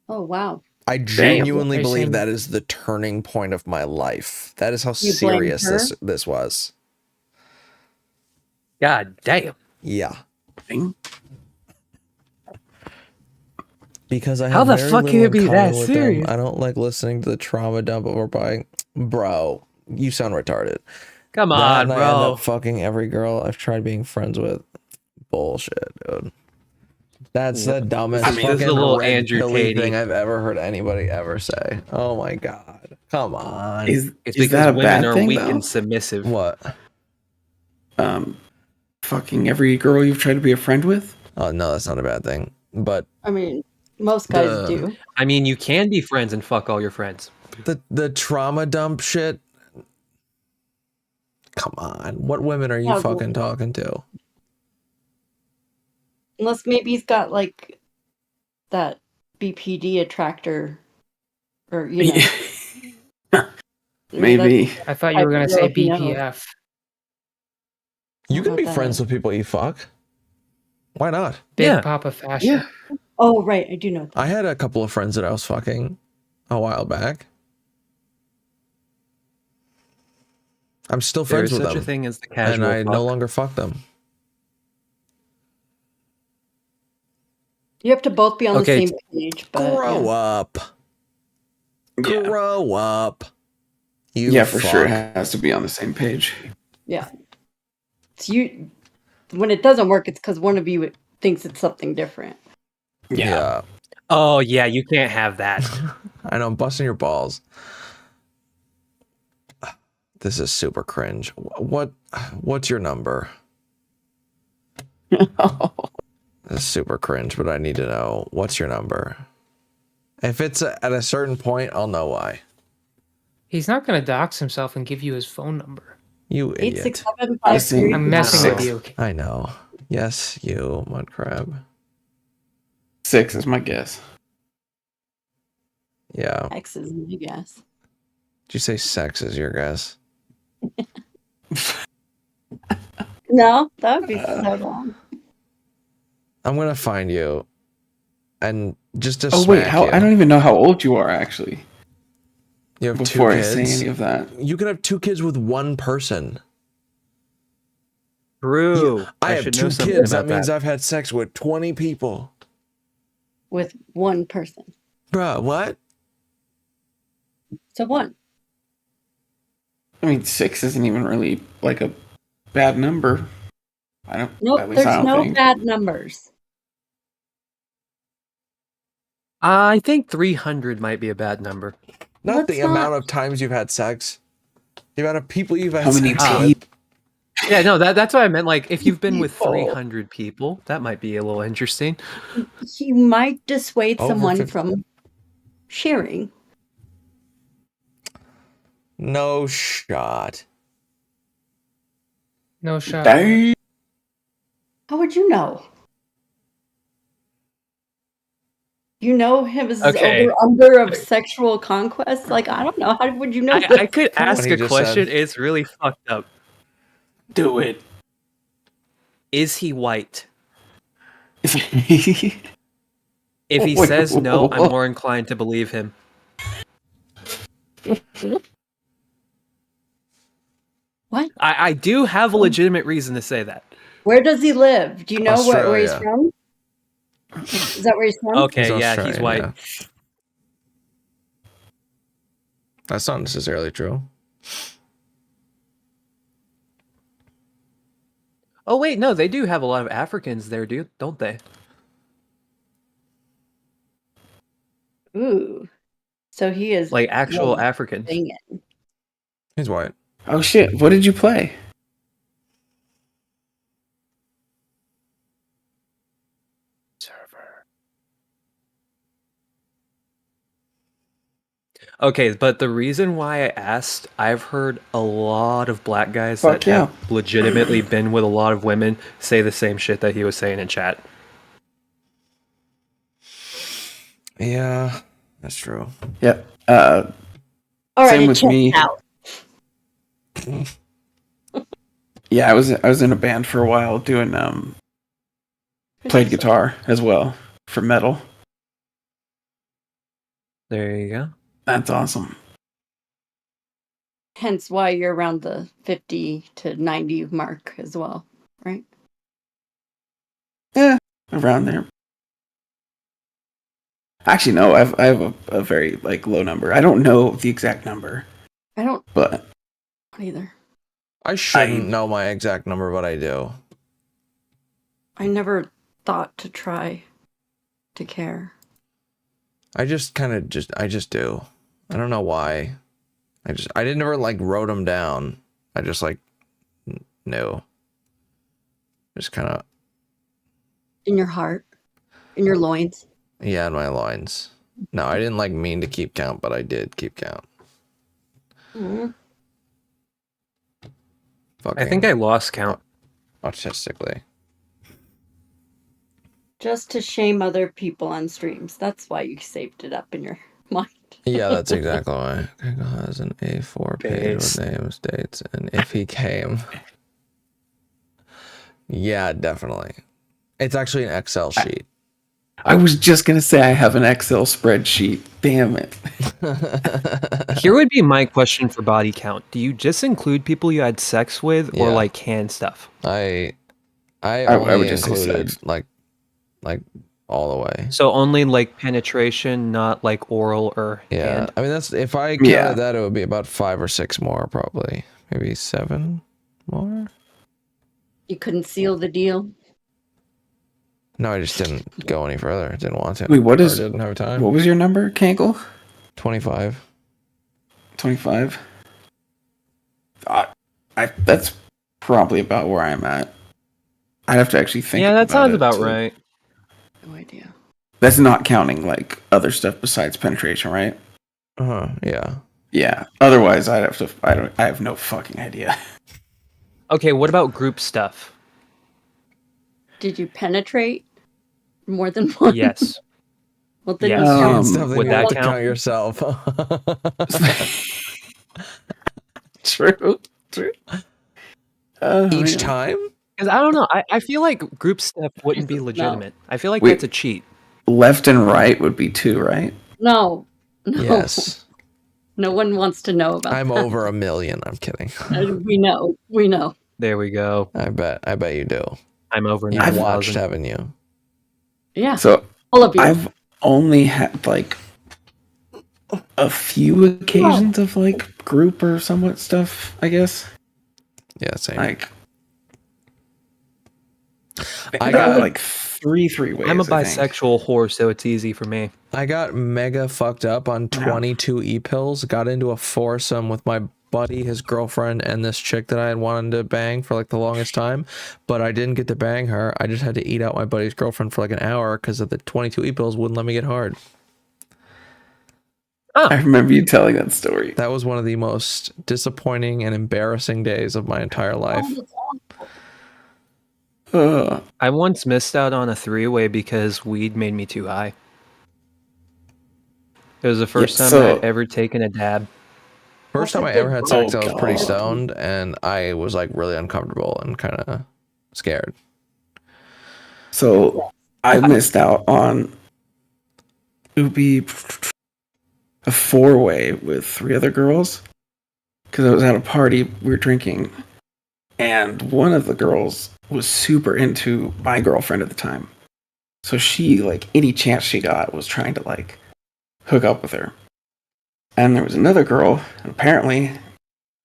Oh wow. I genuinely Are you believe saying- that is the turning point of my life. That is how You blame serious her? this was. God damn. Yeah. Because I How have the very fuck little can it in be common that with serious? them. I don't like listening to the trauma dump over by bro. You sound retarded. Come That on, and I end bro. up fucking every girl I've tried being friends with. Bullshit, dude. That's the dumbest This is fucking a little red Andrew pilly Tate-y. thing I've ever heard anybody ever say. Oh my god. Come on. Is Because that a women bad are thing, weak though? and submissive. What? Fucking every girl you've tried to be a friend with? Oh no, that's not a bad thing. But I mean, most guys do. I mean, you can be friends and fuck all your friends. the trauma dump shit. Come on. What women are you Yeah, fucking talking to? Unless maybe he's got like that BPD attractor, or you know. Maybe. I thought you were going to say I don't know. BPF. You can What be the friends heck? with people you fuck. Why not? Big Papa fashion. Oh right, I do know. I had a couple of friends that I was fucking a while back. I'm still There friends is with such them. a thing as the And casual I no fuck. longer fuck them. You have to both be on Okay, the same page. But Grow yeah. up. Grow up. You Yeah, for sure. It fuck. has to be on the same page. Yeah. It's you. When it doesn't work, it's because one of you thinks it's something different. Yeah. Oh, yeah, you can't have that. I know, I'm busting your balls. This is super cringe. What's your number? This is super cringe, but I need to know what's your number. If it's at a certain point, I'll know why. He's not going to dox himself and give you his phone number. You idiot. 86753. I'm messing with you. I know. Yes, you mud crab. 6 is my guess. Yeah. X is my guess. Did you say sex is your guess? No, that would be so wrong. I'm gonna find you, and just to Oh wait, smack how? you. I don't even know how old you are actually. You have Before two I kids. say any of that. You can have 2 kids with one person. True. I have should 2 know something kids. about That means I've had sex with 20 people. With one person. Bruh, what? So one. I mean, 6 isn't even really like a bad number. I don't. Nope, at least I there's don't no think. bad numbers. I think 300 might be a bad number. Not the amount of times you've had sex. The amount of people you've had How many sex with. people? Yeah, no, that's what I meant. Like, if you've been with 300 people, that might be a little interesting. You might dissuade Over someone 50. from sharing. No shot. No shot. Dang. How would you know? You know his Okay. over-under of sexual conquest? Like, I don't know. How would you know I this? could ask he a just question. said. It's really fucked up. Do it. Is he white? If If he says no, I'm more inclined to believe him. What? I do have a legitimate reason to say that. Where does he live? Do you know where he's Australia. from? Is that where he's from? Okay, He's yeah, he's Australian, white. yeah. That's not necessarily true. Oh wait, no, they do have a lot of Africans there, dude, don't they? Ooh. So he is Like actual white. Africans. Dang it. He's white. Oh shit! What did you play? Okay, but the reason why I asked, I've heard a lot of black guys Fuck that yeah. have legitimately been with a lot of women say the same shit that he was saying in chat. Yeah, that's true. Yep. All right, Same with check me. out. Yeah, I was in a band for a while doing played guitar as well for metal. There you go. That's awesome. Hence why you're around the 50 to 90 mark as well, right? Yeah, around there. Actually, no, I have a very like low number. I don't know the exact number, I don't but either. I shouldn't know my exact number, but I do. I never thought to try to care. I just kind of I just do. I don't know why. I didn't never like wrote them down. I just like no. Just kind of In your heart, in your loins. yeah, in my lines. No, I didn't like mean to keep count, but I did keep count. Mm. I think I lost count. Autistically. Just to shame other people on streams. That's why you saved it up in your mind. Yeah, that's exactly why. Google has an A4 page with names, dates, and if he came. Yeah, definitely. It's actually an Excel sheet. I was just gonna say I have an Excel spreadsheet. Damn it. Here would be my question for body count. Do you just include people you had sex with or Yeah. like hand stuff? I I only would just say included sex. like all the way. So only like penetration, not like oral or Yeah, hand. I mean that's if I counted that, it would be about 5 or 6 more, probably, maybe 7 more. You couldn't seal the deal. No, I just didn't go any further. I didn't want to. Wait, what Or is? didn't have time. What was your number, Cankle? 25. 25. That's probably about where I'm at. I'd have to actually think. Yeah, that sounds it about to- right. No idea. That's not counting like other stuff besides penetration, right? Yeah. Yeah. Otherwise, I'd have to. I have no fucking idea. Okay, what about group stuff? Did you penetrate more than one? Yes. Well, then Yes. you count. Stuff that would you that have to count? count yourself. True. Each time? Because I don't know. I feel like group stuff wouldn't be legitimate. I feel like Wait. that's a cheat. Left and right would be 2, right? No. Yes. No one wants to know about I'm that. over 1 million. I'm kidding. We know. We know. There we go. I bet you do. I'm over You've 9,000. watched, haven't you? Yeah. So all of you. I've only had like a few occasions of like group or somewhat stuff, I guess. Yeah, same. Like I got like three ways. I'm a I think. bisexual whore, so it's easy for me. I got mega fucked up on 22 e-pills, got into a foursome with my buddy, his girlfriend, and this chick that I had wanted to bang for like the longest time, but I didn't get to bang her. I just had to eat out my buddy's girlfriend for like an hour because of the 22 e-pills wouldn't let me get hard. I remember you telling that story. That was one of the most disappointing and embarrassing days of my entire life. I once missed out on a three-way because weed made me too high. It was the first time I'd ever taken a dab. First time I ever had sex, I was pretty stoned, and I was like really uncomfortable and kind of scared. So I missed out on it would be a four-way with three other girls because I was at a party, we were drinking, and one of the girls was super into my girlfriend at the time. So she, like, any chance she got was trying to, like, hook up with her. And there was another girl, and apparently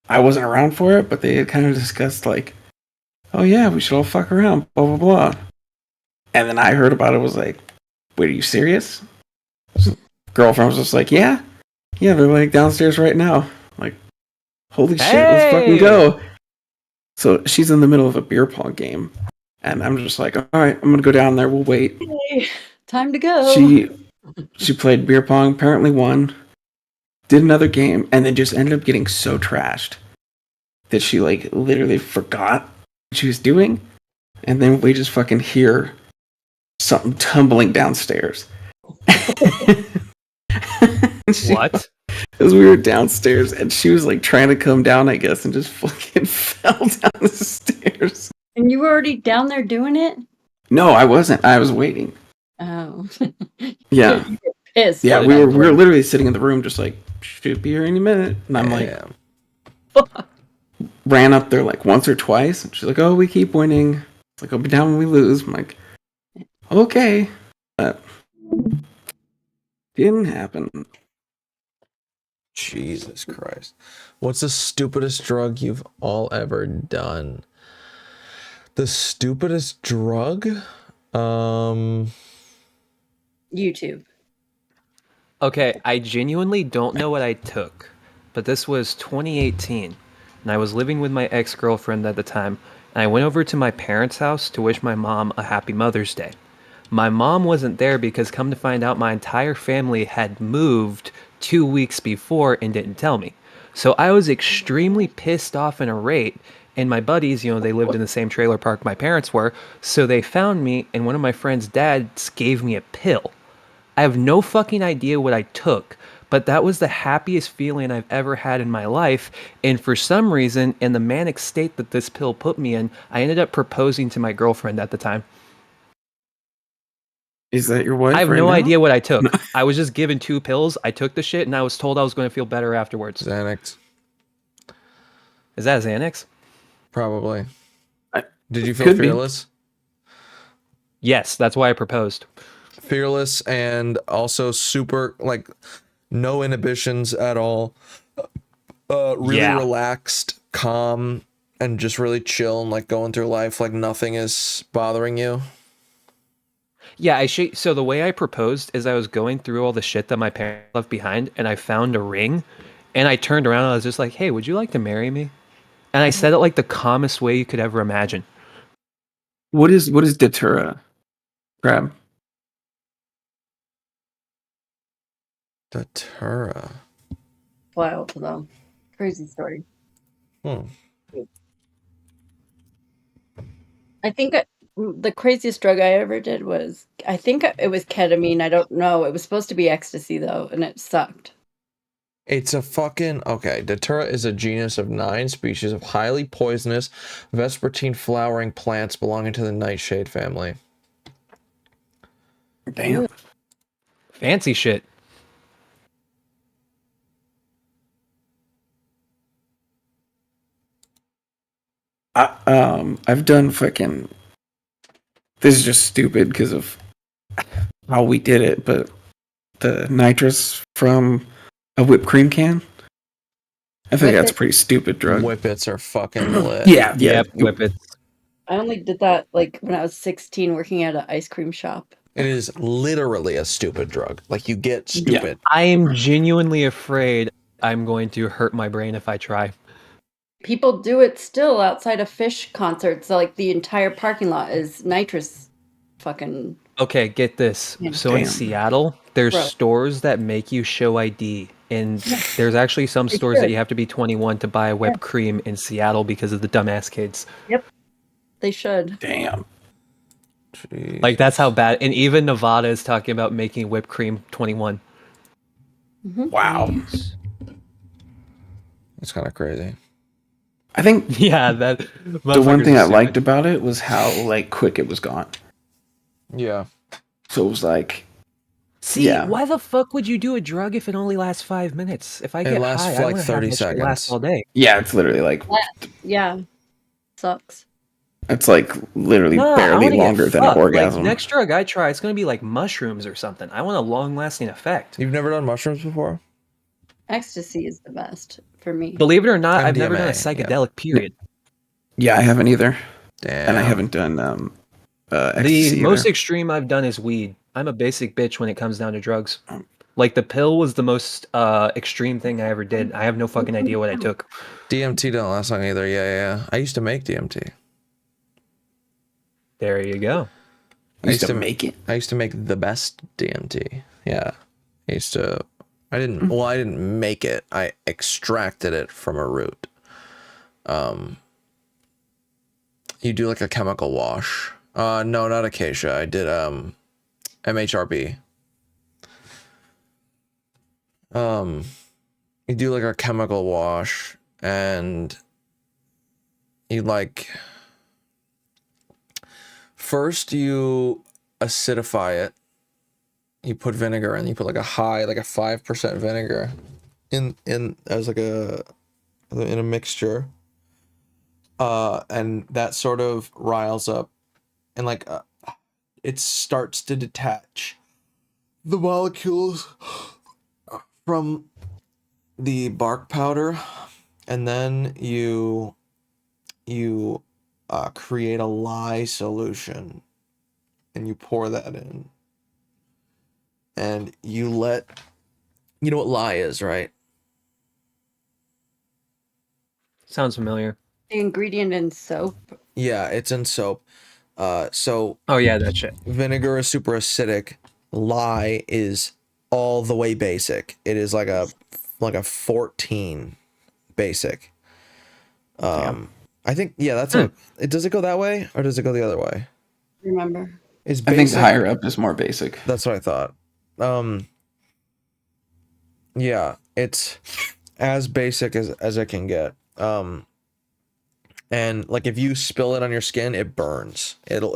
I wasn't around for it, but they had kind of discussed, like, oh yeah, we should all fuck around, blah, blah, blah. And then I heard about it, was like, wait, are you serious? Girlfriend was just like, yeah, they're like downstairs right now. Like, holy shit, let's fucking go. So she's in the middle of a beer pong game, and I'm just like, all right, I'm gonna go down there. We'll wait. Hey, time to go. She played beer pong, apparently won, did another game, and then just ended up getting so trashed that she like literally forgot what she was doing, and then we just fucking hear something tumbling downstairs. What? Because we were downstairs and she was like trying to come down, I guess, and just fucking fell down the stairs. And you were already down there doing it? No, I wasn't. I was waiting. Oh. Yeah. Pissed. Yeah, we were literally sitting in the room just like, should be here any minute. And I'm like, ran up there like once or twice. And she's like, oh, we keep winning. It's like, I'll be down when we lose. I'm like, okay. But didn't happen. Jesus Christ. What's the stupidest drug you've all ever done? The stupidest drug? YouTube. Okay, I genuinely don't know what I took, but this was 2018, and I was living with my ex-girlfriend at the time, and I went over to my parents' house to wish my mom a happy Mother's Day. My mom wasn't there because, come to find out, my entire family had moved 2 weeks before and didn't tell me. So I was extremely pissed off and irate, and my buddies, you know, they lived in the same trailer park my parents were, so they found me, and one of my friend's dads gave me a pill. I have no fucking idea what I took, but that was the happiest feeling I've ever had in my life, and for some reason, in the manic state that this pill put me in, I ended up proposing to my girlfriend at the time. Is that your wife? I have right no now? idea what I took. I was just given 2 pills. I took the shit, and I was told I was going to feel better afterwards. Xanax. Is that a Xanax? Probably. Did you feel fearless? Yes, that's why I proposed. Fearless and also super, like, no inhibitions at all. Really relaxed, calm, and just really chill and like going through life like nothing is bothering you. Yeah, so the way I proposed is I was going through all the shit that my parents left behind, and I found a ring, and I turned around and I was just like, hey, would you like to marry me? And I said it like the calmest way you could ever imagine. What is Datura? Grab. Datura. Wild though. Crazy story. I think the craziest drug I ever did was, I think it was ketamine. I don't know. It was supposed to be ecstasy though, and it sucked. It's a fucking... Okay, Datura is a genus of 9 species of highly poisonous vespertine flowering plants belonging to the nightshade family. Damn. Fancy shit. I've done fucking... This is just stupid because of how we did it, but the nitrous from a whipped cream can. I think that's a pretty stupid drug. Whippets are fucking lit. Yeah. Yep, Whippets. I only did that like when I was 16 working at an ice cream shop. It is literally a stupid drug. Like, you get stupid. I am genuinely afraid I'm going to hurt my brain if I try. People do it still outside of fish concerts. So, like, the entire parking lot is nitrous fucking... Okay, get this. Yeah. So in Damn. Seattle, there's Bro. stores that make you show ID. And there's actually some They stores that should. you have to be 21 to buy whipped cream in Seattle because of the dumbass kids. Yep. They should. Damn. Like, that's how bad. And even Nevada is talking about making whipped cream 21. Wow. It's kind of crazy. I think Yeah, that. the one thing I liked about it was how like quick it was gone. Yeah. So it was like, See, yeah. why the fuck would you do a drug if it only lasts 5 minutes? If I It get lasts high, for I like wanna 30 have that shit last seconds. all day. Yeah, it's literally like Yeah. Sucks. it's like literally Nah, I barely wanna get longer than an fucked. orgasm. Like, next drug I try, it's gonna be like mushrooms or something. I want a long-lasting effect. You've never done mushrooms before? Ecstasy is the best for me. Believe it or not, I've never done a MDMA, yeah. psychedelic. Period. Yeah, I haven't either. Damn. And I haven't done The ecstasy most either. extreme I've done is weed. I'm a basic bitch when it comes down to drugs. Like, the pill was the most extreme thing I ever did. I have no fucking idea what I took. DMT didn't last long either. Yeah. I used to make DMT. There you go. I used to make it. I used to make the best DMT. Yeah. I didn't make it. I extracted it from a root. You do like a chemical wash. No, not acacia. I did MHRB. You do like a chemical wash, and you like first you acidify it. You put vinegar in. You put like a 5% vinegar in as like in a mixture. And that sort of riles up, and like it starts to detach the molecules from the bark powder, and then you create a lye solution, and you pour that in, and you know what lye is, right? Sounds familiar. The ingredient in soap. Yeah, it's in soap. So Oh yeah, that shit. Vinegar is super acidic. Lye is all the way basic. It is like a 14 basic. I think that's does it go that way, or does it go the other way? Remember. Is I think higher up is more basic. That's what I thought. Yeah, it's as basic as it can get. And like if you spill it on your skin, it burns. It'll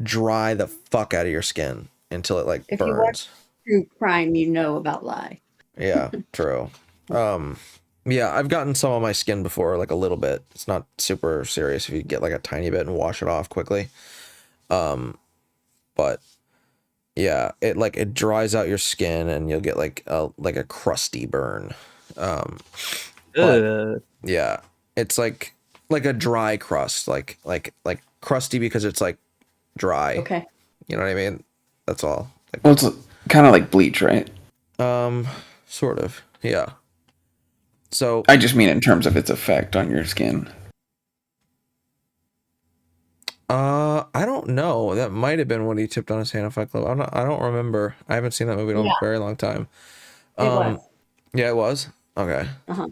dry the fuck out of your skin until it like If burns. you watch true crime, you know about lye. Yeah, true. Yeah, I've gotten some on my skin before, like a little bit. It's not super serious if you get like a tiny bit and wash it off quickly. But yeah, it dries out your skin and you'll get like a crusty burn. But, yeah, it's like a dry crust, like crusty because it's like dry. Okay. You know what I mean? That's all. Like, Well, it's kind of like bleach, right? Sort of. Yeah. So I just mean in terms of its effect on your skin. I don't know. That might have been what he tipped on his hand in Fight Club. I don't remember. I haven't seen that movie in a very long time. It was. Yeah, it was. Okay. Uh-huh.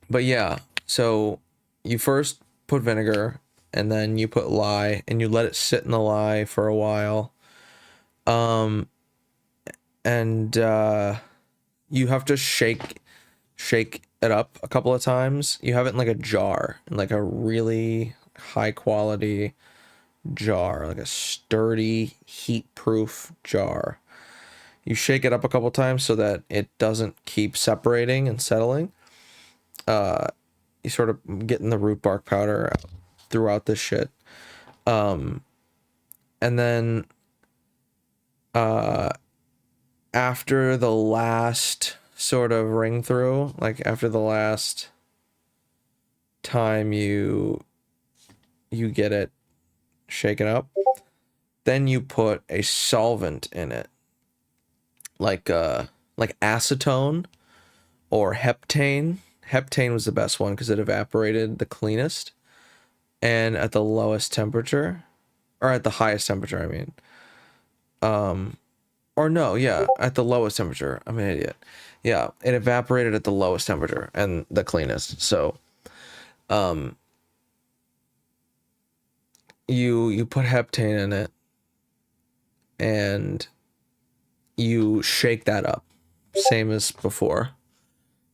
But yeah, so you first put vinegar, and then you put lye, and you let it sit in the lye for a while. And you have to shake it up a couple of times. You have it in like a jar, in like a really high quality jar, like a sturdy, heat-proof jar. You shake it up a couple times so that it doesn't keep separating and settling. You sort of getting the root bark powder throughout this shit. And then after the last sort of ring through, like after the last time you get it shaken up, then you put a solvent in it, like acetone or heptane. Heptane was the best one because it evaporated the cleanest and at the lowest temperature, or at the highest temperature, I mean. Or no, yeah, at the lowest temperature. I'm an idiot. Yeah, it evaporated at the lowest temperature and the cleanest. So, you put heptane in it and you shake that up, same as before.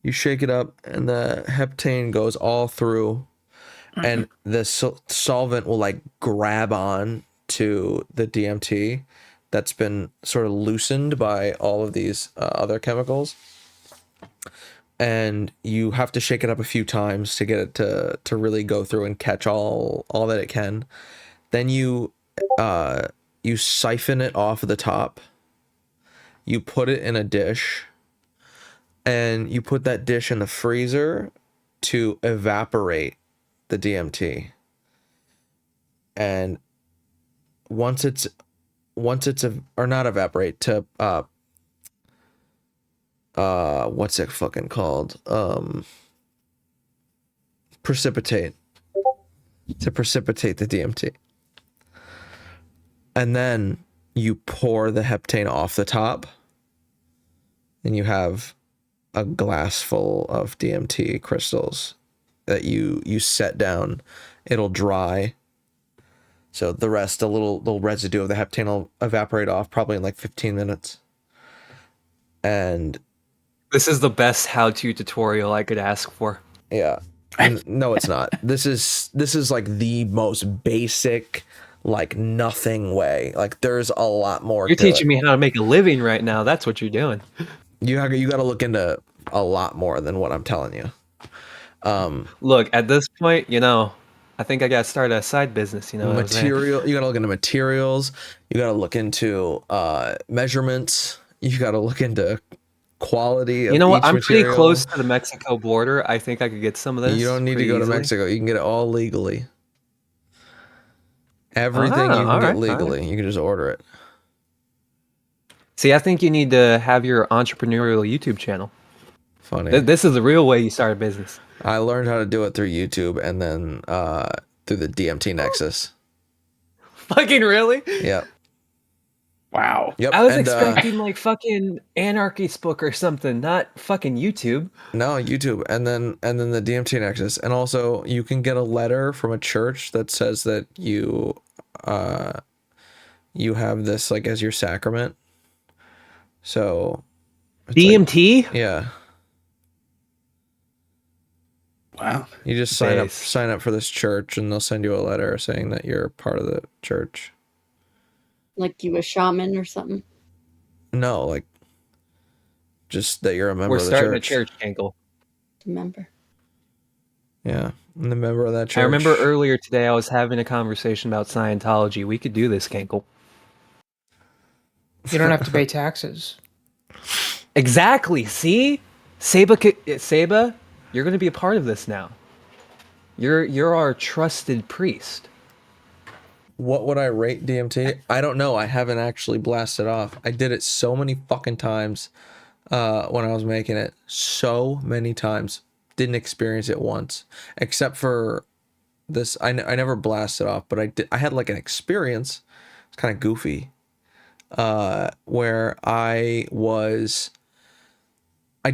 You shake it up and the heptane goes all through, and the solvent will like grab on to the DMT that's been sort of loosened by all of these other chemicals. And you have to shake it up a few times to get it to really go through and catch all that it can. Then you siphon it off the top. You put it in a dish, and you put that dish in the freezer to evaporate the DMT. And once it's or not evaporate, to what's it fucking called? Precipitate. To precipitate the DMT. And then you pour the heptane off the top, and you have a glass full of DMT crystals that you set down. It'll dry. So the rest, the little residue of the heptane will evaporate off probably in like 15 minutes. And this is the best how-to tutorial I could ask for. Yeah. No, it's not. This is like the most basic, like nothing way. Like there's a lot more. You're teaching me how to make a living right now. That's what you're doing. You got to look into a lot more than what I'm telling you. Look, at this point, I think I got to start a side business. You know, material. You got to look into materials. You got to look into measurements. You got to look into quality. You know what? Each I'm material. pretty close to the Mexico border. I think I could get some of this. You don't need to go to Mexico. You can get it all legally. Everything you can get legally. You can just order it. See, I think you need to have your entrepreneurial YouTube channel. Funny. This is the real way you start a business. I learned how to do it through YouTube and then through the DMT Nexus. Fucking really? Yep. Wow. Yep. I was expecting like fucking Anarchy's book or something, not fucking YouTube. No, YouTube, and then the DMT Nexus, and also you can get a letter from a church that says that you have this like as your sacrament. So DMT? Like, yeah. Wow. You just sign up for this church, and they'll send you a letter saying that you're part of the church. Like you a shaman or something? No, like just that you're a member We're of the starting church. a church, Cankle. Member. Yeah, I'm the member of that church. I remember earlier today I was having a conversation about Scientology. We could do this, Cankle. You don't have to pay taxes. Exactly. See, Sayba, you're going to be a part of this now. You're our trusted priest. What would I rate DMT? I don't know. I haven't actually blasted off. I did it so many fucking times when I was making it. So many times. Didn't experience it once. Except for this. I never blasted off, but I had like an experience. It's kind of goofy. Where I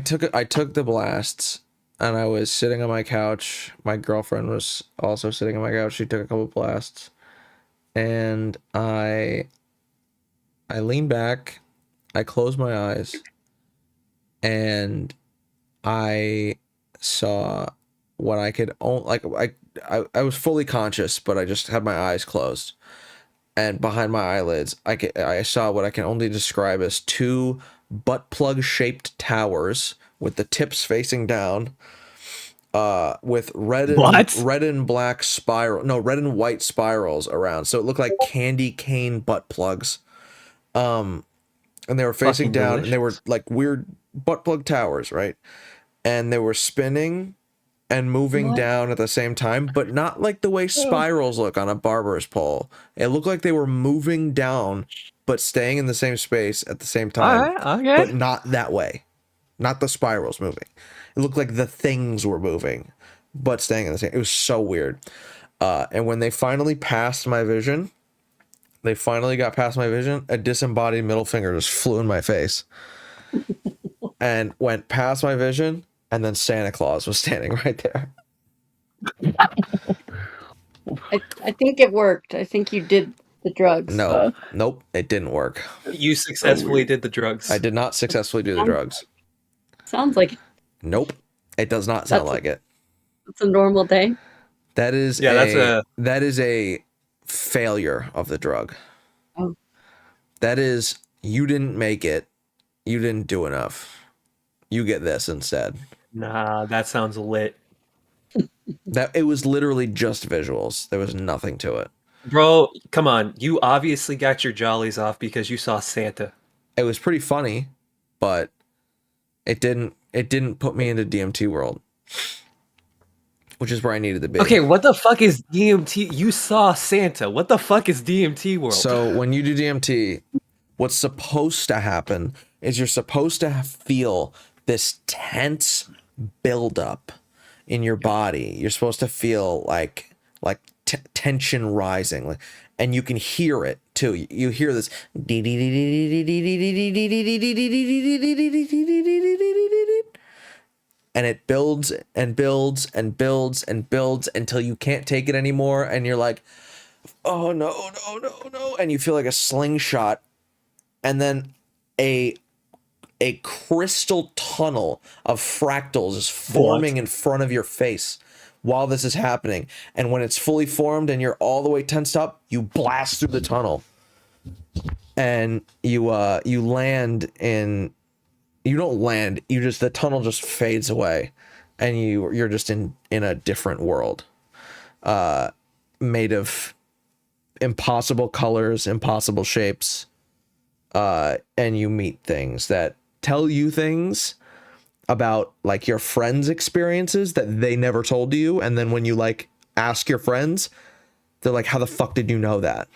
took the blasts, and I was sitting on my couch. My girlfriend was also sitting on my couch. She took a couple blasts. And I leaned back, I closed my eyes, and I saw what I could I was fully conscious, but I just had my eyes closed. And behind my eyelids, I saw what I can only describe as two butt plug shaped towers with the tips facing down. With red and white spirals around, so it looked like candy cane butt plugs, and they were facing down, and they were like weird butt plug towers, right? And they were spinning, and moving What? down at the same time, but not like the way spirals look on a barber's pole. It looked like they were moving down, but staying in the same space at the same time. Alright, okay. But not that way. Not the spirals moving. It looked like the things were moving, but staying in the same. It was so weird. And when they finally passed my vision, a disembodied middle finger just flew in my face and went past my vision, and then Santa Claus was standing right there. I think it worked. I think you did the drugs. No, nope, it didn't work. You successfully did the drugs. I did not successfully do the drugs. Sounds like Nope, it does not sound like it. it's a normal day. That is that is a failure of the drug. Oh. That is, you didn't make it. You didn't do enough. You get this instead. Nah, that sounds lit. That it was literally just visuals. There was nothing to it. Bro, come on. You obviously got your jollies off because you saw Santa. It was pretty funny, but it didn't put me into DMT world, which is where I needed to be. Okay, what the fuck is DMT? You saw Santa. What the fuck is DMT world? So when you do DMT, what's supposed to happen is you're supposed to feel this tense buildup in your body. You're supposed to feel like tension rising, and you can hear it too. You hear this, and it builds and builds and builds and builds until you can't take it anymore, and you're like, oh no, and you feel like a slingshot, and then a crystal tunnel of fractals is forming in front of your face while this is happening. And when it's fully formed and you're all the way tensed up, you blast through the tunnel, and you land in. You don't land. The tunnel just fades away, and you're just in a different world, made of impossible colors, impossible shapes, and you meet things that tell you things about like your friends' experiences that they never told you, and then when you like ask your friends, they're like, "How the fuck did you know that?"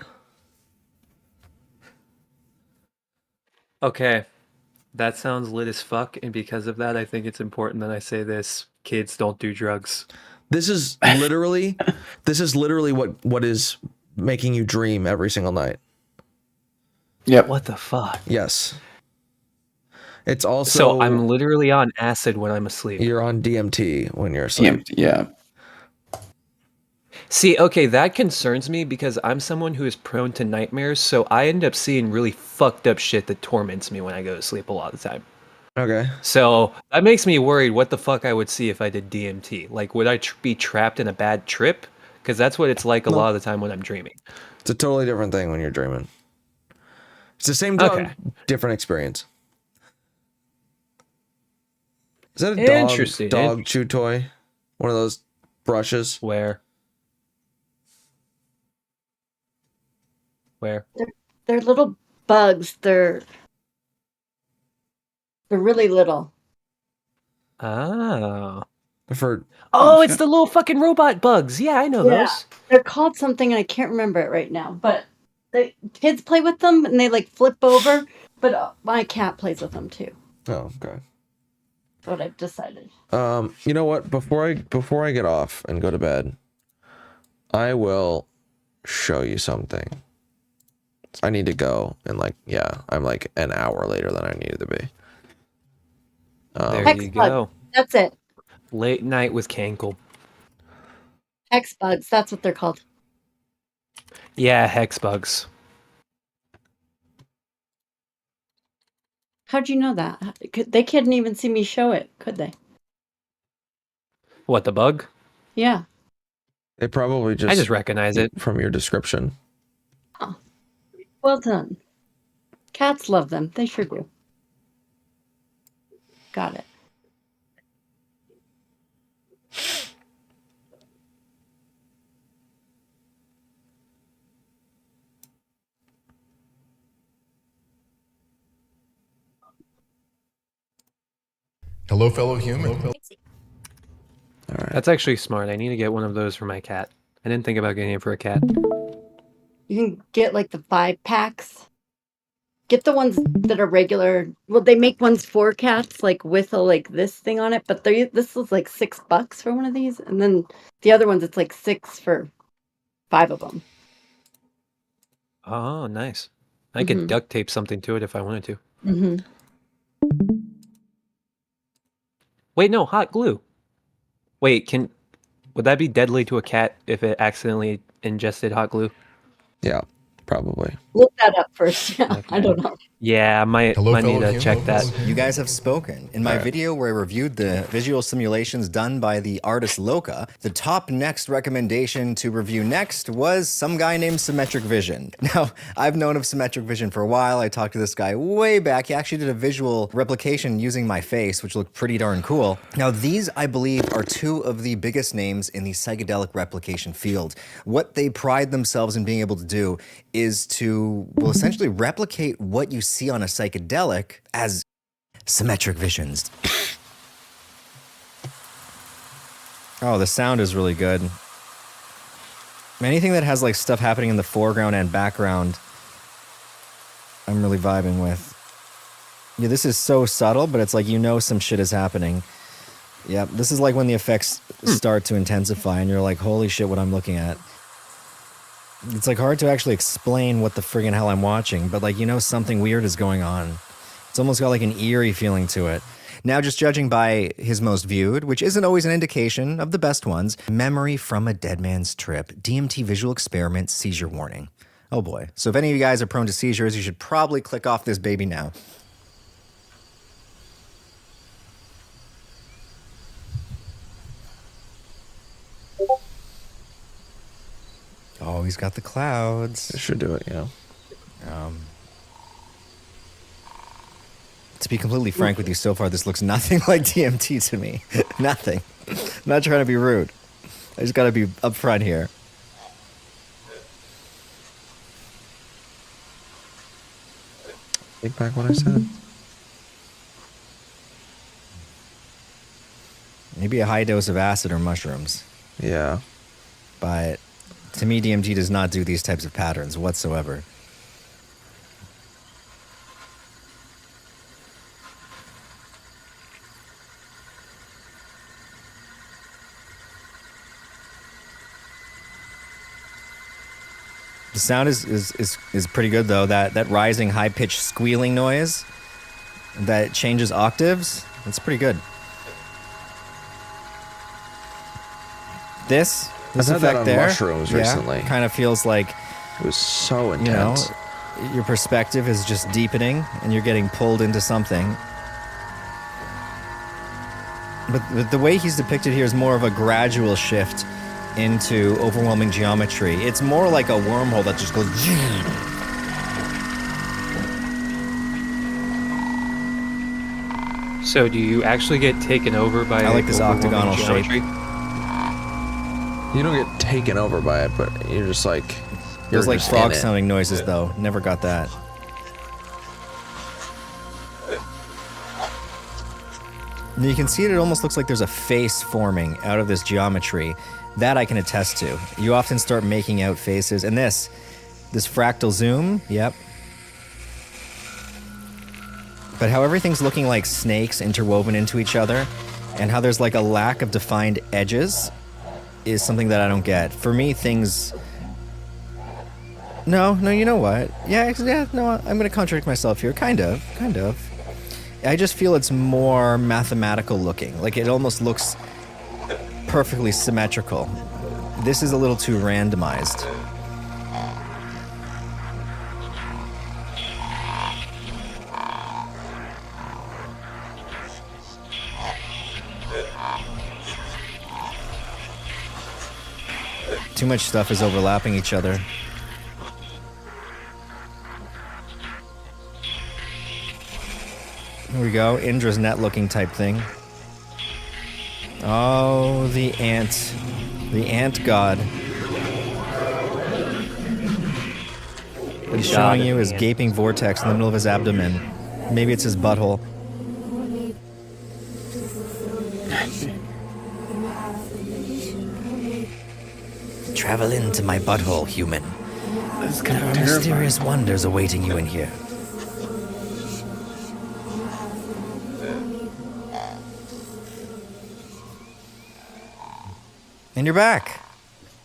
Okay, that sounds lit as fuck, and because of that, I think it's important that I say this: kids, don't do drugs. This is literally what is making you dream every single night. Yep. What the fuck? Yes. It's also, so I'm literally on acid when I'm asleep. You're on DMT when you're asleep. Yeah. See, okay, that concerns me because I'm someone who is prone to nightmares, so I end up seeing really fucked up shit that torments me when I go to sleep a lot of the time. Okay. So that makes me worried what the fuck I would see if I did DMT. Like, would I be trapped in a bad trip? Because that's what it's like a lot of the time when I'm dreaming. It's a totally different thing when you're dreaming. It's the same drug, different experience. Is that a dog chew toy? One of those brushes? Where? They're little bugs. They're really little. Oh. It's the little fucking robot bugs. Yeah, I know those. They're called something and I can't remember it right now. But the kids play with them and they like flip over. But my cat plays with them too. Oh, okay. That's what I've decided. You know what? Before I get off and go to bed, I will show you something. I need to go, and I'm like an hour later than I needed to be. There you go. That's it. Late night with Cankle. Hex bugs. That's what they're called. Yeah, hex bugs. How'd you know that? They couldn't even see me show it, could they? What, the bug? Yeah. They probably just... I just recognize it. From your description. Oh. Well done. Cats love them. They sure do. Got it. Hello, fellow human. That's actually smart. I need to get one of those for my cat. I didn't think about getting it for a cat. You can get like the 5-packs. Get the ones that are regular. Well, they make ones for cats, like with a like this thing on it. But this is like $6 for one of these, and then the other ones it's like 6 for 5 of them. Oh, nice. I could duct tape something to it if I wanted to. Mm-hmm. Wait, no, hot glue. Wait, would that be deadly to a cat if it accidentally ingested hot glue? Yeah, probably. Look that up first. Yeah, I don't know. Yeah, I might need to check that. You guys have spoken. In my video where I reviewed the visual simulations done by the artist Loka, the top next recommendation to review next was some guy named Symmetric Vision. Now, I've known of Symmetric Vision for a while. I talked to this guy way back. He actually did a visual replication using my face, which looked pretty darn cool. Now, these, I believe, are two of the biggest names in the psychedelic replication field. What they pride themselves in being able to do is to, well, essentially replicate what you see on a psychedelic as symmetric visions. Oh, the sound is really good. Anything that has like stuff happening in the foreground and background, I'm really vibing with. Yeah, this is so subtle, but it's like you know some shit is happening. Yeah, this is like when the effects start to intensify and you're like, holy shit, what I'm looking at. It's like hard to actually explain what the friggin' hell I'm watching, but like, you know, something weird is going on. It's almost got like an eerie feeling to it. Now, just judging by his most viewed, which isn't always an indication of the best ones, Memory from a Dead Man's Trip, DMT Visual Experiment, Seizure Warning. Oh boy. So if any of you guys are prone to seizures, you should probably click off this baby now. Oh, he's got the clouds. It should do it, yeah. To be completely frank with you, so far this looks nothing like DMT to me. Nothing. I'm not trying to be rude. I just gotta be upfront here. Take back what I said. Maybe a high dose of acid or mushrooms. Yeah. But to me, DMT does not do these types of patterns whatsoever. The sound is pretty good though. That rising high-pitched squealing noise that changes octaves, that's pretty good. This I've had that effect on there, mushrooms recently. kind of feels like it was so intense. You know, your perspective is just deepening, and you're getting pulled into something. But the way he's depicted here is more of a gradual shift into overwhelming geometry. It's more like a wormhole that just goes. So do you actually get taken over by? I like this octagonal geometry? shape. You don't get taken over by it, but you're just like. There's like frog sounding noises though. Never got that. And you can see it almost looks like there's a face forming out of this geometry. That I can attest to. You often start making out faces. And this fractal zoom, yep. But how everything's looking like snakes interwoven into each other, and how there's like a lack of defined edges, is something that I don't get. For me, things... No, you know what? Yeah, no, I'm gonna contradict myself here. Kind of. I just feel it's more mathematical looking. Like it almost looks perfectly symmetrical. This is a little too randomized. Too much stuff is overlapping each other. Here we go, Indra's net looking type thing. Oh, the ant god. He's showing you his gaping vortex in the middle of his abdomen. Maybe it's his butthole. Travel into my butthole, human. That's kind There of are mysterious wonders awaiting you in here. And you're back.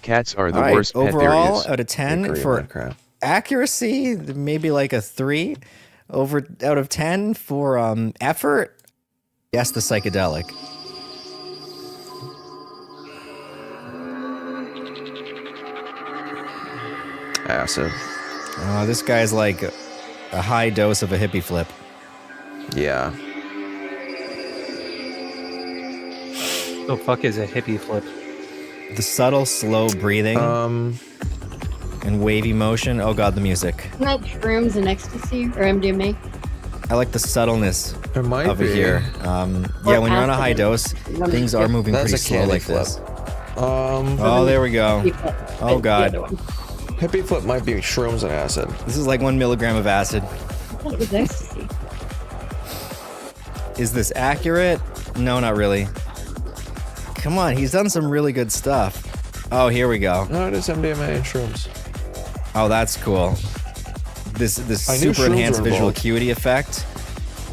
Cats are the All right, worst pet there overall, is. out of 10 Agree, for Minecraft. accuracy, maybe like a 3. Out of 10 for effort. Yes, the psychedelic. Acid. This guy's like a high dose of a hippie flip. Yeah. Oh, fuck is a hippie flip? The subtle, slow breathing. And wavy motion. Oh god, the music. Isn't that shrooms and ecstasy or MDMA? I like the subtleness might of it be. here. Yeah, when you're on a high dose, things are moving That's pretty a slow candy like flip. this. Oh, there we go. Oh god. Hippie flip might be shrooms and acid. This is like 1 milligram of acid. It was ecstasy. Is this accurate? No, not really. Come on, he's done some really good stuff. Oh, here we go. No, it is MDMA and shrooms. Oh, that's cool. This I knew super shrooms enhanced were visual involved. acuity effect.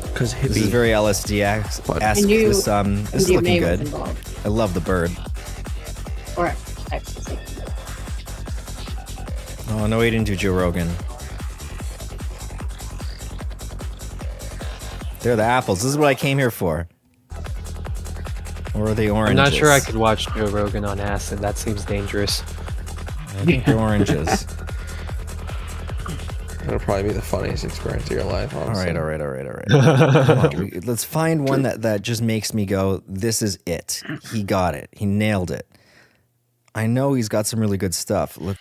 Because This is very LSD-esque. I knew This is looking MDMA was good. involved. I love the bird. Or ecstasy. Oh, no, he didn't do Joe Rogan. They're the apples. This is what I came here for. Or are they I'm oranges? not sure I could watch Joe Rogan on acid. That seems dangerous. I think they're oranges. It'll probably be the funniest experience of your life, honestly. All right. Come on, let's find one that just makes me go, this is it. He got it. He nailed it. I know he's got some really good stuff. Look.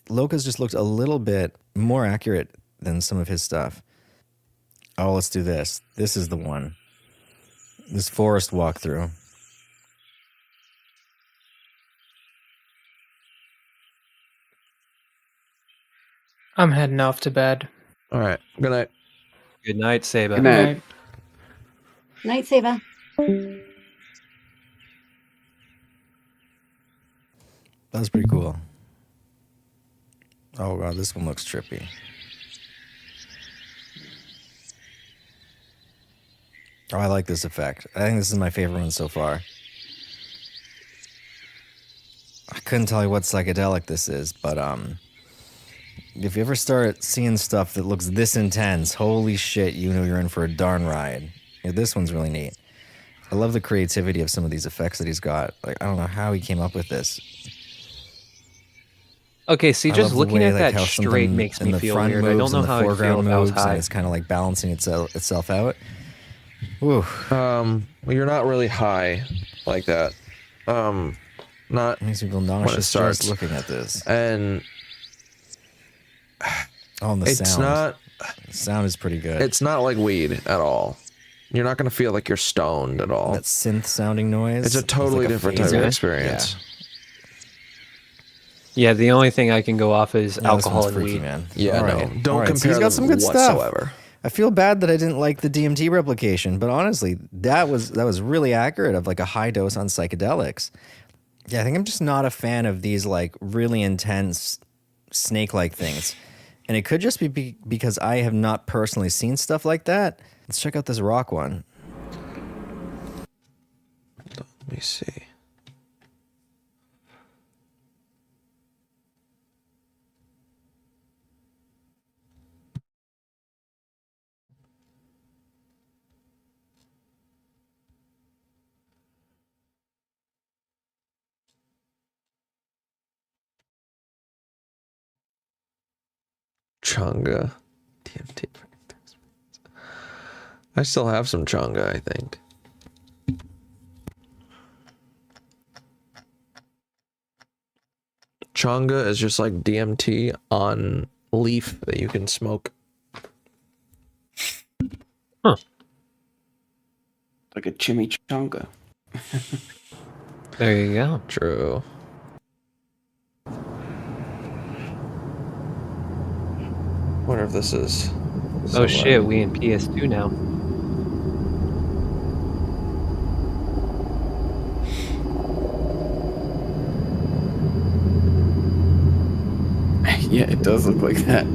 Loca's just looked a little bit more accurate than some of his stuff. Oh, let's do this. This is the one. This forest walkthrough. I'm heading off to bed. All right. Good night. Good night, Sayba. Good night. Night, Saba. That was pretty cool. Oh god, this one looks trippy. Oh, I like this effect. I think this is my favorite one so far. I couldn't tell you what psychedelic this is, but if you ever start seeing stuff that looks this intense, holy shit, you know you're in for a darn ride. Yeah, this one's really neat. I love the creativity of some of these effects that he's got. Like, I don't know how he came up with this. Okay, see, I just love the looking way, at like, that how straight something makes in me the feel front weird. I don't moves know and the how I feel foreground if I was moves, and high. it's kind of like balancing itself out. Woo. Well, you're not really high like that. Not makes me feel when it nauseous starts just looking at this. And Oh, and the it's sound. not. The sound is pretty good. It's not like weed at all. You're not gonna feel like you're stoned at all. That synth sounding noise. It's a totally like a different type of phaser. experience. Yeah, the only thing I can go off is Yeah, this alcohol one's and freaky, weed. man. Yeah, All no, right. don't All right, so compare he's got them some good whatsoever. stuff. I feel bad that I didn't like the DMT replication, but honestly, that was really accurate of like a high dose on psychedelics. Yeah, I think I'm just not a fan of these like really intense snake-like things. And it could just be because I have not personally seen stuff like that. Let's check out this rock one. Let me see. Changa. DMT. I still have some changa, I think. Changa is just like DMT on leaf that you can smoke. Like a chimichanga. There you go. True. Wonder if this is. Oh shit, we in PS2 now. Yeah, it does look like that.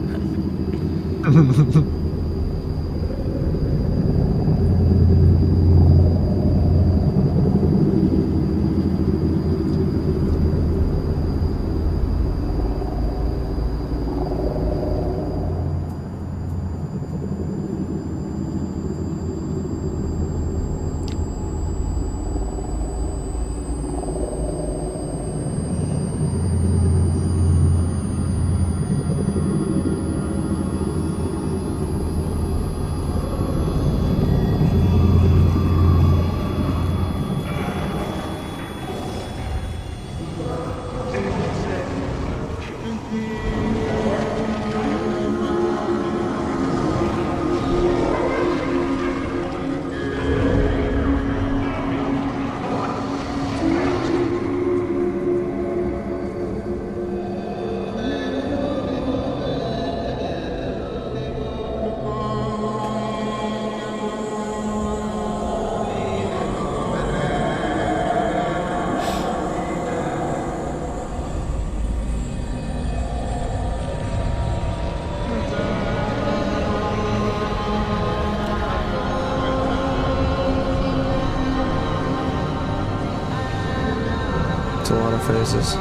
It's a lot of faces.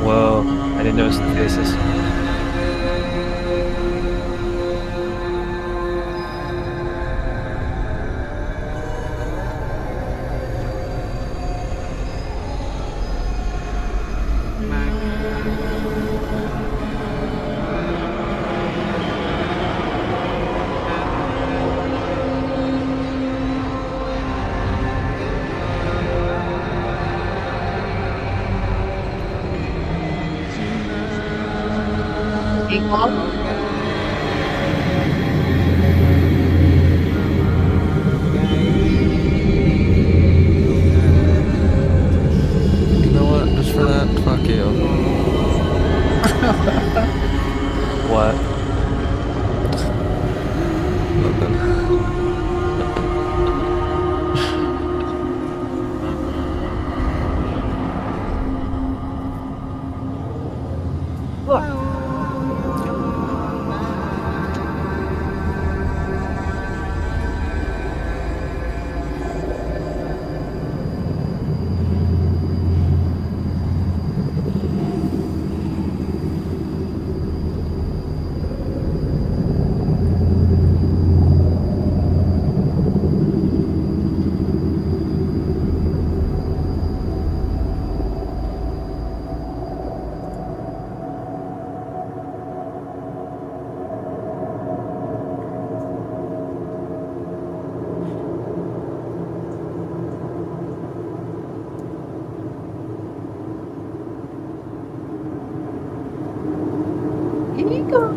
Whoa, I didn't notice the faces. You know what? Just for that, fuck you. What? Here you go.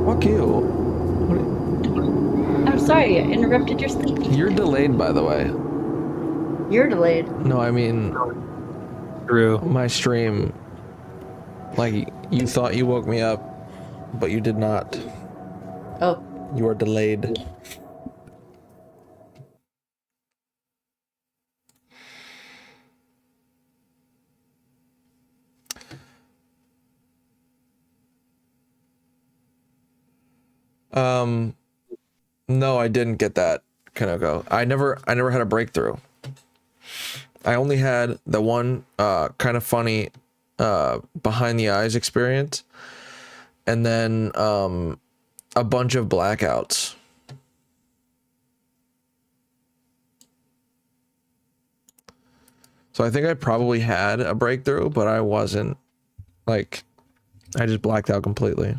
Fuck you. I'm sorry, I interrupted your sleep. You're delayed, by the way. You're delayed. No, I mean, True. My stream. Like, you thought you woke me up, but you did not. Oh. You are delayed. No, I didn't get that, Kanoko. I never had a breakthrough. I only had the one kind of funny behind the eyes experience, and then a bunch of blackouts. So I think I probably had a breakthrough, but I wasn't. Like, I just blacked out completely.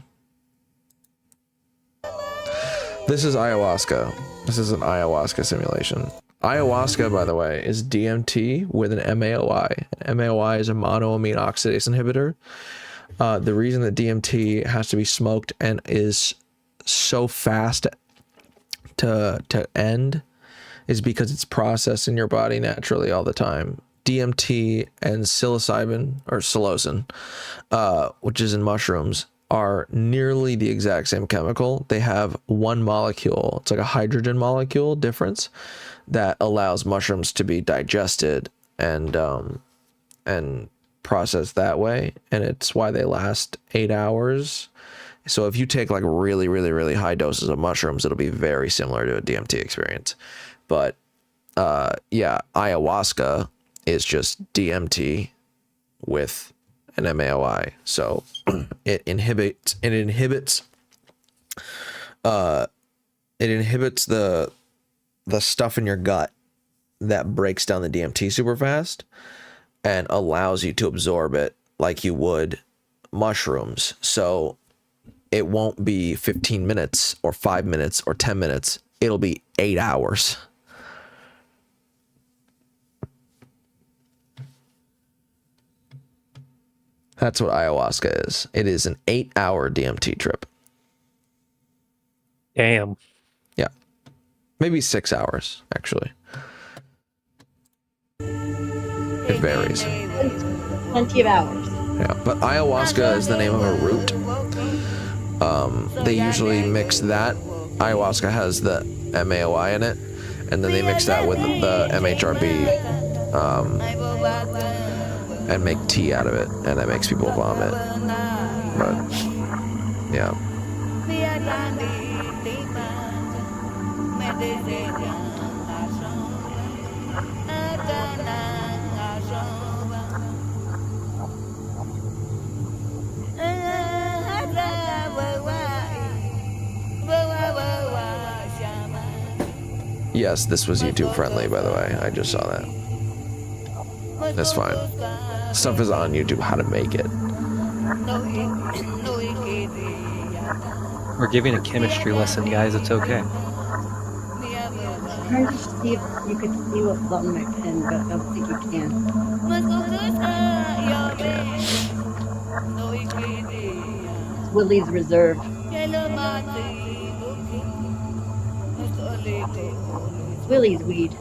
This is ayahuasca. This is an ayahuasca simulation. Ayahuasca, by the way, is DMT with an MAOI. MAOI is a monoamine oxidase inhibitor. The reason that DMT has to be smoked and is so fast to end is because it's processed in your body naturally all the time. DMT and psilocybin, or psilocin, which is in mushrooms, are nearly the exact same chemical. They have one molecule. It's like a hydrogen molecule difference that allows mushrooms to be digested and processed that way. And it's why they last 8 hours. So if you take like really, really, really high doses of mushrooms, it'll be very similar to a DMT experience. But yeah, ayahuasca is just DMT with an MAOI. So it inhibits the stuff in your gut that breaks down the DMT super fast and allows you to absorb it like you would mushrooms. So it won't be 15 minutes or 5 minutes or 10 minutes. It'll be 8 hours. That's what ayahuasca is. It is an 8-hour DMT trip. Damn. Yeah. Maybe 6 hours, actually. It varies. Plenty of hours. Yeah, but ayahuasca is the name of a root. They usually mix that. Ayahuasca has the MAOI in it, and then they mix that with the MHRB and make tea out of it, and that makes people vomit. But yeah. Yes, this was YouTube friendly, by the way. I just saw that. That's fine. Stuff is on YouTube, how to make it. We're giving a chemistry lesson, guys. It's okay. I'm trying to see if you could see what's on my pen, but I don't think you can. It's Willie's Reserve. It's Willie's weed.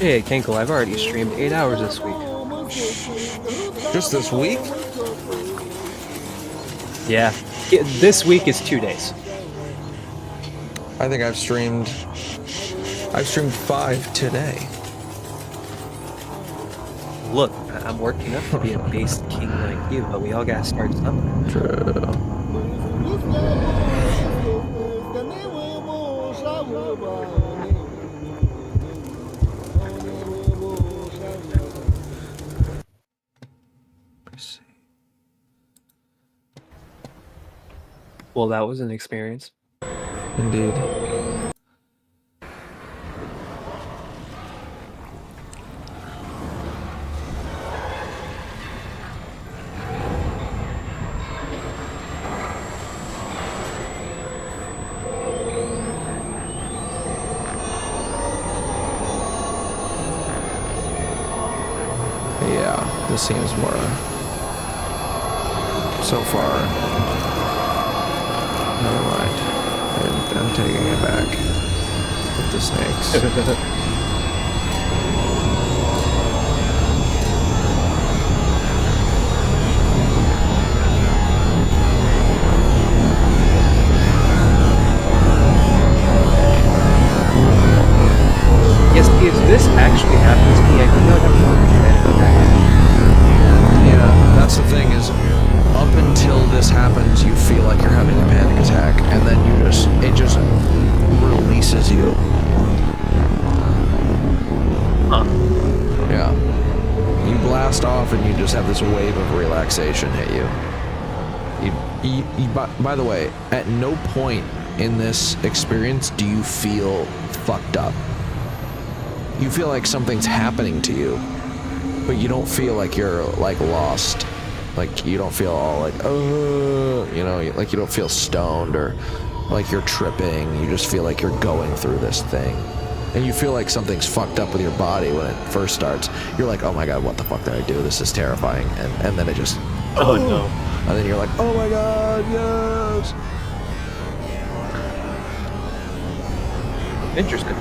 Hey, Cankle, I've already streamed 8 hours this week. Just this week? Yeah. This week is 2 days. I think I've streamed 5 today. Look, I'm working up to be a based king like you, but we all gotta start somewhere. True. Well, that was an experience. Indeed. Yeah, this seems more so far. Never mind. I'm taking it back with the snakes. Yes, if this actually happens to me, I feel like I'm going to panic attack. Yeah, that's the thing is, up until this happens, you feel like you're having a panic attack, and then it just releases you. Huh. Yeah. You blast off and you just have this wave of relaxation hit you. By the way, at no point in this experience do you feel fucked up. You feel like something's happening to you, but you don't feel like you're like lost. Like you don't feel all like, you know, like you don't feel stoned or like you're tripping. You just feel like you're going through this thing. And you feel like something's fucked up with your body when it first starts. You're like, oh my god, what the fuck did I do? This is terrifying. And then it just, oh no. And then you're like, oh my god, yes. Interesting.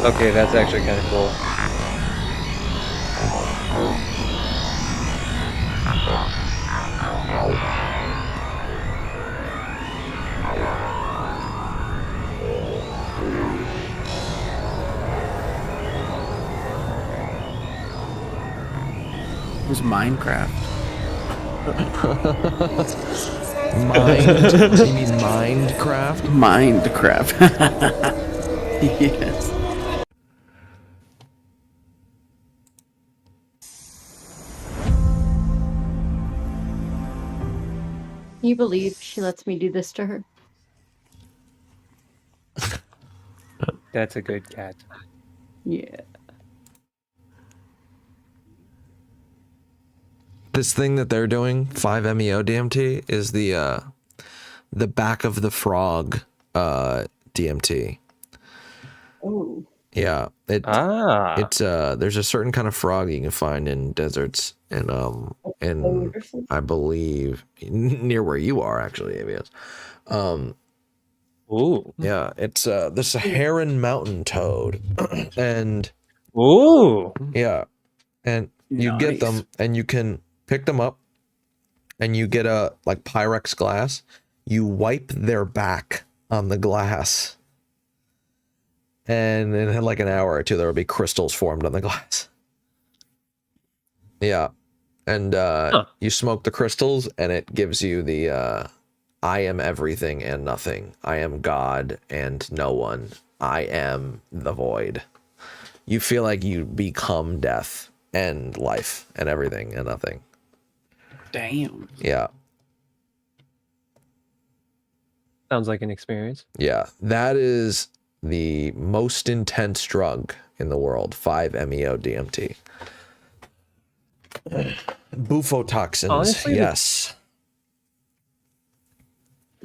Okay, that's actually kind of cool. It was Minecraft. Mind? You mean Mindcraft? Minecraft. Yes. Can you believe she lets me do this to her? That's a good cat. Yeah. This thing that they're doing, 5-MeO DMT, is the back of the frog DMT. Oh. Yeah. It's there's a certain kind of frog you can find in deserts and I believe near where you are actually, ABS. Ooh. Yeah, it's the Saharan mountain toad. And ooh. Yeah. And you get them and you can pick them up and you get a like Pyrex glass. You wipe their back on the glass. And in like an hour or two, there will be crystals formed on the glass. Yeah. And you smoke the crystals and it gives you the I am everything and nothing. I am God and no one. I am the void. You feel like you become death and life and everything and nothing. Damn. Yeah. Sounds like an experience. Yeah. That is the most intense drug in the world, 5-MeO DMT. Bufotoxins, Honestly, yes.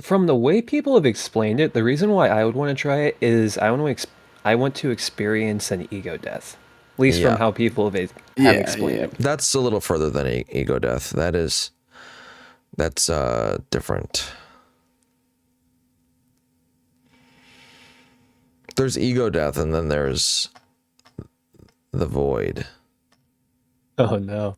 From the way people have explained it, the reason why I would want to try it is I want to experience an ego death. At least from how people have explained it. That's a little further than ego death. That's different. There's ego death, and then there's the void. Oh no.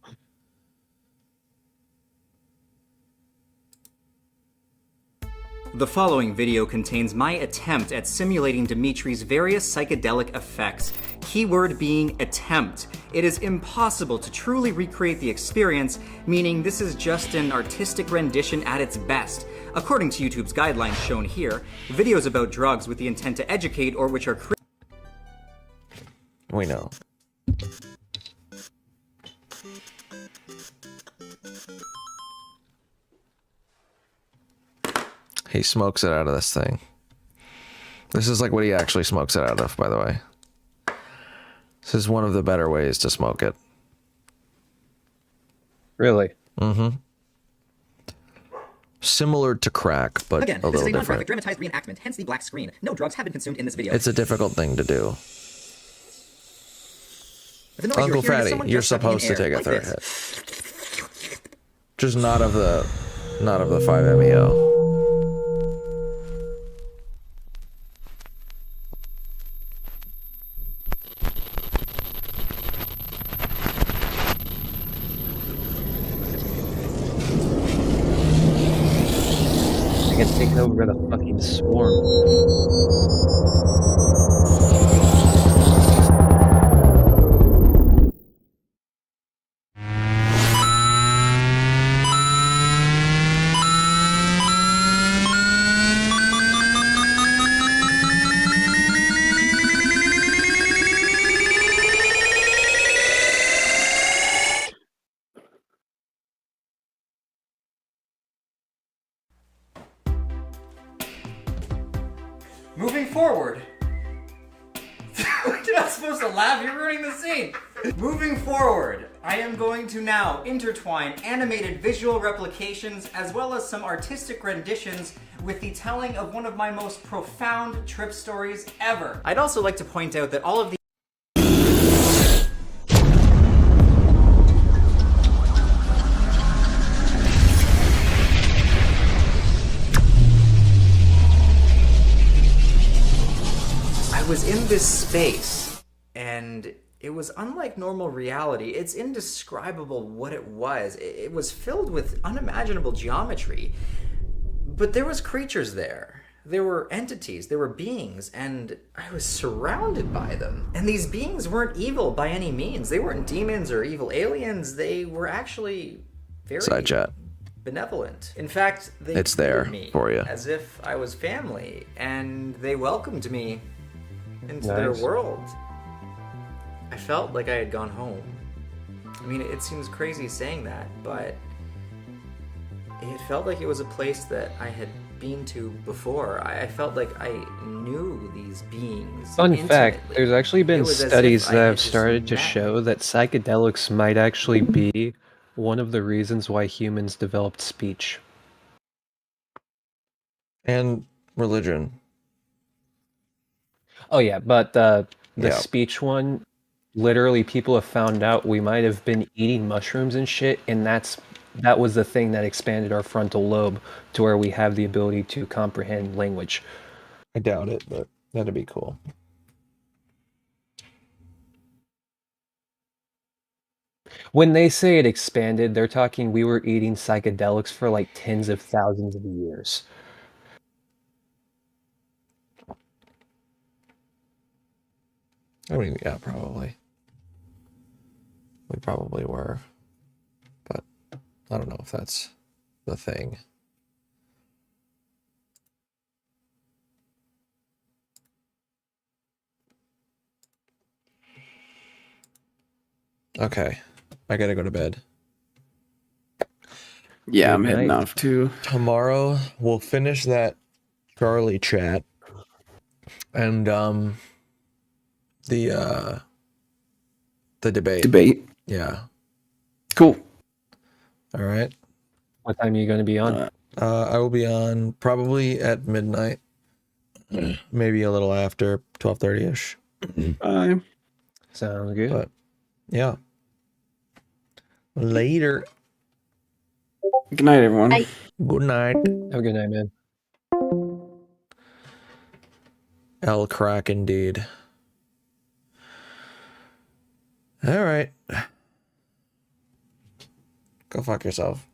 The following video contains my attempt at simulating Dimitri's various psychedelic effects, keyword being attempt. It is impossible to truly recreate the experience, meaning this is just an artistic rendition at its best. According to YouTube's guidelines shown here, videos about drugs with the intent to educate or which are We know. He smokes it out of this thing. This is like what he actually smokes it out of, by the way. This is one of the better ways to smoke it. Really? Mm-hmm. Similar to crack, but Again, a little this is a different. non-graphic dramatized reenactment, hence the black screen. No drugs have been consumed in this video. It's a difficult thing to do. The noise Uncle you're hearing is Fatty, someone you're just sucking in supposed to air, take a like third this. hit. Just not of the 5-MeO. I get taken over by the fucking swarm. Moving forward. You're not supposed to laugh, you're ruining the scene. Moving forward, I am going to now intertwine animated visual replications as well as some artistic renditions with the telling of one of my most profound trip stories ever. I'd also like to point out that all of the I was in this space, and it was unlike normal reality. It's indescribable what it was. It was filled with unimaginable geometry. But there was creatures there. There were entities, there were beings, and I was surrounded by them. And these beings weren't evil by any means. They weren't demons or evil aliens. They were actually very Side chat. benevolent. In fact, they It's there treated me for you. as if I was family, and they welcomed me into their Nice. world. I felt like I had gone home. I mean, it seems crazy saying that, but it felt like it was a place that I had been to before. I felt like I knew these beings. Fun fact, intimately. there's actually been It was as studies if I that had have just started to met. show that psychedelics might actually be one of the reasons why humans developed speech. And religion. Oh yeah, but the Yeah. speech one, literally people have found out we might have been eating mushrooms and shit, and that was the thing that expanded our frontal lobe to where we have the ability to comprehend language. I doubt it, but that'd be cool. When they say it expanded, they're talking we were eating psychedelics for like tens of thousands of years. I mean, yeah, probably. We probably were. But I don't know if that's the thing. Okay. I gotta go to bed. Yeah, I'm Good heading night. off too. Tomorrow we'll finish that Charlie chat. And the debate. Debate. Yeah. Cool. All right. What time are you going to be on? I will be on probably at midnight, maybe a little after 12:30ish. Sounds good. But yeah, later. Good night, everyone. Bye. Good night. Have a good night, man. El crack indeed. All right. Go fuck yourself.